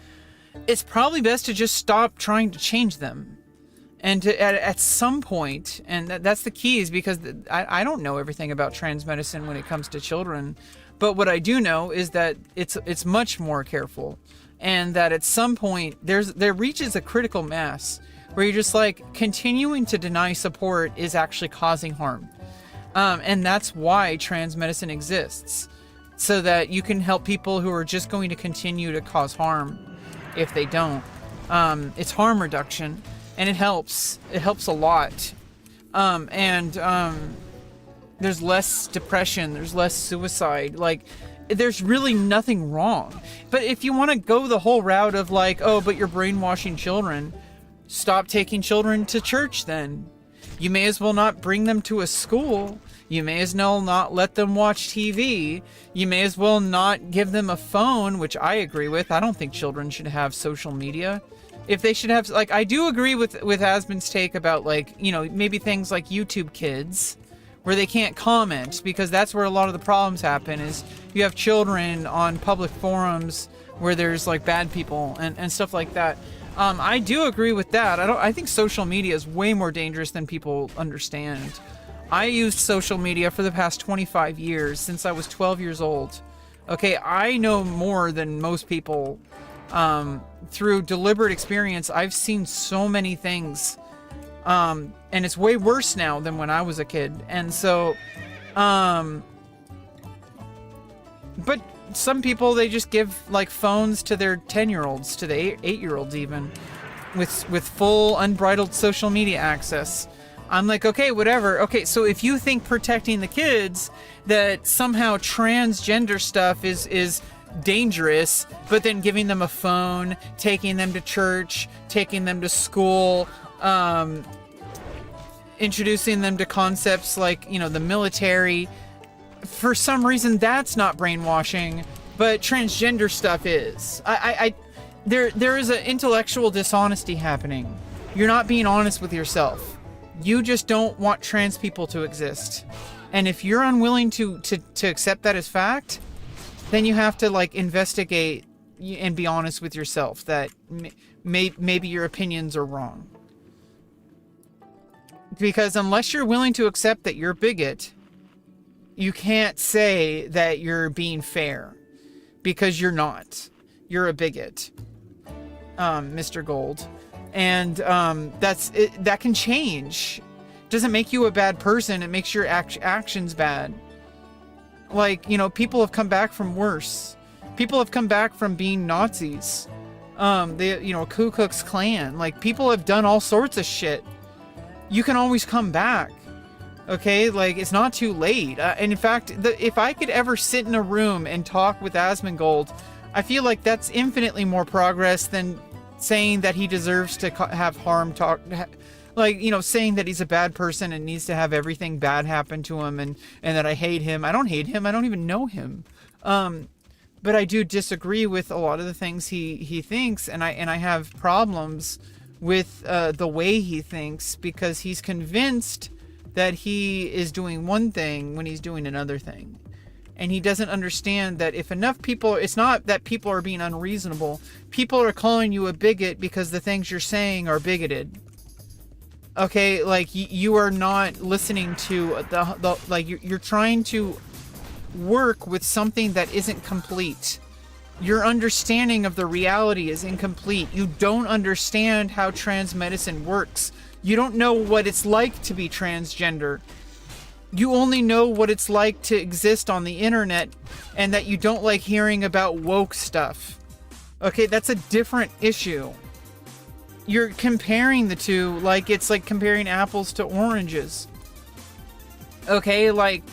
it's probably best to just stop trying to change them. And to, at some point, and that's the key, is because I don't know everything about trans medicine when it comes to children, but what I do know is that it's much more careful, and that at some point there reaches a critical mass where you're just like, continuing to deny support is actually causing harm. And that's why trans medicine exists, so that you can help people who are just going to continue to cause harm if they don't. It's harm reduction, and it helps a lot. There's less depression, there's less suicide, like there's really nothing wrong. But if you want to go the whole route of like, oh, but you're brainwashing children, stop taking children to church then. You may as well not bring them to a school. You may as well not let them watch TV. You may as well not give them a phone, which I agree with. I don't think children should have social media. If they should have, like, I do agree with Asmin's take about, like, you know, maybe things like YouTube Kids, where they can't comment, because that's where a lot of the problems happen, is you have children on public forums where there's, like, bad people and stuff like that. I do agree with that. I think social media is way more dangerous than people understand. I used social media for the past 25 years, since I was 12 years old. Okay, I know more than most people. Through deliberate experience, I've seen so many things. And it's way worse now than when I was a kid. And so, but some people, they just give like phones to their 10-year-olds, to the 8-year-olds even, with full unbridled social media access. I'm like, okay, whatever. Okay, so if you think protecting the kids, that somehow transgender stuff is dangerous, but then giving them a phone, taking them to church, taking them to school, introducing them to concepts like, you know, the military, for some reason that's not brainwashing, but transgender stuff is. There is an intellectual dishonesty happening. You're not being honest with yourself. You just don't want trans people to exist. And if you're unwilling to accept that as fact, then you have to like investigate and be honest with yourself that maybe your opinions are wrong. Because unless you're willing to accept that you're a bigot, you can't say that you're being fair, because you're not. You're a bigot, Mr. Gold. And that can change. Doesn't make you a bad person. It makes your actions bad. Like, you know, people have come back from worse. People have come back from being Nazis. They, you know, Ku Klux Klan. Like, people have done all sorts of shit. You can always come back. Okay, like, it's not too late. And in fact, if I could ever sit in a room and talk with Asmongold, I feel like that's infinitely more progress than saying that he deserves to have harm talk. Like, you know, saying that he's a bad person and needs to have everything bad happen to him, and that I hate him. I don't hate him. I don't even know him. But I do disagree with a lot of the things he thinks, and I have problems with the way he thinks, because he's convinced that he is doing one thing when he's doing another thing. And he doesn't understand that if enough people, it's not that people are being unreasonable. People are calling you a bigot because the things you're saying are bigoted. Okay, like, you are not listening to the like, you're trying to work with something that isn't complete. Your understanding of the reality is incomplete. You don't understand how trans medicine works. You don't know what it's like to be transgender. You only know what it's like to exist on the internet, and that you don't like hearing about woke stuff. Okay, that's a different issue. You're comparing the two like it's like comparing apples to oranges. Okay, like,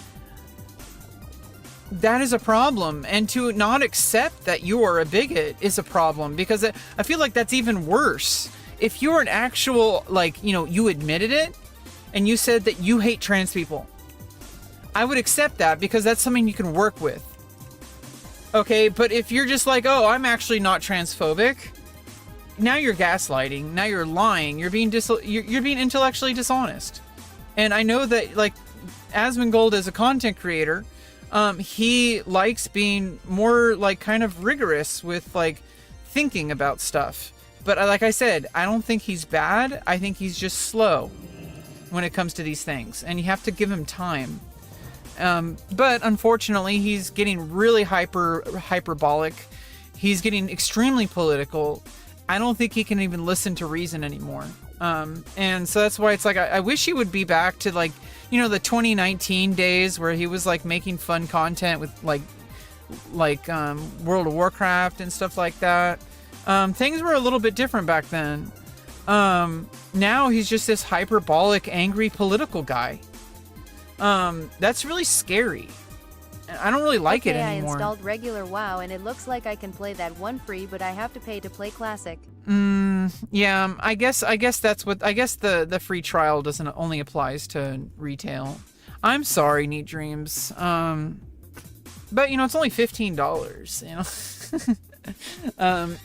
that is a problem. And to not accept that you are a bigot is a problem, because I feel like that's even worse. If you're an actual, like, you know, you admitted it and you said that you hate trans people, I would accept that, because that's something you can work with. Okay, but if you're just like, oh, I'm actually not transphobic, now you're gaslighting, now you're lying, you're being you're being intellectually dishonest. And I know that, like, Asmongold as a content creator, he likes being more, like, kind of rigorous with, like, thinking about stuff. But like I said, I don't think he's bad. I think he's just slow when it comes to these things, and you have to give him time. But unfortunately, he's getting really hyperbolic. He's getting extremely political. I don't think he can even listen to reason anymore. And so that's why it's like, I wish he would be back to, like, you know, the 2019 days where he was, like, making fun content with like World of Warcraft and stuff like that. Things were a little bit different back then. Now he's just this hyperbolic, angry political guy. That's really scary. I don't really like it anymore. I installed regular WoW, and it looks like I can play that one free, but I have to pay to play classic. Yeah, I guess that's what, I guess the free trial doesn't only applies to retail. I'm sorry, Neat Dreams. But, you know, it's only $15, you know.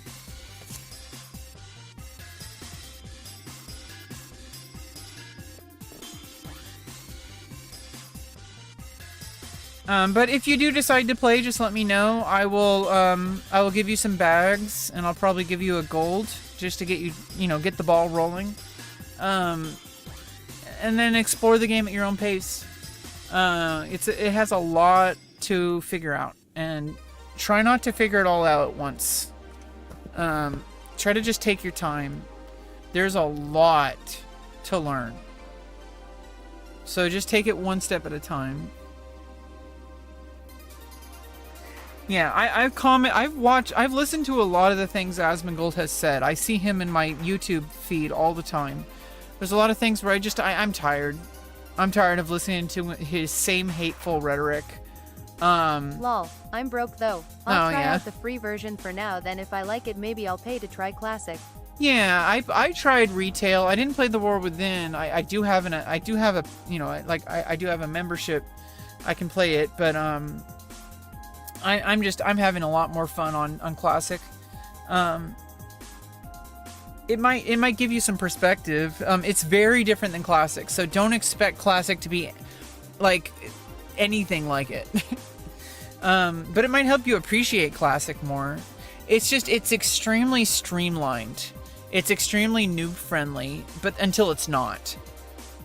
But if you do decide to play, just let me know. I will give you some bags, and I'll probably give you a gold just to get you know, get the ball rolling. And then explore the game at your own pace. It has a lot to figure out, and try not to figure it all out at once. Try to just take your time. There's a lot to learn. So just take it one step at a time. Yeah, I've listened to a lot of the things Asmongold has said. I see him in my YouTube feed all the time. There's a lot of things where I'm tired. I'm tired of listening to his same hateful rhetoric. Lol, I'm broke though. I'll try yeah. out the free version for now, then if I like it maybe I'll pay to try classic. Yeah, I tried retail. I didn't play the War Within. I do have a you know, like I do have a membership. I can play it, but I'm having a lot more fun on classic. It might give you some perspective. It's very different than classic, so don't expect classic to be like anything like it. But it might help you appreciate classic more. It's extremely streamlined. It's extremely noob friendly, but until it's not.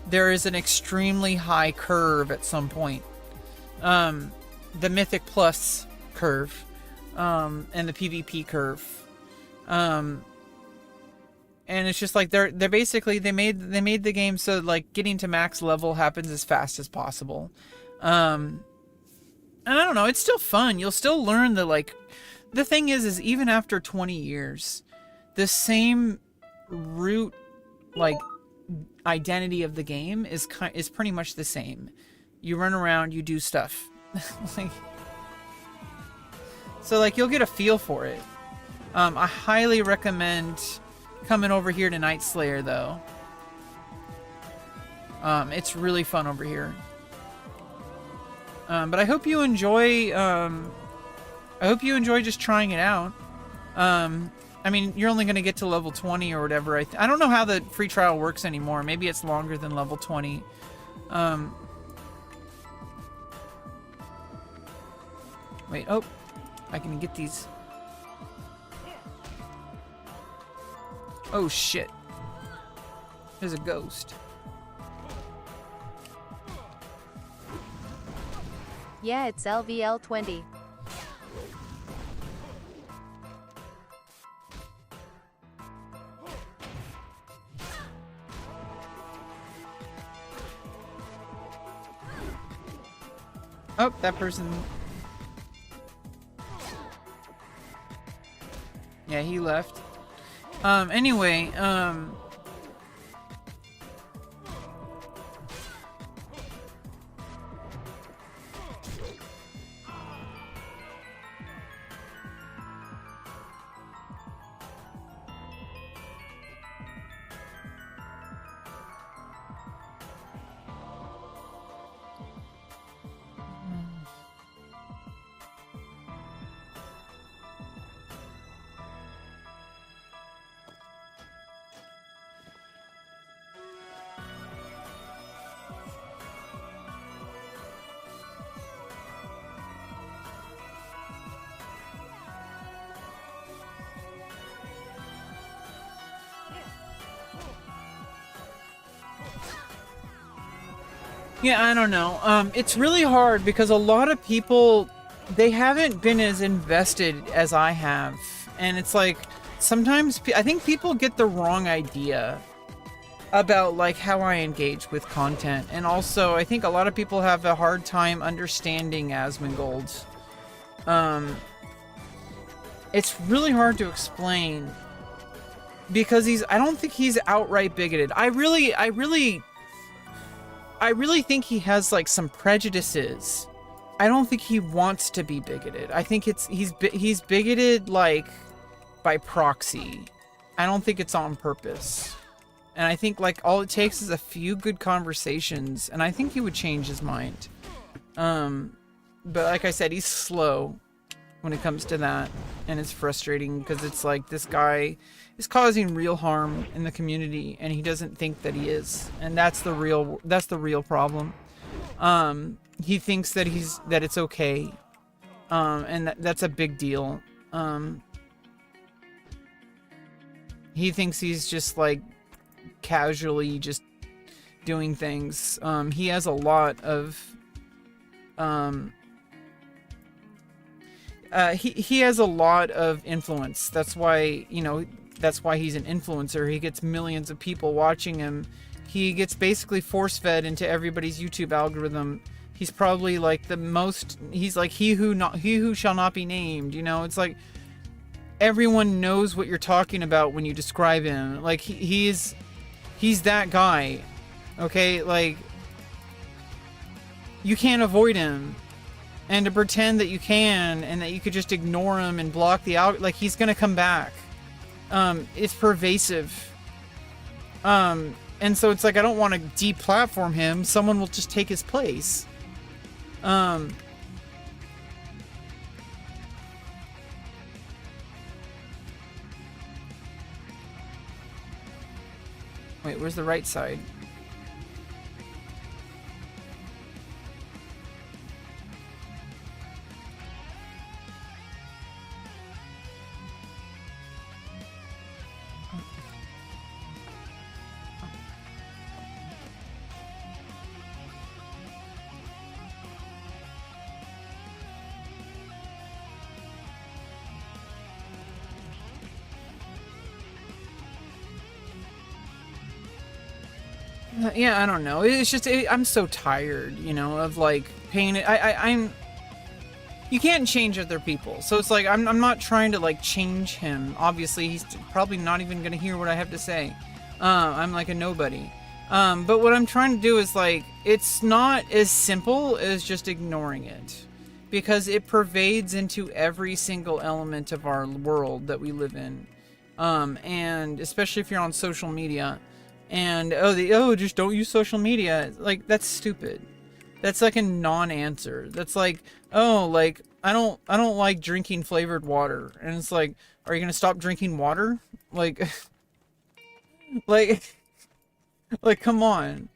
There is an extremely high curve at some point. The Mythic Plus curve, and the PvP curve. And it's just like they're basically they made the game so like getting to max level happens as fast as possible. And I don't know, it's still fun. You'll still learn the the thing is even after 20 years, the same root, like, identity of the game is pretty much the same. You run around, you do stuff. Like, so, like, you'll get a feel for it. I highly recommend coming over here to Nightslayer, though. It's really fun over here. But I hope you enjoy, just trying it out. I mean, you're only going to get to level 20 or whatever. I don't know how the free trial works anymore. Maybe it's longer than level 20. Wait, oh, I can get these. Oh, shit. There's a ghost. Yeah, it's LVL 20. Oh, that person. Yeah, he left. Anyway, yeah, I don't know. It's really hard because a lot of people, they haven't been as invested as I have. And it's like, sometimes I think people get the wrong idea about, like, how I engage with content. And also, I think a lot of people have a hard time understanding Asmongold. It's really hard to explain because I don't think he's outright bigoted. I really think he has, like, some prejudices. I don't think he wants to be bigoted. I think he's bigoted, like, by proxy. I don't think it's on purpose. And I think, like, all it takes is a few good conversations, and I think he would change his mind. But like I said, he's slow when it comes to that, and it's frustrating because it's like this guy is causing real harm in the community, and he doesn't think that he is, and that's the real problem. He thinks that it's okay, and that's a big deal. He thinks he's just, like, casually just doing things. He has a lot of he has a lot of influence. That's why, that's why he's an influencer. He gets millions of people watching him. He gets basically force-fed into everybody's YouTube algorithm. He's probably, like, he's like he who shall not be named, It's like everyone knows what you're talking about when you describe him. Like, he's that guy. Okay? Like, you can't avoid him. And to pretend that you can and that you could just ignore him and block the out, like, he's gonna come back. It's pervasive. And so it's like, I don't want to deplatform him. Someone will just take his place. Wait, where's the right side? Yeah, I don't know. It's just, I'm so tired, of, like, paying it. I'm, you can't change other people. So it's like, I'm not trying to like change him. Obviously, he's probably not even going to hear what I have to say. I'm like a nobody. But what I'm trying to do is like, it's not as simple as just ignoring it, because it pervades into every single element of our world that we live in. And especially if you're on social media and, just don't use social media. Like, that's stupid. That's like a non-answer. That's like, like, I don't like drinking flavored water. And it's like, are you going to stop drinking water? Like, like, come on.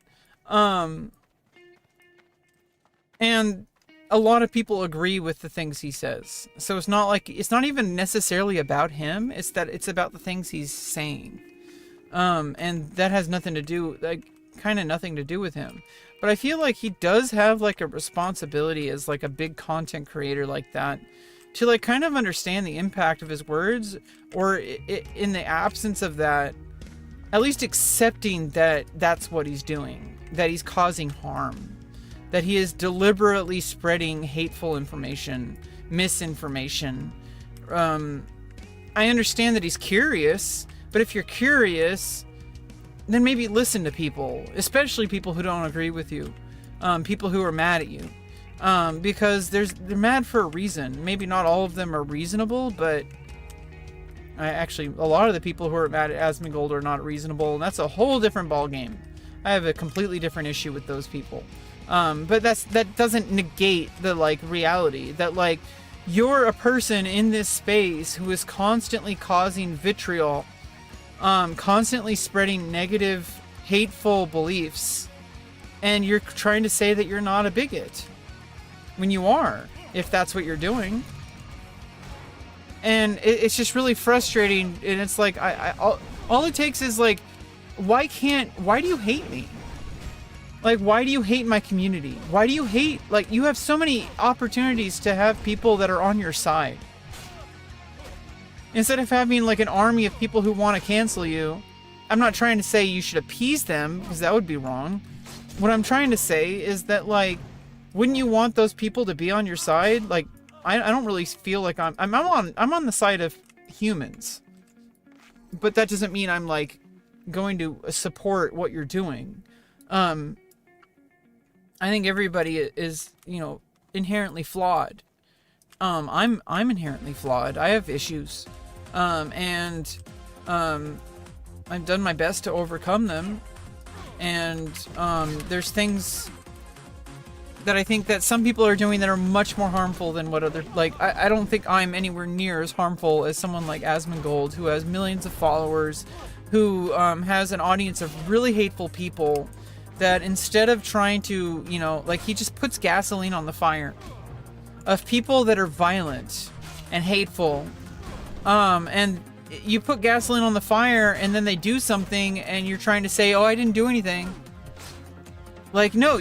And a lot of people agree with the things he says. So it's not like, it's not even necessarily about him. It's that it's about the things he's saying. And that has nothing to do, like, kind of nothing to do with him. But I feel like he does have like a responsibility as like a big content creator like that to like kind of understand the impact of his words, or in the absence of that, at least accepting that that's what he's doing, that he's causing harm, that he is deliberately spreading hateful information, misinformation. I understand that he's curious, but if you're curious, then maybe listen to people, especially people who don't agree with you, people who are mad at you, because they're mad for a reason. Maybe not all of them are reasonable, but actually a lot of the people who are mad at Asmongold are not reasonable, and that's a whole different ball game. I have a completely different issue with those people. But that doesn't negate the like reality that like you're a person in this space who is constantly causing vitriol, constantly spreading negative, hateful beliefs, and you're trying to say that you're not a bigot when you are, if that's what you're doing. And it's just really frustrating. And it's like, all it takes is like, why do you hate me? Like, why do you hate my community? Why do you hate, like, you have so many opportunities to have people that are on your side. Instead of having like an army of people who want to cancel you, I'm not trying to say you should appease them, because that would be wrong. What I'm trying to say is that, like, wouldn't you want those people to be on your side? Like, I don't really feel like I'm on the side of humans, but that doesn't mean I'm like going to support what you're doing. I think everybody is, inherently flawed. I'm inherently flawed. I have issues. And I've done my best to overcome them. And there's things that I think that some people are doing that are much more harmful than what other, like, I don't think I'm anywhere near as harmful as someone like Asmongold, who has millions of followers, who has an audience of really hateful people, that instead of trying to, like, he just puts gasoline on the fire of people that are violent and hateful. And you put gasoline on the fire and then they do something and you're trying to say, oh, I didn't do anything. Like, no,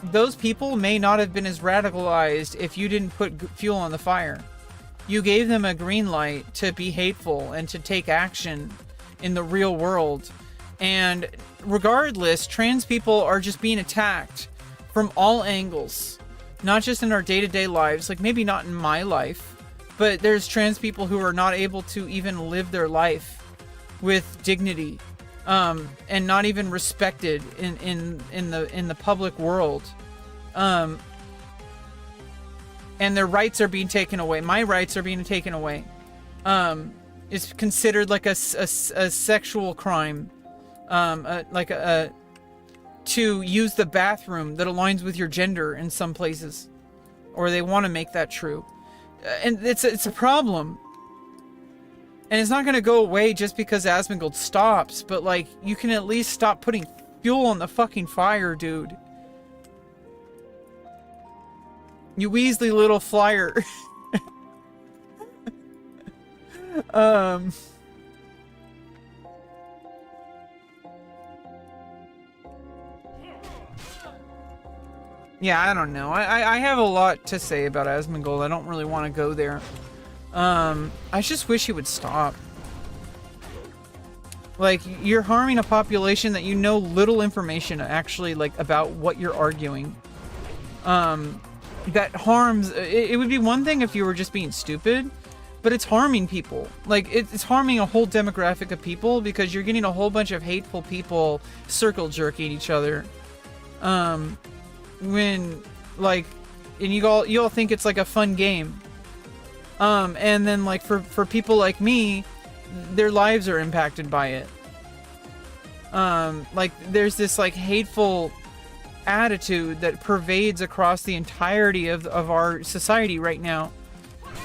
those people may not have been as radicalized if you didn't put fuel on the fire. You gave them a green light to be hateful and to take action in the real world. And regardless, trans people are just being attacked from all angles, not just in our day-to-day lives, like maybe not in my life, but there's trans people who are not able to even live their life with dignity, and not even respected in the public world. And their rights are being taken away. My rights are being taken away. It's considered like a sexual crime. To use the bathroom that aligns with your gender in some places, or they want to make that true, and it's a problem, and it's not going to go away just because Asmongold stops. But like, you can at least stop putting fuel on the fucking fire, dude. You Weasley little flyer. Yeah, I don't know. I have a lot to say about Asmongold. I don't really want to go there. I just wish he would stop. Like, you're harming a population that you know little information actually, like, about what you're arguing. that harms. It would be one thing if you were just being stupid, but it's harming people. Like it's harming a whole demographic of people because you're getting a whole bunch of hateful people circle jerking each other. When like, and you all think it's like a fun game. And then like for people like me, their lives are impacted by it. Like there's this like hateful attitude that pervades across the entirety of our society right now.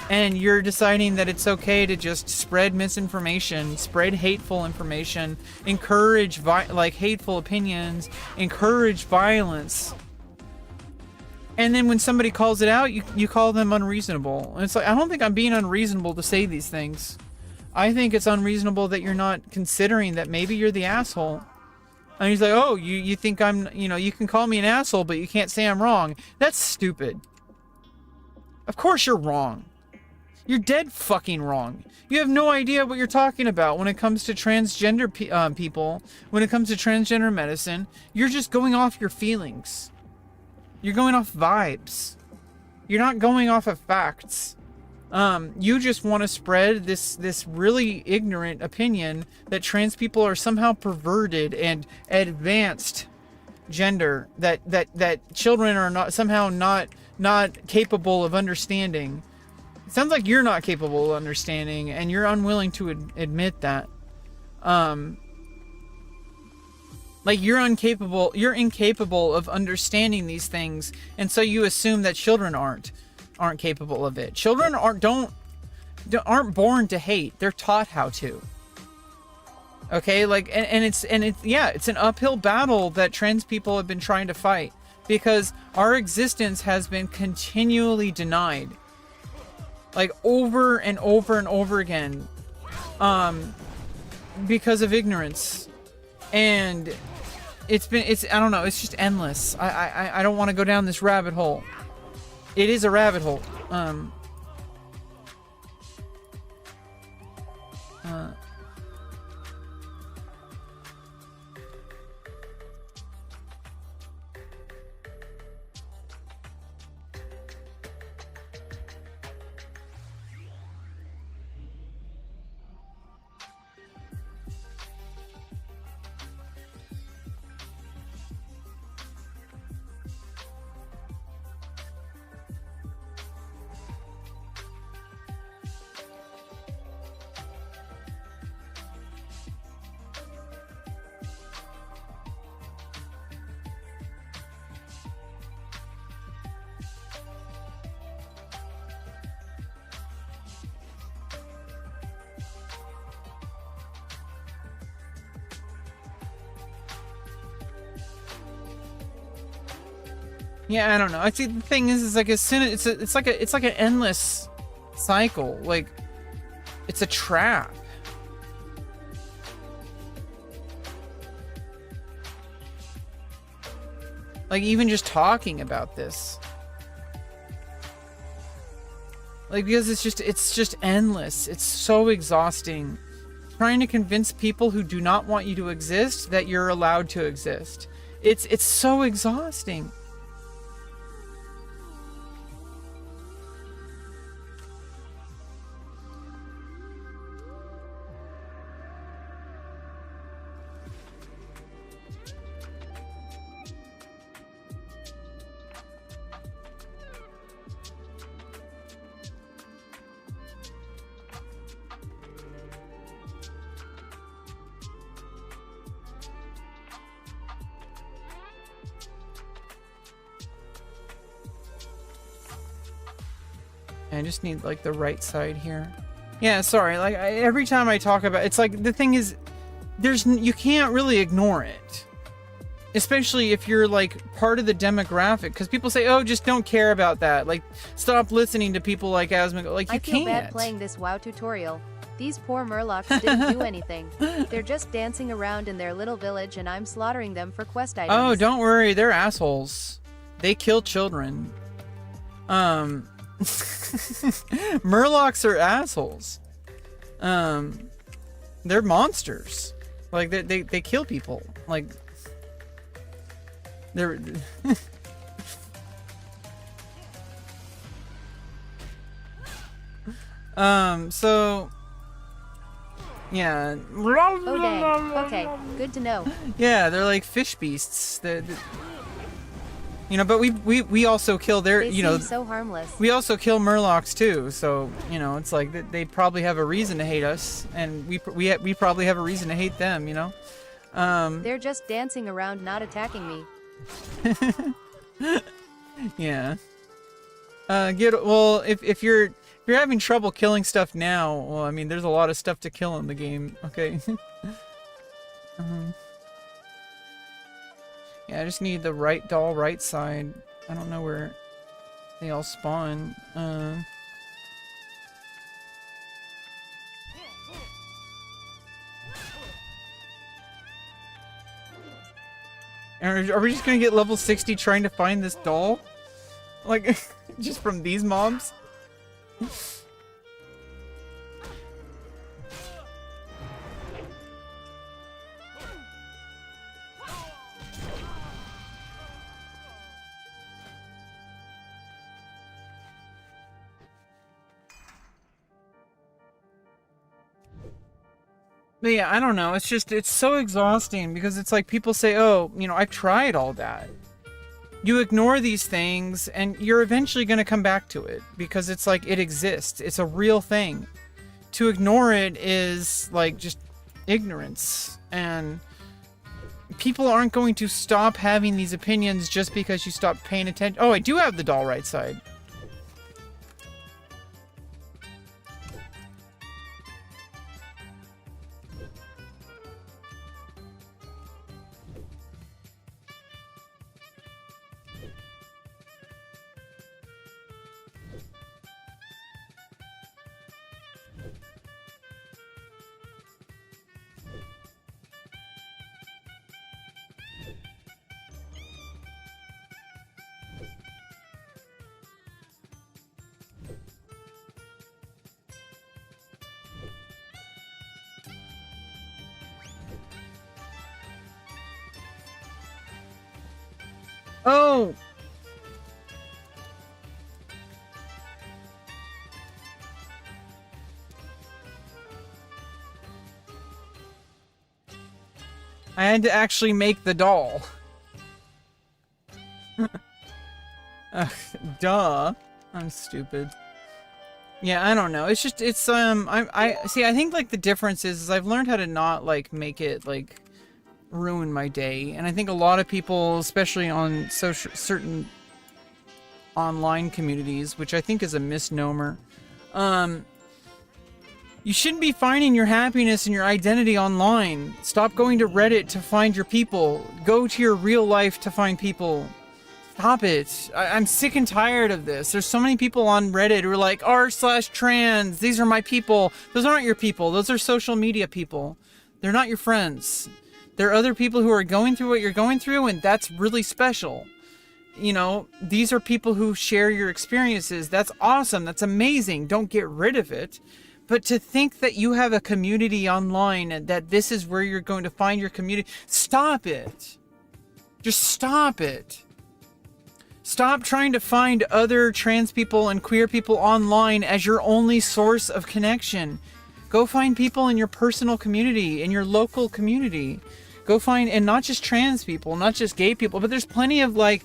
And you're deciding that it's okay to just spread misinformation, spread hateful information, encourage like hateful opinions, encourage violence. And then when somebody calls it out, you call them unreasonable. And it's like, I don't think I'm being unreasonable to say these things. I think it's unreasonable that you're not considering that maybe you're the asshole. And he's like, oh, you think I'm, you can call me an asshole, but you can't say I'm wrong. That's stupid. Of course you're wrong. You're dead fucking wrong. You have no idea what you're talking about when it comes to transgender people, when it comes to transgender medicine. You're just going off your feelings. You're going off vibes. You're not going off of facts. You just want to spread this really ignorant opinion that trans people are somehow perverted and advanced gender, that children are not capable of understanding. It sounds like you're not capable of understanding, and you're unwilling to admit that. Like you're incapable of understanding these things, and so you assume that children aren't capable of it. Children aren't born to hate. They're taught how to. Okay, like and it's an uphill battle that trans people have been trying to fight, because our existence has been continually denied. Like over and over and over again, because of ignorance. And I don't know, it's just endless. I don't want to go down this rabbit hole. It is a rabbit hole. Yeah, I don't know. I see the thing is like it's like an endless cycle. Like it's a trap. Like even just talking about this. Like because it's just endless. It's so exhausting. Trying to convince people who do not want you to exist that you're allowed to exist. It's so exhausting. I just need like the right side here. Yeah, sorry. Like every time I talk about it's like the thing is you can't really ignore it. Especially if you're like part of the demographic, because people say, "Oh, just don't care about that. Like stop listening to people like Asma." Like you can't. I feel bad playing this WoW tutorial. These poor murlocs didn't do anything. They're just dancing around in their little village and I'm slaughtering them for quest items. Oh, don't worry. They're assholes. They kill children. Murlocs are assholes. They're monsters. Like they kill people. Like So yeah. Oh dang. Okay, good to know. Yeah, they're like fish beasts. You know, but we also kill their, They you know, seem so harmless. we also kill murlocs too. So, you know, it's like they probably have a reason to hate us, and we probably have a reason to hate them, you know? They're just dancing around, not attacking me. Yeah. Well, if you're having trouble killing stuff now, well, I mean, there's a lot of stuff to kill in the game, okay? Yeah, I just need the right doll right side. I don't know where they all spawn. Are we just gonna get level 60 trying to find this doll? Like, just from these mobs? But yeah, I don't know. It's just, it's so exhausting because it's like people say, oh, you know, I've tried all that. You ignore these things and you're eventually going to come back to it because it's like it exists. It's a real thing. To ignore it is like just ignorance. And people aren't going to stop having these opinions just because you stop paying attention. Oh, I do have the doll right side. Oh! I had to actually make the doll. Duh. I'm stupid. Yeah, I don't know. It's just, it's, I see, I think, like, the difference is I've learned how to not, like, make it, like, ruin my day. And I think a lot of people, especially on certain online communities, which I think is a misnomer, you shouldn't be finding your happiness and your identity online. Stop going to Reddit to find your people. Go to your real life to find people. Stop it. I'm sick and tired of this. There's so many people on Reddit who are like, r/trans, these are my people. Those aren't your people. Those are social media people. They're not your friends. There are other people who are going through what you're going through, and that's really special. You know, these are people who share your experiences. That's awesome. That's amazing. Don't get rid of it. But to think that you have a community online and that this is where you're going to find your community, stop it. Just stop it. Stop trying to find other trans people and queer people online as your only source of connection. Go find people in your personal community, in your local community. Go find, and not just trans people, not just gay people, but there's plenty of like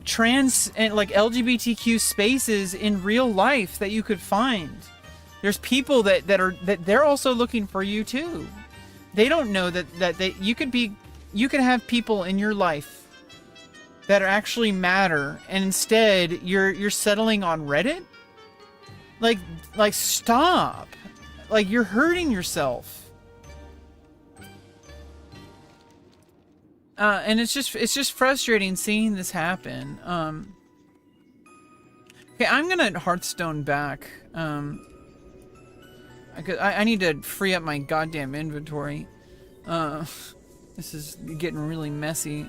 trans and like LGBTQ spaces in real life that you could find. There's people that they're also looking for you too. They don't know that you could have people in your life that actually matter, and instead you're settling on Reddit. Like stop. Like, you're hurting yourself. And it's just frustrating seeing this happen. Okay, I'm gonna Hearthstone back. I need to free up my goddamn inventory. This is getting really messy.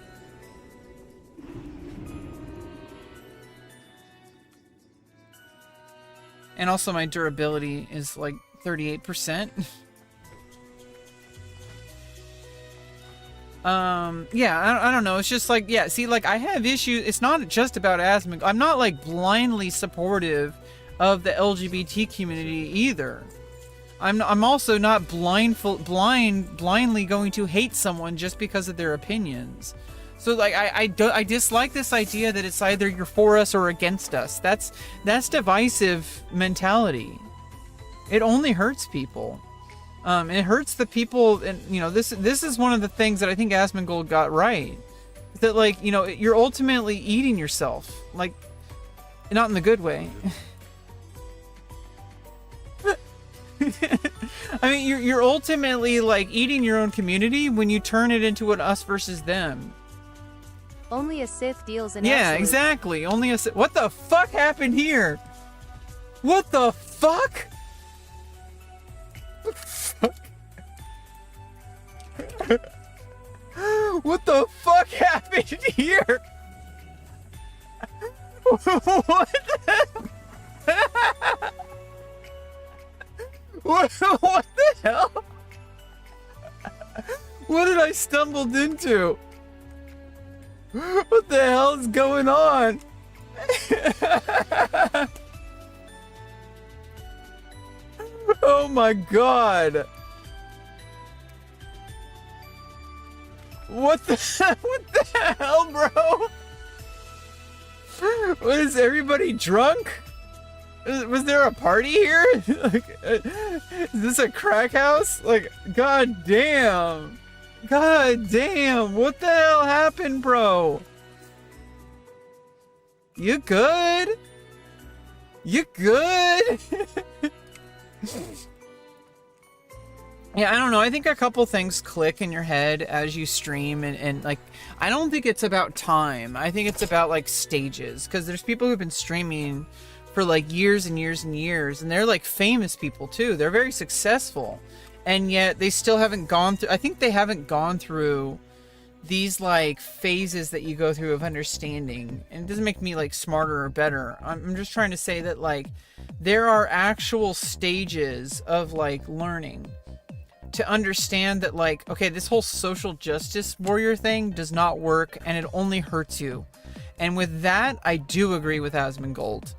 And also my durability is like 38%. Yeah, I don't know. It's just like, yeah, see, like, I have issues. It's not just about asthma. I'm not like blindly supportive of the LGBT community either. I'm also not blindly going to hate someone just because of their opinions. So like I dislike this idea that it's either you're for us or against us. That's divisive mentality. It only hurts people. It hurts the people, and you know, this is one of the things that I think Asmongold got right. That, like, you know, you're ultimately eating yourself, like, not in the good way. I mean, you're ultimately like eating your own community when you turn it into an us versus them. Only a Sith deals in Yeah, absolute. exactly. Only a Sith. What the fuck happened here? What the fuck? What the fuck happened here? What the? What the hell? What did I stumbled into? What the hell is going on? Oh my god. What the hell, bro? What, is everybody drunk? Was there a party here? Like, is this a crack house? Like, god damn. God damn. What the hell happened, bro? You good? You good? Yeah, I don't know. I think a couple things click in your head as you stream, and like, I don't think it's about time. I think it's about like stages, because there's people who've been streaming for like years and years and years, and they're like famous people too. They're very successful, and yet they still haven't gone through, I think they haven't gone through these like phases that you go through of understanding. And it doesn't make me like smarter or better. I'm just trying to say that like there are actual stages of like learning to understand that, like, okay, this whole social justice warrior thing does not work, and it only hurts you. And with that, I do agree with Asmongold.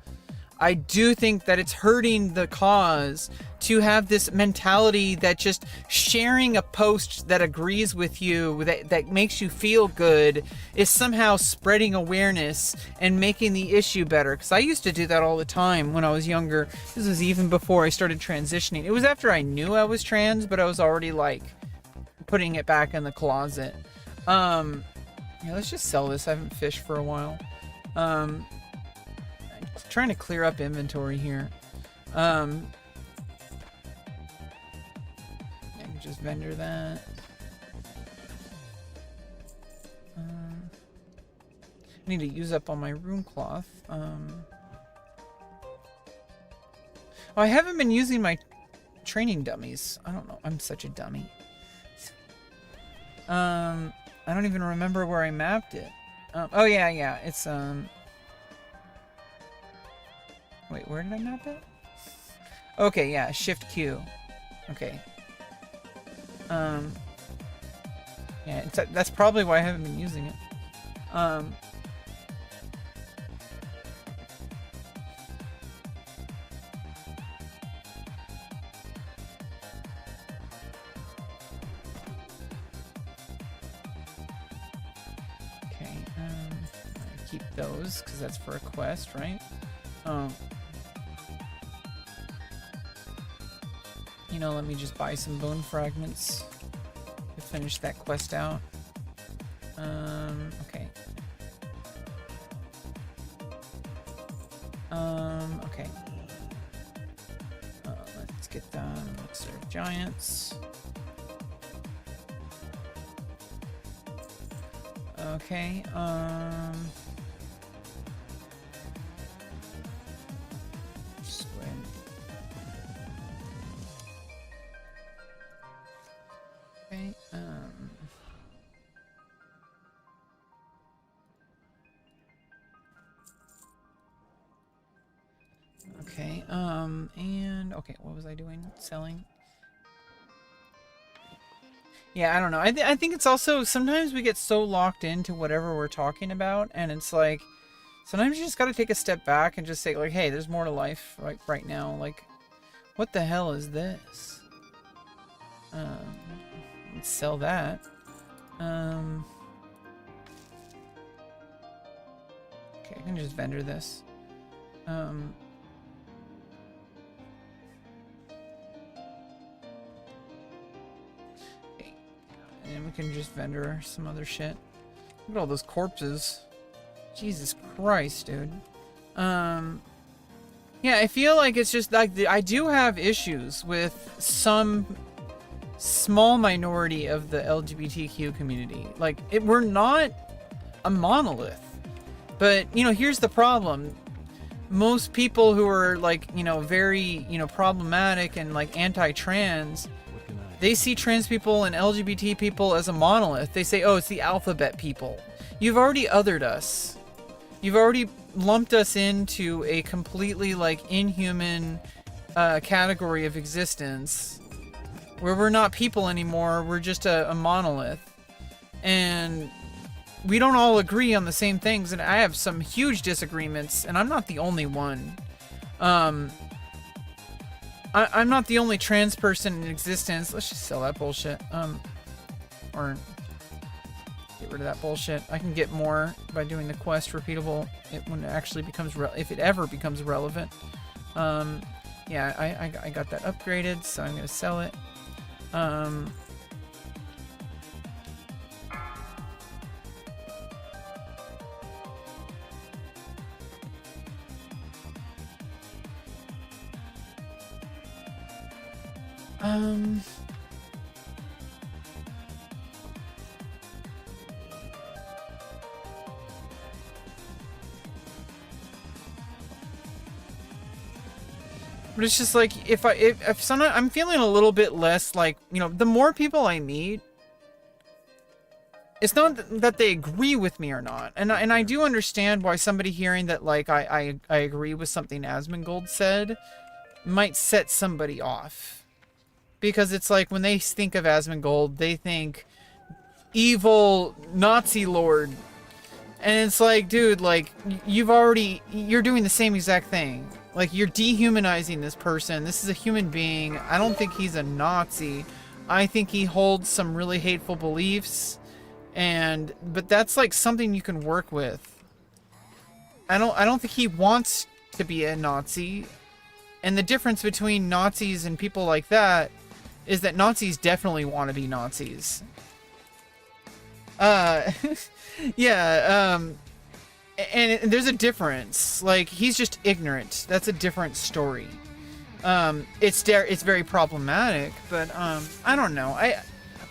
I do think that it's hurting the cause to have this mentality that just sharing a post that agrees with you, that makes you feel good, is somehow spreading awareness and making the issue better. Because I used to do that all the time when I was younger. This was even before I started transitioning. It was after I knew I was trans, but I was already like putting it back in the closet. Yeah, let's just sell this. I haven't fished for a while. Trying to clear up inventory here. I can just vendor that. I need to use up all my rune cloth. Oh, I haven't been using my training dummies. I don't know. I'm such a dummy. I don't even remember where I mapped it. Oh yeah. It's wait, where did I map it? Okay, yeah, Shift Q. Okay. Yeah, that's probably why I haven't been using it. Okay, keep those because that's for a quest, right? You know, let me just buy some bone fragments to finish that quest out. Okay. Okay. Let's get the Elixir of Giants. Okay, okay, and okay, what was I doing? Selling. Yeah, I don't know. I think it's also sometimes we get so locked into whatever we're talking about, and it's like Sometimes you just gotta take a step back and just say, like, hey, there's more to life right now. Like, what the hell is this? Let's sell that. Okay, I can just vendor this. Okay. And we can just vendor some other shit. Look at all those corpses. Jesus Christ, dude. Yeah, I feel like it's just like I do have issues with some small minority of the LGBTQ community. Like, we're not a monolith. But, you know, here's the problem. Most people who are, like, you know, very, you know, problematic and, like, anti-trans, they see trans people and LGBT people as a monolith. They say, oh, it's the alphabet people. You've already othered us. You've already lumped us into a completely, like, inhuman category of existence where we're not people anymore. We're just a monolith. And we don't all agree on the same things, and I have some huge disagreements, and I'm not the only one. I'm not the only trans person in existence. Let's just sell that bullshit. Or get rid of that bullshit. I can get more by doing the quest repeatable when it actually becomes if it ever becomes relevant. Yeah, I got that upgraded, so I'm gonna sell it. But it's just like, if sometimes I'm feeling a little bit less, like, you know, the more people I meet, it's not that they agree with me or not. And I do understand why somebody hearing that, like, I agree with something Asmongold said might set somebody off. Because it's like, when they think of Asmongold, they think evil Nazi lord. And it's like, dude, like, you're doing the same exact thing. Like, you're dehumanizing this person. This is a human being. I don't think he's a Nazi. I think he holds some really hateful beliefs. But that's like something you can work with. I don't think he wants to be a Nazi. And the difference between Nazis and people like that is that Nazis definitely want to be Nazis. Yeah, and there's a difference. Like, he's just ignorant. That's a different story. It's very problematic, but I don't know.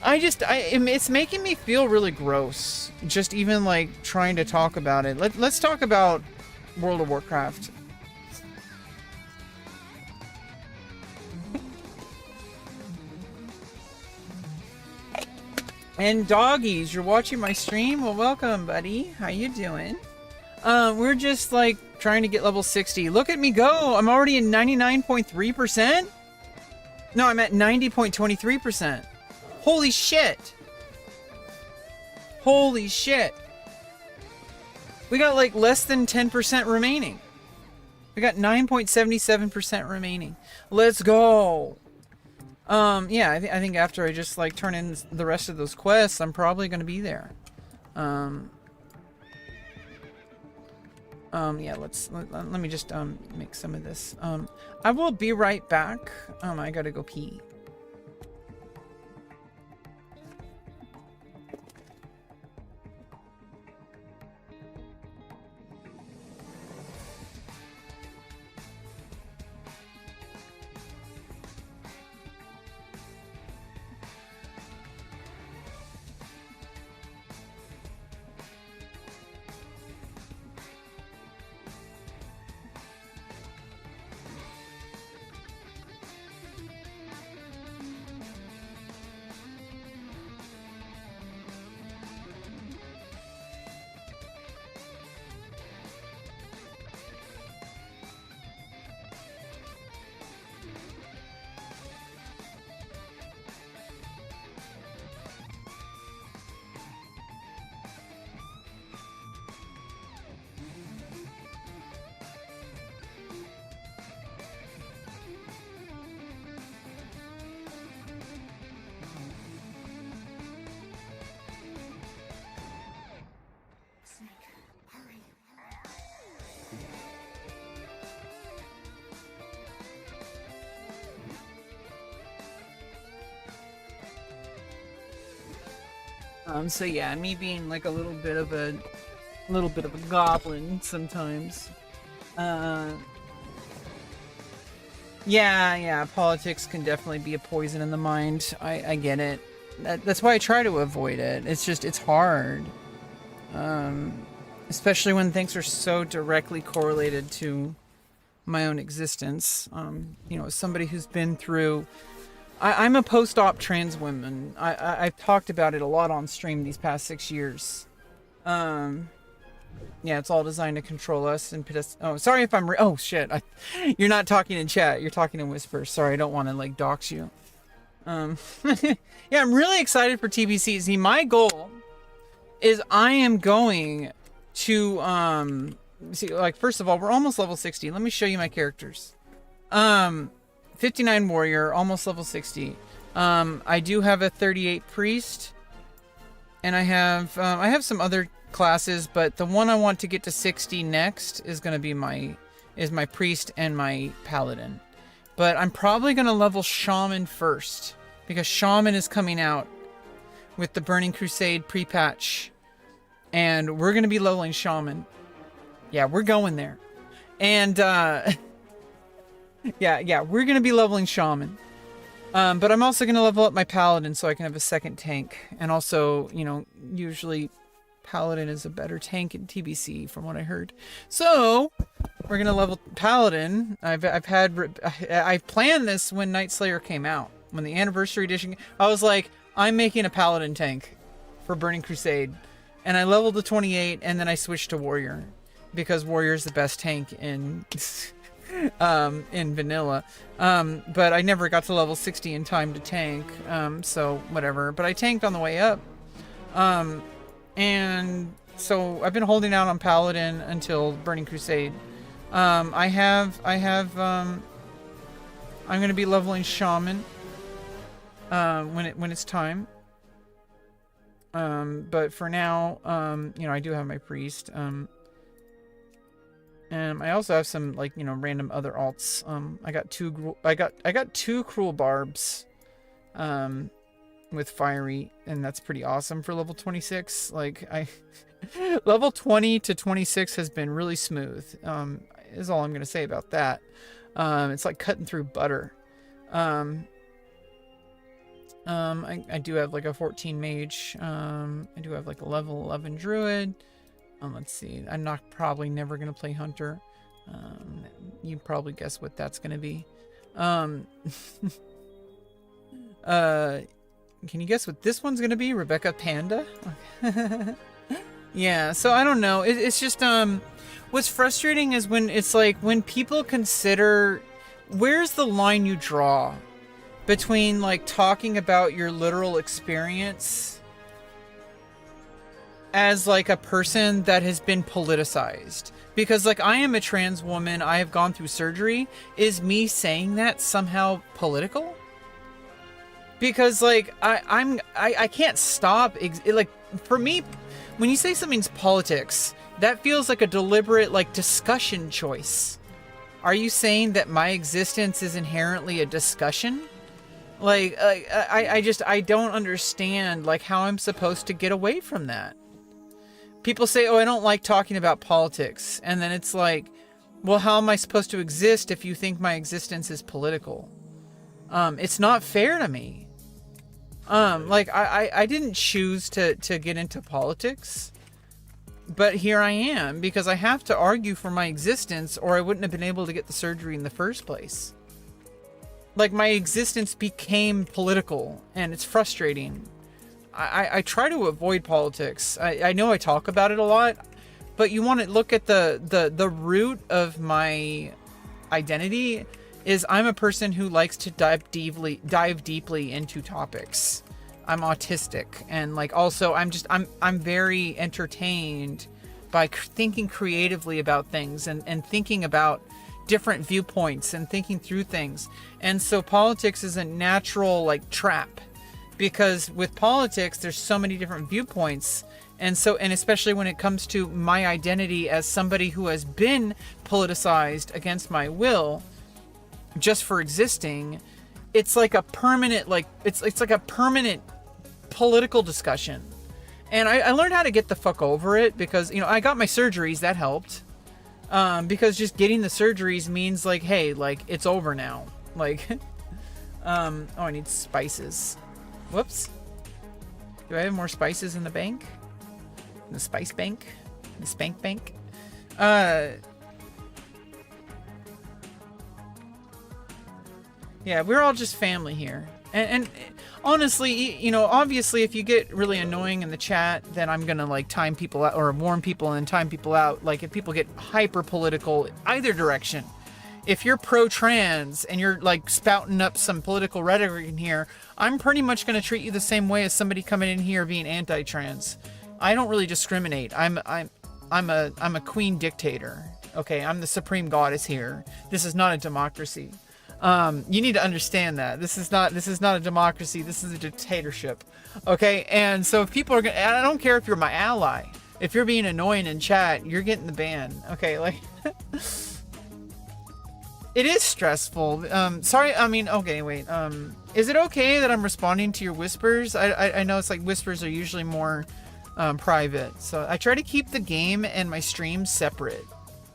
It's making me feel really gross. Just even like trying to talk about it. Let's talk about World of Warcraft. And doggies, you're watching my stream? Well, welcome, buddy. How you doing? We're just, like, trying to get level 60. Look at me go! I'm already in 99.3%? No, I'm at 90.23%. Holy shit! Holy shit! We got, like, less than 10% remaining. We got 9.77% remaining. Let's go! Yeah, I think after I just, like, turn in the rest of those quests, I'm probably gonna be there. Yeah, let me just, make some of this. I will be right back. I gotta go pee. So yeah, me being like a little bit of a goblin sometimes. Yeah, politics can definitely be a poison in the mind. I get it. That's why I try to avoid it. It's hard. Especially when things are so directly correlated to my own existence. As somebody who's been through... I'm a post-op trans woman. I've talked about it a lot on stream these past 6 years. Yeah, it's all designed to control us and put us... Oh, sorry if I'm... Oh, shit. You're not talking in chat. You're talking in whispers. Sorry, I don't want to, like, dox you. Yeah, I'm really excited for TBC. See, my goal is I am going to... See, like, first of all, we're almost level 60. Let me show you my characters. 59 warrior, almost level 60. I do have a 38 priest. And I have some other classes, but the one I want to get to 60 next is going to be my priest and my paladin. But I'm probably going to level shaman first, because shaman is coming out with the Burning Crusade pre-patch, and we're going to be leveling shaman. Yeah, we're going there. And yeah, we're going to be leveling shaman. But I'm also going to level up my paladin so I can have a second tank. And also, usually paladin is a better tank in TBC from what I heard. So we're going to level paladin. I planned this when Nightslayer came out. When the anniversary edition, I was like, I'm making a paladin tank for Burning Crusade. And I leveled to 28 and then I switched to warrior because warrior is the best tank in vanilla. But I never got to level 60 in time to tank. So whatever, but I tanked on the way up. And so I've been holding out on paladin until Burning Crusade. I'm going to be leveling shaman when it's time. But for now, I do have my priest. And I also have some random other alts. I got two cruel barbs, with fiery, and that's pretty awesome for level 26. Level 20 to 26 has been really smooth. Is all I'm gonna say about that. It's like cutting through butter. I do have like a 14 mage. I do have like a level 11 druid. Let's see. I'm probably never gonna play hunter. You probably guess what that's gonna be. Can you guess what this one's gonna be? Rebecca Panda? Yeah, so I don't know. It's just, what's frustrating is when people consider, where's the line you draw between talking about your literal experience as a person that has been politicized? Because I am a trans woman, I have gone through surgery. Is me saying that somehow political? Because I can't stop. For me, when you say something's politics, that feels like a deliberate discussion choice. Are you saying that my existence is inherently a discussion? I don't understand how I'm supposed to get away from that. People say, oh, I don't like talking about politics. And then it's well, how am I supposed to exist if you think my existence is political? It's not fair to me. I didn't choose to get into politics, but here I am because I have to argue for my existence or I wouldn't have been able to get the surgery in the first place. My existence became political and it's frustrating. I try to avoid politics. I know I talk about it a lot, but you want to look at the root of my identity is I'm a person who likes to dive deeply into topics. I'm autistic, and also I'm very entertained by thinking creatively about things and thinking about different viewpoints and thinking through things. And so politics is a natural trap, because with politics there's so many different viewpoints. And especially when it comes to my identity as somebody who has been politicized against my will, just for existing, it's like a permanent it's like a permanent political discussion. And I learned how to get the fuck over it because, you know, I got my surgeries. That helped. Because just getting the surgeries means like, hey, like it's over now. Like, oh, I need spices. Whoops. Do I have more spices in the bank? In the spice bank? The spank bank? Yeah, we're all just family here. And honestly, you know, obviously if you get really annoying in the chat, then I'm gonna like time people out or warn people and time people out. Like if people get hyper political either direction, if you're pro-trans and you're like spouting up some political rhetoric in here, I'm pretty much gonna treat you the same way as somebody coming in here being anti-trans. I don't really discriminate. I'm a queen dictator. Okay, I'm the supreme goddess here. This is not a democracy. You need to understand that this is not a democracy. This is a dictatorship. Okay. And so if people are gonna, I don't care if you're my ally, if you're being annoying in chat, you're getting the ban. Okay. Like it is stressful. Sorry. I mean, okay, wait. Is it okay that I'm responding to your whispers? I know it's like whispers are usually more, private. So I try to keep the game and my streams separate,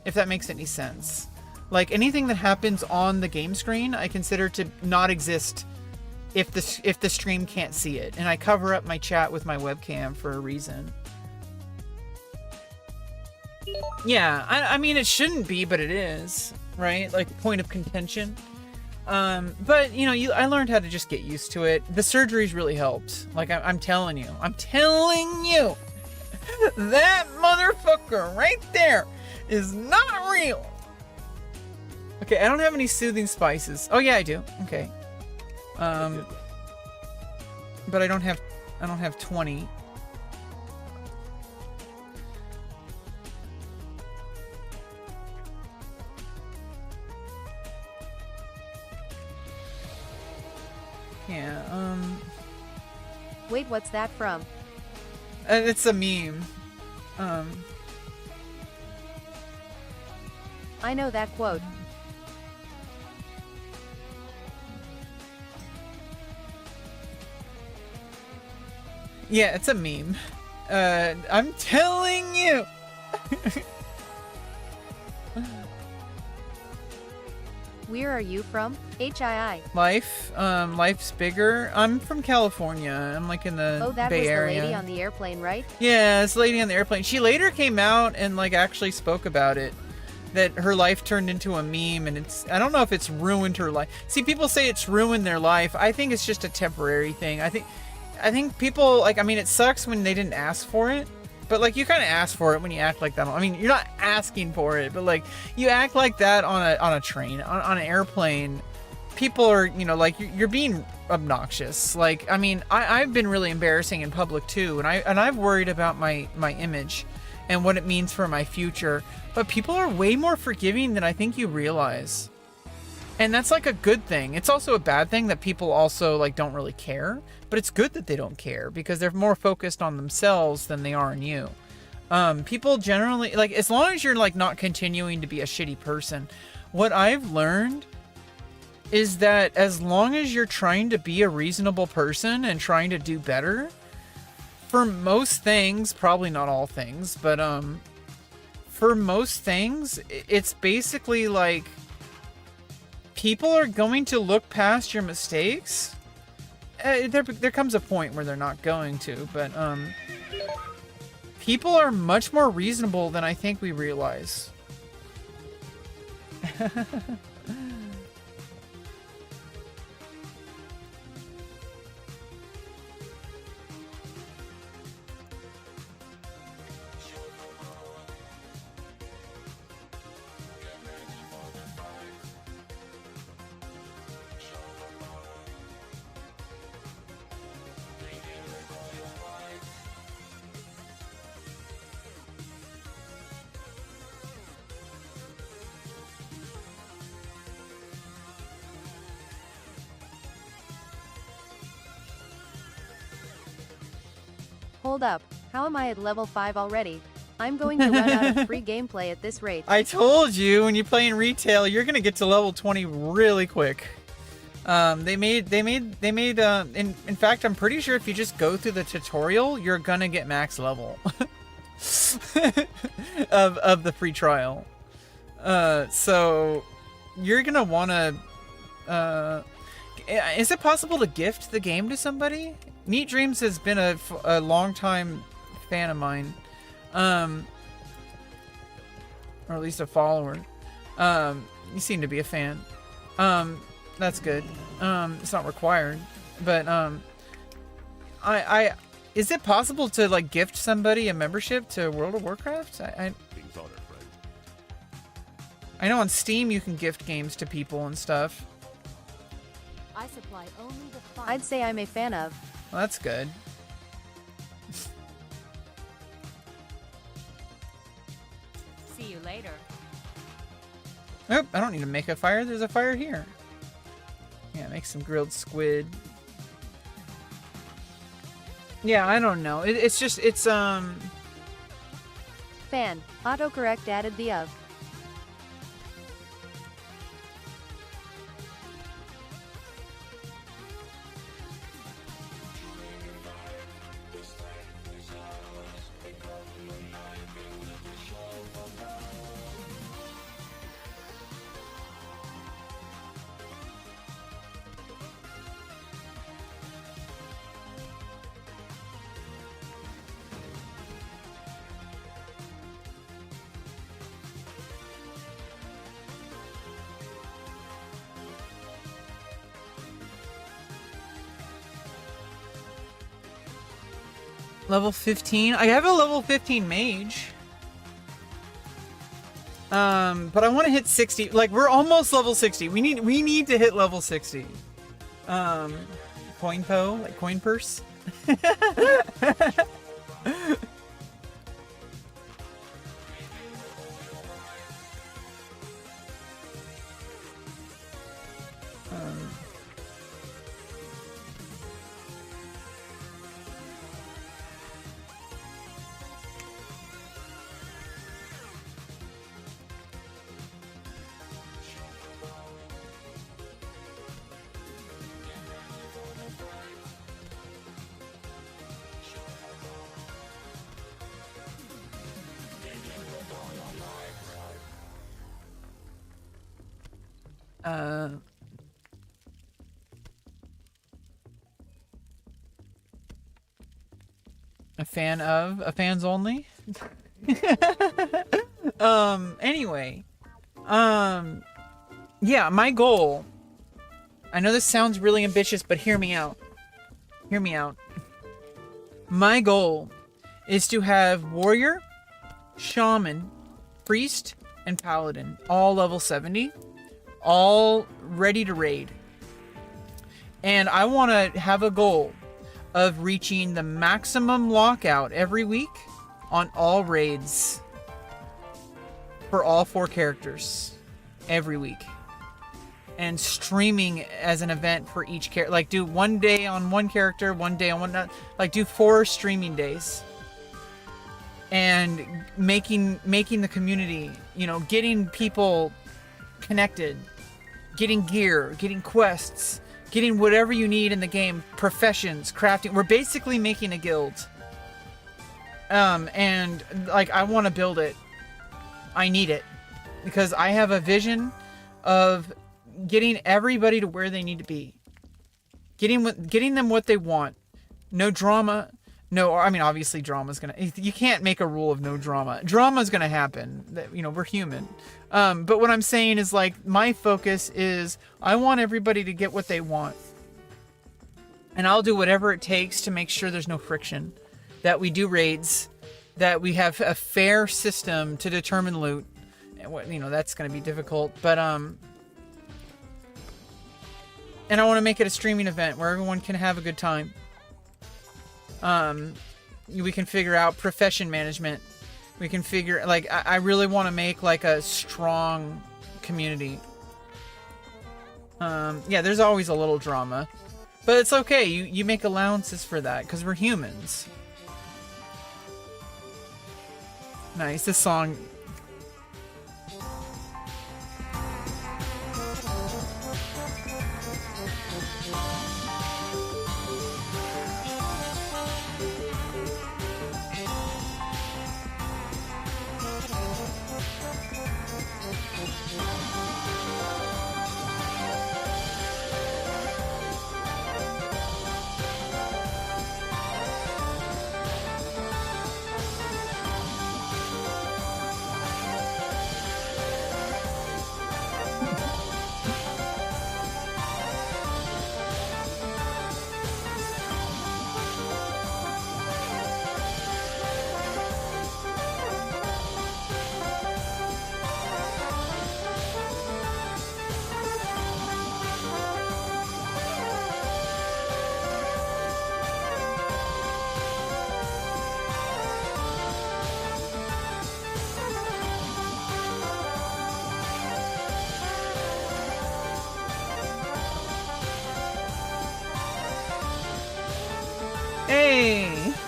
if that makes any sense. Like anything that happens on the game screen, I consider to not exist if the stream can't see it. And I cover up my chat with my webcam for a reason. Yeah, I mean, it shouldn't be, but it is, right? Like point of contention. But you know, I learned how to just get used to it. The surgeries really helped. Like I'm telling you, that motherfucker right there is not real. Okay, I don't have any soothing spices. Oh yeah, I do. Okay. But I don't have 20. Yeah, Wait, what's that from? it's a meme. I know that quote. Yeah, it's a meme. I'm telling you. Where are you from? HII. Life's bigger. I'm from California. I'm like in the Oh, that Bay was Area. the lady on the airplane, right? Yeah, this lady on the airplane. She later came out and like actually spoke about it. That her life turned into a meme, and I don't know if it's ruined her life. See, people say it's ruined their life. I think it's just a temporary thing. I think people, like, I mean, it sucks when they didn't ask for it, but like you kind of ask for it when you act like that. I mean, you're not asking for it, but like you act like that on a train, on an airplane. People are, you know, like you're being obnoxious. Like, I mean, I've been really embarrassing in public too, and I've worried about my image and what it means for my future. But people are way more forgiving than I think you realize. And that's like a good thing. It's also a bad thing that people also like don't really care, but it's good that they don't care because they're more focused on themselves than they are on you. People generally, like, as long as you're like not continuing to be a shitty person, what I've learned is that as long as you're trying to be a reasonable person and trying to do better, for most things, probably not all things, but for most things, it's basically like people are going to look past your mistakes. There comes a point where they're not going to, but people are much more reasonable than I think we realize. Hold up, how am I at level 5 already? I'm going to run out of free gameplay at this rate. I told you, when you play in retail, you're gonna get to level 20 really quick. In fact, I'm pretty sure if you just go through the tutorial, you're gonna get max level of the free trial. So you're gonna wanna, is it possible to gift the game to somebody? Neat Dreams has been a long time fan of mine, or at least a follower. You seem to be a fan. That's good. It's not required, but is it possible to like gift somebody a membership to World of Warcraft? Things on her, friend. I know on Steam you can gift games to people and stuff. I supply only the I'd say I'm a fan of. Well, that's good. See you later. Nope, I don't need to make a fire. There's a fire here. Yeah, make some grilled squid. Yeah, I don't know. It's Fan. Autocorrect added the of. level 15. I have a level 15 mage. But I want to hit 60. Like we're almost level 60. We need to hit level 60. Coin po, like coin purse. A fans only. Anyway, yeah, my goal, I know this sounds really ambitious, but hear me out. My goal is to have warrior, shaman, priest, and paladin all level 70, all ready to raid. And I want to have a goal of reaching the maximum lockout every week on all raids for all 4 characters every week, and streaming as an event for each character. Like do one day on one character, one day on one, like do 4 streaming days, and making the community, you know, getting people connected, getting gear, getting quests, getting whatever you need in the game, professions, crafting. We're basically making a guild. And like I want to build it. I need it because I have a vision of getting everybody to where they need to be. Getting them what they want. No drama. No, I mean obviously drama's gonna. You can't make a rule of no drama. Drama's gonna happen. You know, we're human. But what I'm saying is like my focus is I want everybody to get what they want, and I'll do whatever it takes to make sure there's no friction, that we do raids, that we have a fair system to determine loot. And what, you know, that's going to be difficult, but and I want to make it a streaming event where everyone can have a good time. We can figure out profession management. We can figure, like, I really want to make like a strong community. Yeah, there's always a little drama, but it's okay. You make allowances for that because we're humans. Nice, this song.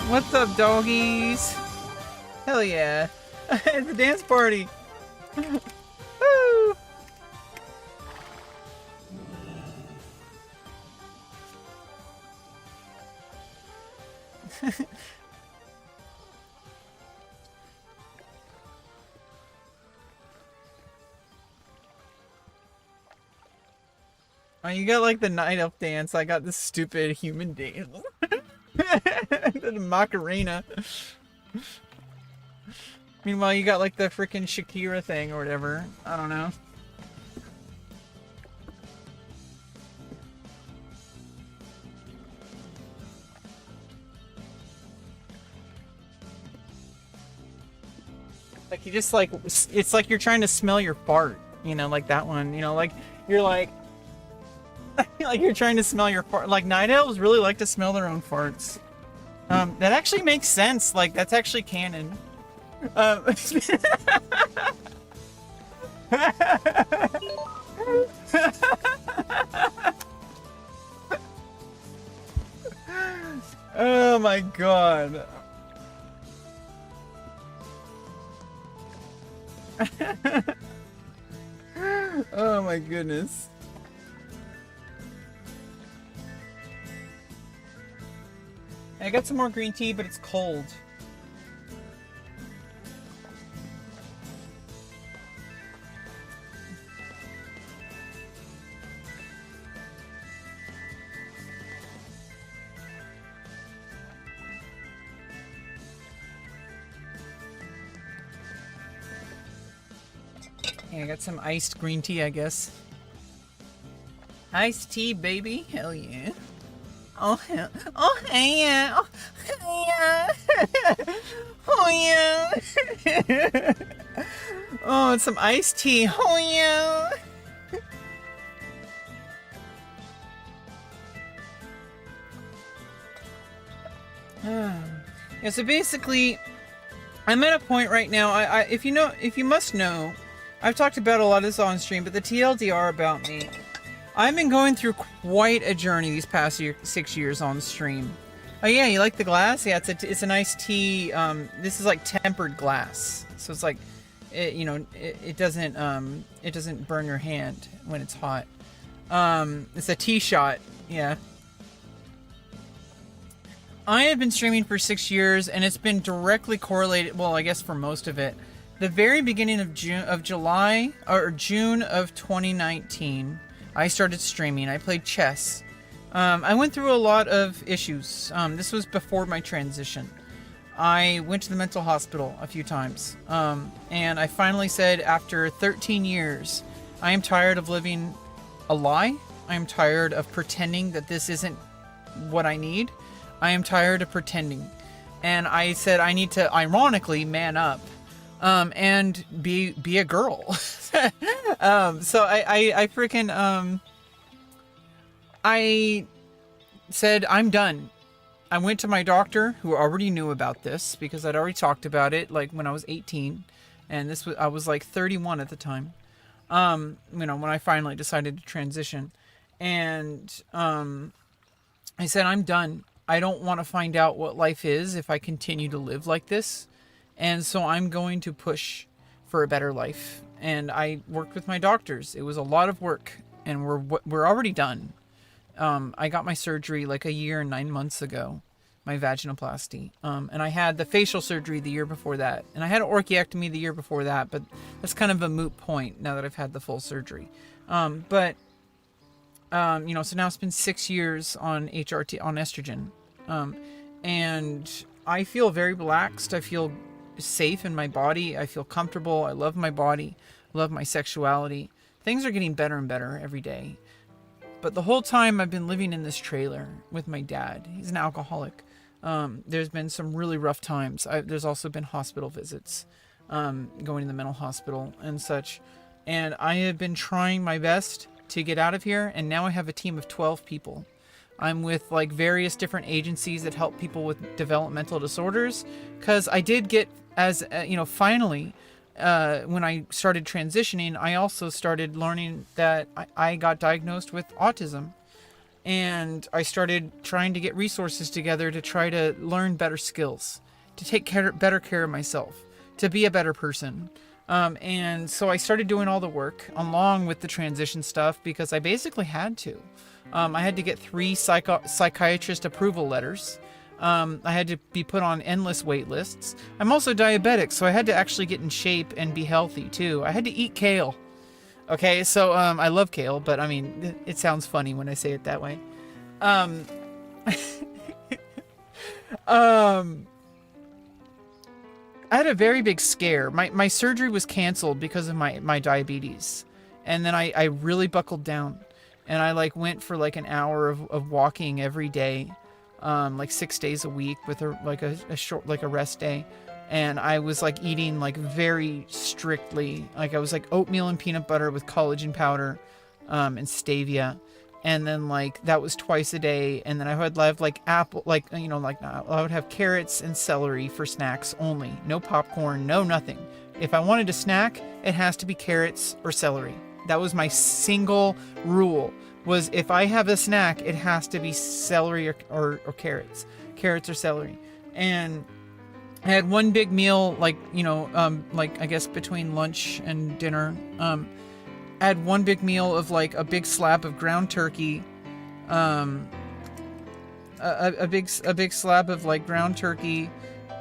What's up, doggies? Hell yeah. It's a dance party. Woo! Oh, you got like the night elf dance. I got this stupid human dance. The Macarena. Meanwhile, you got like the freaking Shakira thing or whatever. I don't know. Like you just like, it's like you're trying to smell your fart. You know, like that one. You know, like you're like, like you're trying to smell your fart. Like night elves really like to smell their own farts. That actually makes sense. Like that's actually canon. Oh my god. Oh my goodness. I got some more green tea, but it's cold. Yeah, I got some iced green tea, I guess. Iced tea, baby. Hell yeah. Oh, hell. Oh, yeah. Oh, yeah. Oh, yeah. Oh, it's some iced tea. Oh, yeah. Yeah, so basically, I'm at a point right now, if you must know, I've talked about a lot of this on stream, but the TLDR about me, I've been going through quite a journey these past 6 years on stream. Oh yeah, you like the glass? Yeah, it's a nice tea. This is like tempered glass, so it's like, it doesn't burn your hand when it's hot. It's a tea shot. Yeah. I have been streaming for 6 years, and it's been directly correlated. Well, I guess for most of it, the very beginning of June of 2019. I started streaming. I played chess. I went through a lot of issues. This was before my transition. I went to the mental hospital a few times. And I finally said, after 13 years, I am tired of living a lie. I am tired of pretending that this isn't what I need. I am tired of pretending. And I said, I need to, ironically, man up. And be a girl. So I freaking, I said, I'm done. I went to my doctor, who already knew about this because I'd already talked about it, like when I was 18, and I was like 31 at the time. When I finally decided to transition, and, I said, I'm done. I don't want to find out what life is if I continue to live like this. And so I'm going to push for a better life. And I worked with my doctors. It was a lot of work, and we're already done. I got my surgery like a year and 9 months ago, my vaginoplasty. And I had the facial surgery the year before that. And I had an orchiectomy the year before that, but that's kind of a moot point now that I've had the full surgery. So now it's been 6 years on HRT, on estrogen. And I feel very relaxed. I feel safe in my body. I feel comfortable. I love my body. I love my sexuality. Things are getting better and better every day. But the whole time I've been living in this trailer with my dad. He's an alcoholic. There's been some really rough times. There's also been hospital visits, going to the mental hospital and such. And I have been trying my best to get out of here. And now I have a team of 12 people. I'm with like various different agencies that help people with developmental disorders. Because I did get, finally, when I started transitioning, I also started learning that I got diagnosed with autism. And I started trying to get resources together to try to learn better skills, to take better care of myself, to be a better person. And so I started doing all the work along with the transition stuff because I basically had to. I had to get 3 psychiatrist approval letters. I had to be put on endless wait lists. I'm also diabetic, so I had to actually get in shape and be healthy too. I had to eat kale. Okay, so I love kale, but I mean, it sounds funny when I say it that way. I had a very big scare. My surgery was canceled because of my diabetes. And then I really buckled down. And I like went for like an hour of walking every day, like 6 days a week with a short, like a rest day. And I was like eating like very strictly. Like I was like oatmeal and peanut butter with collagen powder, and stevia. And then like that was twice a day. And then I would have like apple, like, you know, like I would have carrots and celery for snacks only. No popcorn, no nothing. If I wanted a snack, it has to be carrots or celery. That was my single rule, was if I have a snack, it has to be celery or carrots or celery. And I had one big meal, like, you know, like I guess between lunch and dinner. I had one big meal of like a big slab of ground turkey, a big slab of like ground turkey,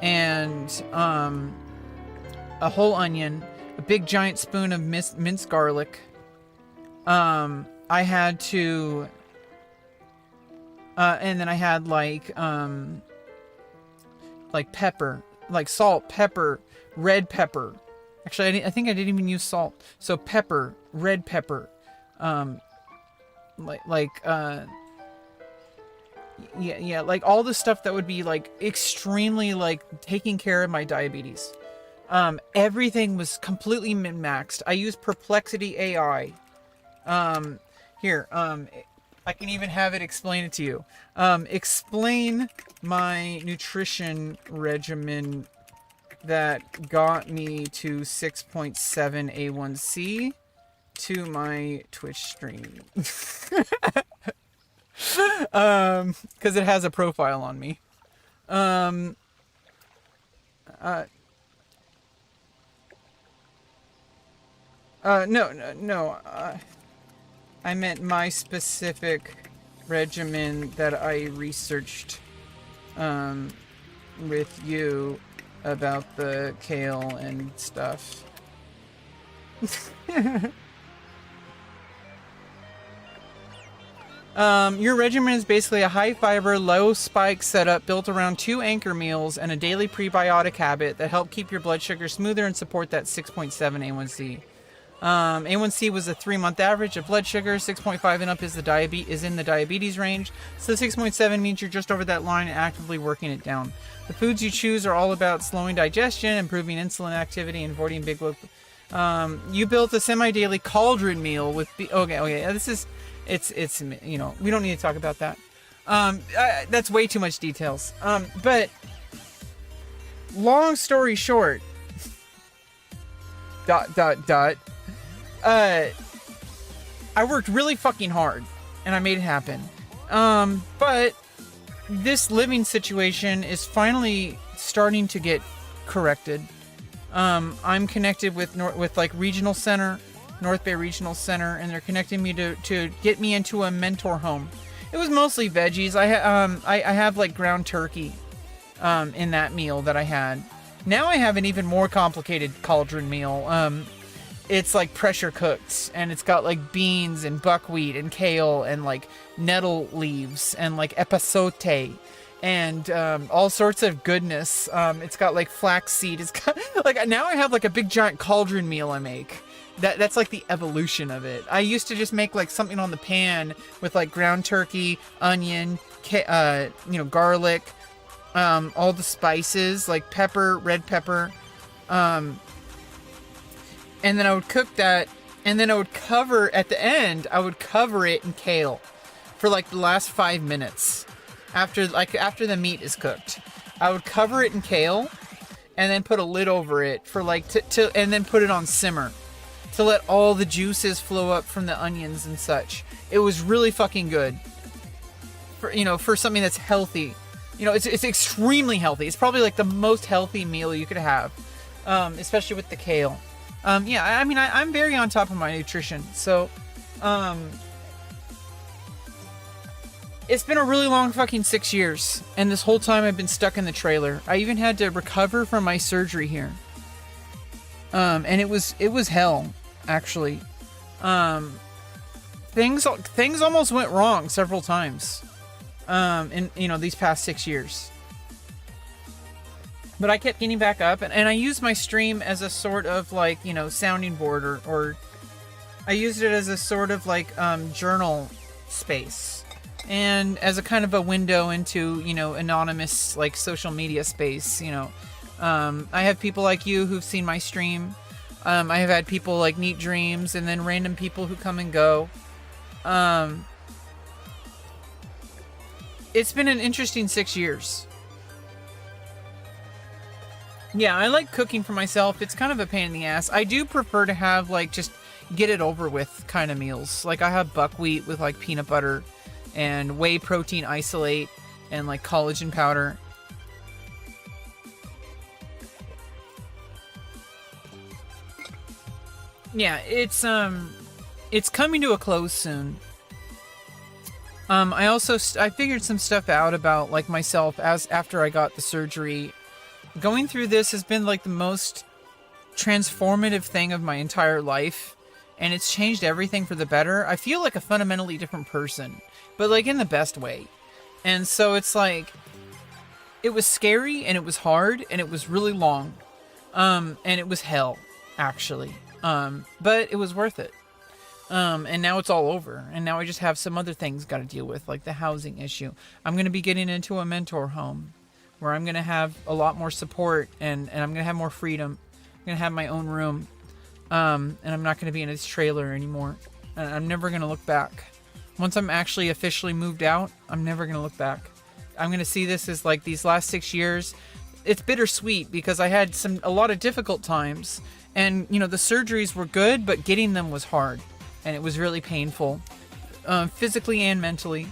and a whole onion, a big giant spoon of minced garlic. I had to, and then I had like pepper, like salt, pepper, red pepper. Actually, I think I didn't even use salt. So pepper, red pepper, like all the stuff that would be like extremely like taking care of my diabetes. Everything was completely min-maxed. I used Perplexity AI. Here, I can even have it explain it to you. Explain my nutrition regimen that got me to 6.7 A1C to my Twitch stream. Because it has a profile on me. No. I meant my specific regimen that I researched with you about the kale and stuff. Your regimen is basically a high fiber, low spike setup built around 2 anchor meals and a daily prebiotic habit that help keep your blood sugar smoother and support that 6.7 A1C. A1C was a 3-month average of blood sugar. 6.5 and up is in the diabetes range. So 6.7 means you're just over that line and actively working it down. The foods you choose are all about slowing digestion, improving insulin activity, and avoiding big blood. You built a semi-daily cauldron meal with okay. This is it's you know, we don't need to talk about that. That's way too much details. But long story short. ... I worked really fucking hard and I made it happen. But this living situation is finally starting to get corrected. I'm connected with like regional center, North Bay Regional Center, and they're connecting me to get me into a mentor home. It was mostly veggies. I have like ground turkey in that meal that I had. Now I have an even more complicated cauldron meal. It's like pressure cooked, and it's got like beans and buckwheat and kale and like nettle leaves and like epazote and all sorts of goodness. It's got like flaxseed. It's got like, now I have like a big giant cauldron meal I make. That's like the evolution of it. I used to just make like something on the pan with like ground turkey, onion, garlic, all the spices like pepper, red pepper, and then I would cook that, and then I would cover at the end. I would cover it in kale for like the last 5 minutes after the meat is cooked. I would cover it in kale, and then put a lid over it for like and then put it on simmer to let all the juices flow up from the onions and such. It was really fucking good. for, you know, for something that's healthy. You know, it's extremely healthy. It's probably like the most healthy meal you could have, especially with the kale. Yeah, I mean, I'm very on top of my nutrition. So, it's been a really long fucking 6 years. And this whole time I've been stuck in the trailer. I even had to recover from my surgery here. And it was hell, actually. Things almost went wrong several times. In, you know, these past 6 years. But I kept getting back up, and I used my stream as a sort of like, you know, sounding board, or I used it as a sort of like journal space, and as a kind of a window into, you know, anonymous like social media space. You know, I have people like you who've seen my stream. I have had people like Neat Dreams, and then random people who come and go. It's been an interesting 6 years. Yeah, I like cooking for myself. It's kind of a pain in the ass. I do prefer to have, like, just get it over with kind of meals. Like, I have buckwheat with, like, peanut butter and whey protein isolate and, like, collagen powder. Yeah, it's coming to a close soon. I figured some stuff out about, like, myself after I got the surgery. Going through this has been like the most transformative thing of my entire life, and it's changed everything for the better. I feel like a fundamentally different person, but like in the best way. And so it's like, it was scary, and it was hard, and it was really long, and it was hell, actually. But it was worth it. And now it's all over, and now I just have some other things got to deal with, like the housing issue. I'm going to be getting into a mentor home where I'm going to have a lot more support, and I'm going to have more freedom. I'm going to have my own room. And I'm not going to be in this trailer anymore. And I'm never going to look back. Once I'm actually officially moved out, I'm never going to look back. I'm going to see this as like these last 6 years. It's bittersweet because I had a lot of difficult times, and, you know, the surgeries were good, but getting them was hard, and it was really painful, physically and mentally,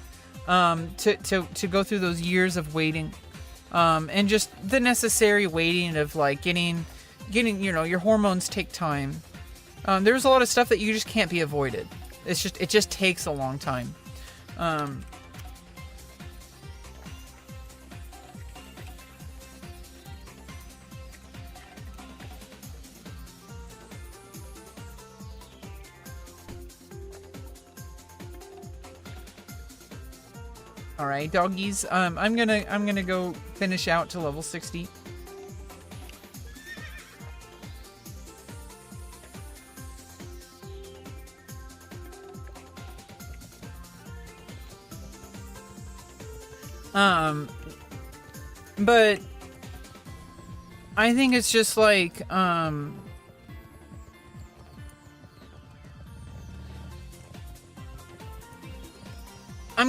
to go through those years of waiting. And just the necessary waiting of like getting, you know, your hormones take time. There's a lot of stuff that you just can't be avoided. It just takes a long time. All right, doggies. I'm gonna go finish out to level 60. But I think it's just like I'm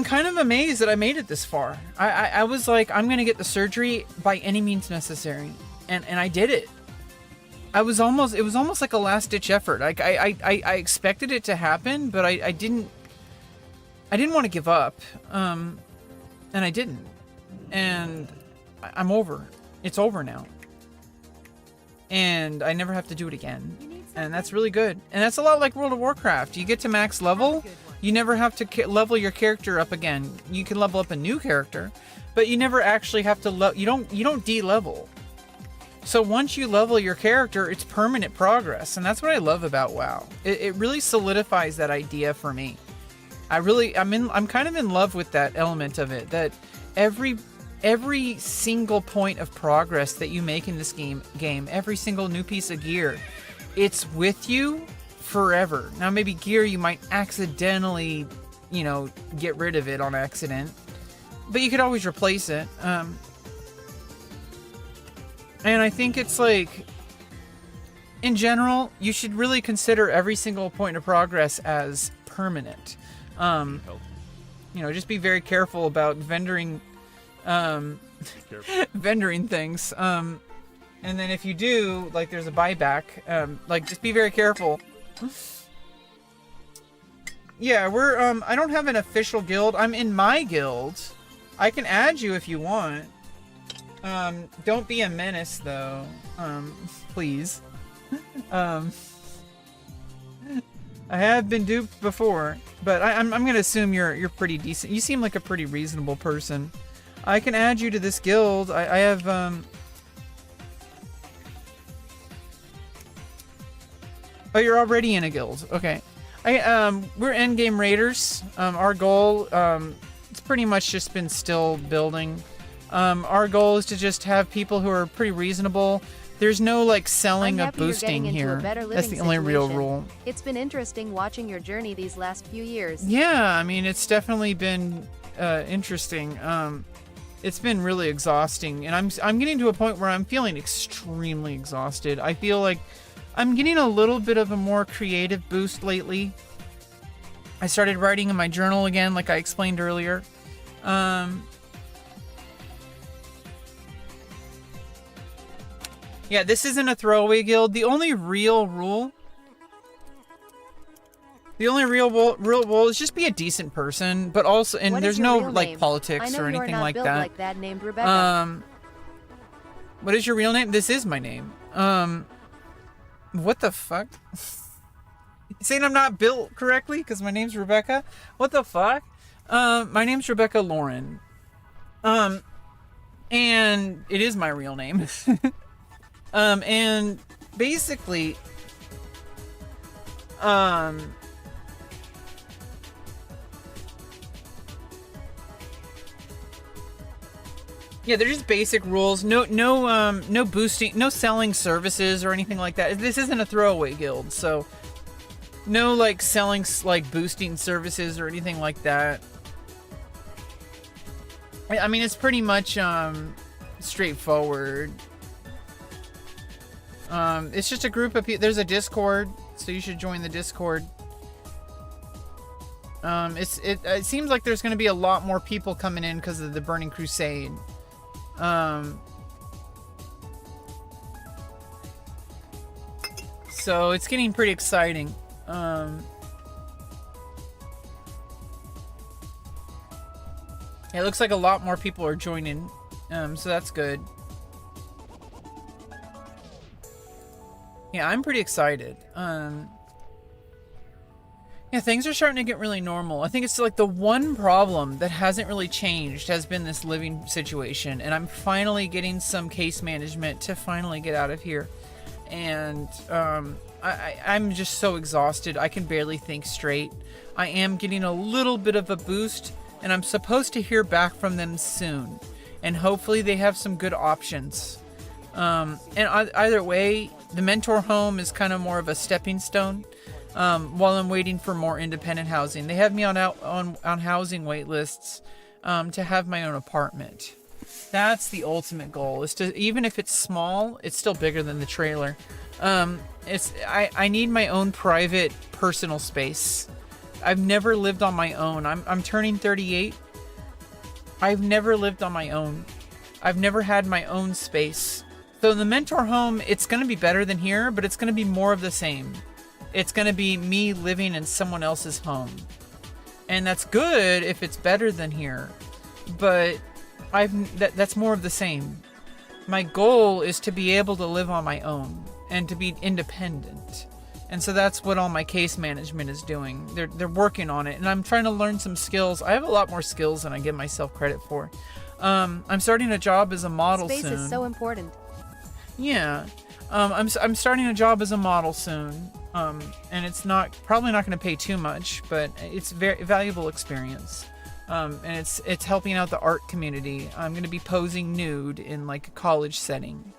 kind of amazed that I made it this far. I was like, I'm gonna get the surgery by any means necessary, and I did it. It was almost like a last ditch effort. Like I expected it to happen, but I didn't want to give up, and I didn't, and I'm over. It's over now, and I never have to do it again, and that's really good. And that's a lot like World of Warcraft. You get to max level. You never have to level your character up again. You can level up a new character, but you never actually have to you don't de-level. So once you level your character, it's permanent progress, and that's what I love about WoW. It really solidifies that idea for me. I'm kind of in love with that element of it, that every single point of progress that you make in this game, every single new piece of gear, it's with you forever. Now, maybe gear you might accidentally, you know, get rid of it on accident, but you could always replace it. And I think it's like, in general, you should really consider every single point of progress as permanent. You know, just be very careful about vendoring things. And then if you do, like, there's a buyback, like, just be very careful. Yeah, we're I don't have an official guild. I'm in my guild. I can add you if you want. Don't be a menace though. Please. I have been duped before, but I'm gonna assume you're pretty decent. You seem like a pretty reasonable person. I can add you to this guild. I have Oh, you're already in a guild. Okay. We're endgame raiders. Our goal, it's pretty much just been still building. Our goal is to just have people who are pretty reasonable. There's no like selling of boosting here. That's the only real rule. It's been interesting watching your journey these last few years. Yeah, I mean, it's definitely been interesting. It's been really exhausting, and I'm getting to a point where I'm feeling extremely exhausted. I feel like I'm getting a little bit of a more creative boost lately. I started writing in my journal again, like I explained earlier. Yeah, this isn't a throwaway guild. The only real rule is just be a decent person, but also, and there's no like politics or anything like that. Like that named Rebecca. What is your real name? This is my name. What the fuck? You saying I'm not built correctly because my name's Rebecca? What the fuck? My name's rebeccaloran. And it is my real name. And basically, yeah, they're just basic rules. No boosting, no selling services or anything like that. This isn't a throwaway guild, so no like selling like boosting services or anything like that. I mean, it's pretty much straightforward. It's just a group of people. There's a Discord, so you should join the Discord. It seems like there's going to be a lot more people coming in because of the Burning Crusade. So it's getting pretty exciting. It looks like a lot more people are joining, so that's good. Yeah, I'm pretty excited. Yeah, things are starting to get really normal. I think it's like the one problem that hasn't really changed has been this living situation, and I'm finally getting some case management to finally get out of here. And I'm just so exhausted. I can barely think straight. I am getting a little bit of a boost, and I'm supposed to hear back from them soon. And hopefully they have some good options. And either way, the mentor home is kind of more of a stepping stone. While I'm waiting for more independent housing, they have me on housing wait lists to have my own apartment. That's the ultimate goal. Is to, even if it's small, it's still bigger than the trailer. I need my own private personal space. I've never lived on my own. I'm turning 38. I've never lived on my own. I've never had my own space. So the mentor home, it's going to be better than here, but it's going to be more of the same. It's going to be me living in someone else's home. And that's good if it's better than here. But that's more of the same. My goal is to be able to live on my own and to be independent. And so that's what all my case management is doing. They're working on it, and I'm trying to learn some skills. I have a lot more skills than I give myself credit for. I'm starting a job as a model soon. Space is so important. Yeah. I'm starting a job as a model soon. And it's probably not going to pay too much, but it's very valuable experience. And it's helping out the art community. I'm going to be posing nude in like a college setting.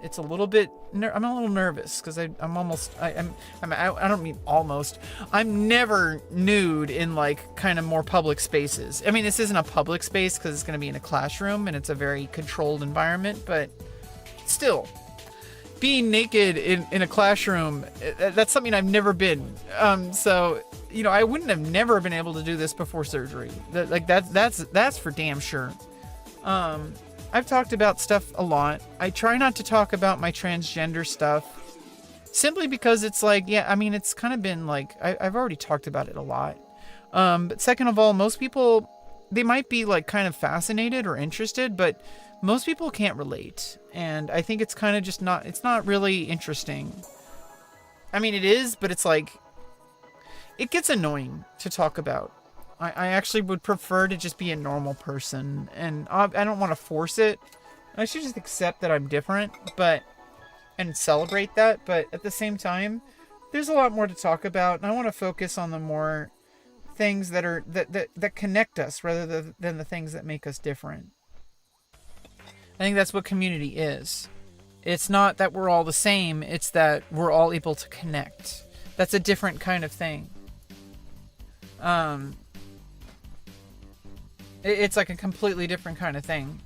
It's a little bit, I'm a little nervous because I don't mean almost. I'm never nude in like kind of more public spaces. I mean, this isn't a public space because it's going to be in a classroom and it's a very controlled environment, but still. Being naked in a classroom, that's something I've never been. So, you know, I wouldn't have never been able to do this before surgery. That's for damn sure. I've talked about stuff a lot. I try not to talk about my transgender stuff simply because it's like, yeah, I mean, it's kind of been like, I've already talked about it a lot. But second of all, most people, they might be like kind of fascinated or interested, but most people can't relate. And I think it's kind of just not, it's not really interesting. I mean, it is, but it's like, it gets annoying to talk about. I actually would prefer to just be a normal person, and I don't want to force it. I should just accept that I'm different, and celebrate that. But at the same time, there's a lot more to talk about, and I want to focus on the more things that are that connect us rather than the things that make us different. I think that's what community is. It's not that we're all the same, it's that we're all able to connect. That's a different kind of thing. It's like a completely different kind of thing.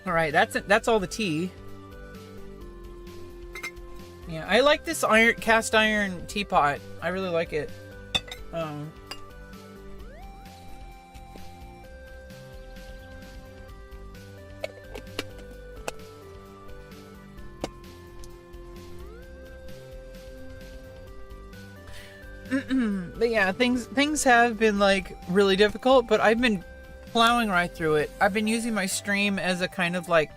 All right, that's all the tea. Yeah, I like this cast iron teapot. I really like it. But yeah, things have been like really difficult, but I've been plowing right through it. I've been using my stream as a kind of like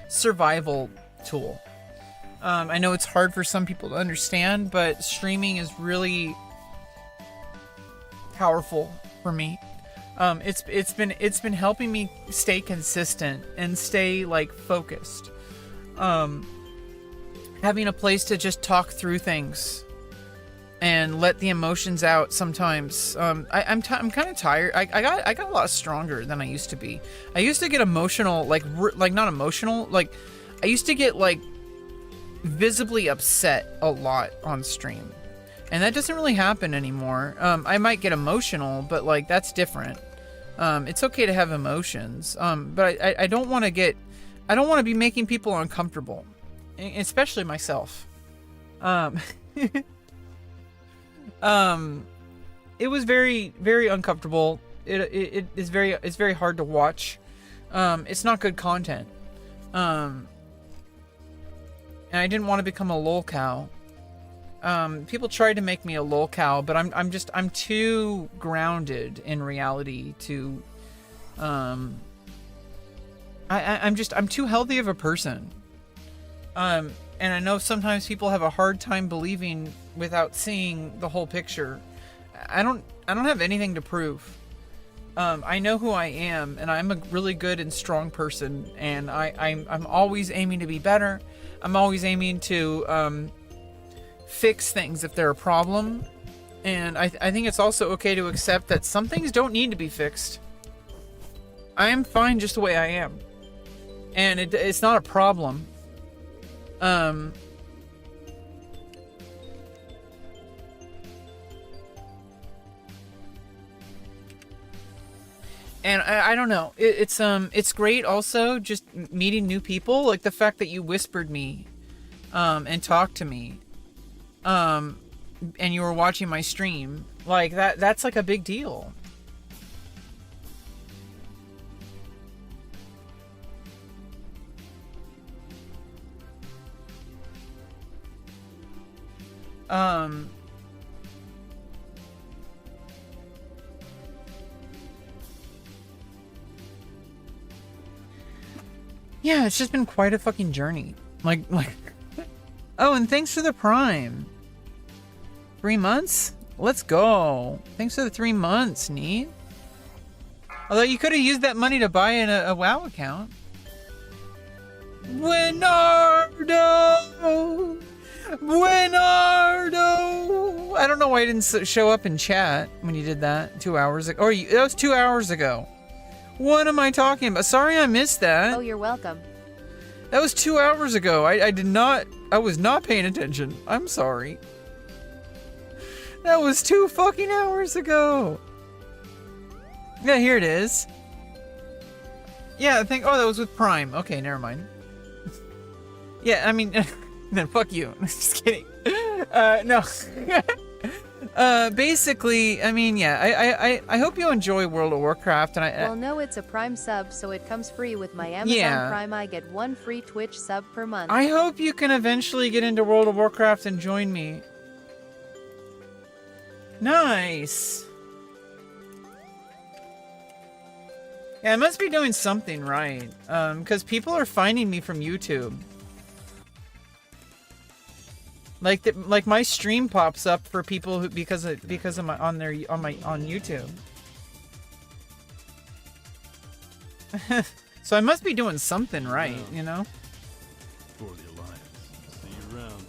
survival tool. I know it's hard for some people to understand, but streaming is really powerful for me. It's been helping me stay consistent and stay like focused. Having a place to just talk through things and let the emotions out sometimes. I'm kind of tired. I got a lot stronger than I used to be. I used to get emotional, like not emotional, like I used to get like visibly upset a lot on stream, and that doesn't really happen anymore. I might get emotional, but like that's different. It's okay to have emotions, but I don't want to be making people uncomfortable, especially myself. It was very, very uncomfortable. It's very hard to watch. It's not good content. And I didn't want to become a lolcow. People tried to make me a lolcow, but I'm too grounded in reality to, I'm too healthy of a person. And I know sometimes people have a hard time believing without seeing the whole picture. I don't have anything to prove. I know who I am, and I'm a really good and strong person, and I'm always aiming to be better. I'm always aiming to fix things if they're a problem. And I think it's also okay to accept that some things don't need to be fixed. I am fine just the way I am. And it's not a problem. And I don't know. It's great also just meeting new people. Like the fact that you whispered me, and talked to me, and you were watching my stream. Like that's like a big deal. Yeah, it's just been quite a fucking journey. Like, oh, and thanks for the Prime. 3 months? Let's go. Thanks for the 3 months, neat. Although you could have used that money to buy a WoW account. Buenardo! Buenardo! I don't know why you didn't show up in chat when you did that 2 hours ago. Or that was 2 hours ago. What am I talking about? Sorry I missed that. Oh, you're welcome. That was 2 hours ago. I was not paying attention. I'm sorry. That was 2 fucking hours ago. Yeah, here it is. Yeah, I think, oh, that was with Prime. Okay, never mind. Yeah, I mean, then fuck you. Just kidding. No. Basically, I mean, yeah, I hope you enjoy World of Warcraft, and Well, no, it's a Prime sub, so it comes free with my Amazon Yeah. Prime. I get 1 free Twitch sub per month. I hope you can eventually get into World of Warcraft and join me. Nice. Yeah, I must be doing something right, because people are finding me from YouTube. Like my stream pops up for people who because of my on YouTube. So I must be doing something right, you know? For the Alliance. See you around.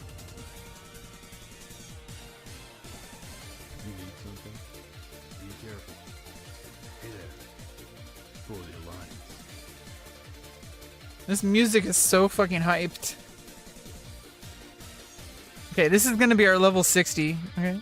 You need something? Be careful. Hey there. For the Alliance. This music is so fucking hyped. Okay, this is gonna be our level 60. Okay.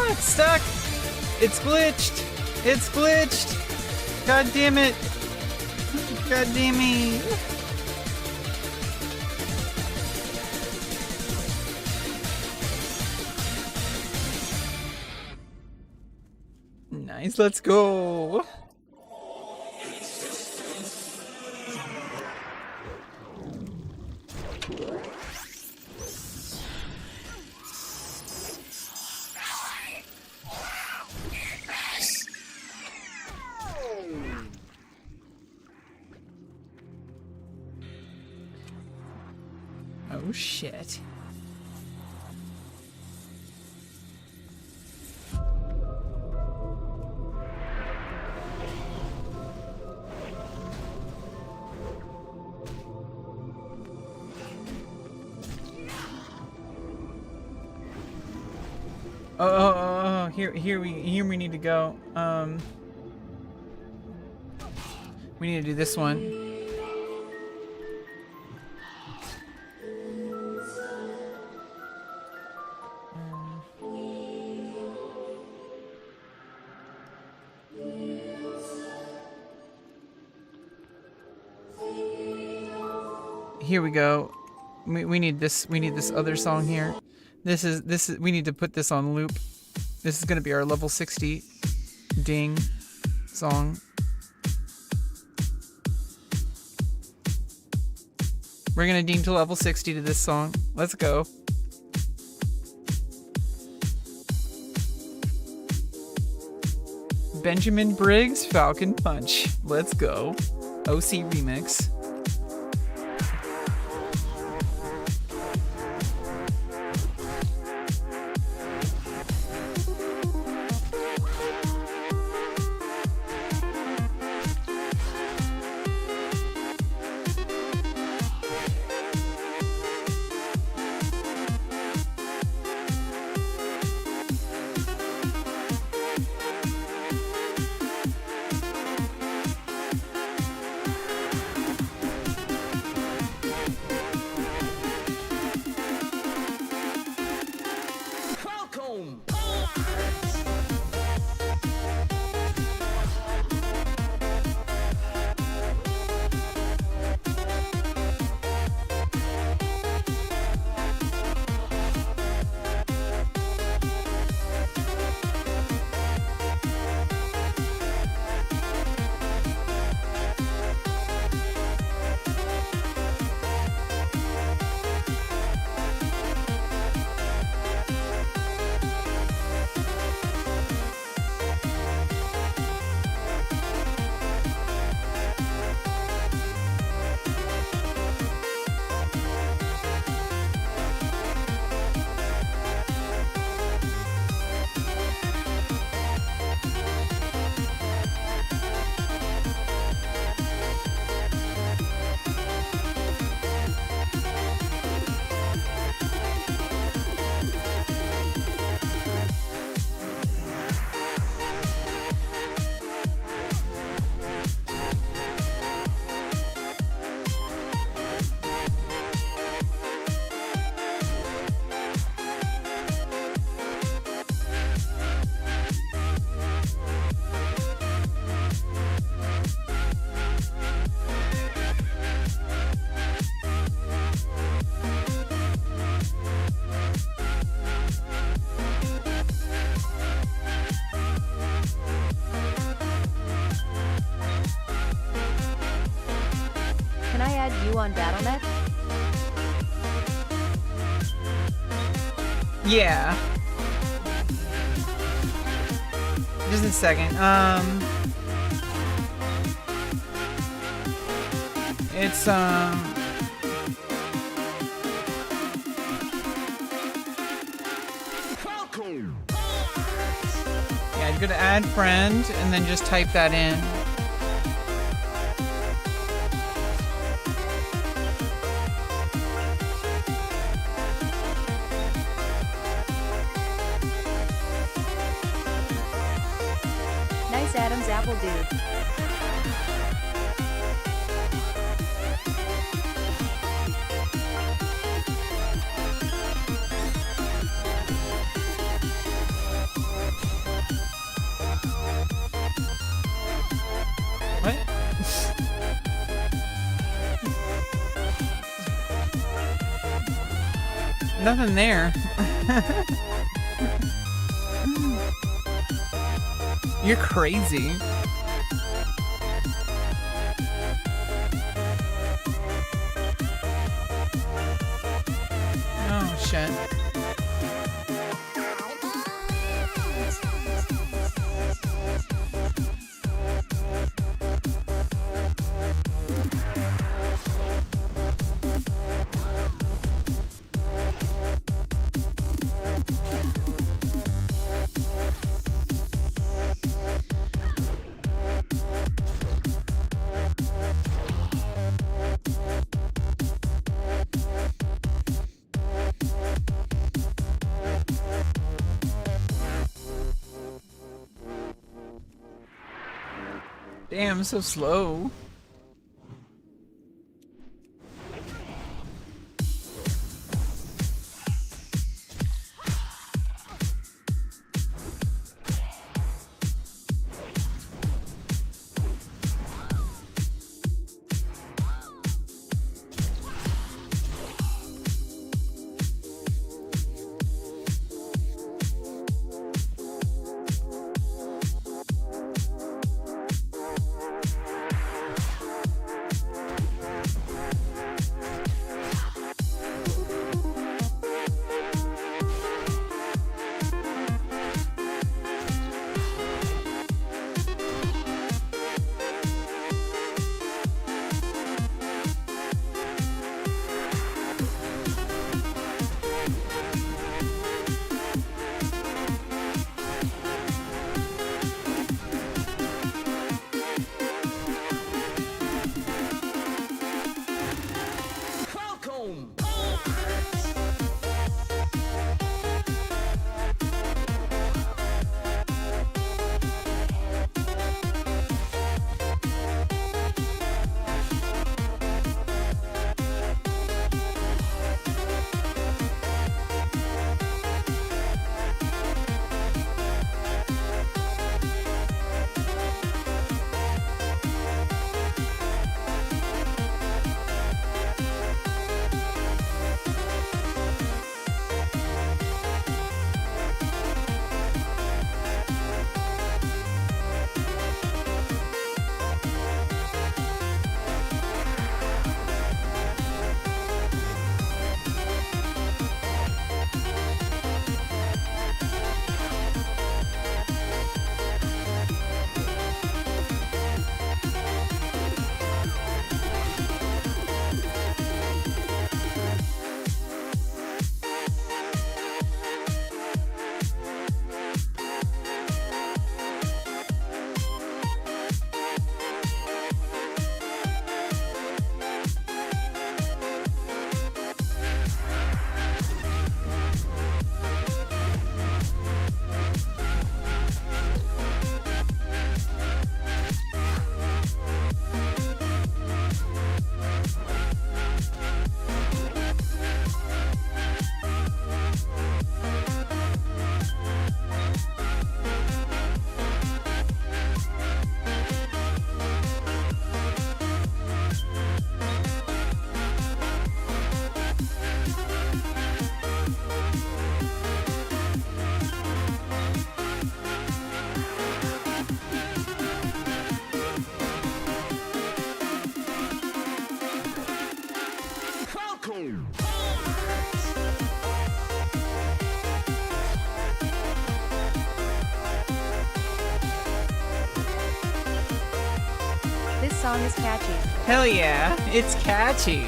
It's stuck. It's glitched. It's glitched. God damn it. God damn me. Nice, let's go. Oh shit. Here we need to go. We need to do this one. Here we go. We need this. We need this other song here. This is. We need to put this on loop. This is gonna be our level 60 ding song. We're gonna ding to level 60 to this song. Let's go. Benjamin Briggs, Falcon Punch. Let's go. OC remix. Can I add you on BattleNet? Yeah. Just a second. It's yeah, you go to add friend and then just type that in. Nice Adam's apple dude. What? Nothing there. You're crazy. Oh shit. Damn, so slow. This song is catchy. Hell yeah, it's catchy.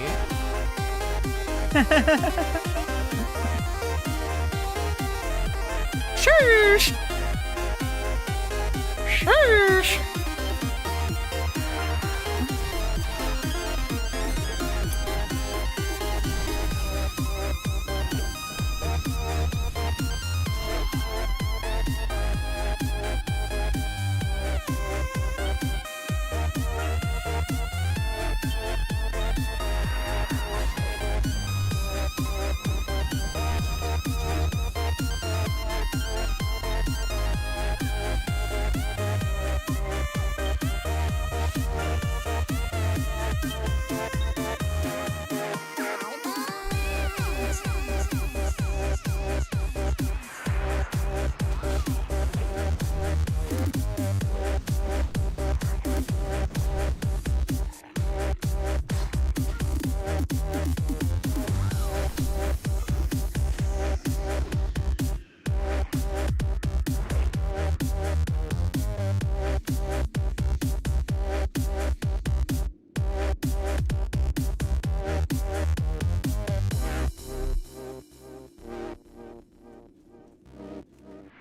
Shush. Shush.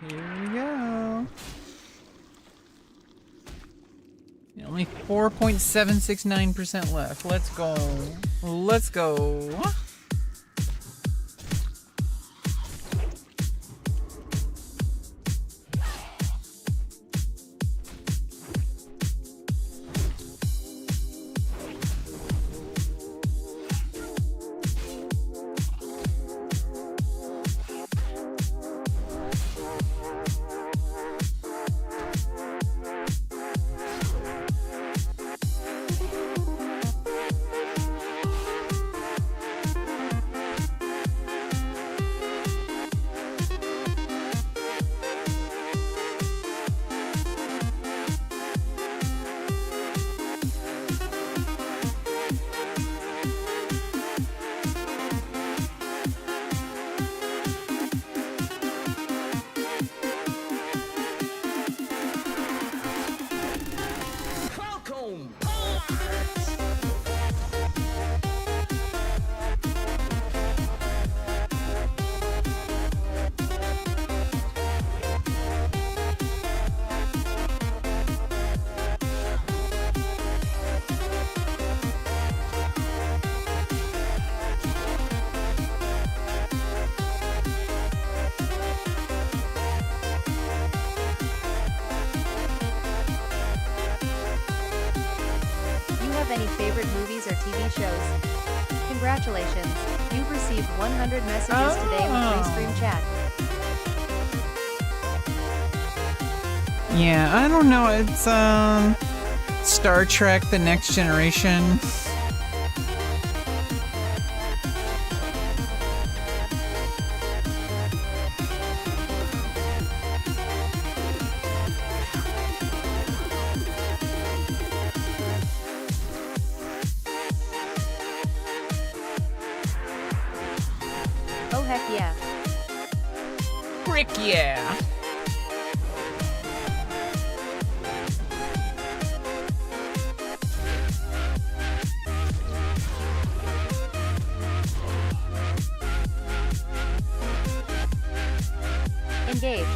Here we go. Only 4.769% left. Let's go. Let's go. have any favorite movies or TV shows? Congratulations, you've received 100 messages today with Restream Chat. Yeah, I don't know. It's Star Trek: The Next Generation. Oh heck yeah. Frick yeah. Engage.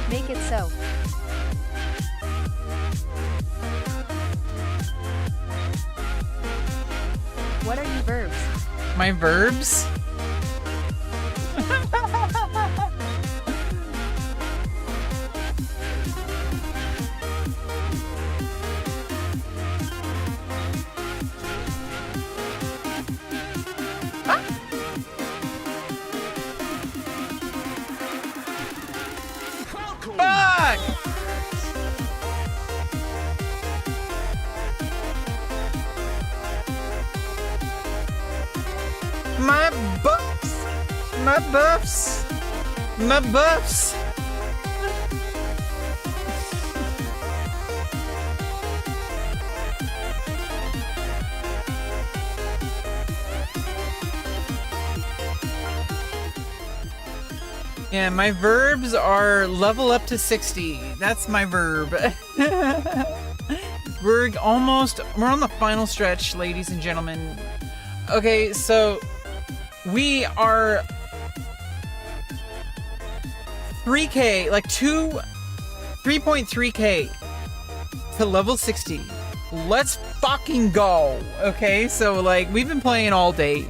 Make it so. What are you verbs? My verbs? Fuck! My buffs! My buffs! My buffs! Yeah, my verbs are level up to 60. That's my verb. We're on the final stretch, ladies and gentlemen. Okay, so we are 3K, like 3.3K to level 60. Let's fucking go. Okay, so like we've been playing all day.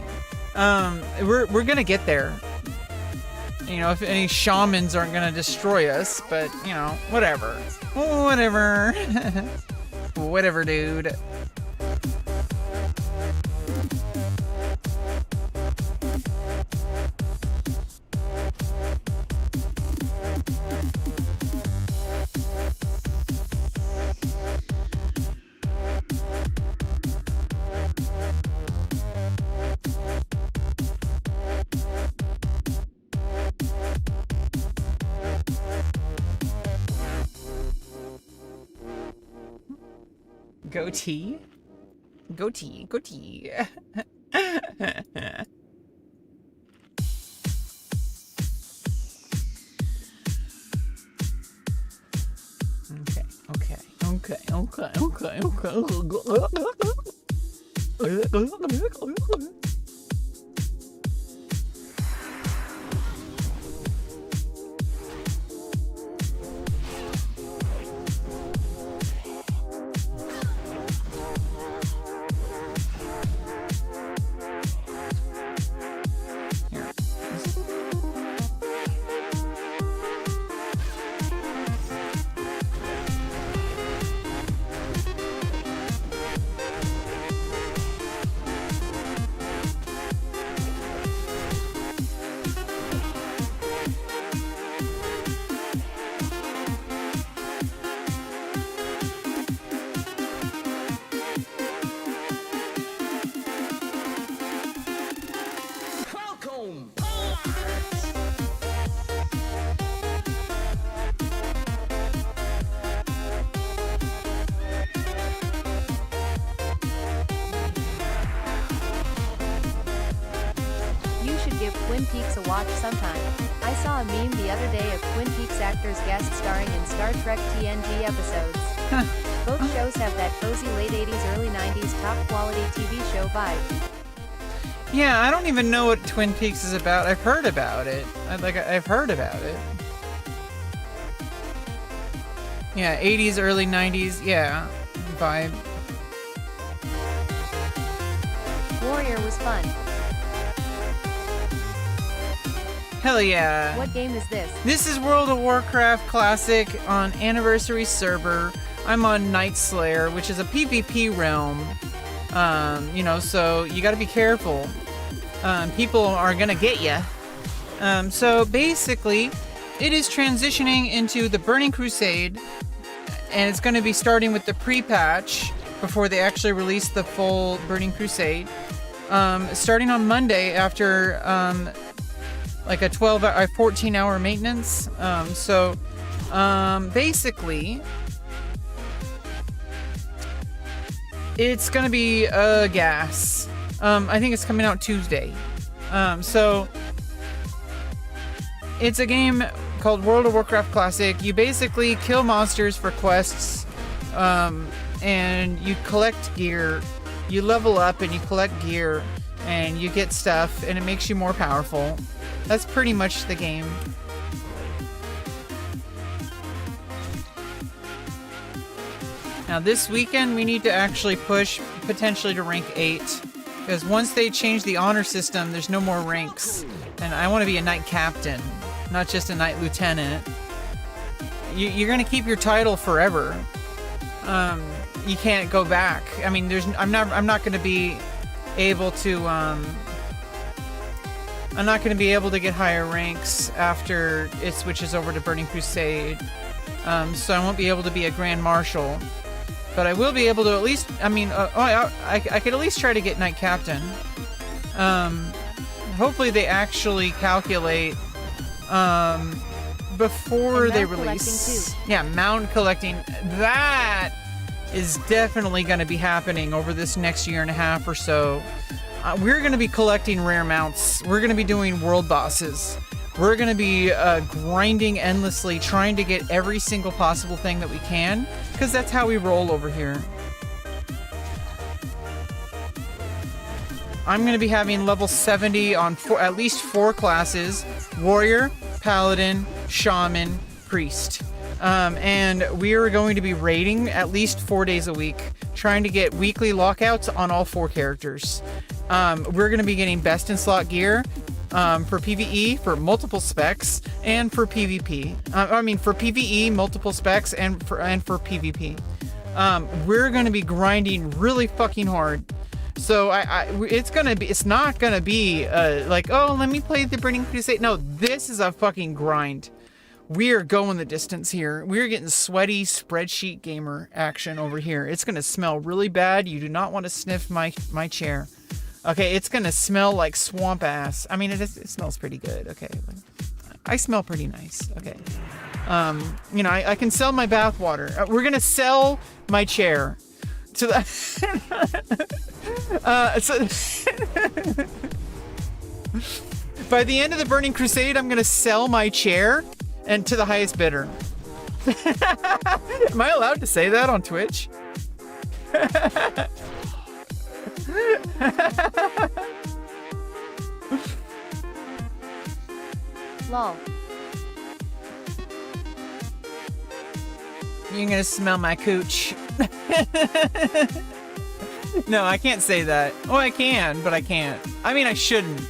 We're gonna get there. You know, if any shamans aren't gonna destroy us, but you know, whatever. Whatever. Whatever, dude. Goatee? Goatee, goatee. Okay. Twin Peaks a watch sometime. I saw a meme the other day of Twin Peaks actors guest starring in Star Trek TNG episodes. Both shows have that cozy late 80s, early 90s top quality TV show vibe. Yeah, I don't even know what Twin Peaks is about. I've heard about it. I've heard about it. Yeah, 80s, early 90s, yeah, vibe. Warrior was fun. Hell yeah. What game is this? This is World of Warcraft Classic on Anniversary server. I'm on Nightslayer, which is a PvP realm. You know, so you gotta be careful. People are gonna get you. So basically, it is transitioning into the Burning Crusade, and it's gonna be starting with the pre-patch before they actually release the full Burning Crusade. Starting on Monday after like a 14-hour maintenance. Basically, it's gonna be gas. I think it's coming out Tuesday. So it's a game called World of Warcraft Classic. You basically kill monsters for quests, and you collect gear. You level up and you collect gear, and you get stuff, and it makes you more powerful. That's pretty much the game. Now this weekend we need to actually push potentially to rank 8, because once they change the honor system, there's no more ranks, and I want to be a knight captain, not just a knight lieutenant. You're gonna keep your title forever. You can't go back. I mean, I'm not gonna be able to I'm not going to be able to get higher ranks after it switches over to Burning Crusade. So I won't be able to be a Grand Marshal. But I will be able to at least, I could at least try to get Knight Captain. Hopefully they actually calculate before they release. Yeah, mount collecting. That is definitely going to be happening over this next year and a half or so. We're going to be collecting rare mounts. We're going to be doing world bosses. We're going to be grinding endlessly, trying to get every single possible thing that we can, because that's how we roll over here. I'm going to be having level 70 on at least 4 classes: Warrior, Paladin, Shaman, Priest. And we are going to be raiding at least 4 days a week, trying to get weekly lockouts on all 4 characters. We're going to be getting best in slot gear for PvE, for multiple specs, and for PvP. For PvE, multiple specs, and for PvP. We're going to be grinding really fucking hard. So it's not going to be like, oh, let me play the Burning Crusade. No, this is a fucking grind. We are going the distance here. We're getting sweaty spreadsheet gamer action over here. It's going to smell really bad. You do not want to sniff my chair. Okay, it's going to smell like swamp ass. I mean, it smells pretty good. Okay, I smell pretty nice. Okay. I can sell my bath water. We're going to sell my chair to the... By the end of the Burning Crusade, I'm going to sell my chair and to the highest bidder. Am I allowed to say that on Twitch? Lol. You're gonna smell my cooch. No, I can't say that. Oh, I can, but I can't. I mean, I shouldn't.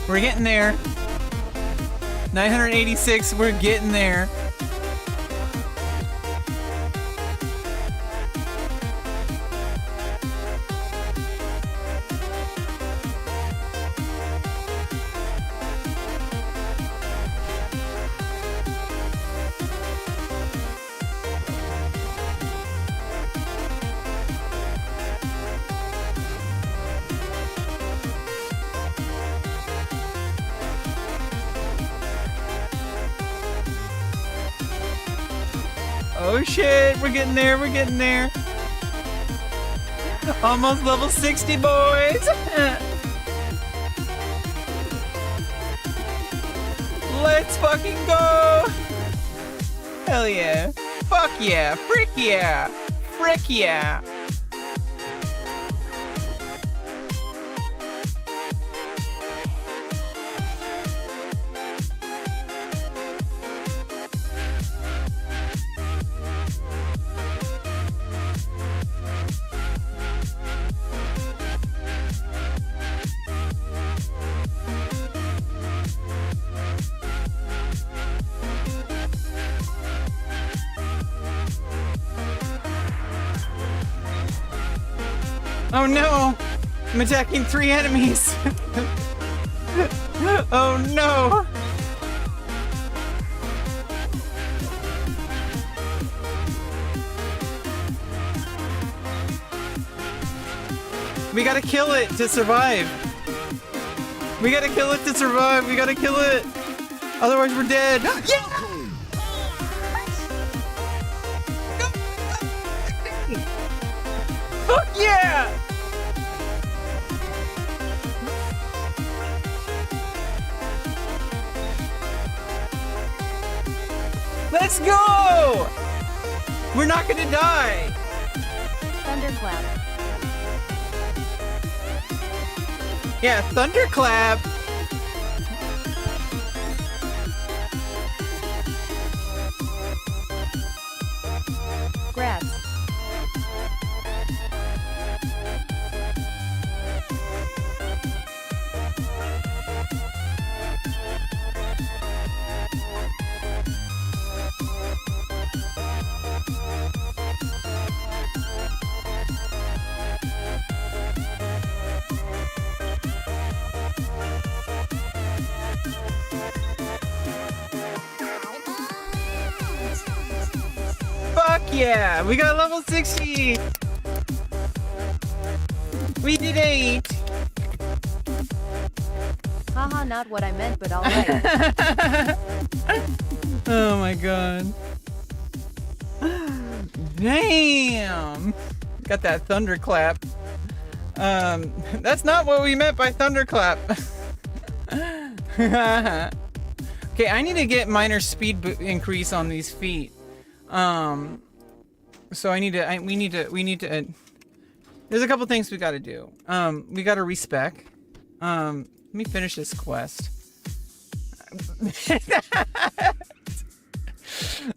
We're getting there. 986, we're getting there. Oh shit, we're getting there, we're getting there. Almost level 60, boys. Let's fucking go. Hell yeah. Fuck yeah. Frick yeah. Frick yeah. Oh no! I'm attacking 3 enemies! Oh no! We gotta kill it to survive. We gotta kill it to survive. We gotta kill it. Otherwise we're dead. Yeah! Fuck yeah! Let's go! We're not gonna die. Thunderclap. Yeah, thunderclap. Grabs. Fuck yeah! We got level 60! We did 8! Haha, not what I meant, but alright. Oh my god. Damn! Got that thunderclap. That's not what we meant by thunderclap. Okay, I need to get minor speed increase on these feet. So we need to, there's a couple things we gotta do. We gotta respec. Let me finish this quest.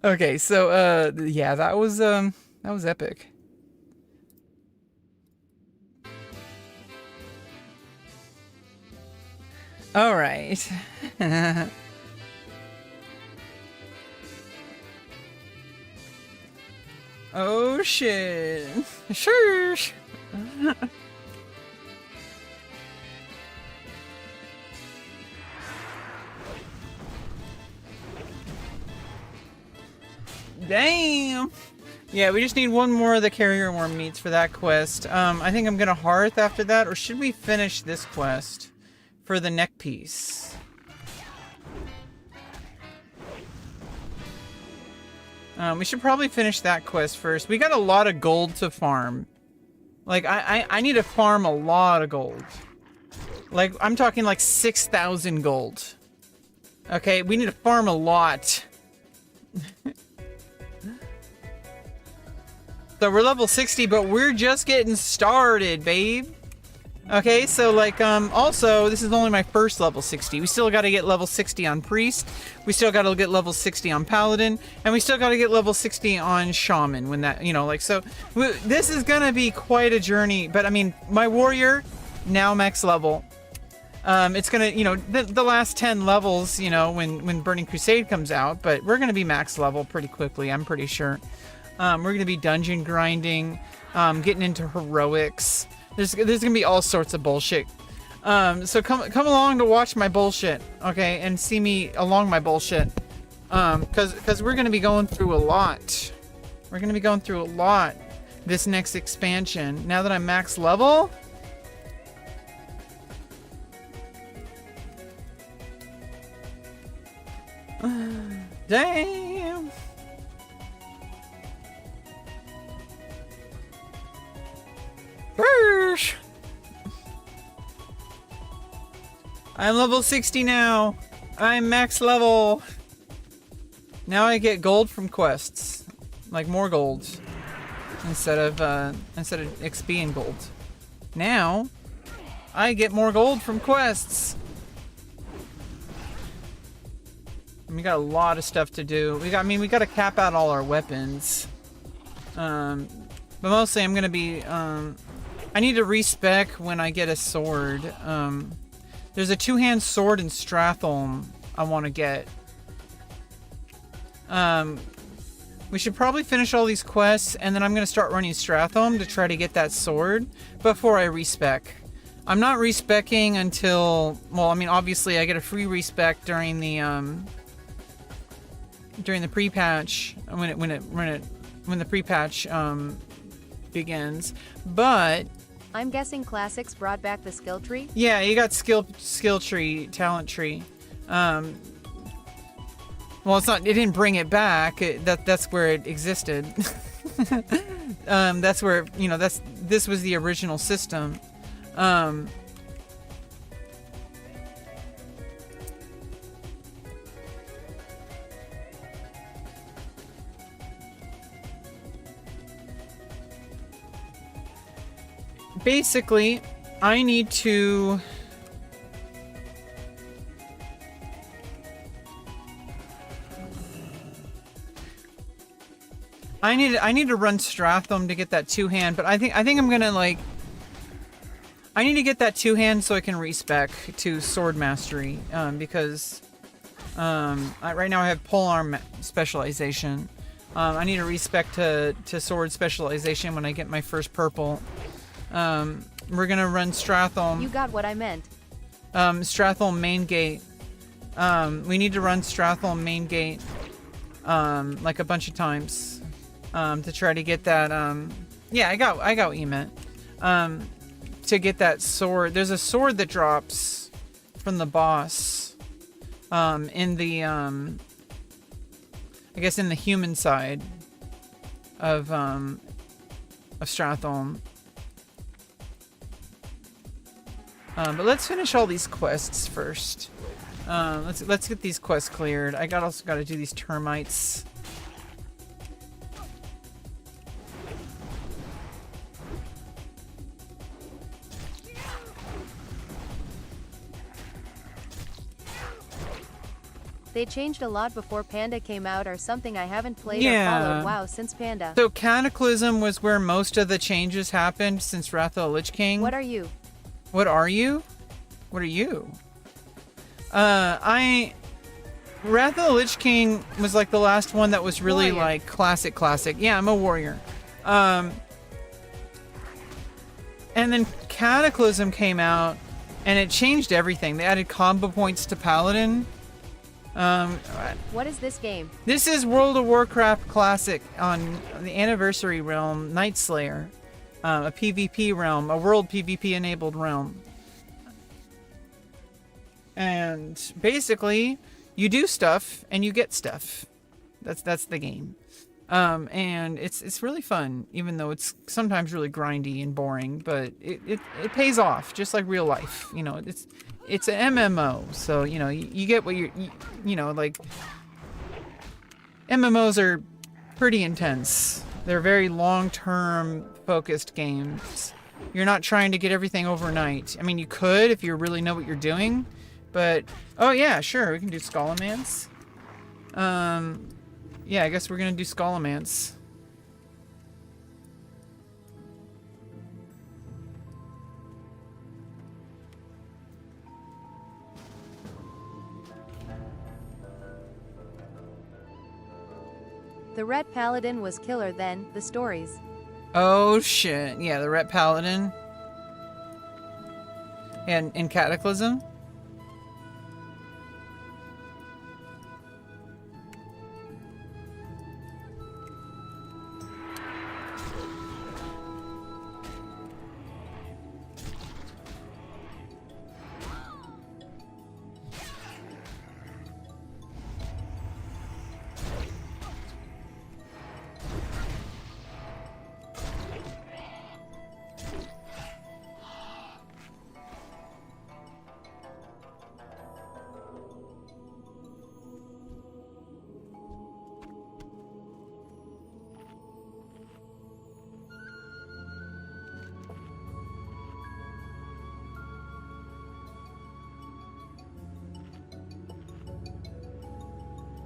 Okay, so, yeah, that was epic. All right. Oh shit. Sure. Damn. Yeah, we just need one more of the carrier worm meats for that quest. I think I'm gonna hearth after that, or should we finish this quest for the neck piece? We should probably finish that quest first. We got a lot of gold to farm. Like, I need to farm a lot of gold. Like, I'm talking like 6,000 gold. Okay, we need to farm a lot. So we're level 60, but we're just getting started, babe. Okay, so like, also, this is only my first level 60. We still got to get level 60 on Priest. We still got to get level 60 on Paladin. And we still got to get level 60 on Shaman when that, you know, like, so this is going to be quite a journey. But I mean, my Warrior, now max level. It's going to, you know, the last 10 levels, you know, when Burning Crusade comes out. But we're going to be max level pretty quickly, I'm pretty sure. We're going to be dungeon grinding, getting into heroics. There's gonna be all sorts of bullshit. So come along to watch my bullshit, okay, and see me along my bullshit. Cause we're gonna be going through a lot. We're gonna be going through a lot this next expansion. Now that I'm max level. Damn. I'm level 60 now. I'm max level. Now I get gold from quests, like more gold instead of XP and gold. Now I get more gold from quests. And we got a lot of stuff to do. We got to cap out all our weapons. But mostly I'm gonna be I need to respec when I get a sword. There's a two-hand sword in Stratholme I want to get. We should probably finish all these quests, and then I'm going to start running Strathome to try to get that sword before I respec. I'm not respecing until, well, I mean, obviously I get a free respec during the pre-patch when the pre-patch begins, but I'm guessing Classics brought back the skill tree? yeah, you got skill tree, talent tree. Well, it's not. It didn't bring it back. That's where it existed. That's where, you know, this was the original system. Basically, I need to. I need to run Strathome to get that two-hand, but I think I'm gonna like. I need to get that two-hand so I can respec to Sword Mastery, because right now I have Polearm specialization. I need to respec to Sword specialization when I get my first purple. We're gonna run Strathome. You got what I meant. Strathome main gate. We need to run Strathome main gate like a bunch of times. To try to get that, yeah, I got what you meant. To get that sword. There's a sword that drops from the boss, in the, I guess in the human side of Strathome. But let's finish all these quests first. Let's get these quests cleared. I also gotta do these termites. They changed a lot before Panda came out or something. I haven't played Yeah. or followed WoW since Panda. So Cataclysm was where most of the changes happened since Wrath of the Lich King. What are you? What are you? What are you? Wrath of the Lich King was like the last one that was really Warrior. like classic. Yeah, I'm a warrior. And then Cataclysm came out and it changed everything. They added combo points to Paladin. What is this game? This is World of Warcraft Classic on the Anniversary realm, Nightslayer. A PvP realm, a world PvP enabled realm. And basically, you do stuff and you get stuff. That's the game. And it's really fun, even though it's sometimes really grindy and boring, but it pays off, just like real life. You know, it's an MMO, so you know you get what you know, like MMOs are pretty intense. They're very long-term focused games. You're not trying to get everything overnight. I mean, you could if you really know what you're doing, but oh yeah, sure, we can do Scholomance. Yeah, I guess we're gonna do Scholomance. The Ret Paladin was killer then, the stories. Oh shit, yeah, the Ret Paladin. And in Cataclysm.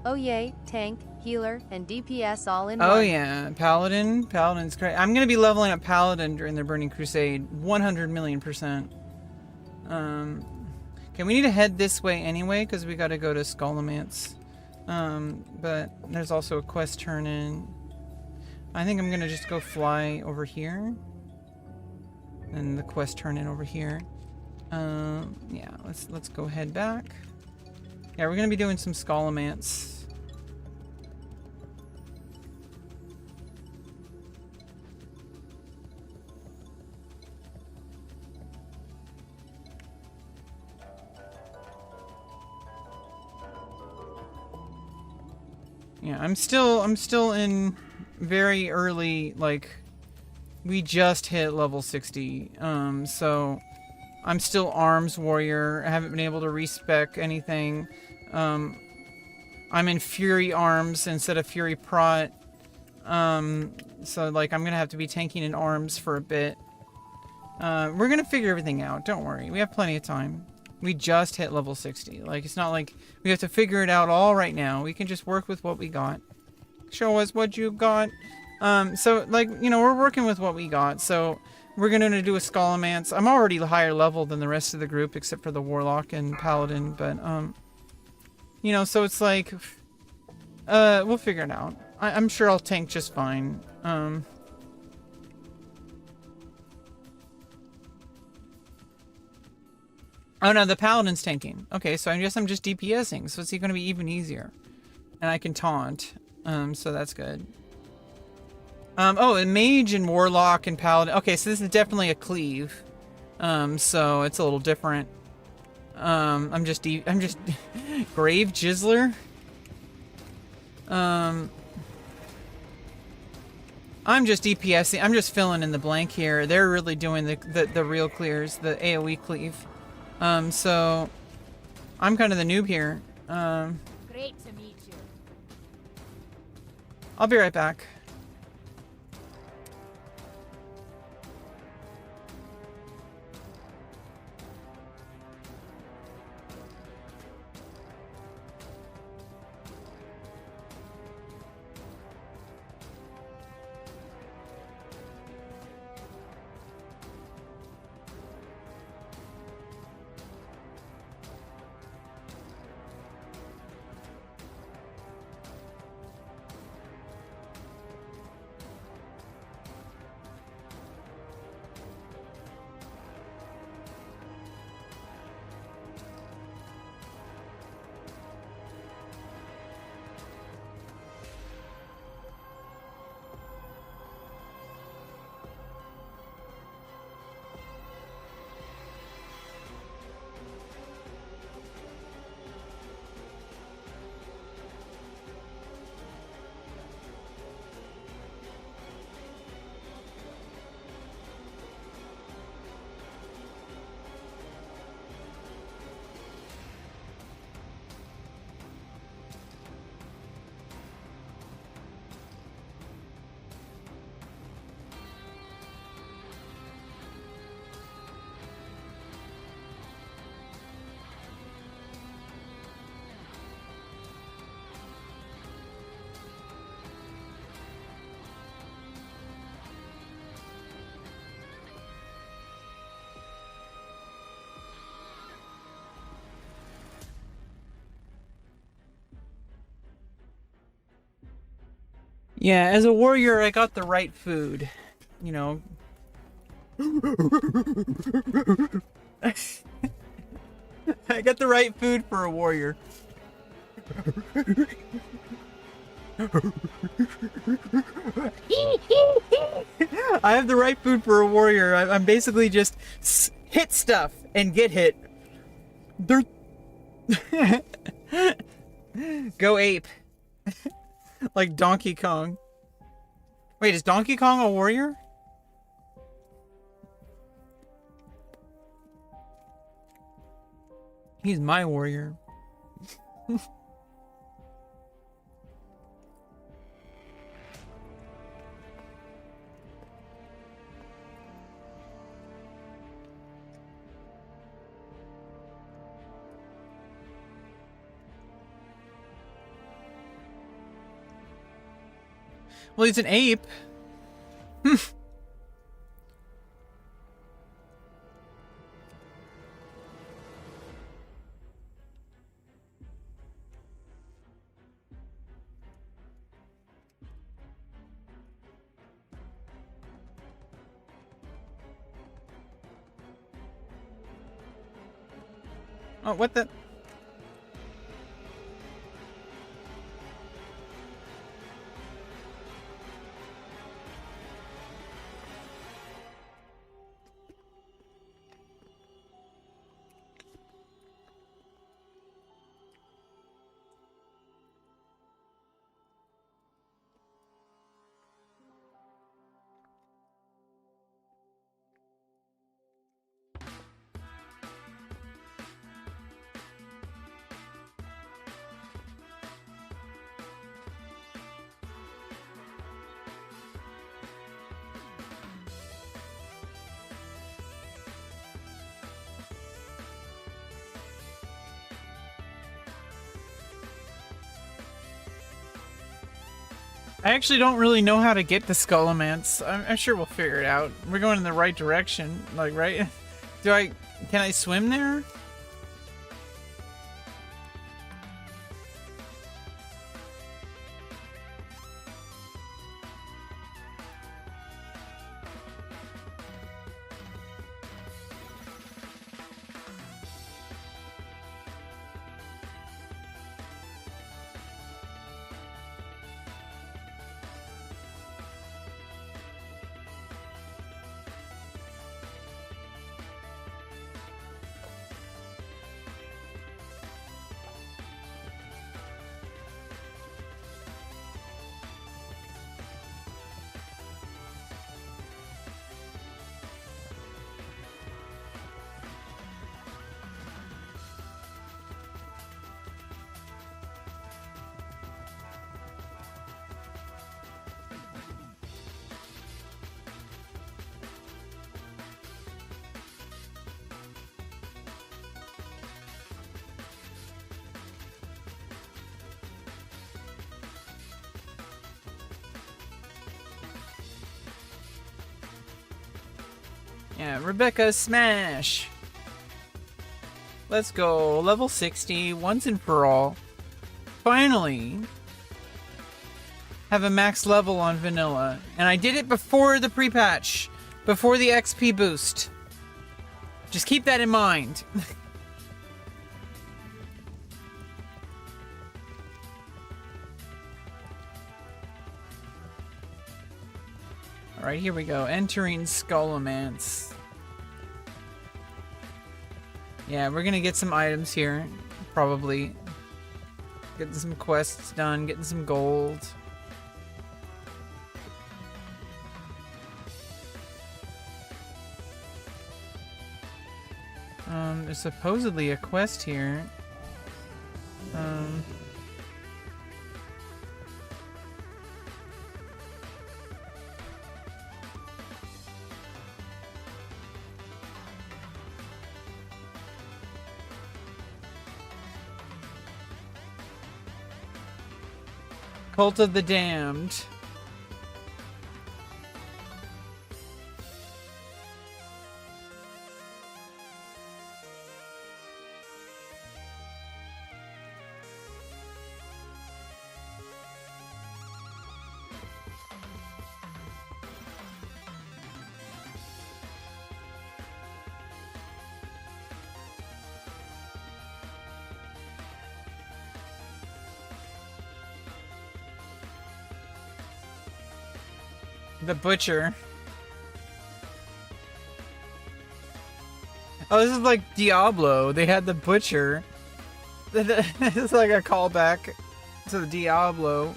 Oh yay, tank, healer, and DPS all in one. Oh yeah, Paladin. Paladin's great. I'm gonna be leveling up Paladin during the Burning Crusade, 100,000,000%. Okay, we need to head this way anyway because we got to go to Scholomance. But there's also a quest turn in. I think I'm gonna just go fly over here. And the quest turn in over here. Yeah, let's go head back. Yeah, we're gonna be doing some Scholomance. Yeah, I'm still in very early, like, we just hit level 60, so I'm still arms warrior. I haven't been able to respec anything. I'm in fury arms instead of fury prot, so like I'm gonna have to be tanking in arms for a bit. We're gonna figure everything out, don't worry, we have plenty of time. We just hit level 60. Like, it's not like we have to figure it out all right now. We can just work with what we got. Show us what you got. So, like, you know, we're working with what we got. So, we're going to do a Scholomance. I'm already higher level than the rest of the group, except for the Warlock and Paladin. But, you know, so it's like, we'll figure it out. I'm sure I'll tank just fine. Oh no, the Paladin's tanking. Okay, so I guess I'm just DPSing, so it's going to be even easier. And I can taunt, so that's good. Oh, and Mage and Warlock and Paladin. Okay, so this is definitely a cleave. So it's a little different. I'm just Grave Jizzler. I'm just DPSing. I'm just filling in the blank here. They're really doing the real clears, the AoE cleave. So I'm kind of the noob here. Great to meet you. I'll be right back. Yeah, as a warrior, I got the right food. You know. I got the right food for a warrior. I have the right food for a warrior. I'm basically just hit stuff and get hit. Go ape. Like Donkey Kong. Wait, is Donkey Kong a warrior? He's my warrior. Well, he's an ape. Oh, what the? I actually don't really know how to get to Skullomance. I'm sure we'll figure it out. We're going in the right direction, like, right? Can I swim there? Yeah, Rebecca smash! Let's go. Level 60, once and for all. Finally! Have a max level on vanilla. And I did it before the pre-patch. Before the XP boost. Just keep that in mind. Alright, here we go. Entering Skullomance. Yeah, we're gonna get some items here. Probably. Getting some quests done, getting some gold. There's supposedly a quest here. Cult of the Damned. The Butcher. Oh, this is like Diablo. They had the Butcher. This is like a callback to the Diablo.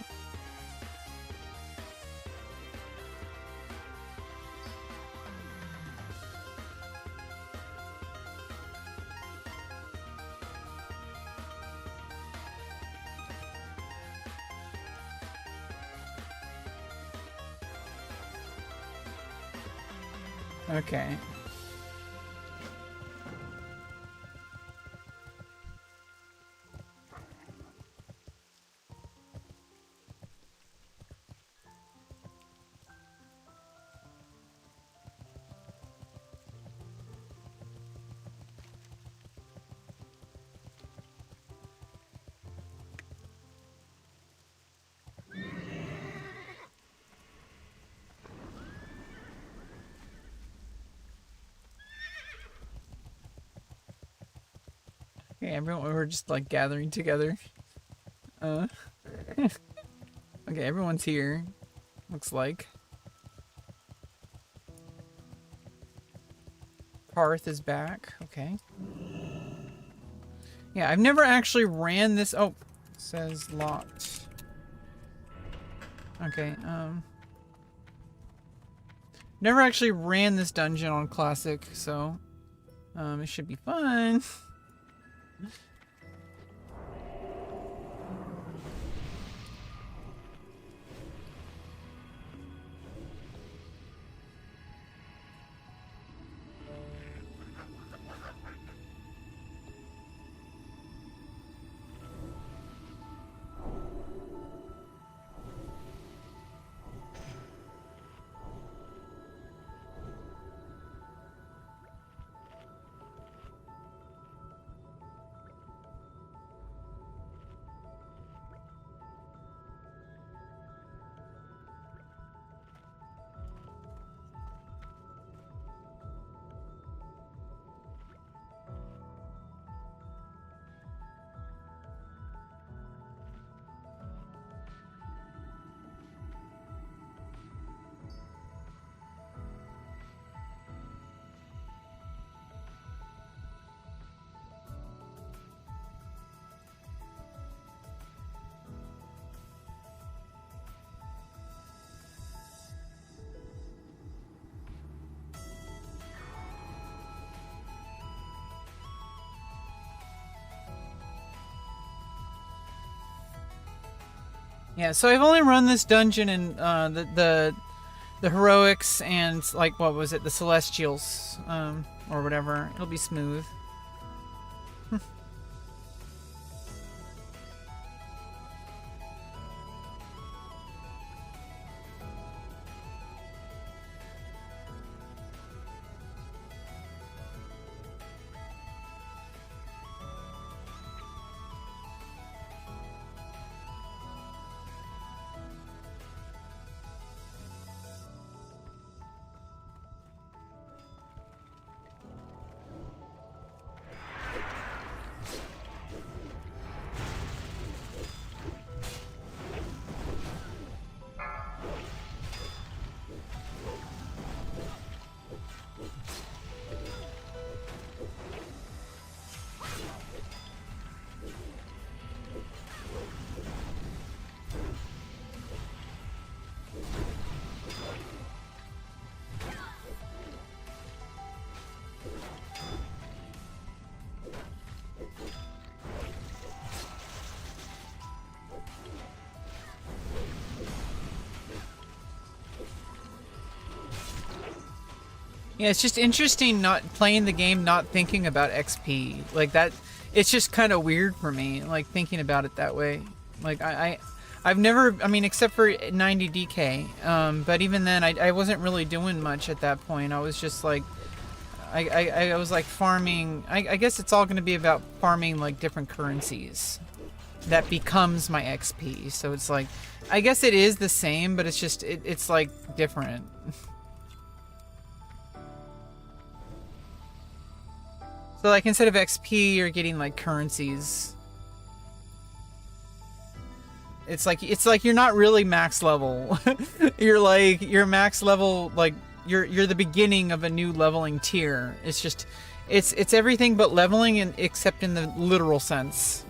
Okay. Okay, everyone, we're just like gathering together. Okay, everyone's here. Looks like. Parth is back. Okay. Yeah, I've never actually ran this. Oh, it says locked. Okay, never actually ran this dungeon on Classic, so it should be fun. Yeah, so I've only run this dungeon in the heroics and like what was it, the celestials, or whatever. It'll be smooth. Yeah, it's just interesting not playing the game, not thinking about XP. Like that, it's just kind of weird for me, like thinking about it that way. Like I've never, I mean, except for 90 DK, but even then I wasn't really doing much at that point. I was just like, I was like farming, I guess it's all going to be about farming like different currencies. That becomes my XP, so it's like, I guess it is the same, but it's just, it's like different. So like instead of XP, you're getting like currencies. It's like you're not really max level. you're max level, like you're the beginning of a new leveling tier. It's just it's everything but leveling, and except in the literal sense.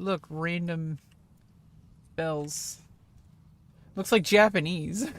Look, random spells. Looks like Japanese.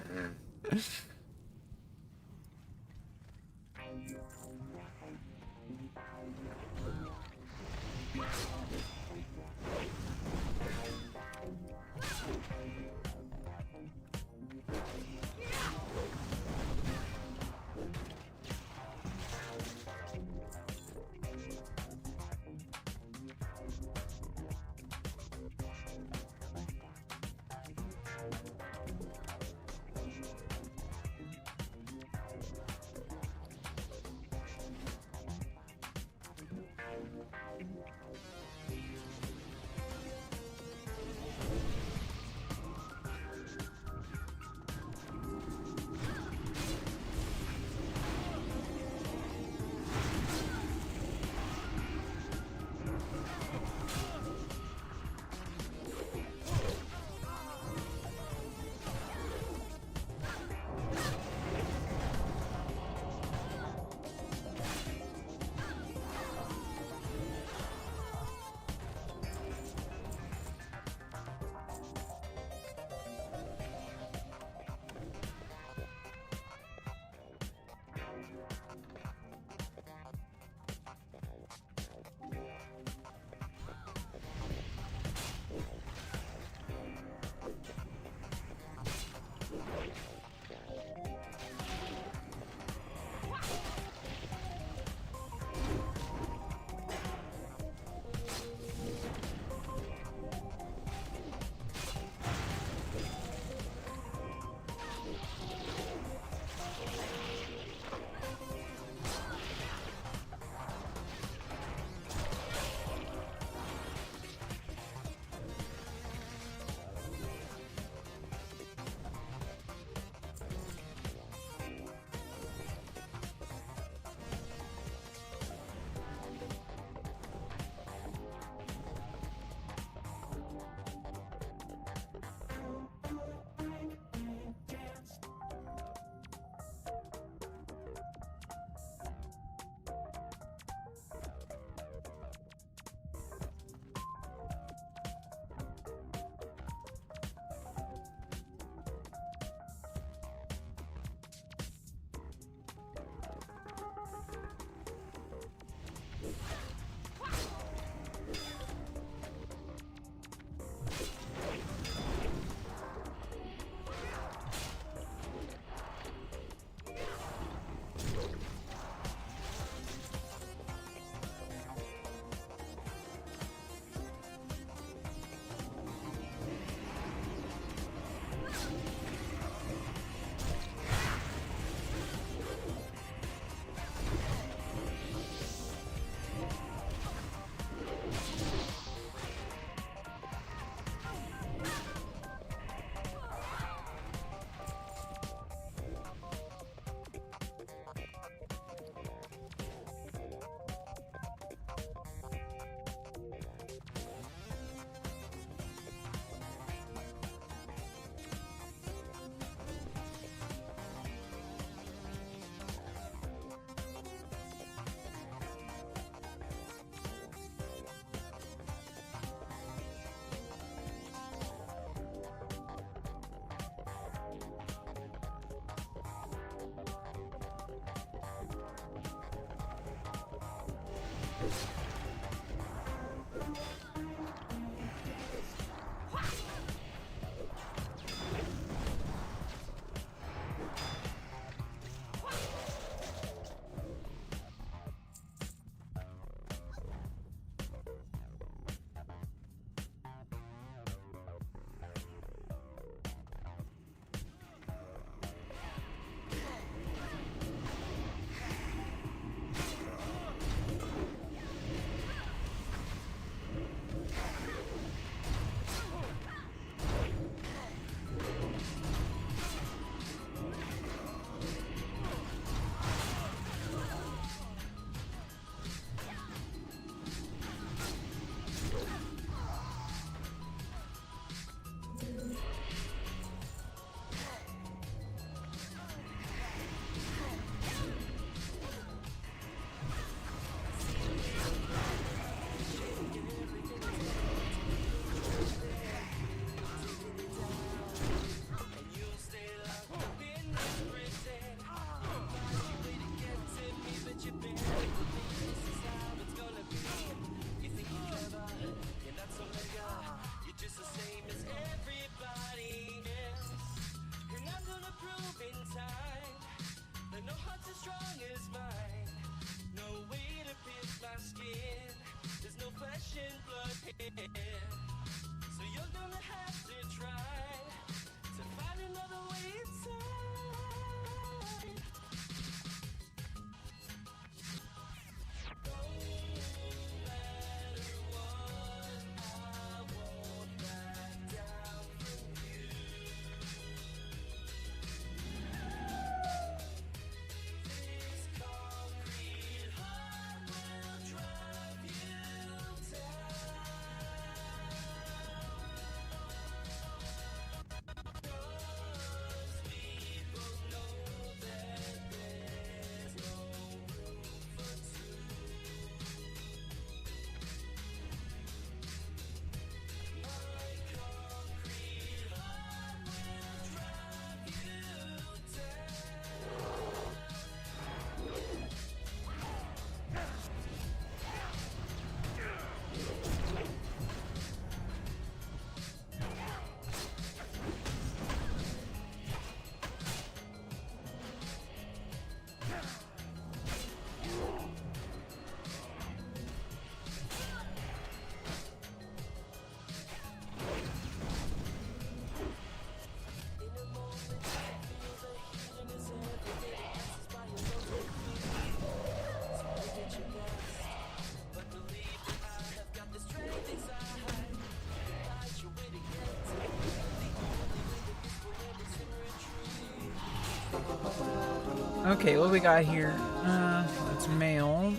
Okay, what we got here? That's male.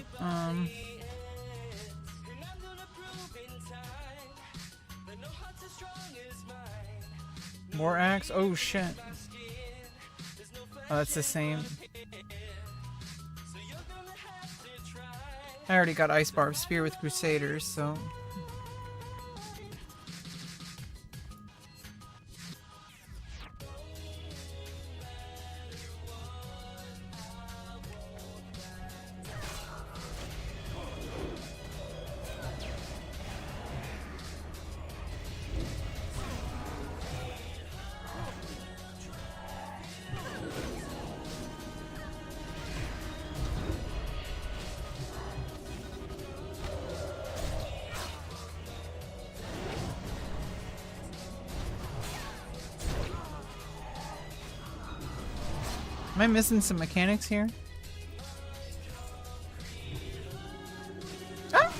More axe? Oh shit. Oh, that's the same. I already got Ice Barb Spear with Crusaders, so... Am I missing some mechanics here? Ah!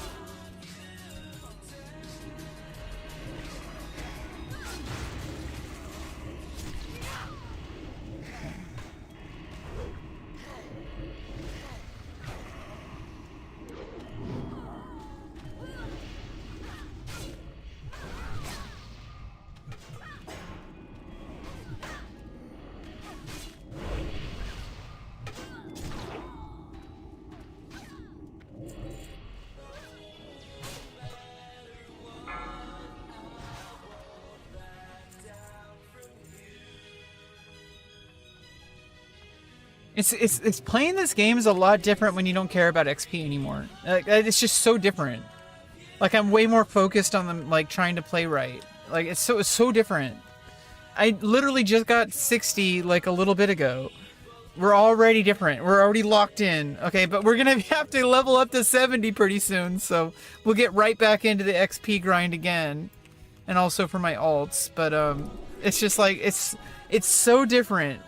It's playing this game is a lot different when you don't care about XP anymore. It's just so different. Like I'm way more focused on them, like trying to play right. Like it's so different. I literally just got 60 like a little bit ago. We're already different. We're already locked in. Okay, but we're gonna have to level up to 70 pretty soon. So we'll get right back into the XP grind again, and also for my alts. But it's just like it's so different.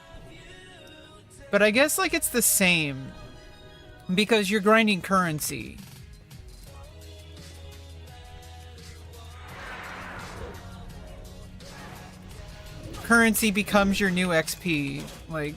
But I guess like it's the same because you're grinding currency. Currency becomes your new XP. Like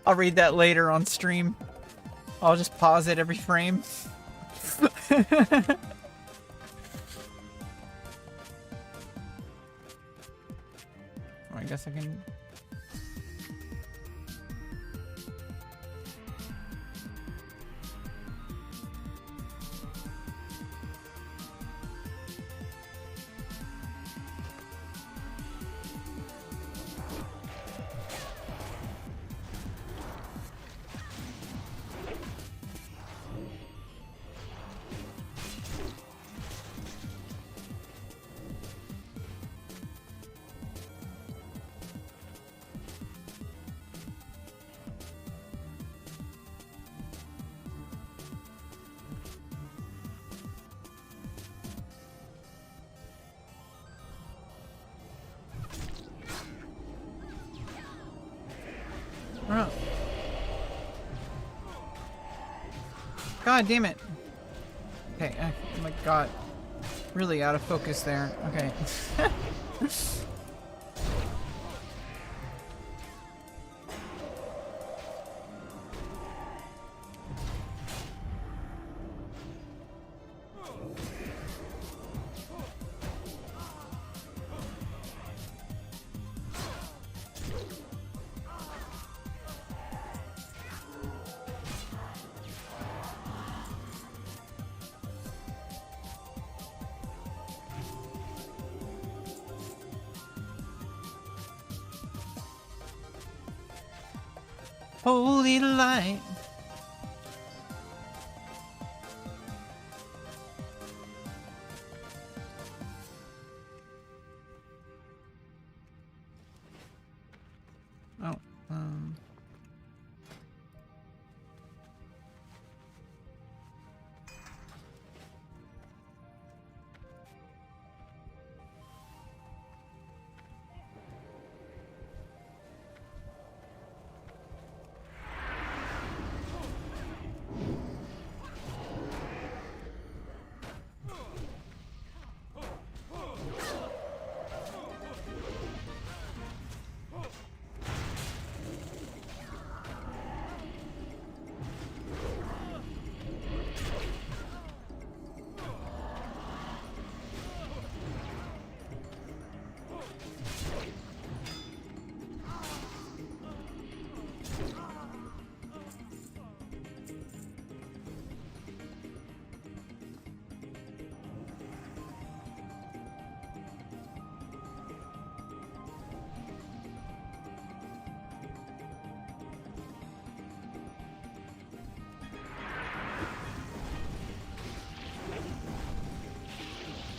I'll read that later on stream. I'll just pause it every frame. I guess I can... Oh. God damn it. Okay, oh my god. Really out of focus there. Okay. Holy light. Oh,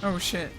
oh shit.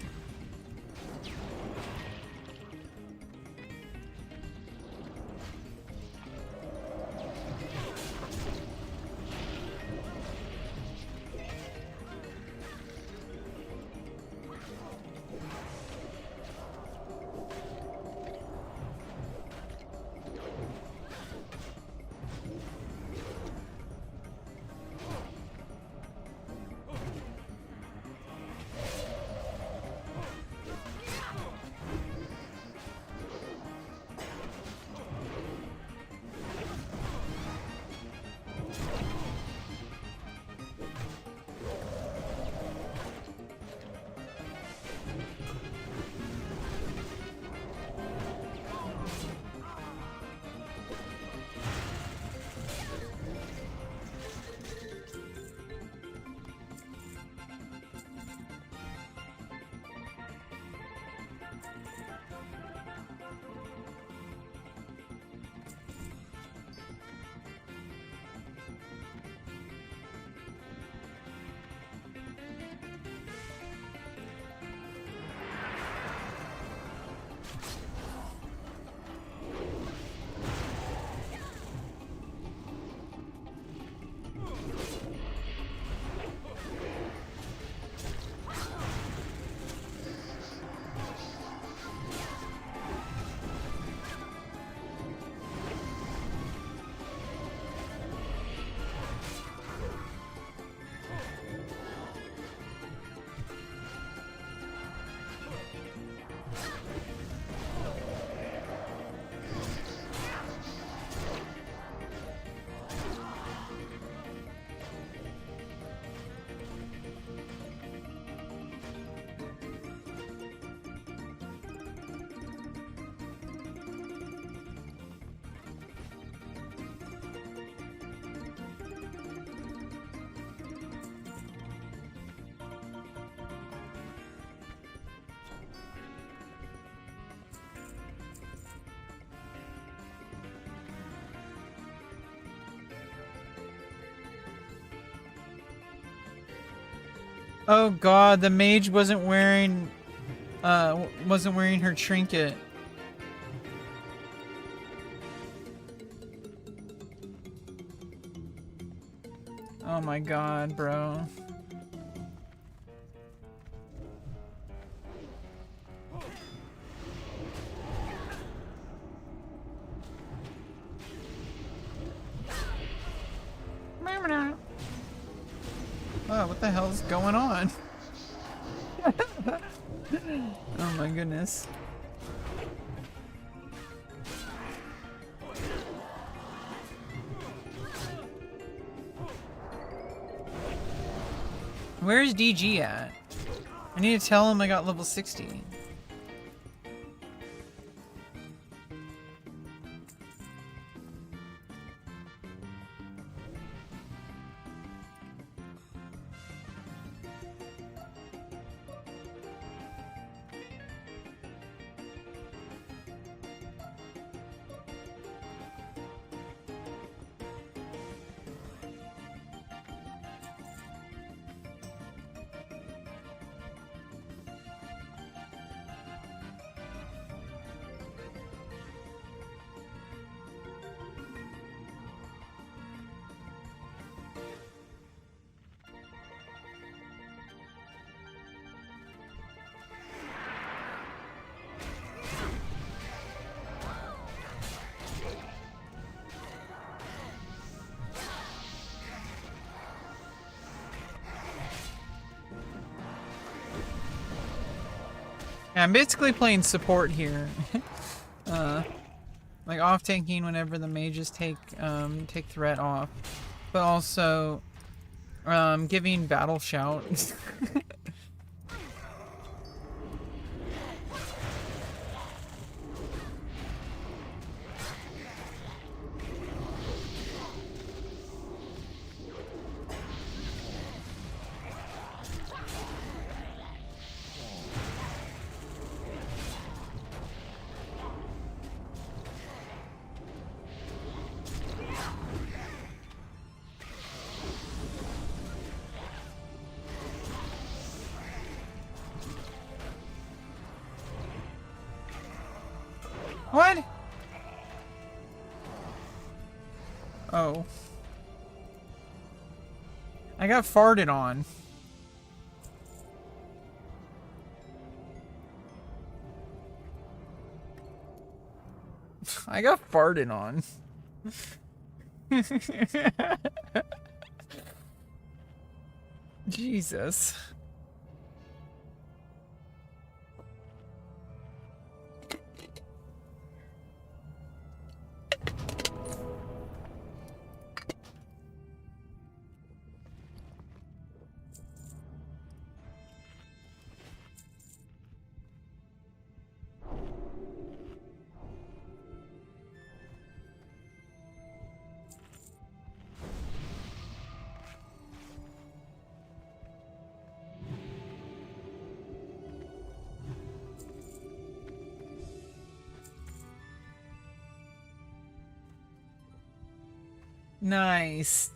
Oh god, the mage wasn't wearing her trinket. Oh my god, bro. Oh, what the hell's going on? Oh my goodness. Where's DG at? I need to tell him I got level 60. Yeah, I'm basically playing support here. Like off tanking whenever the mages take threat off, but also giving battle shout. What? Oh. I got farted on. I got farted on. Jesus. Nice.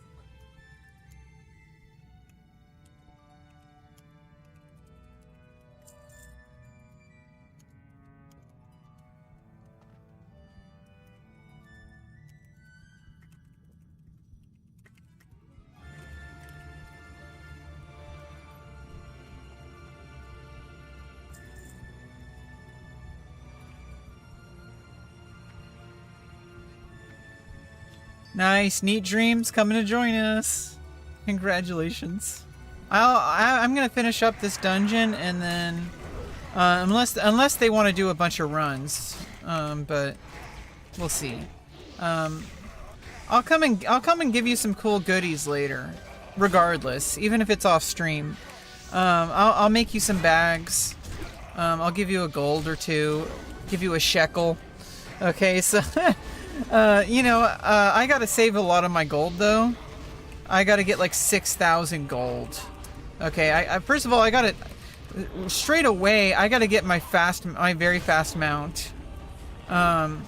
Nice, Neat Dreams coming to join us. Congratulations. I'm gonna finish up this dungeon and then, unless they want to do a bunch of runs, but we'll see. I'll come and give you some cool goodies later, regardless, even if it's off stream. I'll make you some bags. I'll give you a gold or two, give you a shekel. Okay, so. You know, I gotta save a lot of my gold though. I gotta get like 6,000 gold. Okay, I first of all I gotta straight away I gotta get my very fast mount. Because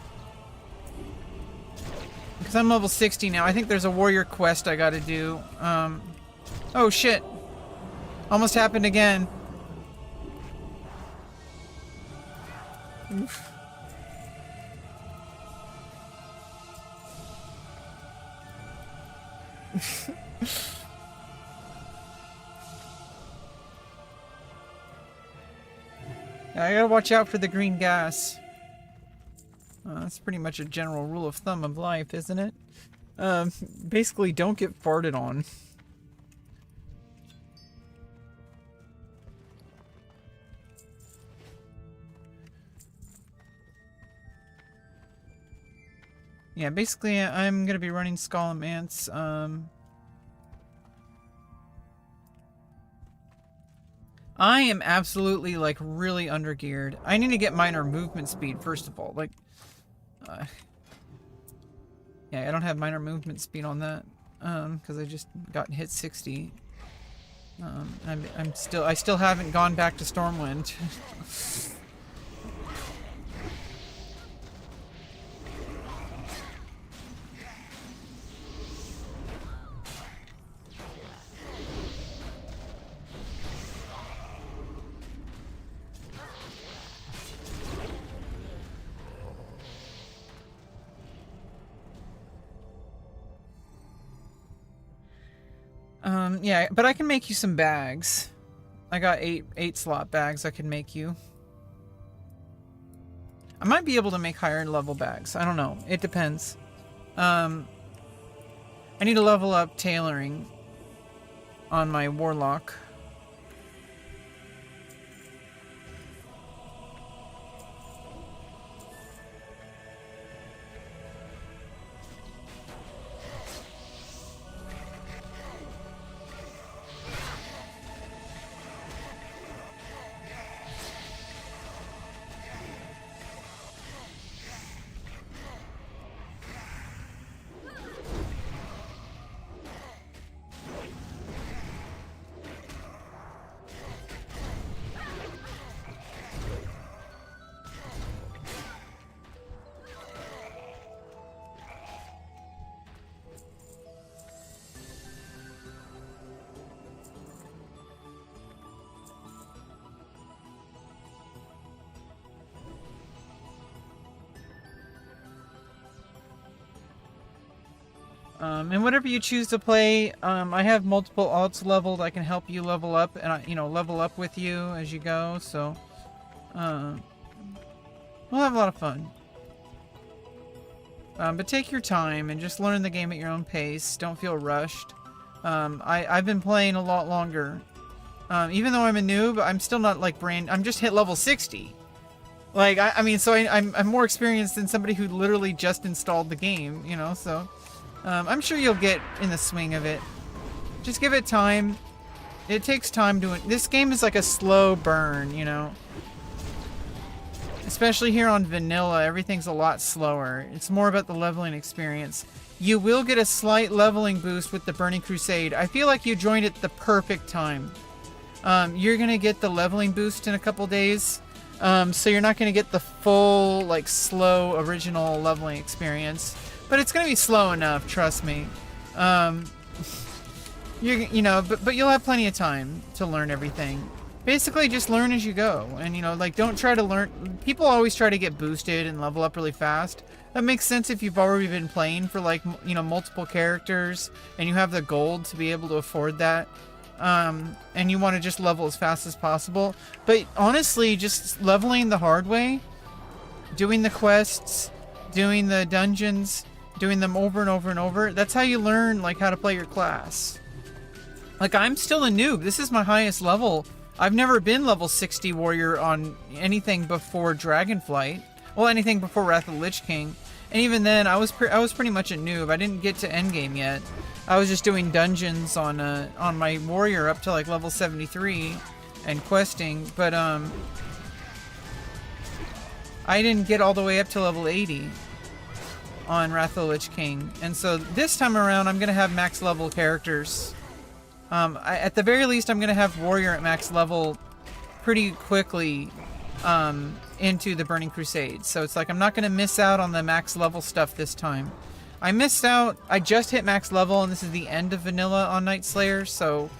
I'm level 60 now. I think there's a warrior quest I gotta do. Oh shit! Almost happened again. Oof. I gotta watch out for the green gas. That's pretty much a general rule of thumb of life, isn't it? Basically, don't get farted on. Yeah, basically, I'm gonna be running Scholomance. I am absolutely, like, really undergeared. I need to get minor movement speed, first of all. Like, yeah, I don't have minor movement speed on that, because I just got hit 60. I still haven't gone back to Stormwind. Yeah, but I can make you some bags. I got eight slot bags I can make you. I might be able to make higher level bags. I don't know. It depends. I need to level up tailoring on my warlock. And whatever you choose to play, I have multiple alts leveled. I can help you level up, and level up with you as you go. So, we'll have a lot of fun. But take your time and just learn the game at your own pace. Don't feel rushed. I've been playing a lot longer. Even though I'm a noob, I'm still not like I'm just hit level 60. Like, I mean, so I'm more experienced than somebody who literally just installed the game, you know, so. I'm sure you'll get in the swing of it. Just give it time. It takes time this game is like a slow burn, you know. Especially here on vanilla, everything's a lot slower. It's more about the leveling experience. You will get a slight leveling boost with the Burning Crusade. I feel like you joined at the perfect time. You're gonna get the leveling boost in a couple days. So you're not gonna get the full, like, slow original leveling experience. But it's gonna be slow enough, trust me. But you'll have plenty of time to learn everything. Basically, just learn as you go, and like, don't try to learn. People always try to get boosted and level up really fast. That makes sense if you've already been playing for like multiple characters, and you have the gold to be able to afford that. And you want to just level as fast as possible. But honestly, just leveling the hard way, doing the quests, doing the dungeons, doing them over and over and over, that's how you learn like how to play your class. Like, I'm still a noob. This is my highest level. I've never been level 60 warrior on anything before Dragonflight. Well, anything before Wrath of the Lich King. And even then, I was pretty much a noob. I didn't get to endgame yet. I was just doing dungeons on my warrior up to like level 73 and questing, but I didn't get all the way up to level 80 on Wrath of the Lich King. And so this time around, I'm gonna have max level characters. At the very least, I'm gonna have warrior at max level pretty quickly into the Burning Crusade. So it's like I'm not gonna miss out on the max level stuff this time. I missed out. I just hit max level, and this is the end of vanilla on Nightslayer. So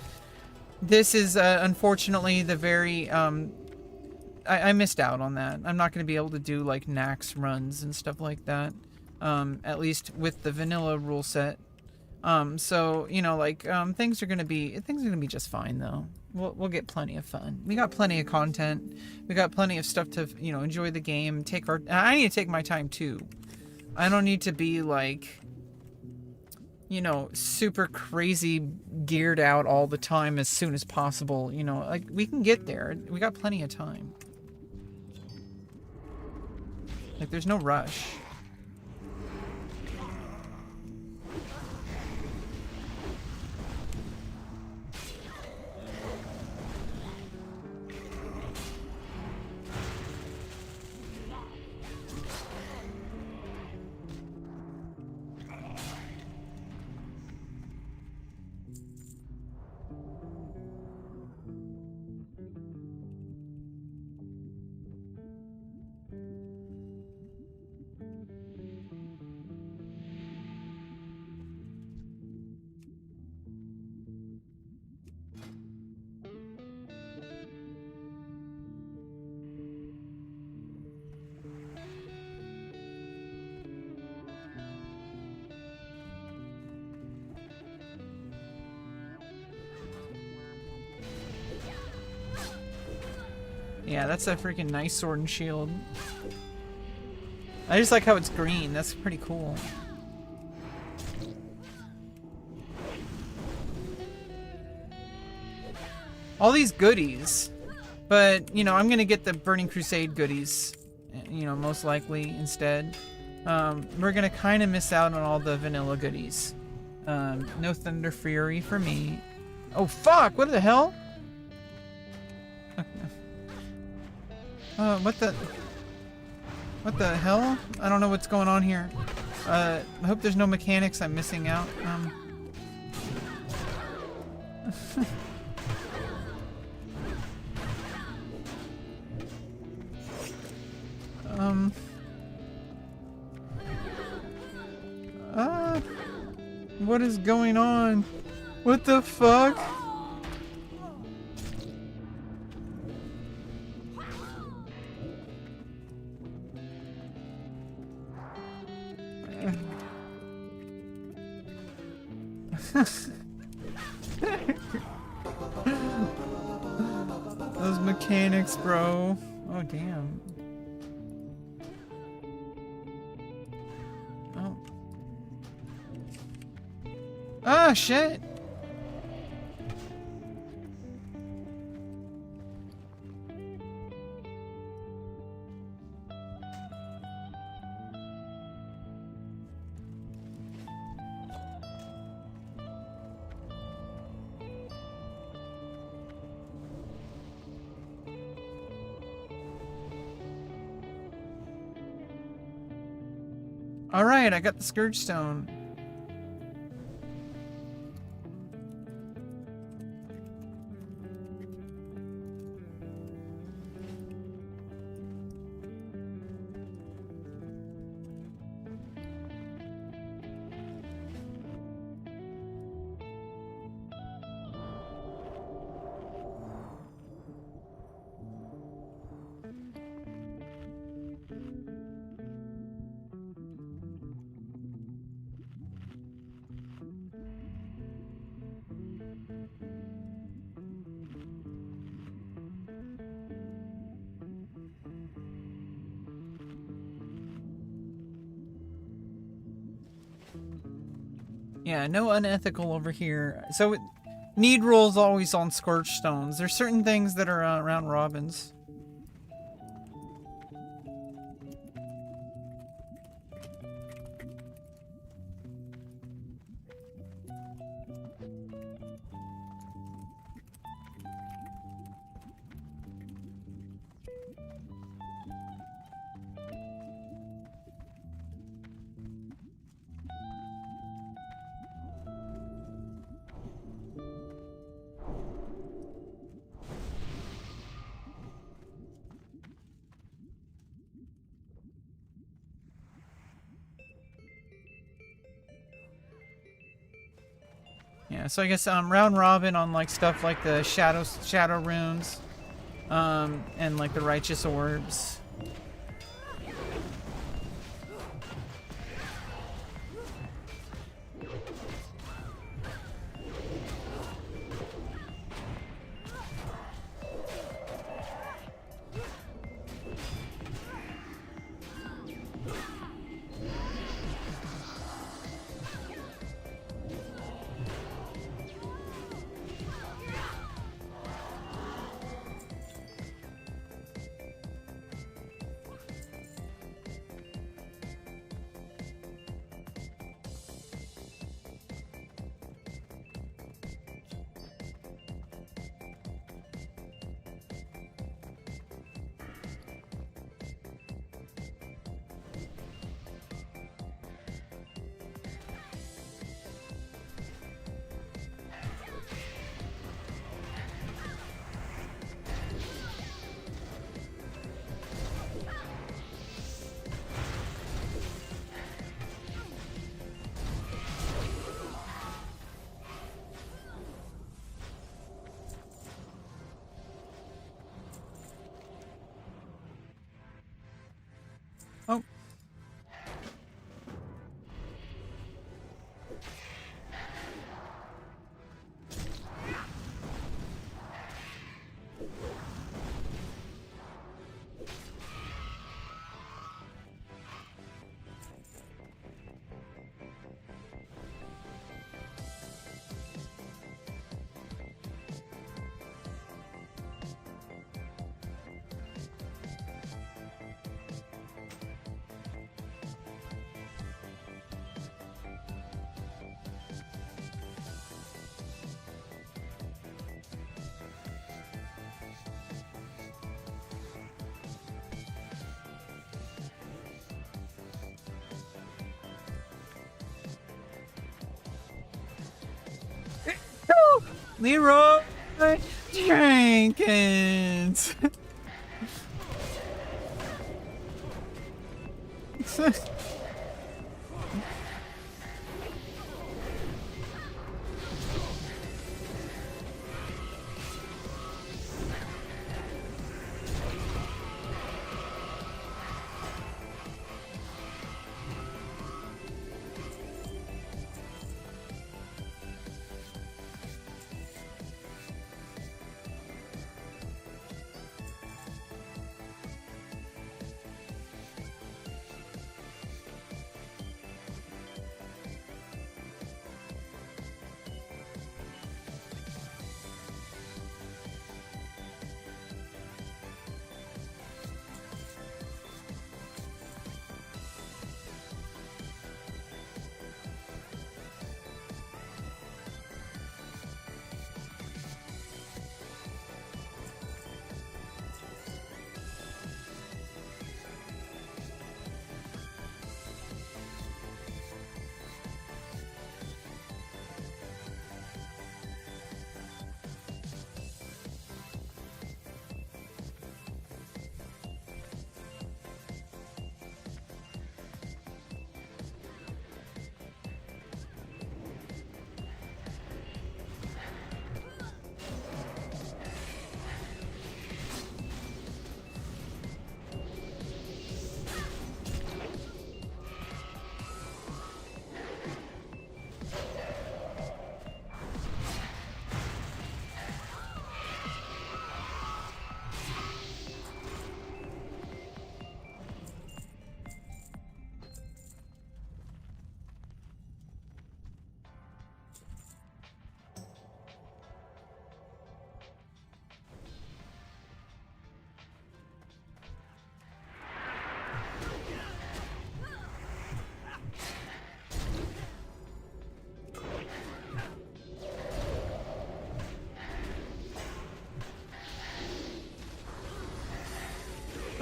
this is unfortunately the very I missed out on that. I'm not gonna be able to do like Nax runs and stuff like that. At least with the vanilla rule set. So things are gonna be just fine though. We'll get plenty of fun. We got plenty of content. We got plenty of stuff to enjoy the game. I need to take my time too. I don't need to be like super crazy geared out all the time as soon as possible. Like, we can get there. We got plenty of time. Like, there's no rush. Yeah, that's a freaking nice sword and shield. I just like how it's green. That's pretty cool. All these goodies. But, I'm gonna get the Burning Crusade goodies, most likely instead. We're gonna kind of miss out on all the vanilla goodies. No Thunder Fury for me. Oh, fuck! What the hell? What the hell? I don't know what's going on here. I hope there's no mechanics I'm missing out. What is going on? What the fuck? Those mechanics, bro. Oh, damn. Oh. Ah, shit. All right, I got the Scourge Stone. Yeah, no unethical over here. So, need rules always on Scorch Stones. There's certain things that are around Robins. Yeah, so I guess round robin on like stuff like the shadow runes, and like the righteous orbs. Oh. Leroy Jenkins.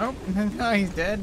Oh, no, he's dead.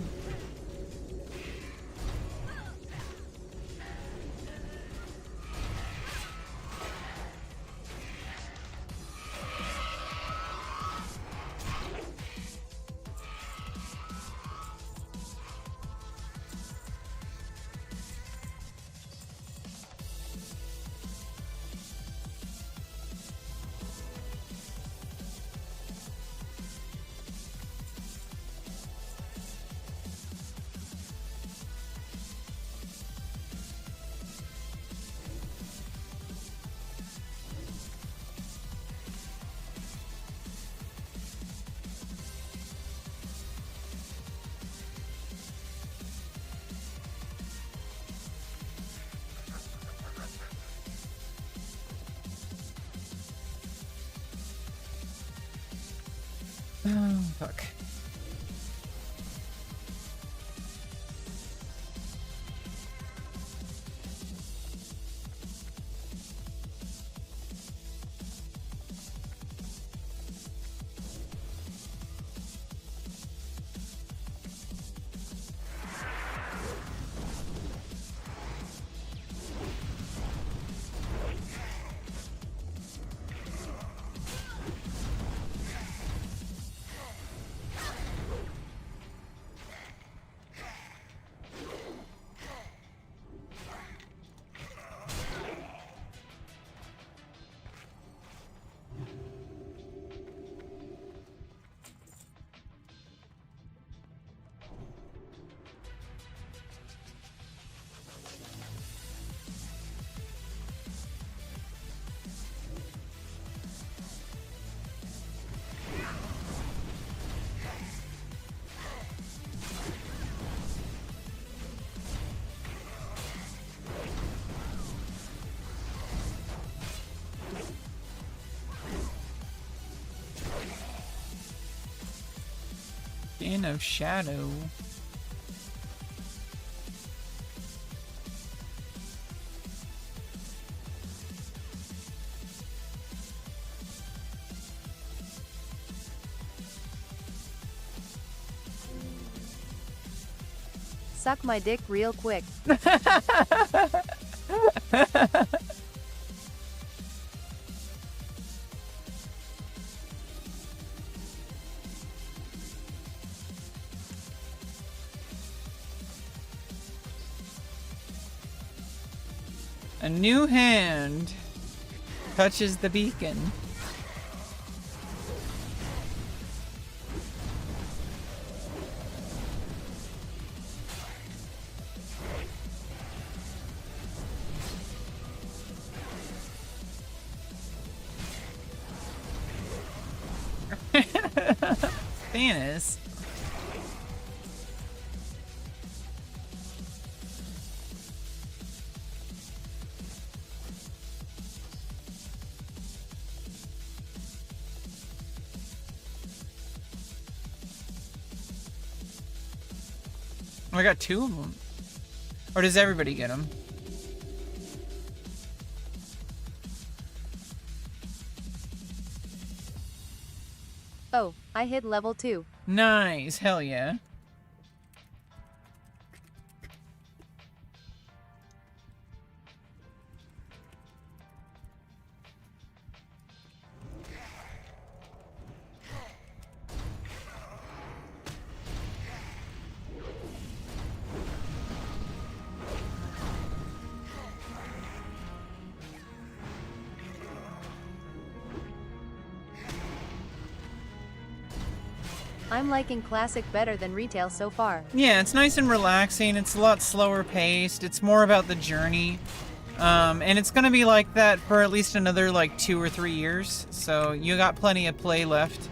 Oh, fuck. In of shadow. Suck my dick real quick. A new hand touches the beacon. Thanos. I got 2 of them. Or does everybody get them? Oh, I hit level 2. Nice. Hell yeah. I'm liking classic better than retail so far. Yeah, it's nice and relaxing. It's a lot slower paced. It's more about the journey. And it's going to be like that for at least another like 2 or 3 years. So you got plenty of play left.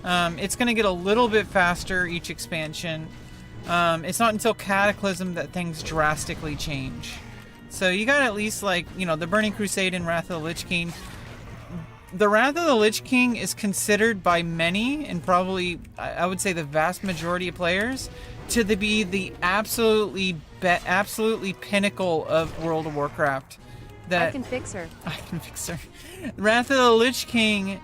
It's going to get a little bit faster each expansion. It's not until Cataclysm that things drastically change. So you got at least like, you know, the Burning Crusade and Wrath of the Lich King. The Wrath of the Lich King is considered by many, and probably I would say the vast majority of players, to be the absolutely pinnacle of World of Warcraft. That I can fix her. I can fix her. Wrath of the Lich King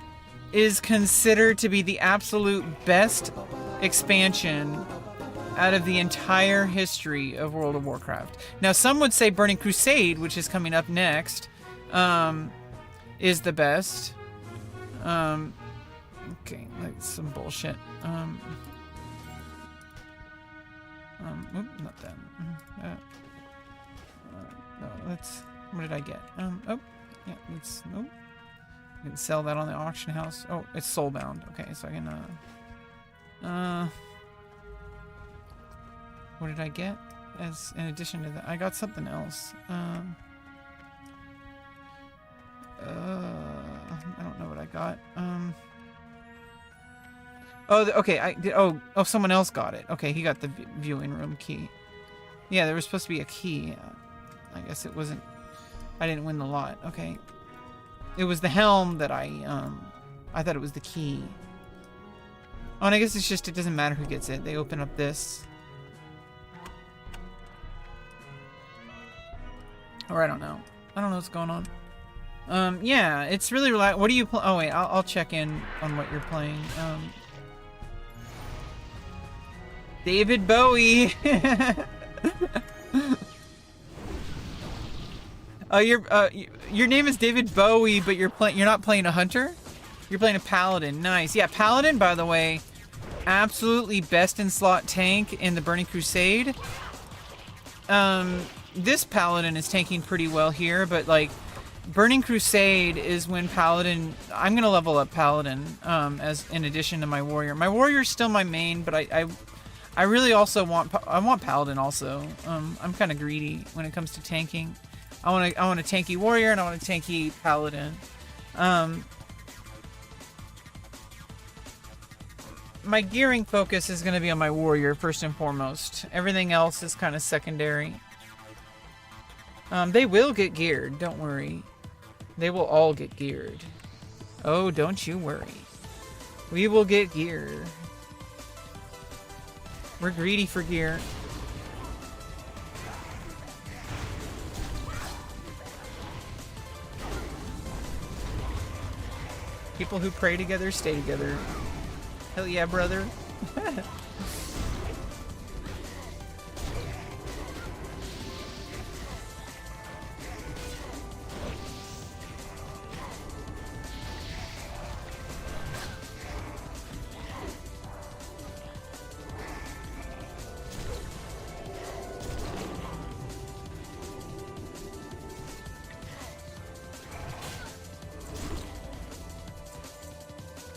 is considered to be the absolute best expansion out of the entire history of World of Warcraft. Now, some would say Burning Crusade, which is coming up next, is the best. Okay, that's some bullshit. Not that. No, let's. What did I get? Oh, yeah, let's. Oh, I can sell that on the auction house. Oh, it's soulbound. Okay, so I can. What did I get? As in addition to that, I got something else. I don't know what I got. Oh, okay. I did. Oh, someone else got it. Okay, he got the viewing room key. Yeah, there was supposed to be a key. I guess it wasn't. I didn't win the lot. Okay. It was the helm that I thought it was the key. Oh, and I guess it's just it doesn't matter who gets it. They open up this. Or I don't know. I don't know what's going on. Yeah, it's really relaxed. What do you play? Oh wait, I'll check in on what you're playing. David Bowie. Your name is David Bowie, but you're not playing a hunter? You're playing a paladin. Nice. Yeah, paladin, by the way, absolutely best in slot tank in the Burning Crusade. This paladin is tanking pretty well here, but like Burning Crusade is when paladin. I'm gonna level up paladin as in addition to my warrior. My warrior's still my main, but I really also want paladin also. I'm kind of greedy when it comes to tanking. I want a tanky warrior and I want a tanky paladin. My gearing focus is going to be on my warrior first and foremost. Everything else is kind of secondary. They will get geared, don't worry. They will all get geared. Oh, don't you worry. We will get gear. We're greedy for gear. People who pray together stay together. Hell yeah, brother.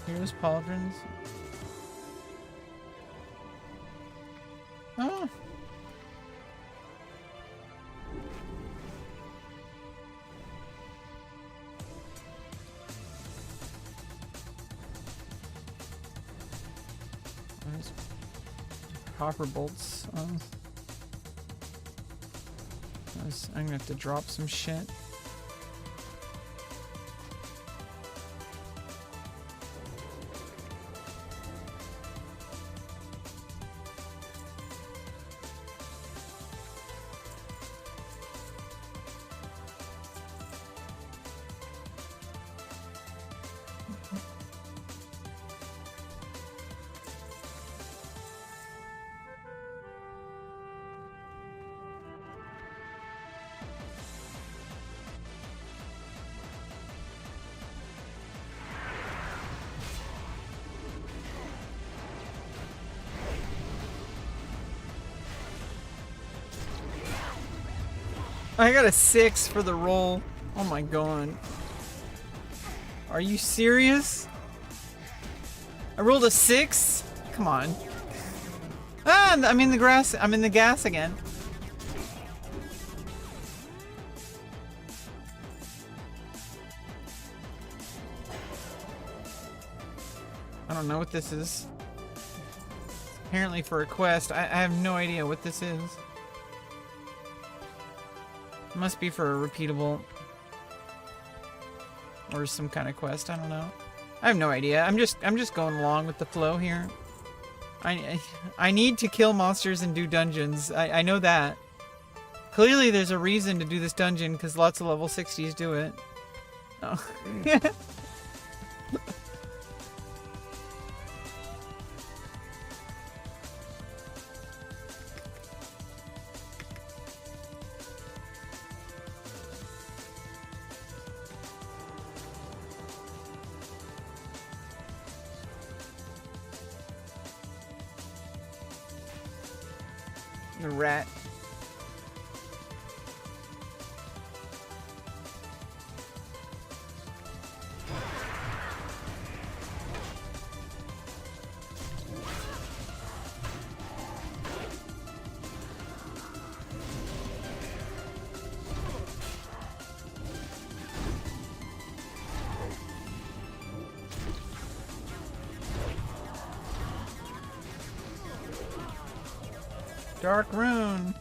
Here's pauldrons. Oh. There's copper bolts. I'm gonna have to drop some shit. I got a 6 for the roll. Oh my god. Are you serious? I rolled a 6? Come on. Ah, I'm in the grass. I'm in the gas again. I don't know what this is. Apparently for a quest. I have no idea what this is. Must be for a repeatable or some kind of quest. I don't know. I have no idea. I'm just going along with the flow here. I need to kill monsters and do dungeons. I know that. Clearly there's a reason to do this dungeon because lots of level 60s do it. Oh. The rat. Dark Rune.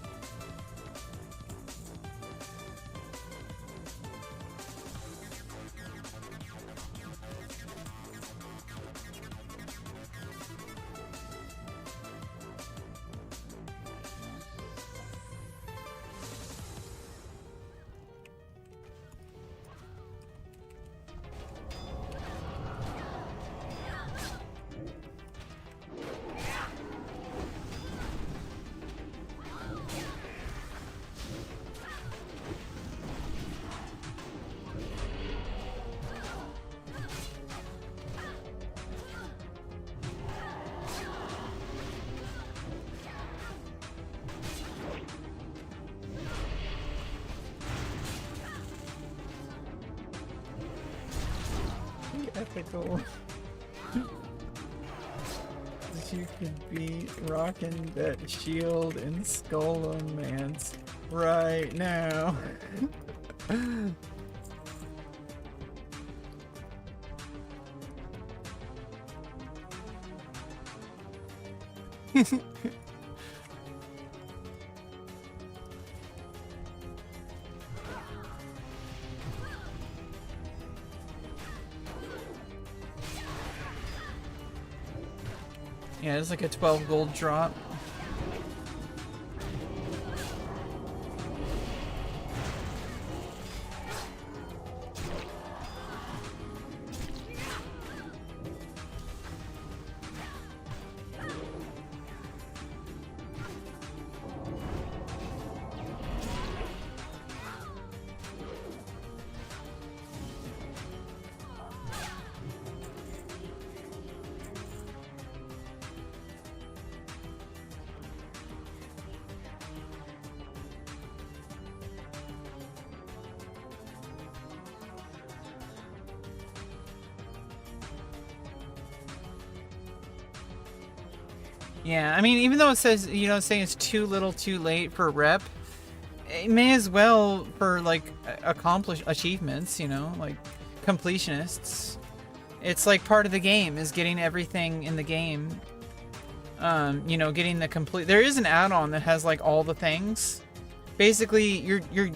Ethical. You could be rocking that shield and Skullomance right now. Yeah, it's like a 12 gold drop. Yeah, I mean, even though it says, you know, saying it's too little too late for rep, it may as well for, like, accomplish achievements, you know, like, completionists. It's, like, part of the game, is getting everything in the game. You know, getting the complete... There is an add-on that has, like, all the things. Basically, you're...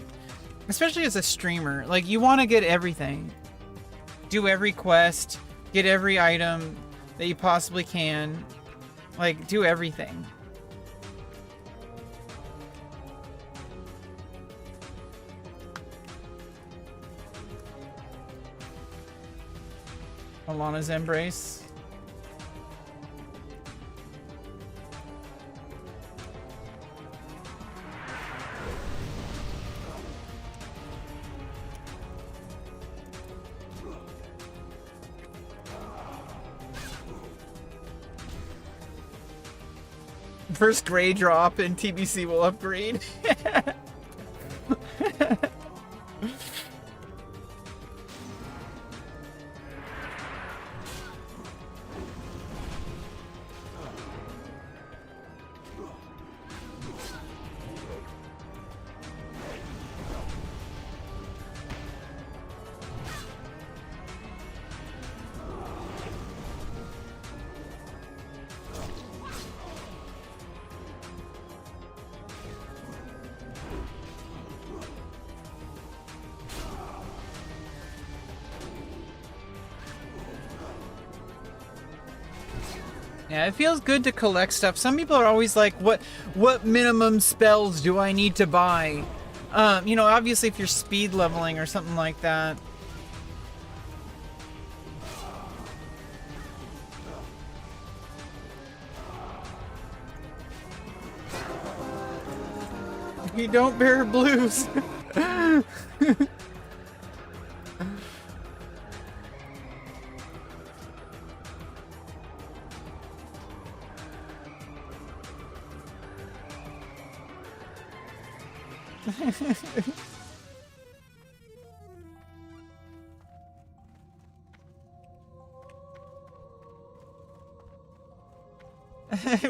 Especially as a streamer, like, you want to get everything. Do every quest, get every item that you possibly can. Like, do everything. Alana's Embrace. First gray drop and TBC will upgrade. Yeah, it feels good to collect stuff. Some people are always like, what minimum spells do I need to buy? You know, obviously if you're speed leveling or something like that. You don't bear blues.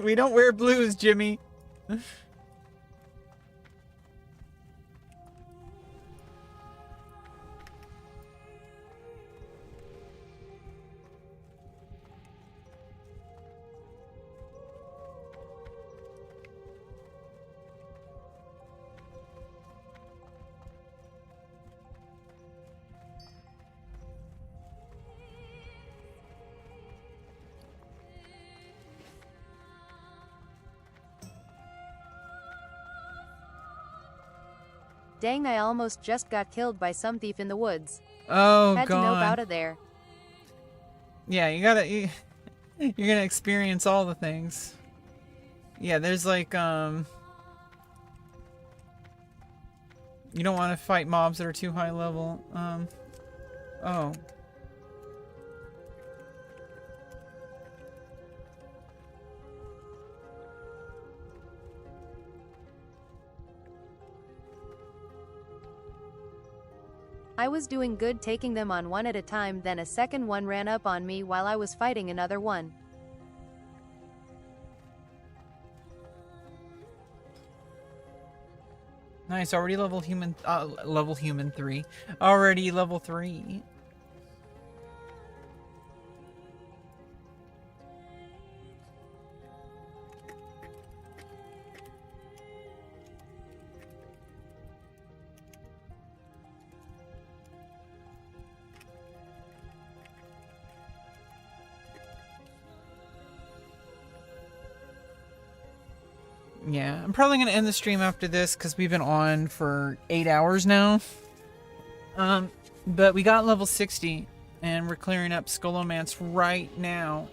We don't wear blues, Jimmy. Dang, I almost just got killed by some thief in the woods. Oh, Had to know God. about it there. Yeah, you're gonna experience all the things. Yeah, there's like, you don't want to fight mobs that are too high level. Oh. I was doing good taking them on one at a time, then a second one ran up on me while I was fighting another one. Nice, already level human 3. Already level 3. Yeah, I'm probably gonna end the stream after this because we've been on for 8 hours now. But we got level 60 and we're clearing up Skolomance right now.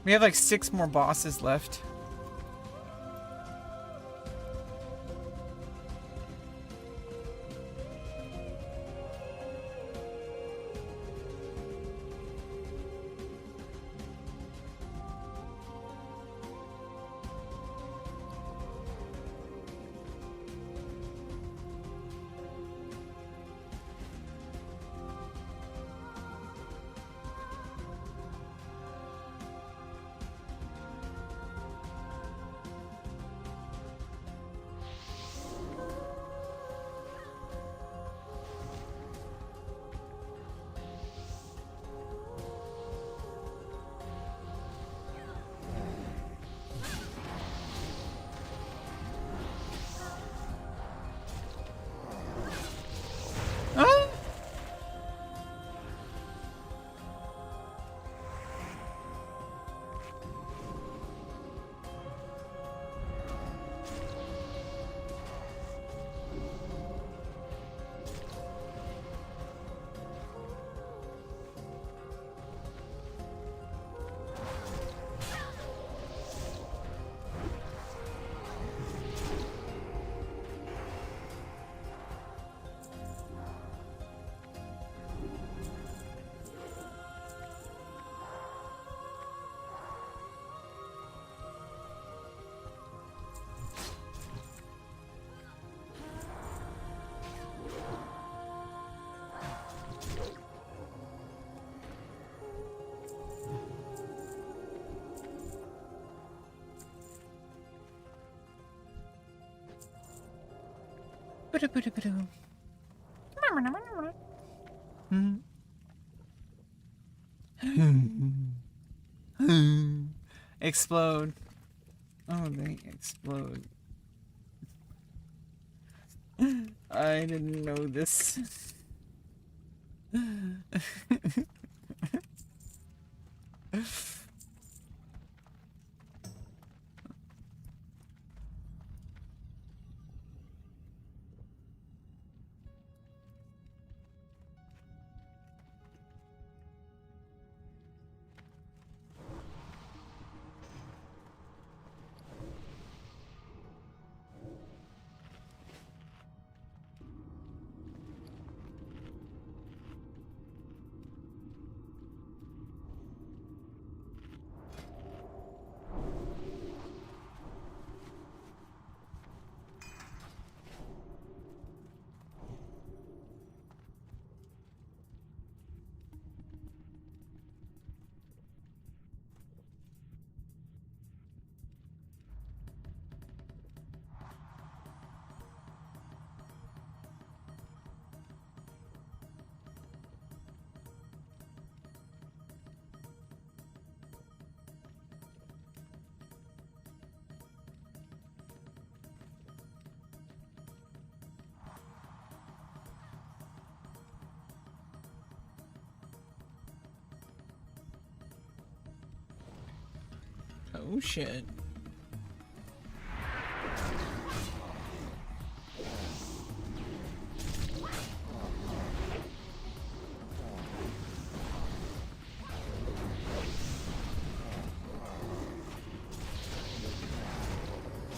We have like 6 more bosses left. Explode. Oh, they explode. I didn't know this. Oh shit.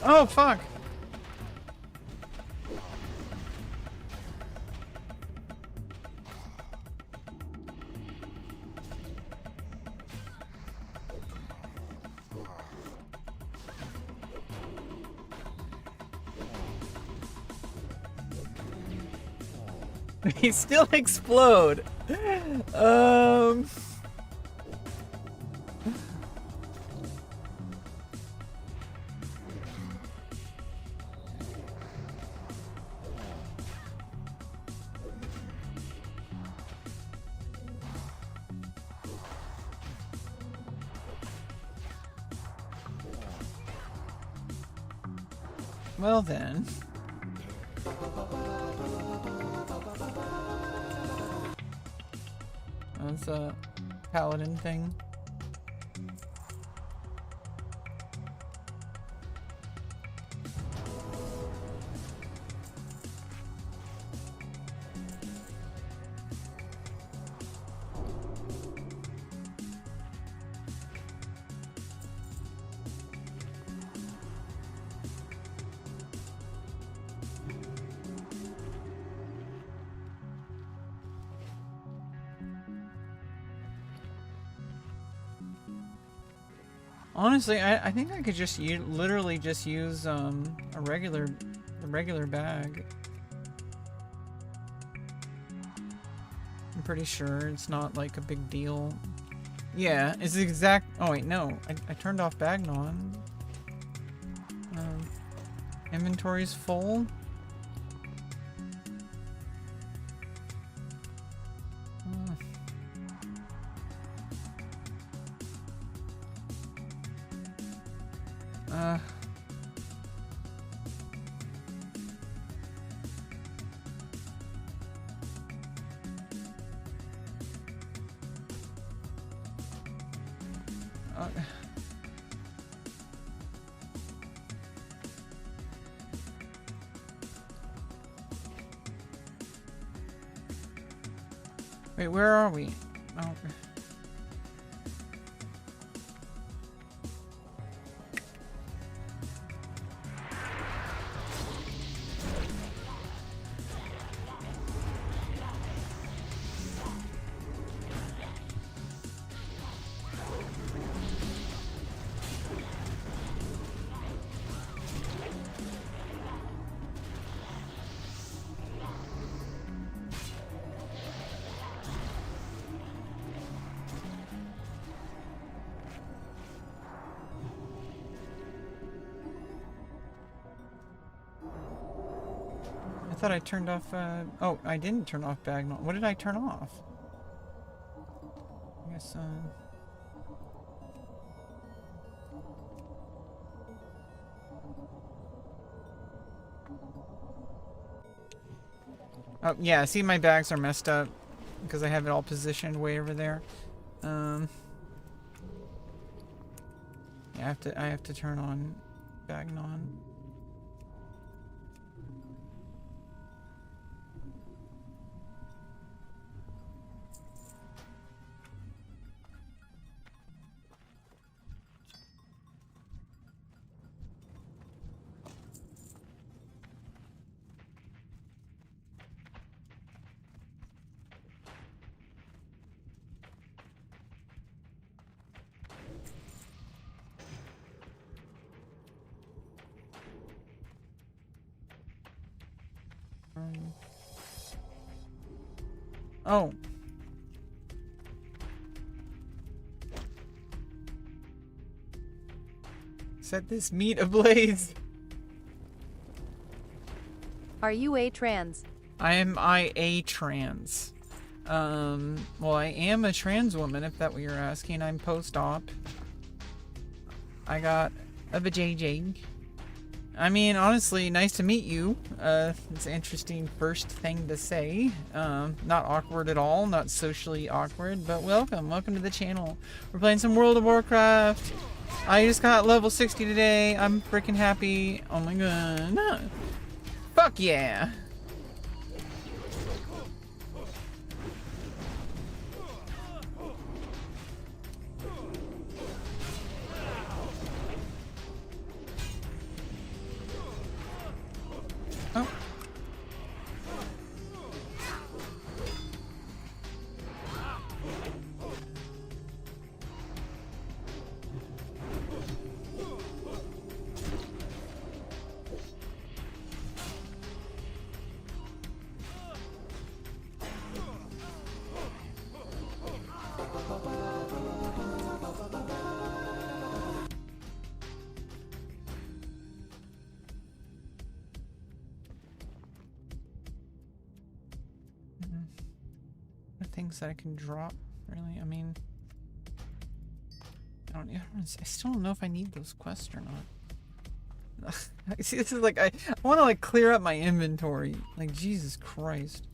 Oh fuck. They still explode. Well then. That's a paladin thing. Honestly, I think I could just literally just use a regular bag. I'm pretty sure it's not like a big deal. Yeah, it's the exact. Oh wait, no, I turned off Bagnon. Inventory's full. Wait, where are we? Oh. I thought I turned off, oh, I didn't turn off Bagnon. What did I turn off? I guess, oh, yeah, see my bags are messed up because I have it all positioned way over there. Yeah, I have to turn on Bagnon. Oh. Set this meat ablaze. Are you a trans? I am a trans. Well, I am a trans woman, if that's what you're asking. I'm post-op. I got a vajayjay. I mean, honestly, nice to meet you. It's an interesting first thing to say. Not awkward at all, not socially awkward, but welcome to the channel. We're playing some World of Warcraft. I just got level 60 today. I'm freaking happy. Oh my god. Fuck yeah. Oh. Things that I can drop, really. I mean, I still don't know if I need those quests or not. See, this is like, I want to like clear up my inventory. Like, Jesus Christ.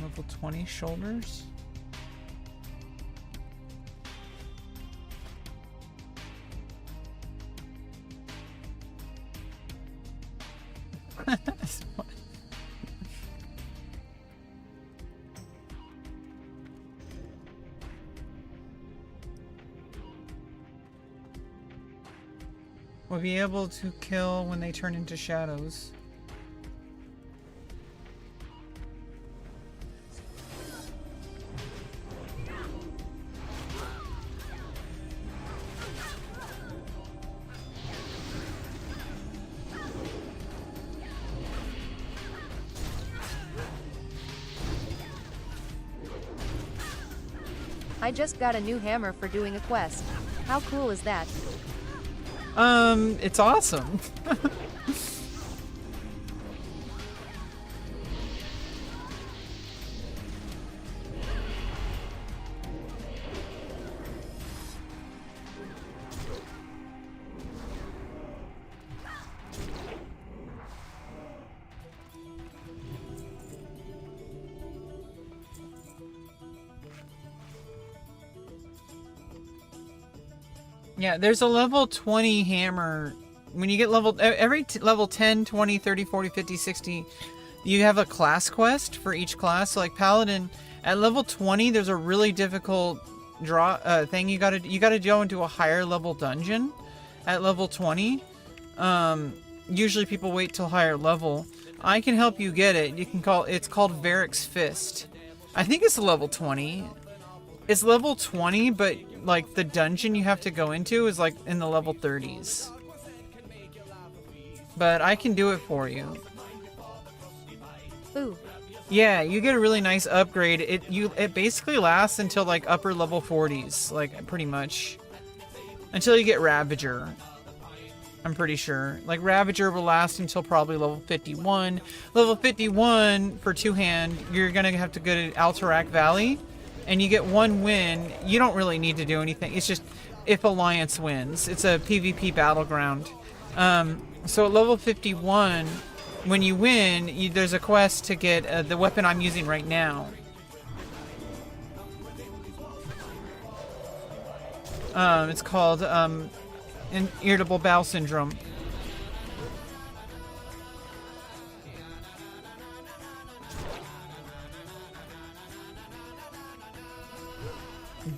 Level 20 shoulders. We'll be able to kill when they turn into shadows. I just got a new hammer for doing a quest. How cool is that? It's awesome. Yeah, there's a level 20 hammer. When you get level, level 10, 20, 30, 40, 50, 60, you have a class quest for each class. So like Paladin, at level 20, there's a really difficult thing you gotta go into a higher level dungeon at level 20. Usually people wait till higher level. I can help you get it. It's called Varric's Fist. I think it's level 20. It's level 20, but like the dungeon you have to go into is like in the level 30s. But I can do it for you. Ooh. Yeah, you get a really nice upgrade. It basically lasts until like upper level 40s, like pretty much. Until you get Ravager. I'm pretty sure. Like Ravager will last until probably level 51. Level 51 for two-hand, you're gonna have to go to Alterac Valley. And you get one win. You don't really need to do anything. It's just if Alliance wins. It's a PvP battleground. So at level 51, when you win, there's a quest to get the weapon I'm using right now. It's called Irritable Bowel Syndrome.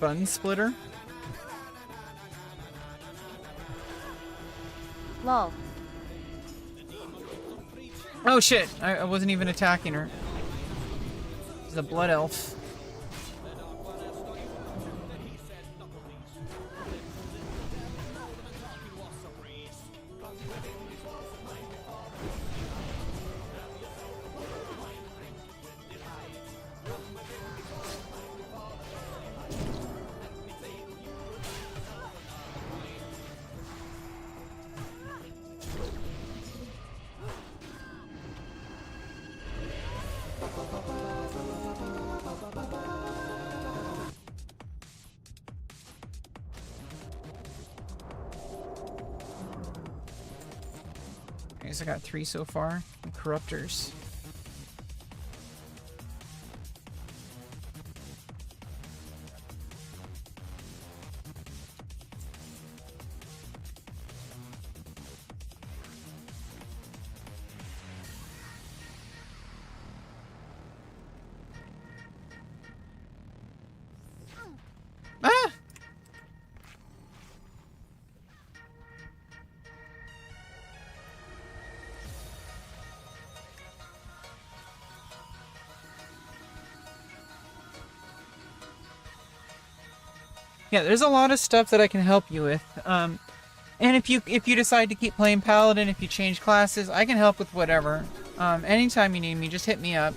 Bun splitter. Lol. Oh shit! I wasn't even attacking her. She's a blood elf. guess I got 3 so far. Corruptors. Ah! Yeah, there's a lot of stuff that I can help you with. And if you decide to keep playing Paladin, if you change classes, I can help with whatever. Anytime you need me, just hit me up.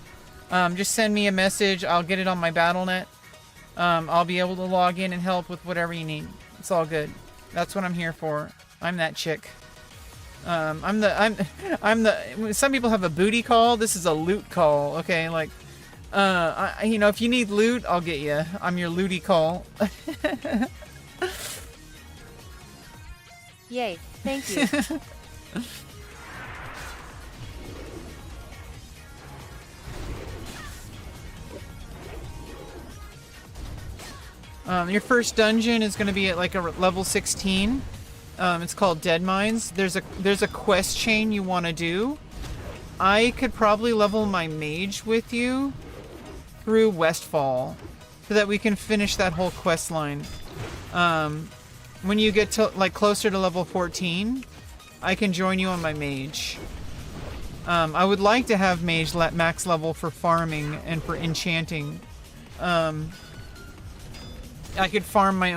Just send me a message. I'll get it on my BattleNet. I'll be able to log in and help with whatever you need. It's all good. That's what I'm here for. I'm that chick. I'm the. Some people have a booty call. This is a loot call. Okay, like, you know, if you need loot, I'll get you. I'm your looty call. Yay, thank you. Your first dungeon is going to be at like a level 16. It's called Dead Mines. There's a quest chain you want to do. I could probably level my mage with you through Westfall so that we can finish that whole quest line. When you get to like closer to level 14, I can join you on my mage. I would like to have mage max level for farming and for enchanting. I could farm my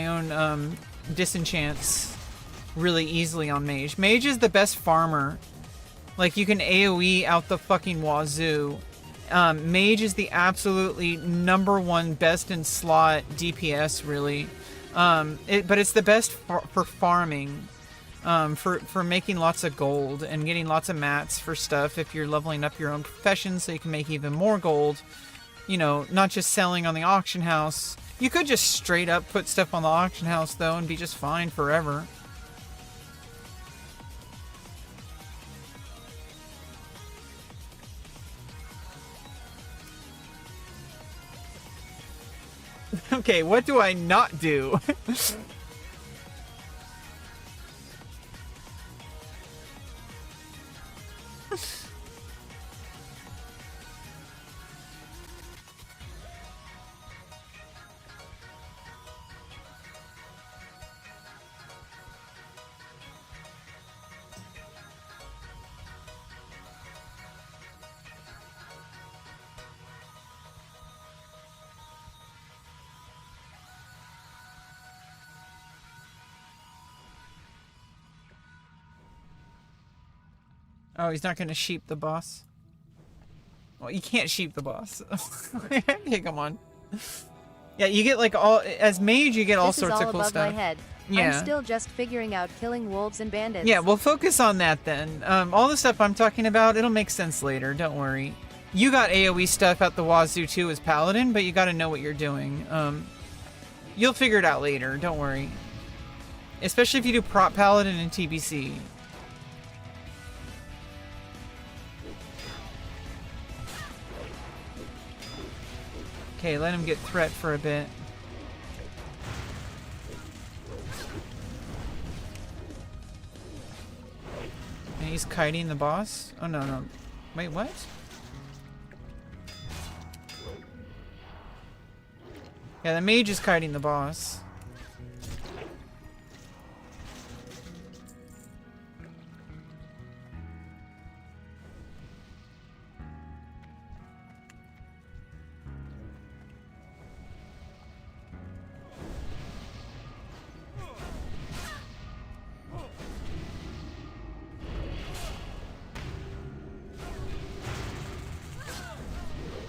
own disenchants really easily on mage. Mage is the best farmer. Like, you can AoE out the fucking wazoo. Mage is the absolutely #1 best in slot DPS, really. But it's the best for farming, for making lots of gold and getting lots of mats for stuff if you're leveling up your own profession so you can make even more gold. You know, not just selling on the auction house. You could just straight up put stuff on the auction house, though, and be just fine forever. Okay, what do I not do? Oh, he's not going to sheep the boss? Well, you can't sheep the boss. Okay, come on. Yeah, you get like all... As mage, you get all sorts of cool This is all stuff. above my head. Yeah. I'm still just figuring out killing wolves and bandits. Yeah, we'll focus on that then. All the stuff I'm talking about, it'll make sense later. Don't worry. You got AoE stuff at the wazoo too as Paladin, but you got to know what you're doing. You'll figure it out later. Don't worry. Especially if you do prop Paladin and TBC. Okay, let him get threat for a bit. And he's kiting the boss? Oh, no, no. Wait, what? Yeah, the mage is kiting the boss.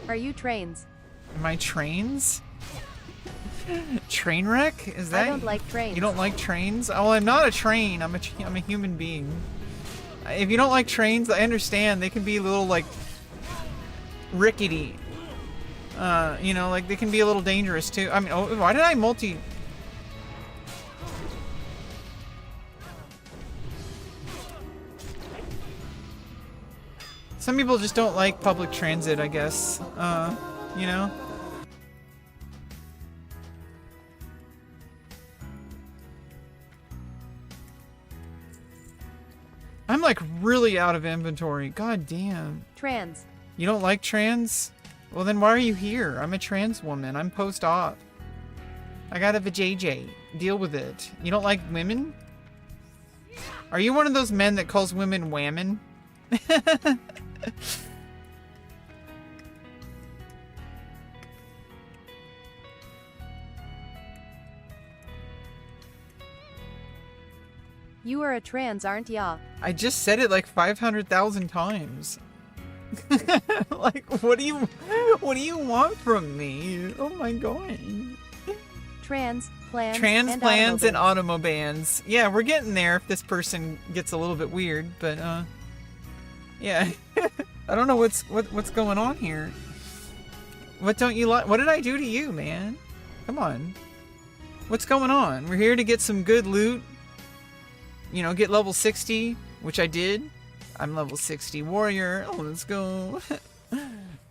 Are you trains? Am I trains? Train wreck? Is that? I don't like trains. You don't like trains? Oh, I'm not a train. I'm a human being. If you don't like trains, I understand. They can be a little like rickety. You know, like they can be a little dangerous too. I mean, oh, why did I multi? Some people just don't like public transit, I guess. You know? I'm like really out of inventory. God damn. Trans. You don't like trans? Well then why are you here? I'm a trans woman. I'm post-op. I got a vajayjay. Deal with it. You don't like women? Are you one of those men that calls women whammin'? You are a trans, aren't ya? I just said it like 500,000 times. Like, what do you want from me? Oh my god. Trans, plans, Transplants and automobiles. automobands. Yeah, we're getting there if this person gets a little bit weird, but yeah. I don't know what's going on here. What don't you like? What did I do to you, man? Come on. What's going on? We're here to get some good loot. You know, get level 60, which I did. I'm level 60 warrior. Oh, let's go.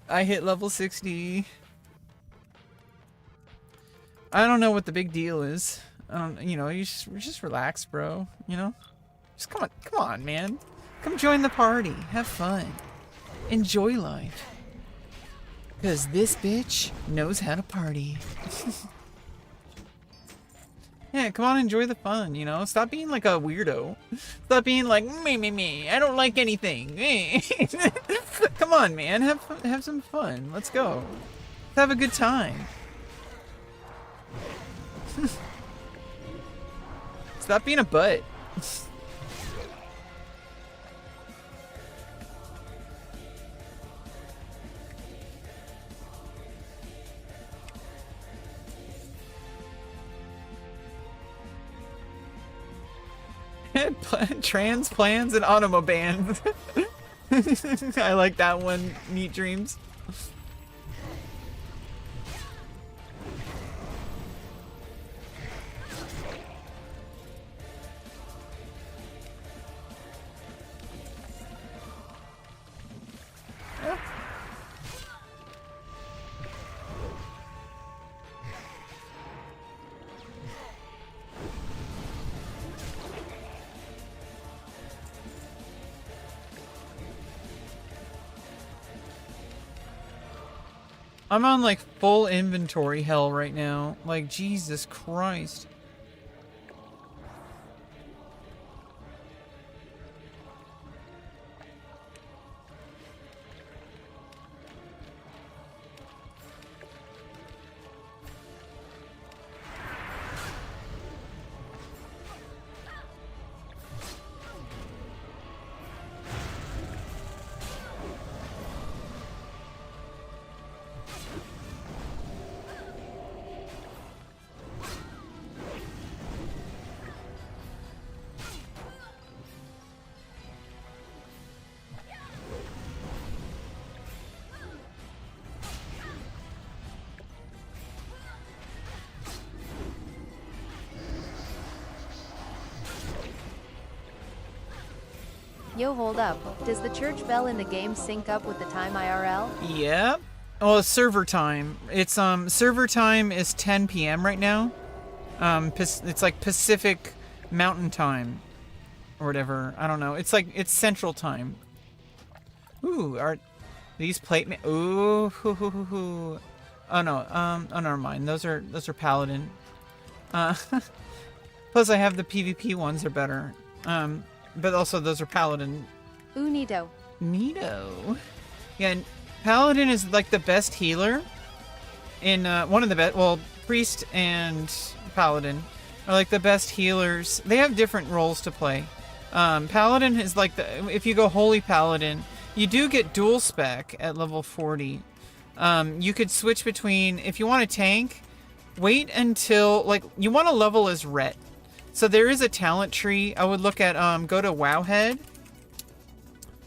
I hit level 60. I don't know what the big deal is. You know, just relax, bro. You know, just come on, man. Come join the party. Have fun. Enjoy life. Cause this bitch knows how to party. Yeah, come on, enjoy the fun, you know? Stop being like a weirdo. Stop being like, me, I don't like anything. Come on, man, have some fun. Let's go. Let's have a good time. Stop being a butt. Trans plans and automobands. I like that one. Neat dreams. I'm on like full inventory hell right now. Like, Jesus Christ. Yo, hold up. Does the church bell in the game sync up with the time IRL? Yep. Well, it's server time. It's server time is 10 p.m. right now. It's like Pacific Mountain Time or whatever. I don't know. It's like it's Central Time. Ooh, are these plate? Ooh, hoo. Oh no. Oh, never mind. Those are Paladin. Plus, I have the PvP ones are better. But also those are Paladin. Ooh, Neato. Neato. Yeah, and Paladin is like the best healer. In one of the best. Well, Priest and Paladin are like the best healers. They have different roles to play. Paladin is like the. If you go Holy Paladin, you do get dual spec at level 40. You could switch between. If you want to tank, wait until like you want to level as Ret. So there is a talent tree. I would look at go to Wowhead.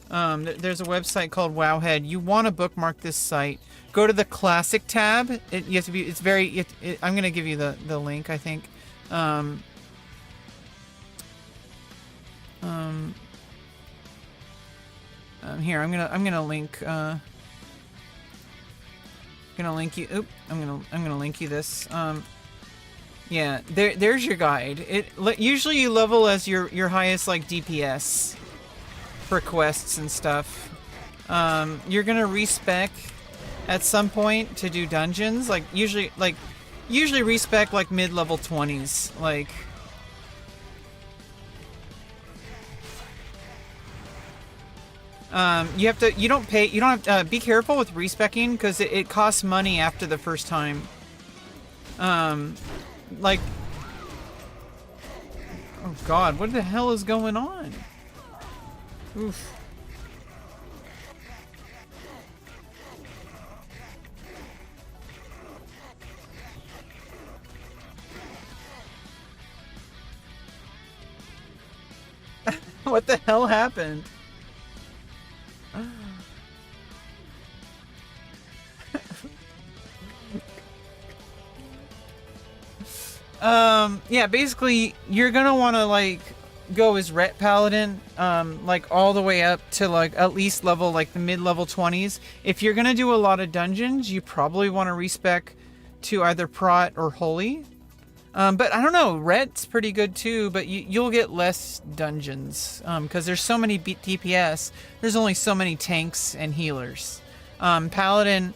There's a website called Wowhead. You want to bookmark this site. Go to the classic tab. You have to be. It's very. I'm gonna give you the link. I think. Here, I'm gonna link. Gonna link you. Oop, I'm gonna link you this. Yeah, there's your guide. Usually you level as your highest like DPS for quests and stuff. You're gonna respec at some point to do dungeons. Like usually respec like mid-level 20s. Like. You don't have to, be careful with respecking because it costs money after the first time. Like, oh god, what the hell is going on? Oof. What the hell happened? Yeah, basically you're gonna want to like go as Ret Paladin, like all the way up to like at least level like the mid-level 20s. If you're gonna do a lot of dungeons, you probably want to respec to either Prot or Holy. But I don't know, Ret's pretty good too, but you'll get less dungeons because there's so many DPS. There's only so many tanks and healers. Paladin,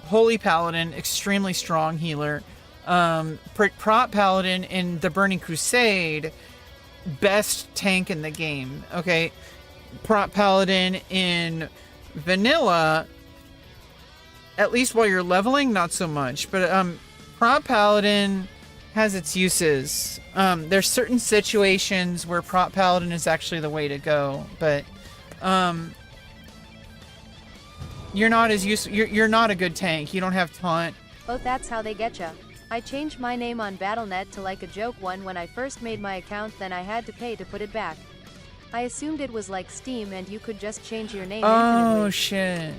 Holy Paladin, extremely strong healer. Prot Paladin in the Burning Crusade, best tank in the game. Okay, Prot Paladin in Vanilla, at least while you're leveling, not so much. But Prot Paladin has its uses. There's certain situations where Prot Paladin is actually the way to go, but you're not as useful. You're not a good tank. You don't have taunt. Oh, that's how they getcha. I changed my name on Battle.net to like a joke one when I first made my account, then I had to pay to put it back. I assumed it was like Steam and you could just change your name infinitely. Oh shit.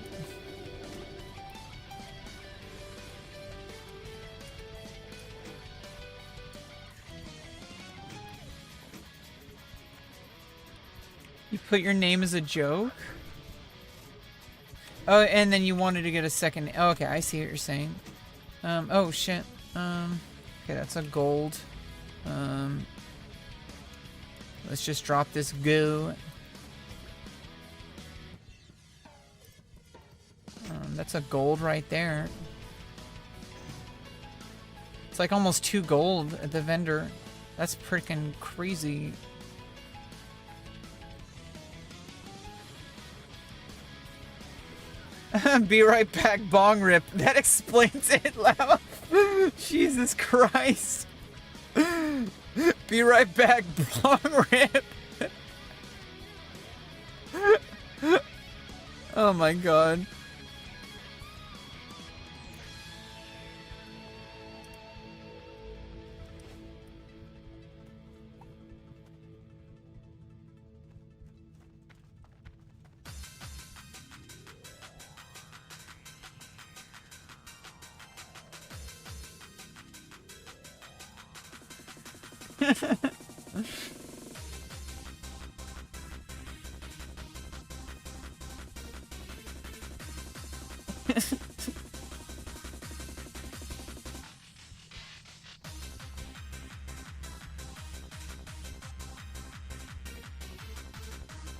You put your name as a joke? Oh, and then you wanted to get a second. Oh, okay, I see what you're saying. Oh shit. Okay, that's a gold. Let's just drop this goo. That's a gold right there. It's like almost 2 gold at the vendor. That's freaking crazy. Be right back, bong rip. That explains it, Lau. Jesus Christ. Be right back, bong rip. Oh my god.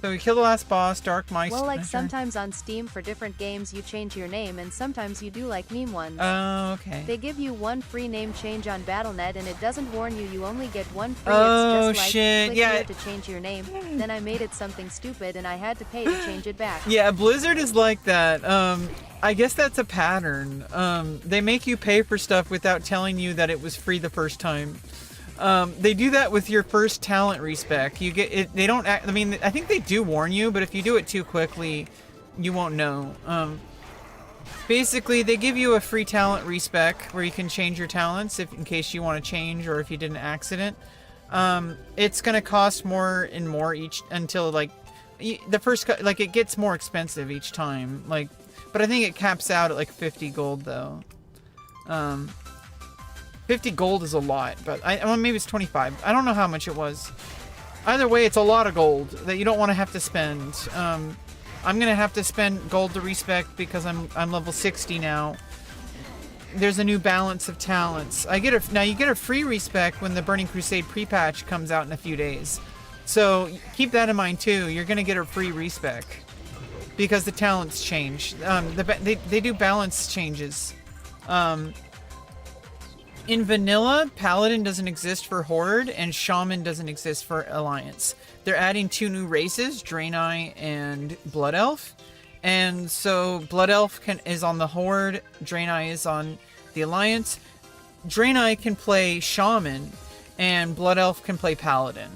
So we kill the last boss, Dark Mice. Well, like sometimes on Steam for different games you change your name, and sometimes you do like meme ones. Oh, okay. They give you one free name change on Battle.net and it doesn't warn you, you only get one free. Oh, it's just like, shit, click yeah. here to change your name. Then I made it something stupid and I had to pay to change it back. Yeah, Blizzard is like that. I guess that's a pattern. They make you pay for stuff without telling you that it was free the first time. They do that with your first talent respec. You get it. They don't. I mean, I think they do warn you, but if you do it too quickly, you won't know. Basically, they give you a free talent respec where you can change your talents in case you want to change or if you did an accident. It's gonna cost more and more each until like the first like it gets more expensive each time. Like, but I think it caps out at like 50 gold though. 50 gold is a lot, but well, maybe it's 25. I don't know how much it was. Either way, it's a lot of gold that you don't want to have to spend. I'm gonna have to spend gold to respec because I'm level 60 now. There's a new balance of talents. Now you get a free respec when the Burning Crusade pre-patch comes out in a few days. So keep that in mind too. You're gonna get a free respec because the talents change. They do balance changes. In vanilla, Paladin doesn't exist for Horde, and Shaman doesn't exist for Alliance. They're adding 2 new races, Draenei and Blood Elf. And so Blood Elf is on the Horde, Draenei is on the Alliance. Draenei can play Shaman, and Blood Elf can play Paladin.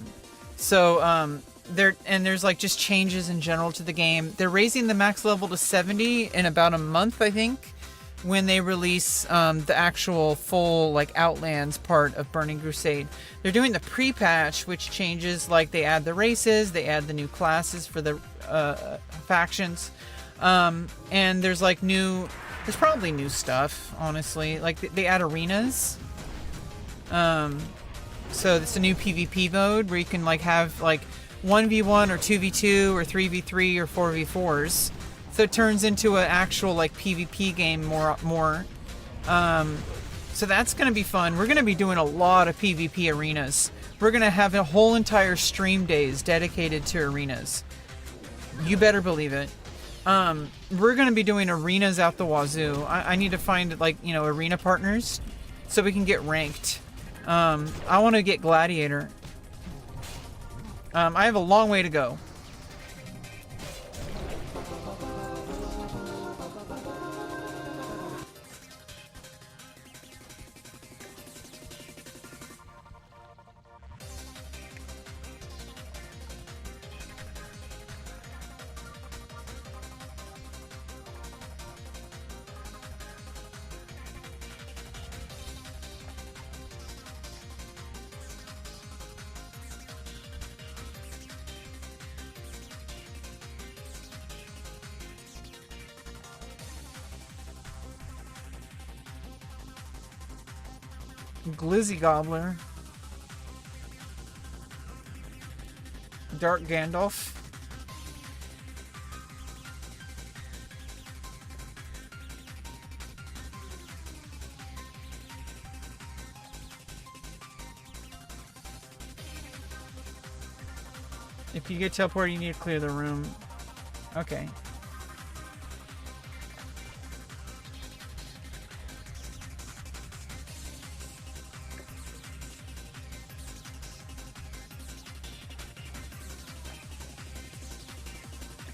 So there's like just changes in general to the game. They're raising the max level to 70 in about a month, I think, when they release the actual full like Outlands part of Burning Crusade. They're doing the pre-patch, which changes, like they add the races, they add the new classes for the factions, and there's probably new stuff, honestly. Like they add arenas. So it's a new PvP mode where you can like have like 1v1 or 2v2 or 3v3 or 4v4s. So it turns into an actual like PvP game more. So that's going to be fun. We're going to be doing a lot of PvP arenas. We're going to have a whole entire stream days dedicated to arenas. You better believe it. We're going to be doing arenas out the wazoo. I need to find like, arena partners so we can get ranked. I want to get Gladiator. I have a long way to go. Glizzy Gobbler. Dark Gandalf. If you get teleported, you need to clear the room. Okay.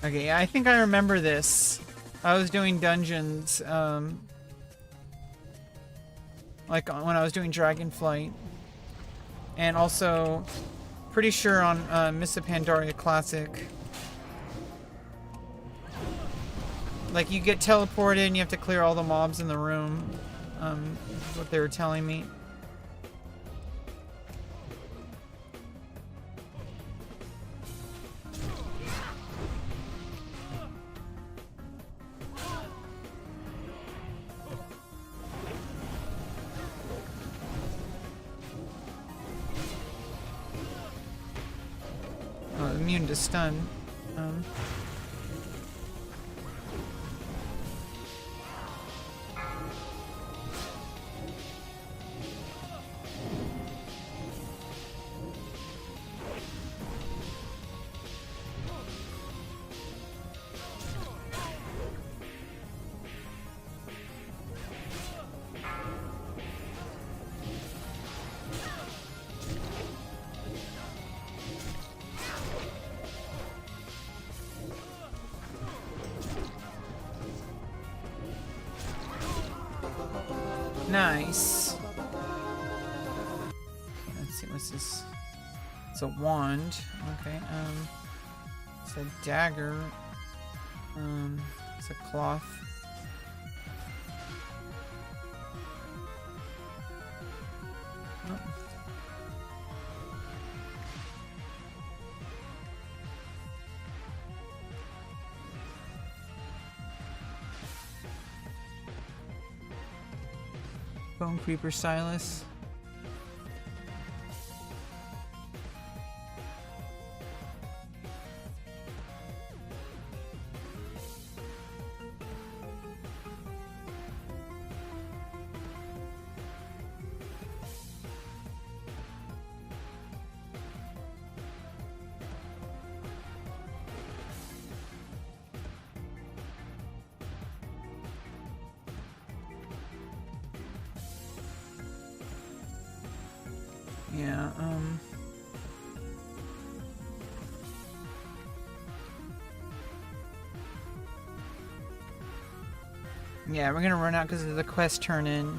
Okay, yeah, I think I remember this. I was doing dungeons, like when I was doing Dragonflight. And also, pretty sure on Mists of Pandaria Classic. Like, you get teleported and you have to clear all the mobs in the room. Is what they were telling me. Immune to stun. Nice. Let's see, what's this? It's a wand. Okay, it's a dagger. It's a cloth. Oh. Bone Creeper Stylus. Yeah, yeah, we're gonna run out because of the quest turn in.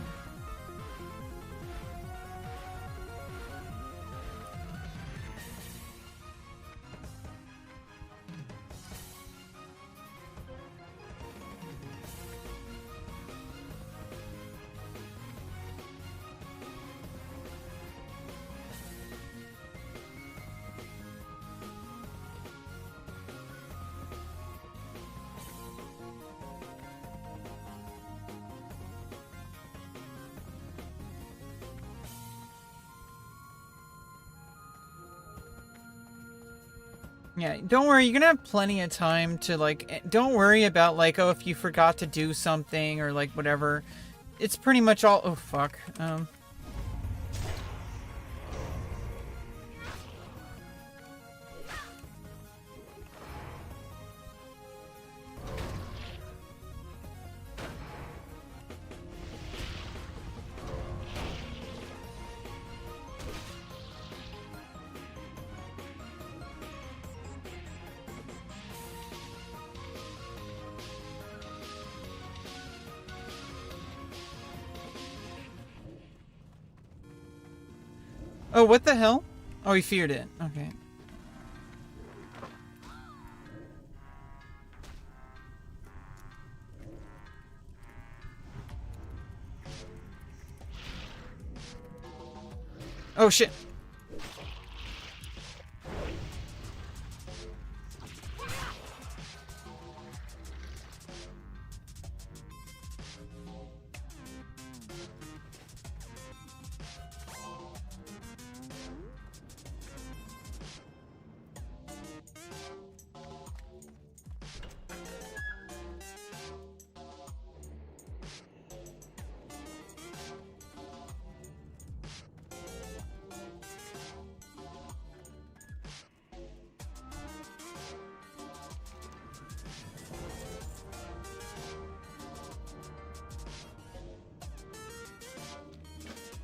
Yeah, don't worry, you're gonna have plenty of time to, like, don't worry about, like, oh, if you forgot to do something or, like, whatever. It's pretty much all, oh, fuck. Oh, what the hell? Oh, he feared it. Okay. Oh, shit.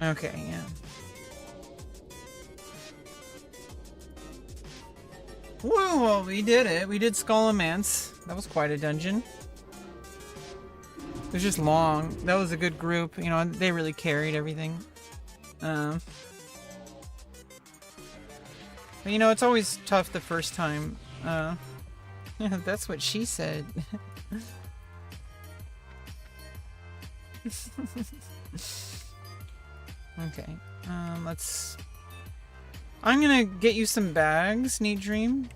Okay, yeah. Woo, well, we did it. We did Skullomance. That was quite a dungeon. It was just long. That was a good group. You know, they really carried everything. But, you know, it's always tough the first time. Yeah, that's what she said. Okay, let's... I'm gonna get you some bags, Neat Dream.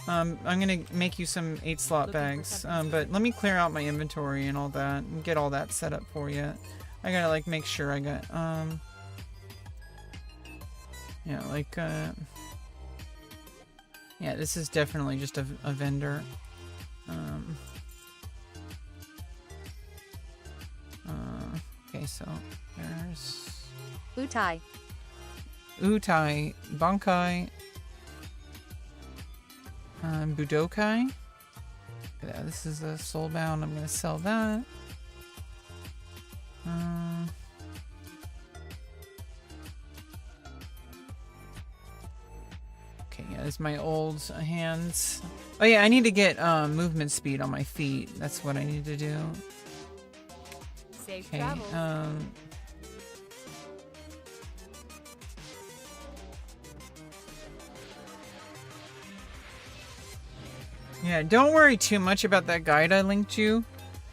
I'm gonna make you some 8-slot bags, but let me clear out my inventory and all that, and get all that set up for you. I gotta, like, make sure I got, yeah, like, yeah, this is definitely just a vendor. Okay, so there's Utai. Utai, Bankai, Budokai. Yeah, this is a soulbound. I'm gonna sell that. Okay, yeah, this is my old hands. Oh yeah, I need to get movement speed on my feet. That's what I need to do. Safe Okay, travel. Yeah, don't worry too much about that guide I linked you.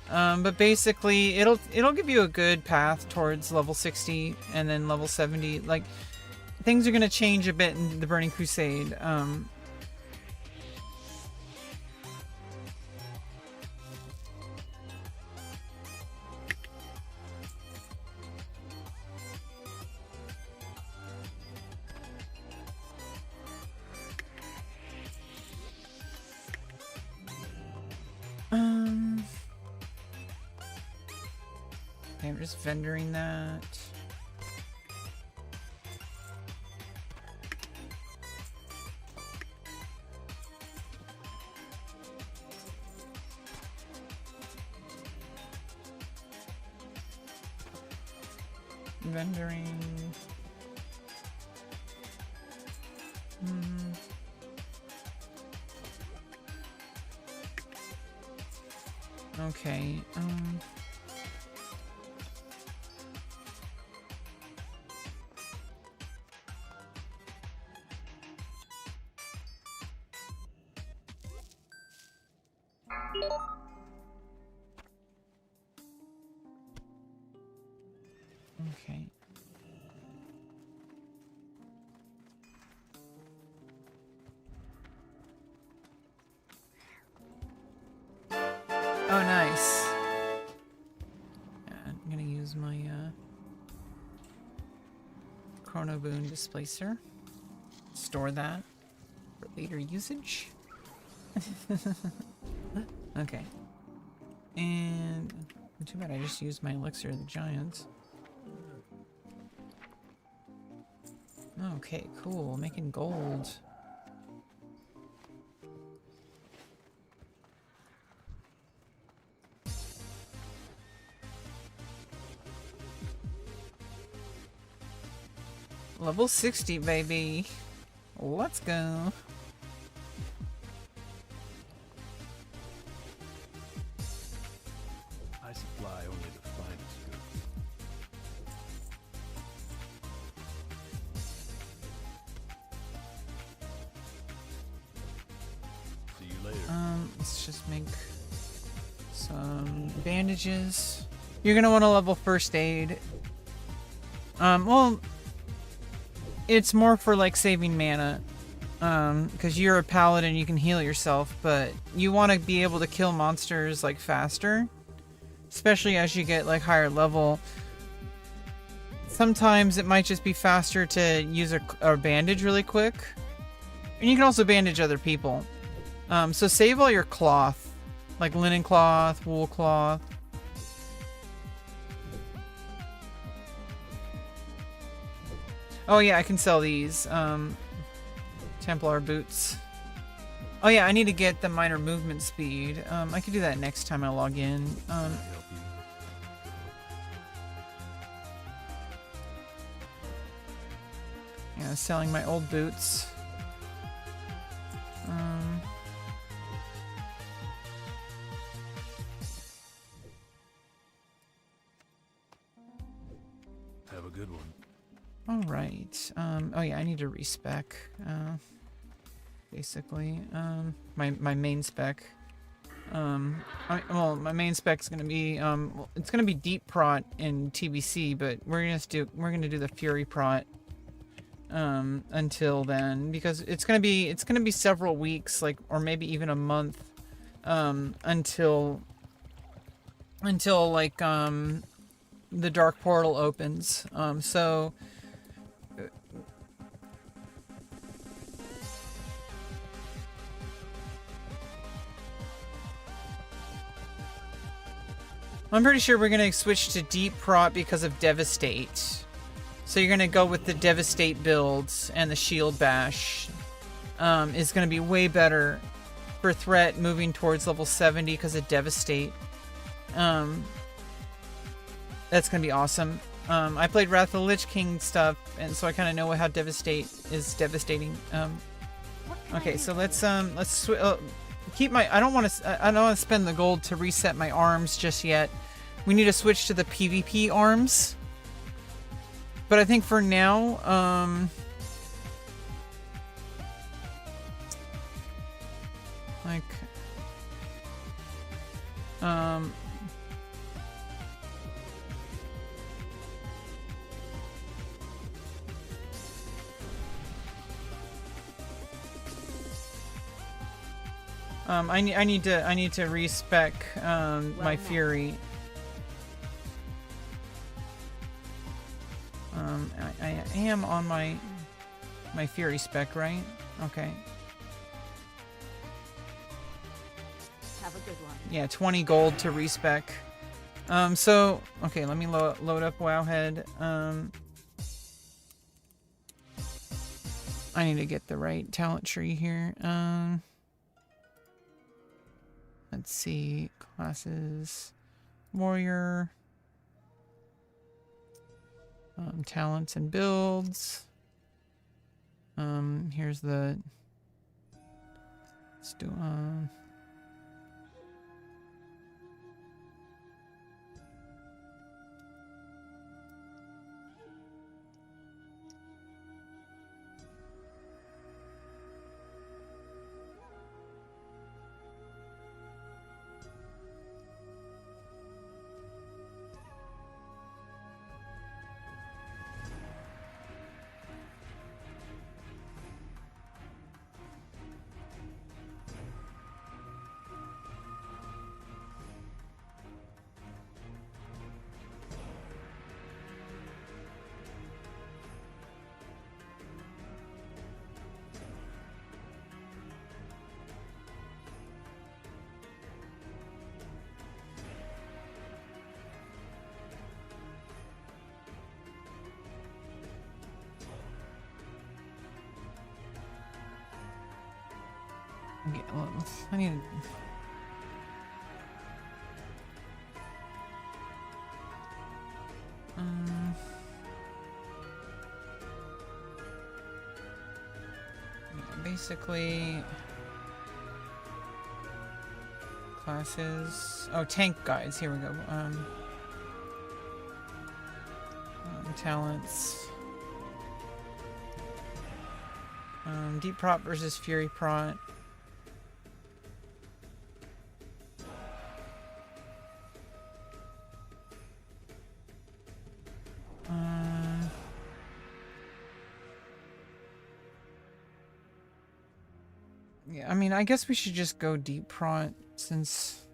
But basically, it'll give you a good path towards level 60 and then level 70. Like, things are gonna change a bit in the Burning Crusade. Okay, I'm just vendoring that. Vendoring. Okay. Okay. Oh, nice. I'm gonna use my Chrono Boon Displacer. Store that for later usage. Okay. And too bad I just used my Elixir of the Giants. Okay, cool. Making gold. Level 60, baby. Let's go. I supply only the finest goods. See you later. Let's just make some bandages. You're gonna want to level first aid. Well, it's more for like saving mana. Because you're a paladin, you can heal yourself, but you want to be able to kill monsters like faster, especially as you get like higher level. Sometimes it might just be faster to use a bandage really quick, and you can also bandage other people. So save all your cloth, like linen cloth, wool cloth. Oh yeah, I can sell these. Templar boots. Oh yeah, I need to get the minor movement speed. I could do that next time I log in. Can I help you? Yeah, selling my old boots. Have a good one. All right. Oh yeah, I need to respec. Basically, my main spec. Well, my main spec is gonna be well, it's gonna be deep prot in TBC, but we're gonna do the fury prot. Until then, because it's gonna be several weeks, like, or maybe even a month, until like the dark portal opens. So I'm pretty sure we're gonna switch to deep prot because of Devastate. So you're gonna go with the Devastate builds, and the Shield Bash is gonna be way better for threat moving towards level 70 because of Devastate. That's gonna be awesome. I played Wrath of the Lich King stuff, and so I kind of know how Devastate is devastating. Okay, so let's keep my. I don't want to spend the gold to reset my arms just yet. We need to switch to the PvP arms. But I think for now, like, I need to respec my Fury. I am on my Fury spec, right? Okay. Have a good one. Yeah, 20 gold to respec. So okay, let me load up Wowhead. I need to get the right talent tree here. Let's see, classes, warrior, talents and builds. Here's the. Let's do I need. Basically, classes. Oh, tank guides. Here we go. Talents. Deep prot versus fury prot. Yeah, I mean, I guess we should just go deep prot since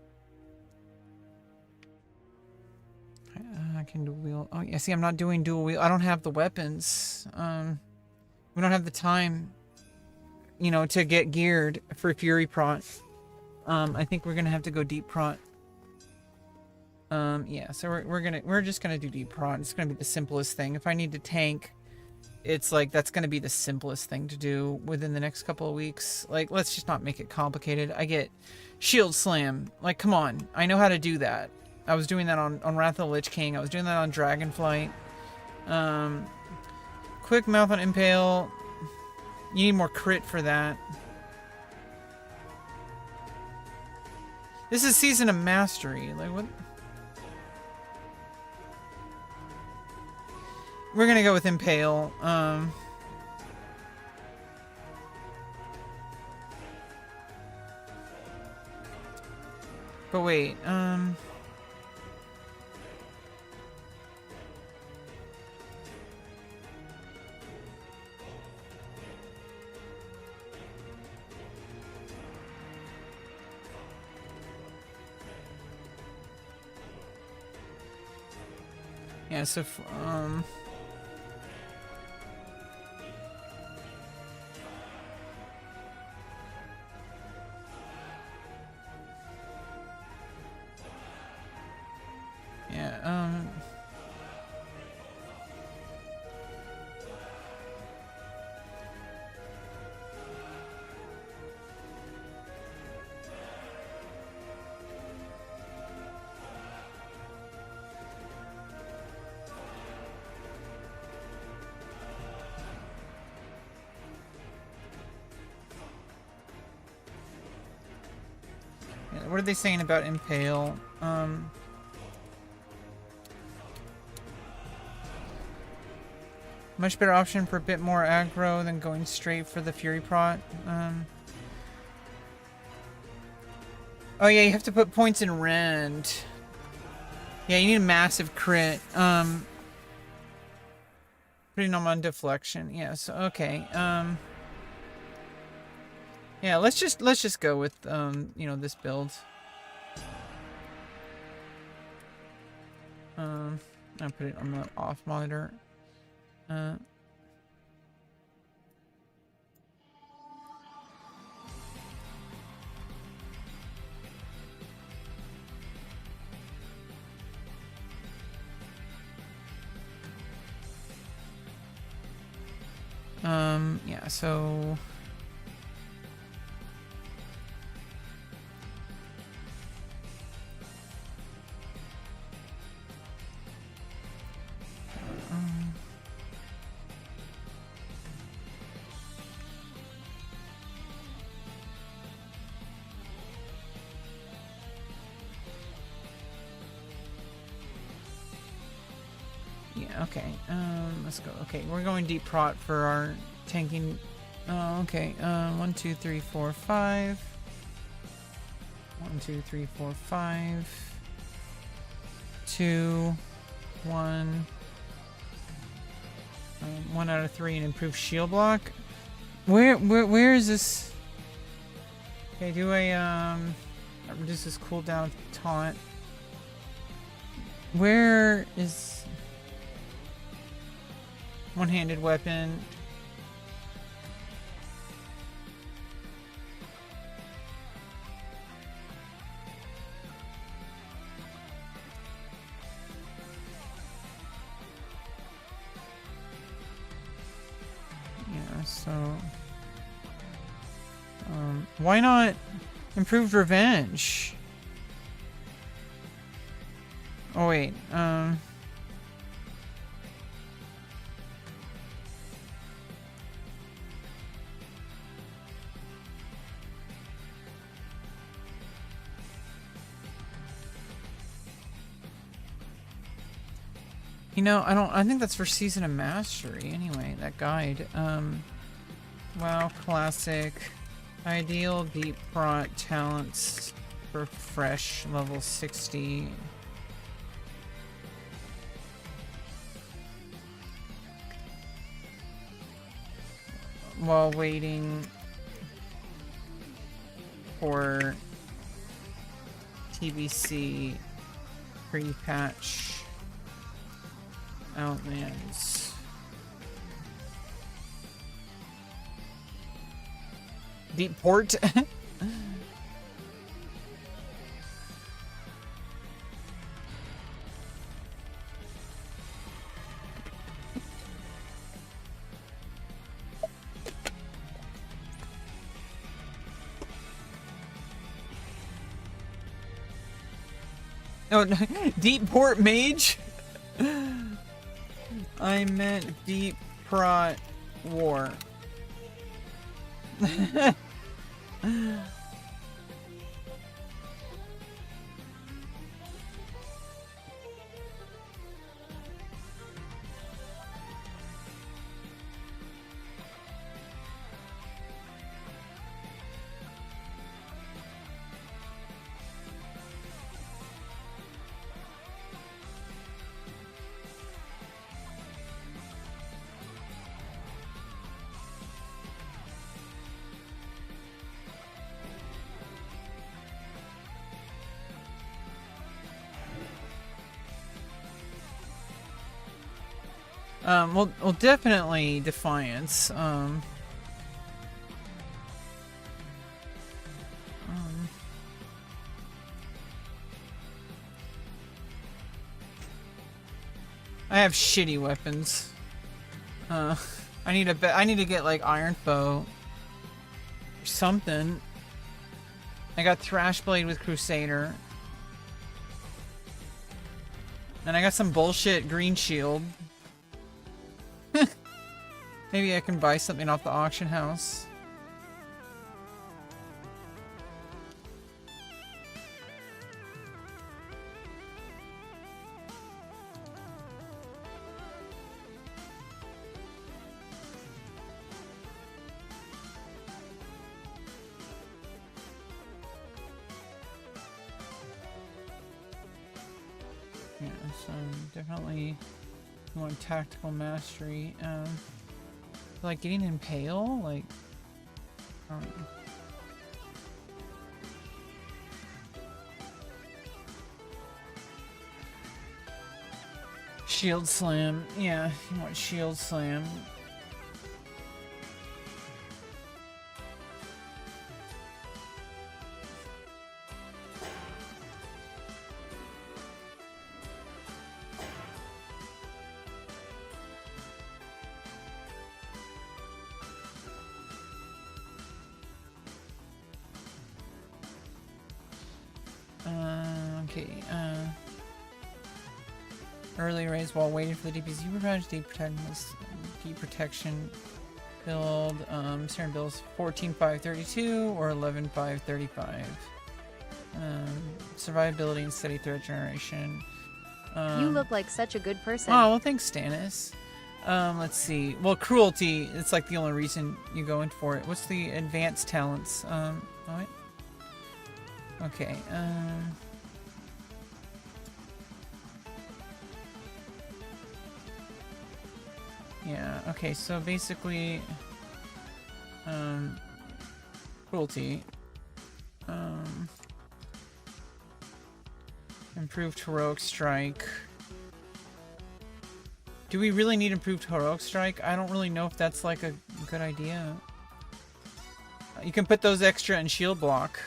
I can dual wield. Oh yeah, see, I'm not doing dual wield. I don't have the weapons. We don't have the time, you know, to get geared for fury prot. I think we're gonna have to go deep prot. Yeah, so we're just gonna do deep prot. It's gonna be the simplest thing. If I need to tank, it's like that's gonna be the simplest thing to do within the next couple of weeks. Like, let's just not make it complicated. I get shield slam. Like, come on, I know how to do that. I was doing that on Wrath of the Lich King. I was doing that on Dragonflight. Quick mouth on impale. You need more crit for that. This is Season of Mastery. Like, what? We're gonna go with impale. But wait, yeah, so, yeah, what are they saying about impale? Much better option for a bit more aggro than going straight for the fury prot. Oh yeah, you have to put points in rend. Yeah, you need a massive crit. Putting them on deflection. Yes, okay. Yeah, let's just go with you know, this build. I'll put it on the off monitor. Yeah, so Yeah, okay. Let's go. Okay, we're going deep prot for our tanking. Oh, okay. 1, 2, 3, 4, 5. 1, 2, 3, 4, 5. 2, 1. 1 out of 3 and improved shield block. Where is this? Okay, do a reduces cooldown taunt. Where is one-handed weapon? Yeah, so why not improved revenge? Oh wait, you know, I think that's for Season of Mastery anyway, that guide. WoW Classic. Ideal Deep Prot Talents for Fresh, level 60. While waiting for TBC pre-patch Outlands. Deep port. Oh, no. Deep port mage. I meant deep prot war. Well, definitely Defiance. I have shitty weapons. I need to get like Iron Foe or something. I got Thrash Blade with Crusader. And I got some bullshit green shield. Maybe I can buy something off the auction house. Yeah, so definitely want tactical mastery. Like getting impale, like shield slam. Yeah, you want shield slam. Okay, early raise while waiting for the DPC revenge, deep protection build, certain builds 14,532 or 11,535. Survivability and steady threat generation. You look like such a good person. Oh, well, thanks, Stannis. Let's see. Well, cruelty, it's like the only reason you go in for it. What's the advanced talents? Oh, wait. Okay, yeah, okay, so basically, cruelty. Improved heroic strike. Do we really need improved heroic strike? I don't really know if that's like a good idea. You can put those extra in shield block.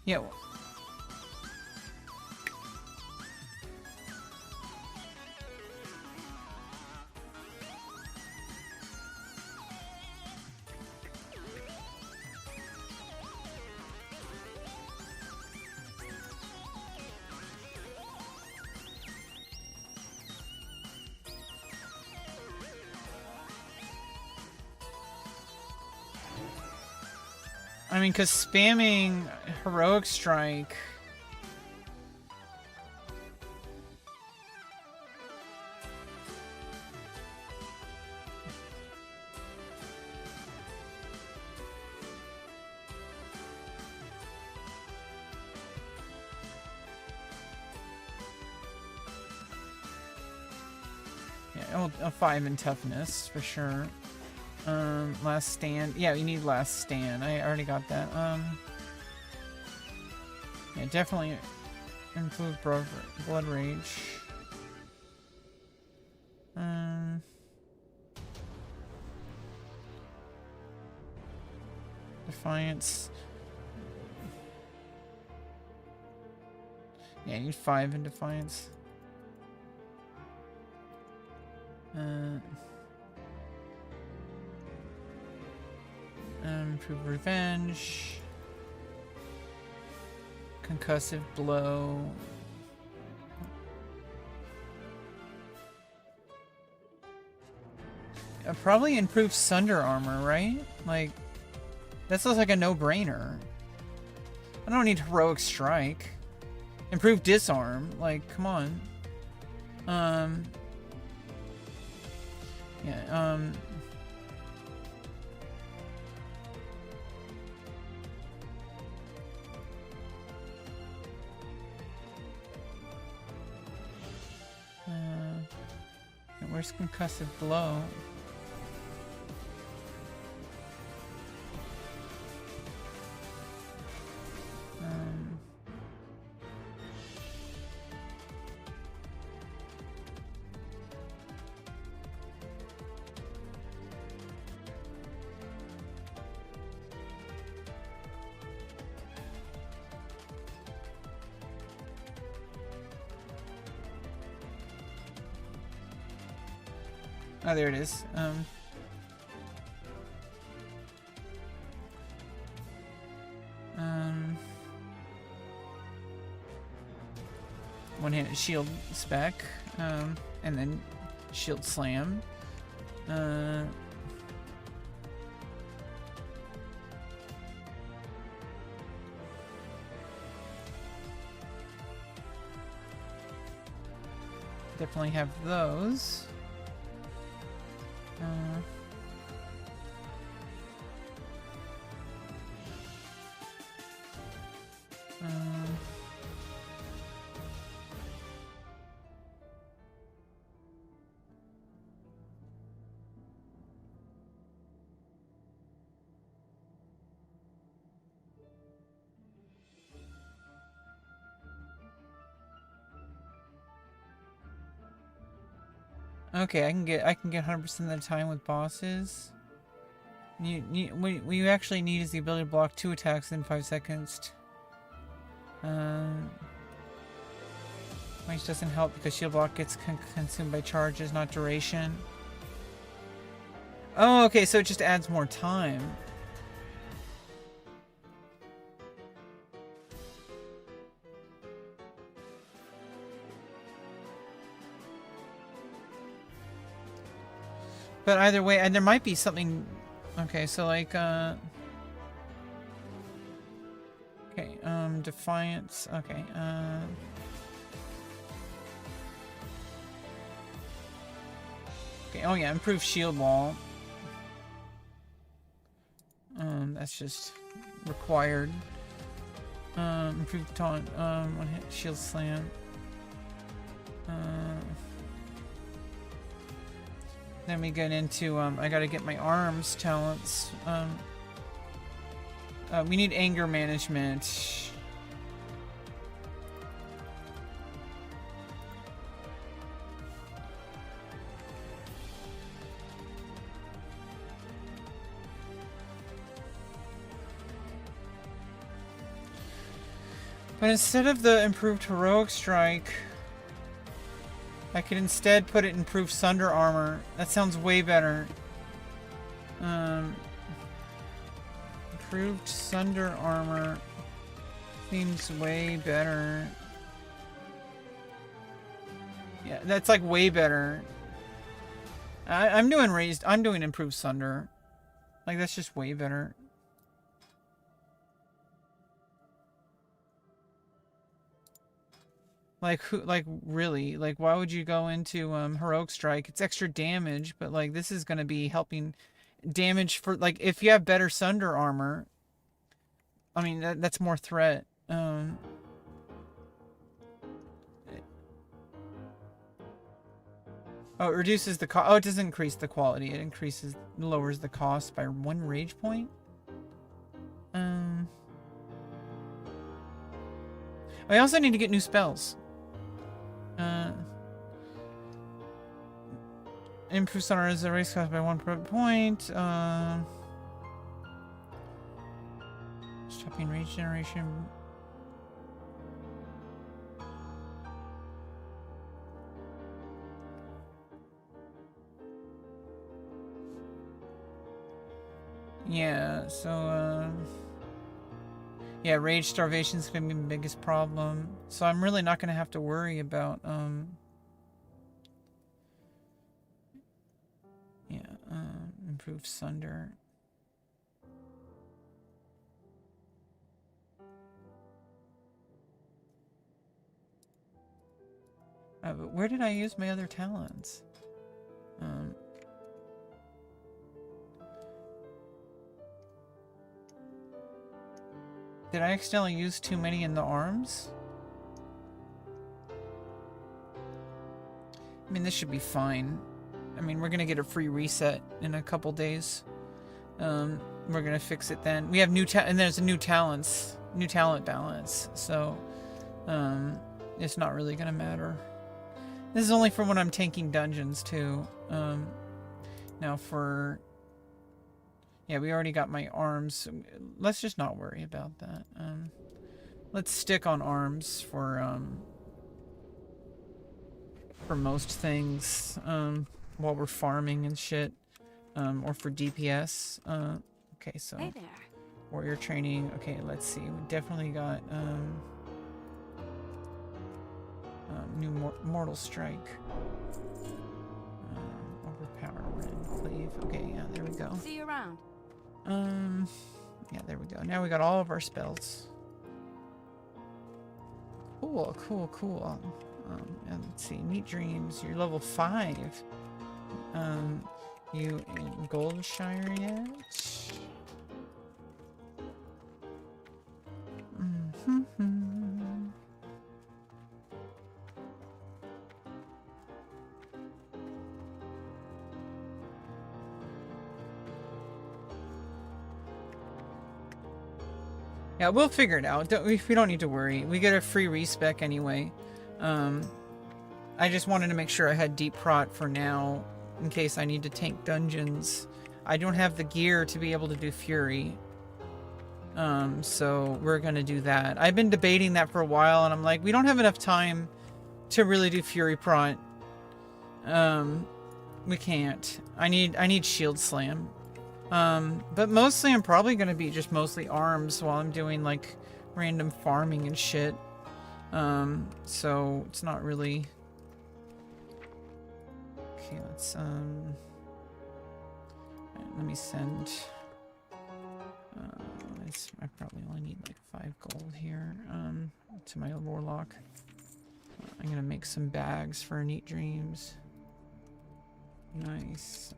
Yeah. I mean, because spamming heroic strike. Yeah, a 5 in toughness for sure. Last stand. Yeah, you need last stand. I already got that. Yeah, definitely improve blood rage. Defiance. Yeah, you need 5 in defiance. Improve revenge. Concussive blow. Probably improve sunder armor, right? Like, that sounds like a no-brainer. I don't need heroic strike. Improve disarm. Like, come on. Yeah, where's concussive blow? Oh, there it is. One-handed shield spec, and then shield slam. Definitely have those. Okay, I can get 100% of the time with bosses. What you actually need is the ability to block 2 attacks in 5 seconds. Which doesn't help because shield block gets consumed by charges, not duration. Oh, okay, so it just adds more time. But either way, and there might be something. Okay, so like okay, Defiance. Okay, okay, oh yeah, improve shield wall. That's just required. Improve taunt, one hit shield slam. Then we get into, I gotta get my arms talents. We need anger management. But instead of the improved heroic strike, I could instead put it in improved sunder armor. That sounds way better. Improved sunder armor seems way better. Yeah, that's like way better. I'm doing raised. I'm doing improved sunder. Like that's just way better. Like who? Like really? Like why would you go into heroic strike? It's extra damage, but like this is gonna be helping damage for like if you have better sunder armor. I mean that's more threat. Oh, it reduces the cost. Oh, it doesn't increase the quality. It lowers the cost by 1 rage point. I also need to get new spells. Improve Sunder as a race cost by 1 point. Stopping rage generation. Yeah, so yeah, rage starvation is gonna be the biggest problem. So I'm really not gonna have to worry about improve sunder. But where did I use my other talents? Did I accidentally use too many in the arms? I mean, this should be fine. I mean, we're gonna get a free reset in a couple days. We're gonna fix it then. We have and there's a new talent balance. So, it's not really gonna matter. This is only for when I'm tanking dungeons too. Now for, yeah, we already got my arms. Let's just not worry about that. Let's stick on arms for most things. While we're farming and shit, or for DPS. Okay, so Hey there. warrior training. Okay, let's see. We definitely got new mortal strike. Overpower red cleave. Okay, yeah, there we go. See you around. Yeah, there we go. Now we got all of our spells. Cool, cool, cool. And let's see, Neat Dreams. You're level 5. You in Goldshire yet? Yeah, we'll figure it out. We don't need to worry. We get a free respec anyway. I just wanted to make sure I had deep prot for now, in case I need to tank dungeons. I don't have the gear to be able to do Fury. So we're gonna do that. I've been debating that for a while, and I'm like, we don't have enough time to really do Fury prot. We can't. I need Shield Slam. But mostly I'm probably gonna be just mostly arms while I'm doing like random farming and shit. So it's not really. Okay, let's send. I probably only need like 5 gold here. To my warlock. I'm gonna make some bags for Neat Dreams. Nice.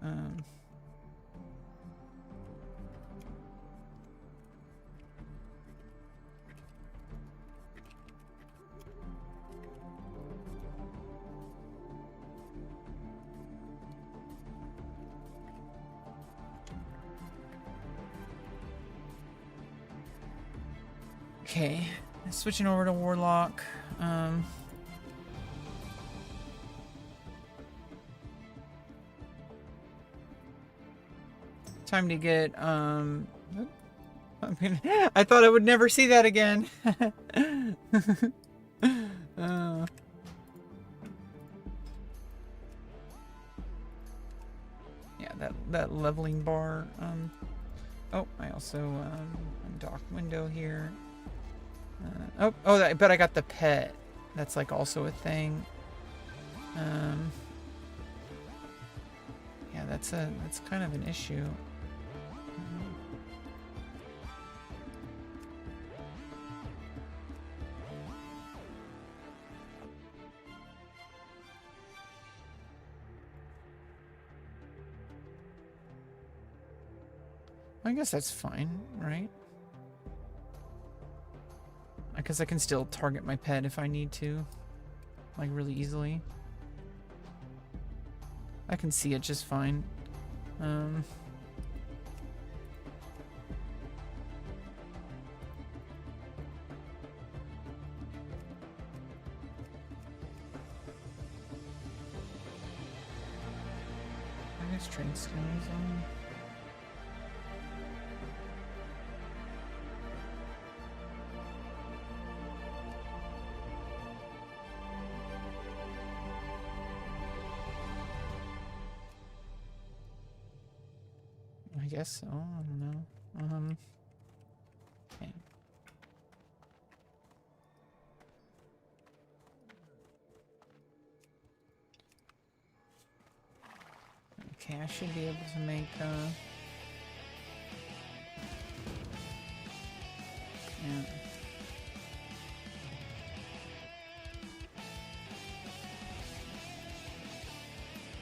Okay, switching over to Warlock. Time to get, I mean, I thought I would never see that again. Yeah, that leveling bar. Oh, I also, undock window here. But I got the pet. That's like also a thing. Yeah, that's kind of an issue. I guess that's fine, right? Because I can still target my pet if I need to, like really easily. I can see it just fine. I guess train skills on. I guess so. I don't know. Okay. Okay, I should be able to make yeah.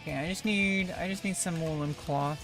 Okay, I just need some woolen cloth.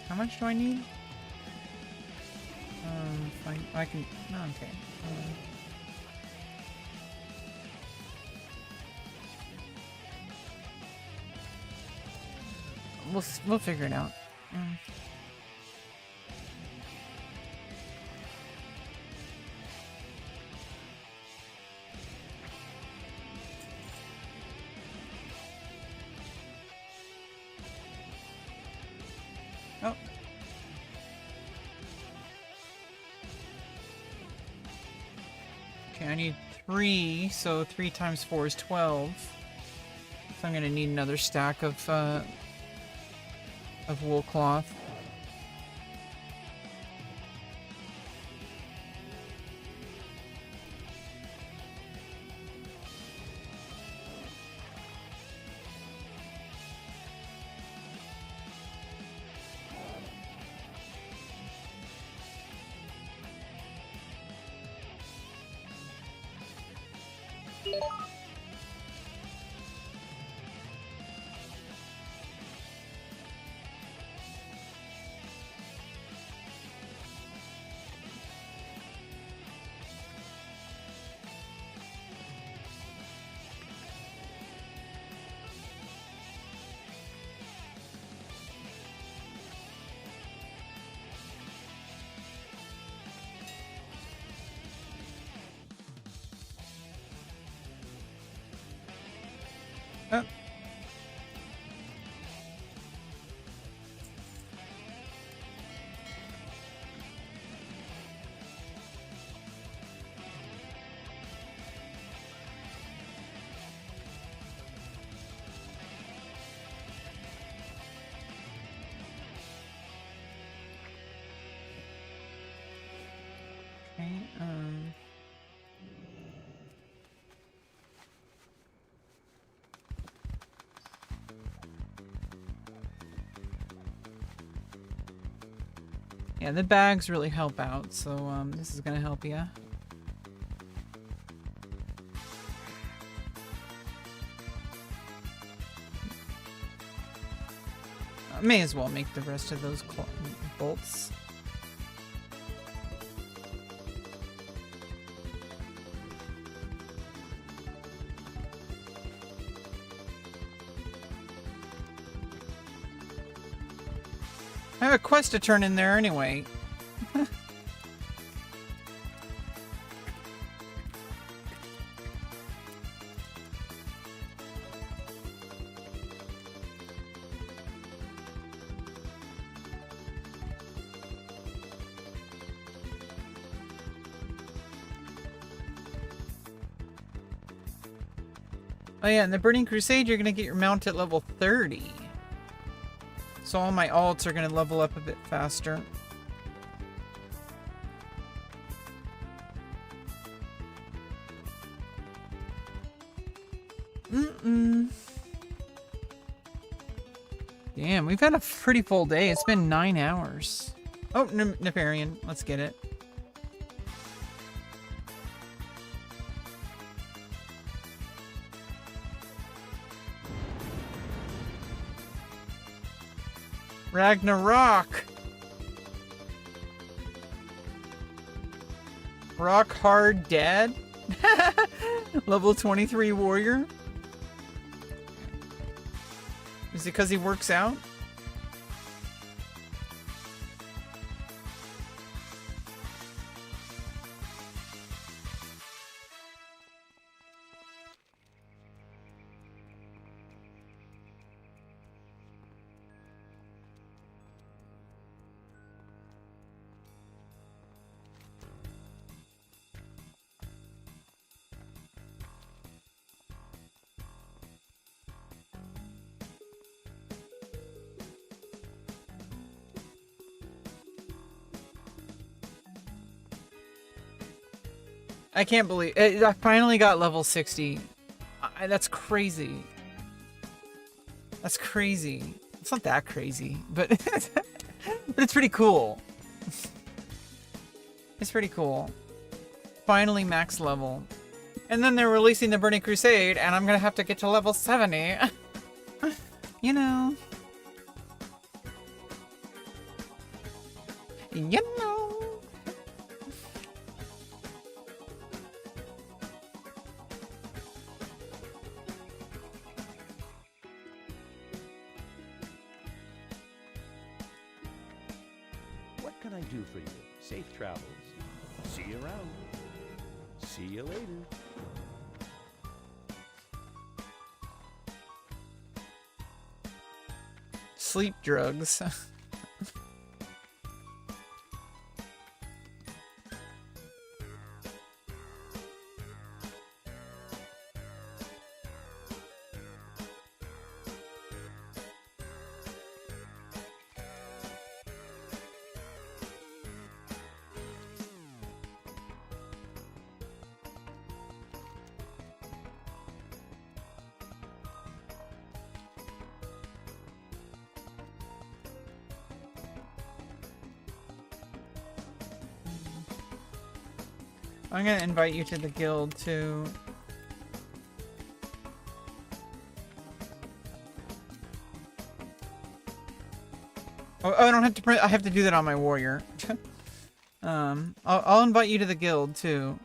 How much do I need? I can. No, okay. We'll figure it out. Oh. Okay, I need 3, so 3 times 4 is 12. So I'm gonna need another stack of wool cloth. Yeah, the bags really help out, so this is gonna help you. May as well make the rest of those bolts. I have a quest to turn in there anyway. Oh yeah, in the Burning Crusade, you're gonna get your mount at level 30. So all my alts are gonna level up a bit faster. Damn, we've had a pretty full day. It's been 9 hours. Oh, Nefarian. Let's get it. Ragnarok! Rock hard dead? Level 23 warrior? Is it because he works out? I can't believe it. I finally got level 60. That's crazy. That's crazy. It's not that crazy, but but it's pretty cool. It's pretty cool. Finally max level. And then they're releasing the Burning Crusade, and I'm gonna have to get to level 70. You know. You know. What can I do for you? Safe travels. See you around. See you later. Sleep drugs. I'm gonna invite you to the guild too. Oh, I don't have to print. I have to do that on my warrior. I'll invite you to the guild too.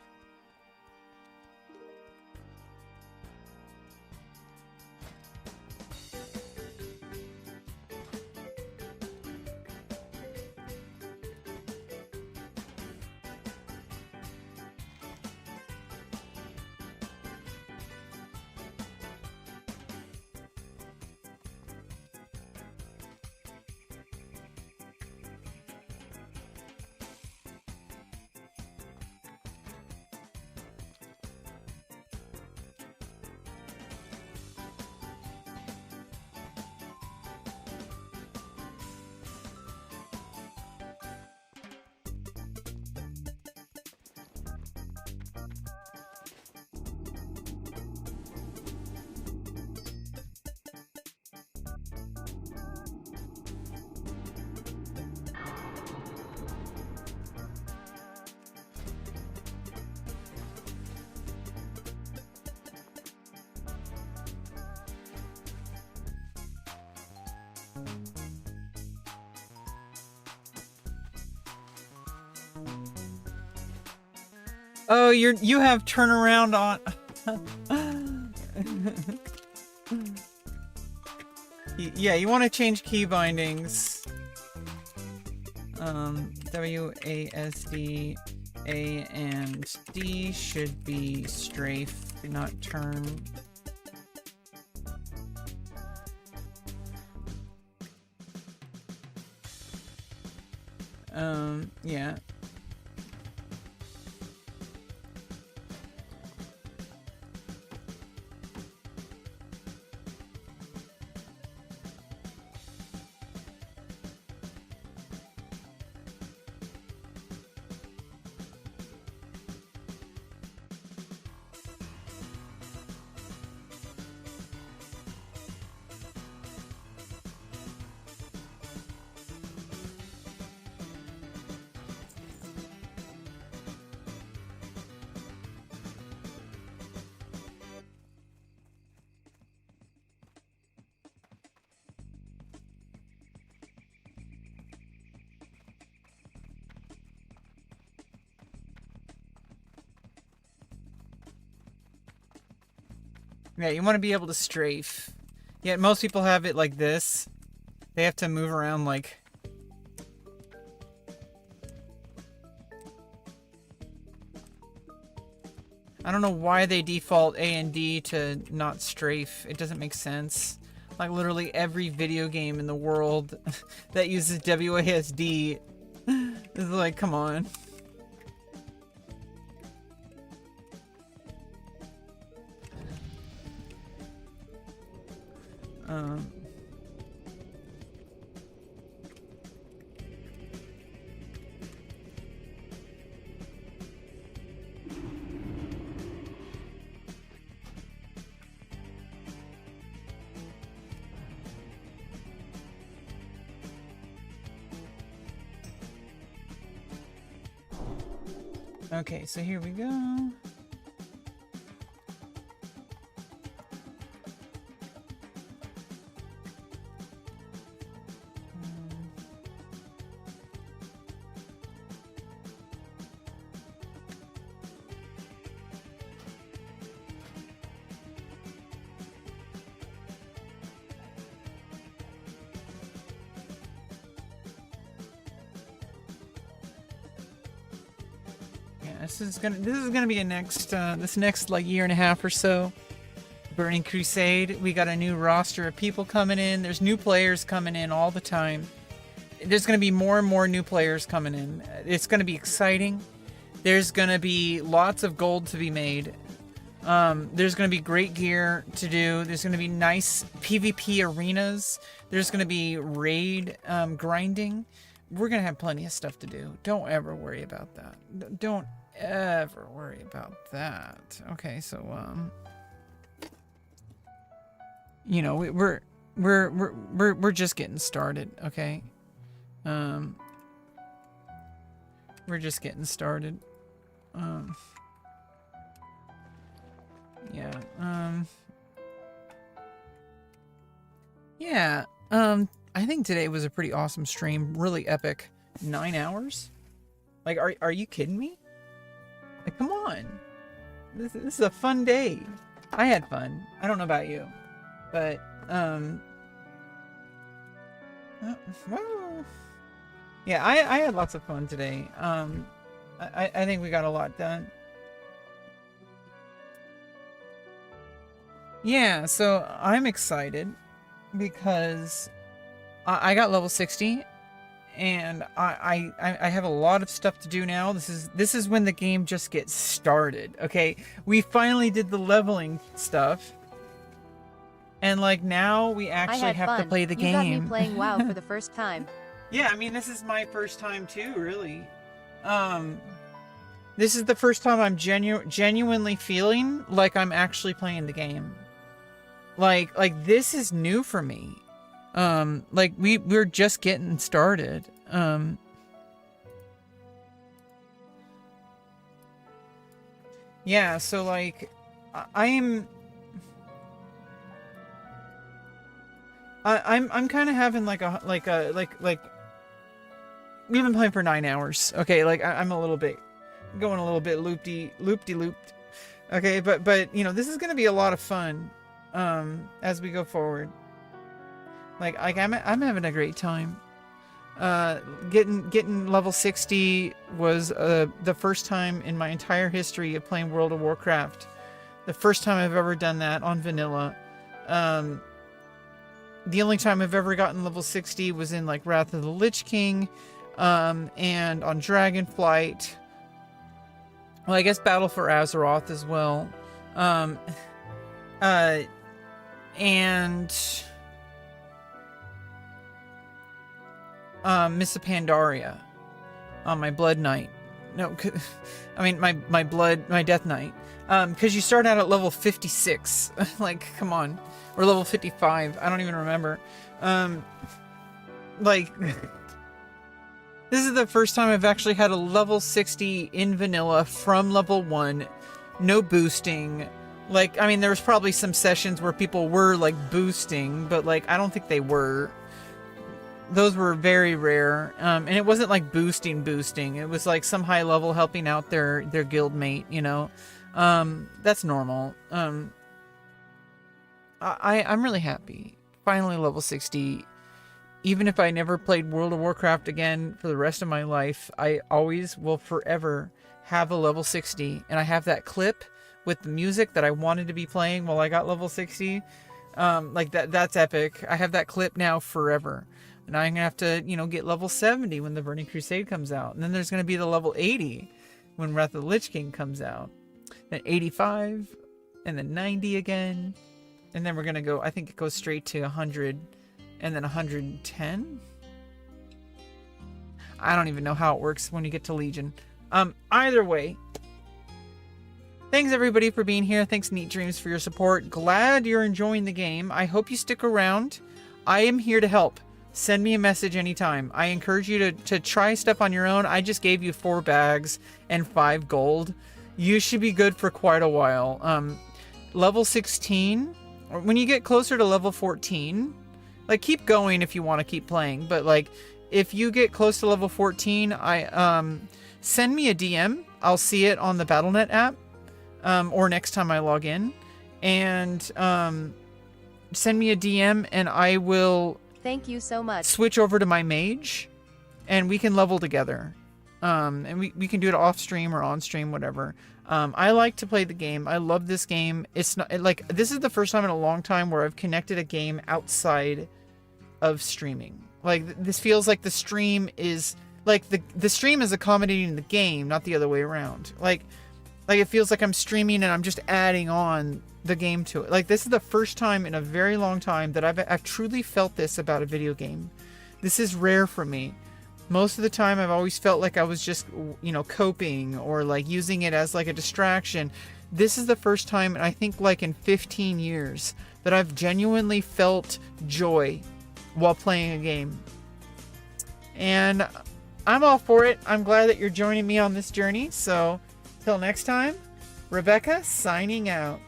Oh, you have turnaround on. Yeah, you want to change key bindings. WASD, A and D should be strafe, not turn. Yeah. Yeah, you want to be able to strafe. Yeah, most people have it like this. They have to move around like... I don't know why they default A and D to not strafe. It doesn't make sense. Like literally every video game in the world that uses WASD is like, come on. Okay, so here we go. This is gonna be a this next like year and a half or so. Burning Crusade. We got a new roster of people coming in. There's new players coming in all the time. There's gonna be more and more new players coming in. It's gonna be exciting. There's gonna be lots of gold to be made. There's gonna be great gear to do. There's gonna be nice PvP arenas. There's gonna be raid grinding. We're gonna have plenty of stuff to do. Don't ever worry about that. Don't ever worry about that. Okay, so you know, we're just getting started, okay? We're just getting started. I think today was a pretty awesome stream, really epic. 9 hours? Like, are you kidding me? Like, come on. This is a fun day. I had fun. I don't know about you, but well, yeah, I had lots of fun today. I think we got a lot done. Yeah, so I'm excited because I got level 60 and I have a lot of stuff to do now. This is when the game just gets started. Okay, we finally did the leveling stuff, and like now we actually have to play the game. You got me playing WoW for the first time. Yeah, I mean, this is my first time too, really. This is the first time I'm genuinely feeling like I'm actually playing the game. Like this is new for me. Like we're just getting started. Yeah, so like I'm kind of having like we've been playing for 9 hours. Okay, like I'm a little bit going a little bit looped. Okay, but you know, this is gonna be a lot of fun as we go forward. Like I'm having a great time. Getting level 60 was the first time in my entire history of playing World of Warcraft. The first time I've ever done that on vanilla. The only time I've ever gotten level 60 was in like Wrath of the Lich King, and on Dragonflight. Well, I guess Battle for Azeroth as well. And Miss Pandaria on my Blood Knight. No, I mean my Death Knight. Because you start out at level 56. Like, come on. Or level 55. I don't even remember. Like, this is the first time I've actually had a level 60 in vanilla from level 1. No boosting. Like, I mean, there was probably some sessions where people were, like, boosting. But, like, I don't think they were. Those were very rare. And it wasn't, like, boosting. It was, like, some high level helping out their guild mate, you know. That's normal. I'm really happy. Finally level 60. Even if I never played World of Warcraft again for the rest of my life, I always will forever have a level 60. And I have that clip with the music that I wanted to be playing while I got level 60. Like that's epic. I have that clip now forever. And I'm gonna have to, you know, get level 70 when the Burning Crusade comes out. And then there's gonna be the level 80 when Wrath of the Lich King comes out. Then 85, and then 90 again, and then we're gonna go, I think it goes straight to 100, and then 110? I don't even know how it works when you get to Legion. Either way, thanks everybody for being here. Thanks Neat Dreams for your support. Glad you're enjoying the game. I hope you stick around. I am here to help. Send me a message anytime. I encourage you to try stuff on your own. I just gave you 4 bags and 5 gold. You should be good for quite a while. Level 16, when you get closer to level 14, like keep going if you want to keep playing, but like if you get close to level 14, send me a DM. I'll see it on the Battle.net app, or next time I log in, and send me a DM and I will Thank you so much. switch over to my mage and we can level together. And we can do it off stream or on stream, whatever. I like to play the game. I love this game. It's not like, this is the first time in a long time where I've connected a game outside of streaming. Like this feels like the stream is like the stream is accommodating the game, not the other way around. Like it feels like I'm streaming and I'm just adding on the game to it. Like this is the first time in a very long time that I've truly felt this about a video game. This is rare for me. Most of the time I've always felt like I was just, you know, coping or like using it as like a distraction. This is the first time, and I think like in 15 years, that I've genuinely felt joy while playing a game. And I'm all for it. I'm glad that you're joining me on this journey. So till next time, Rebecca signing out.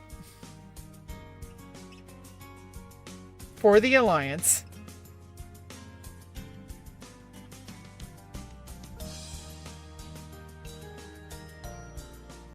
For the Alliance.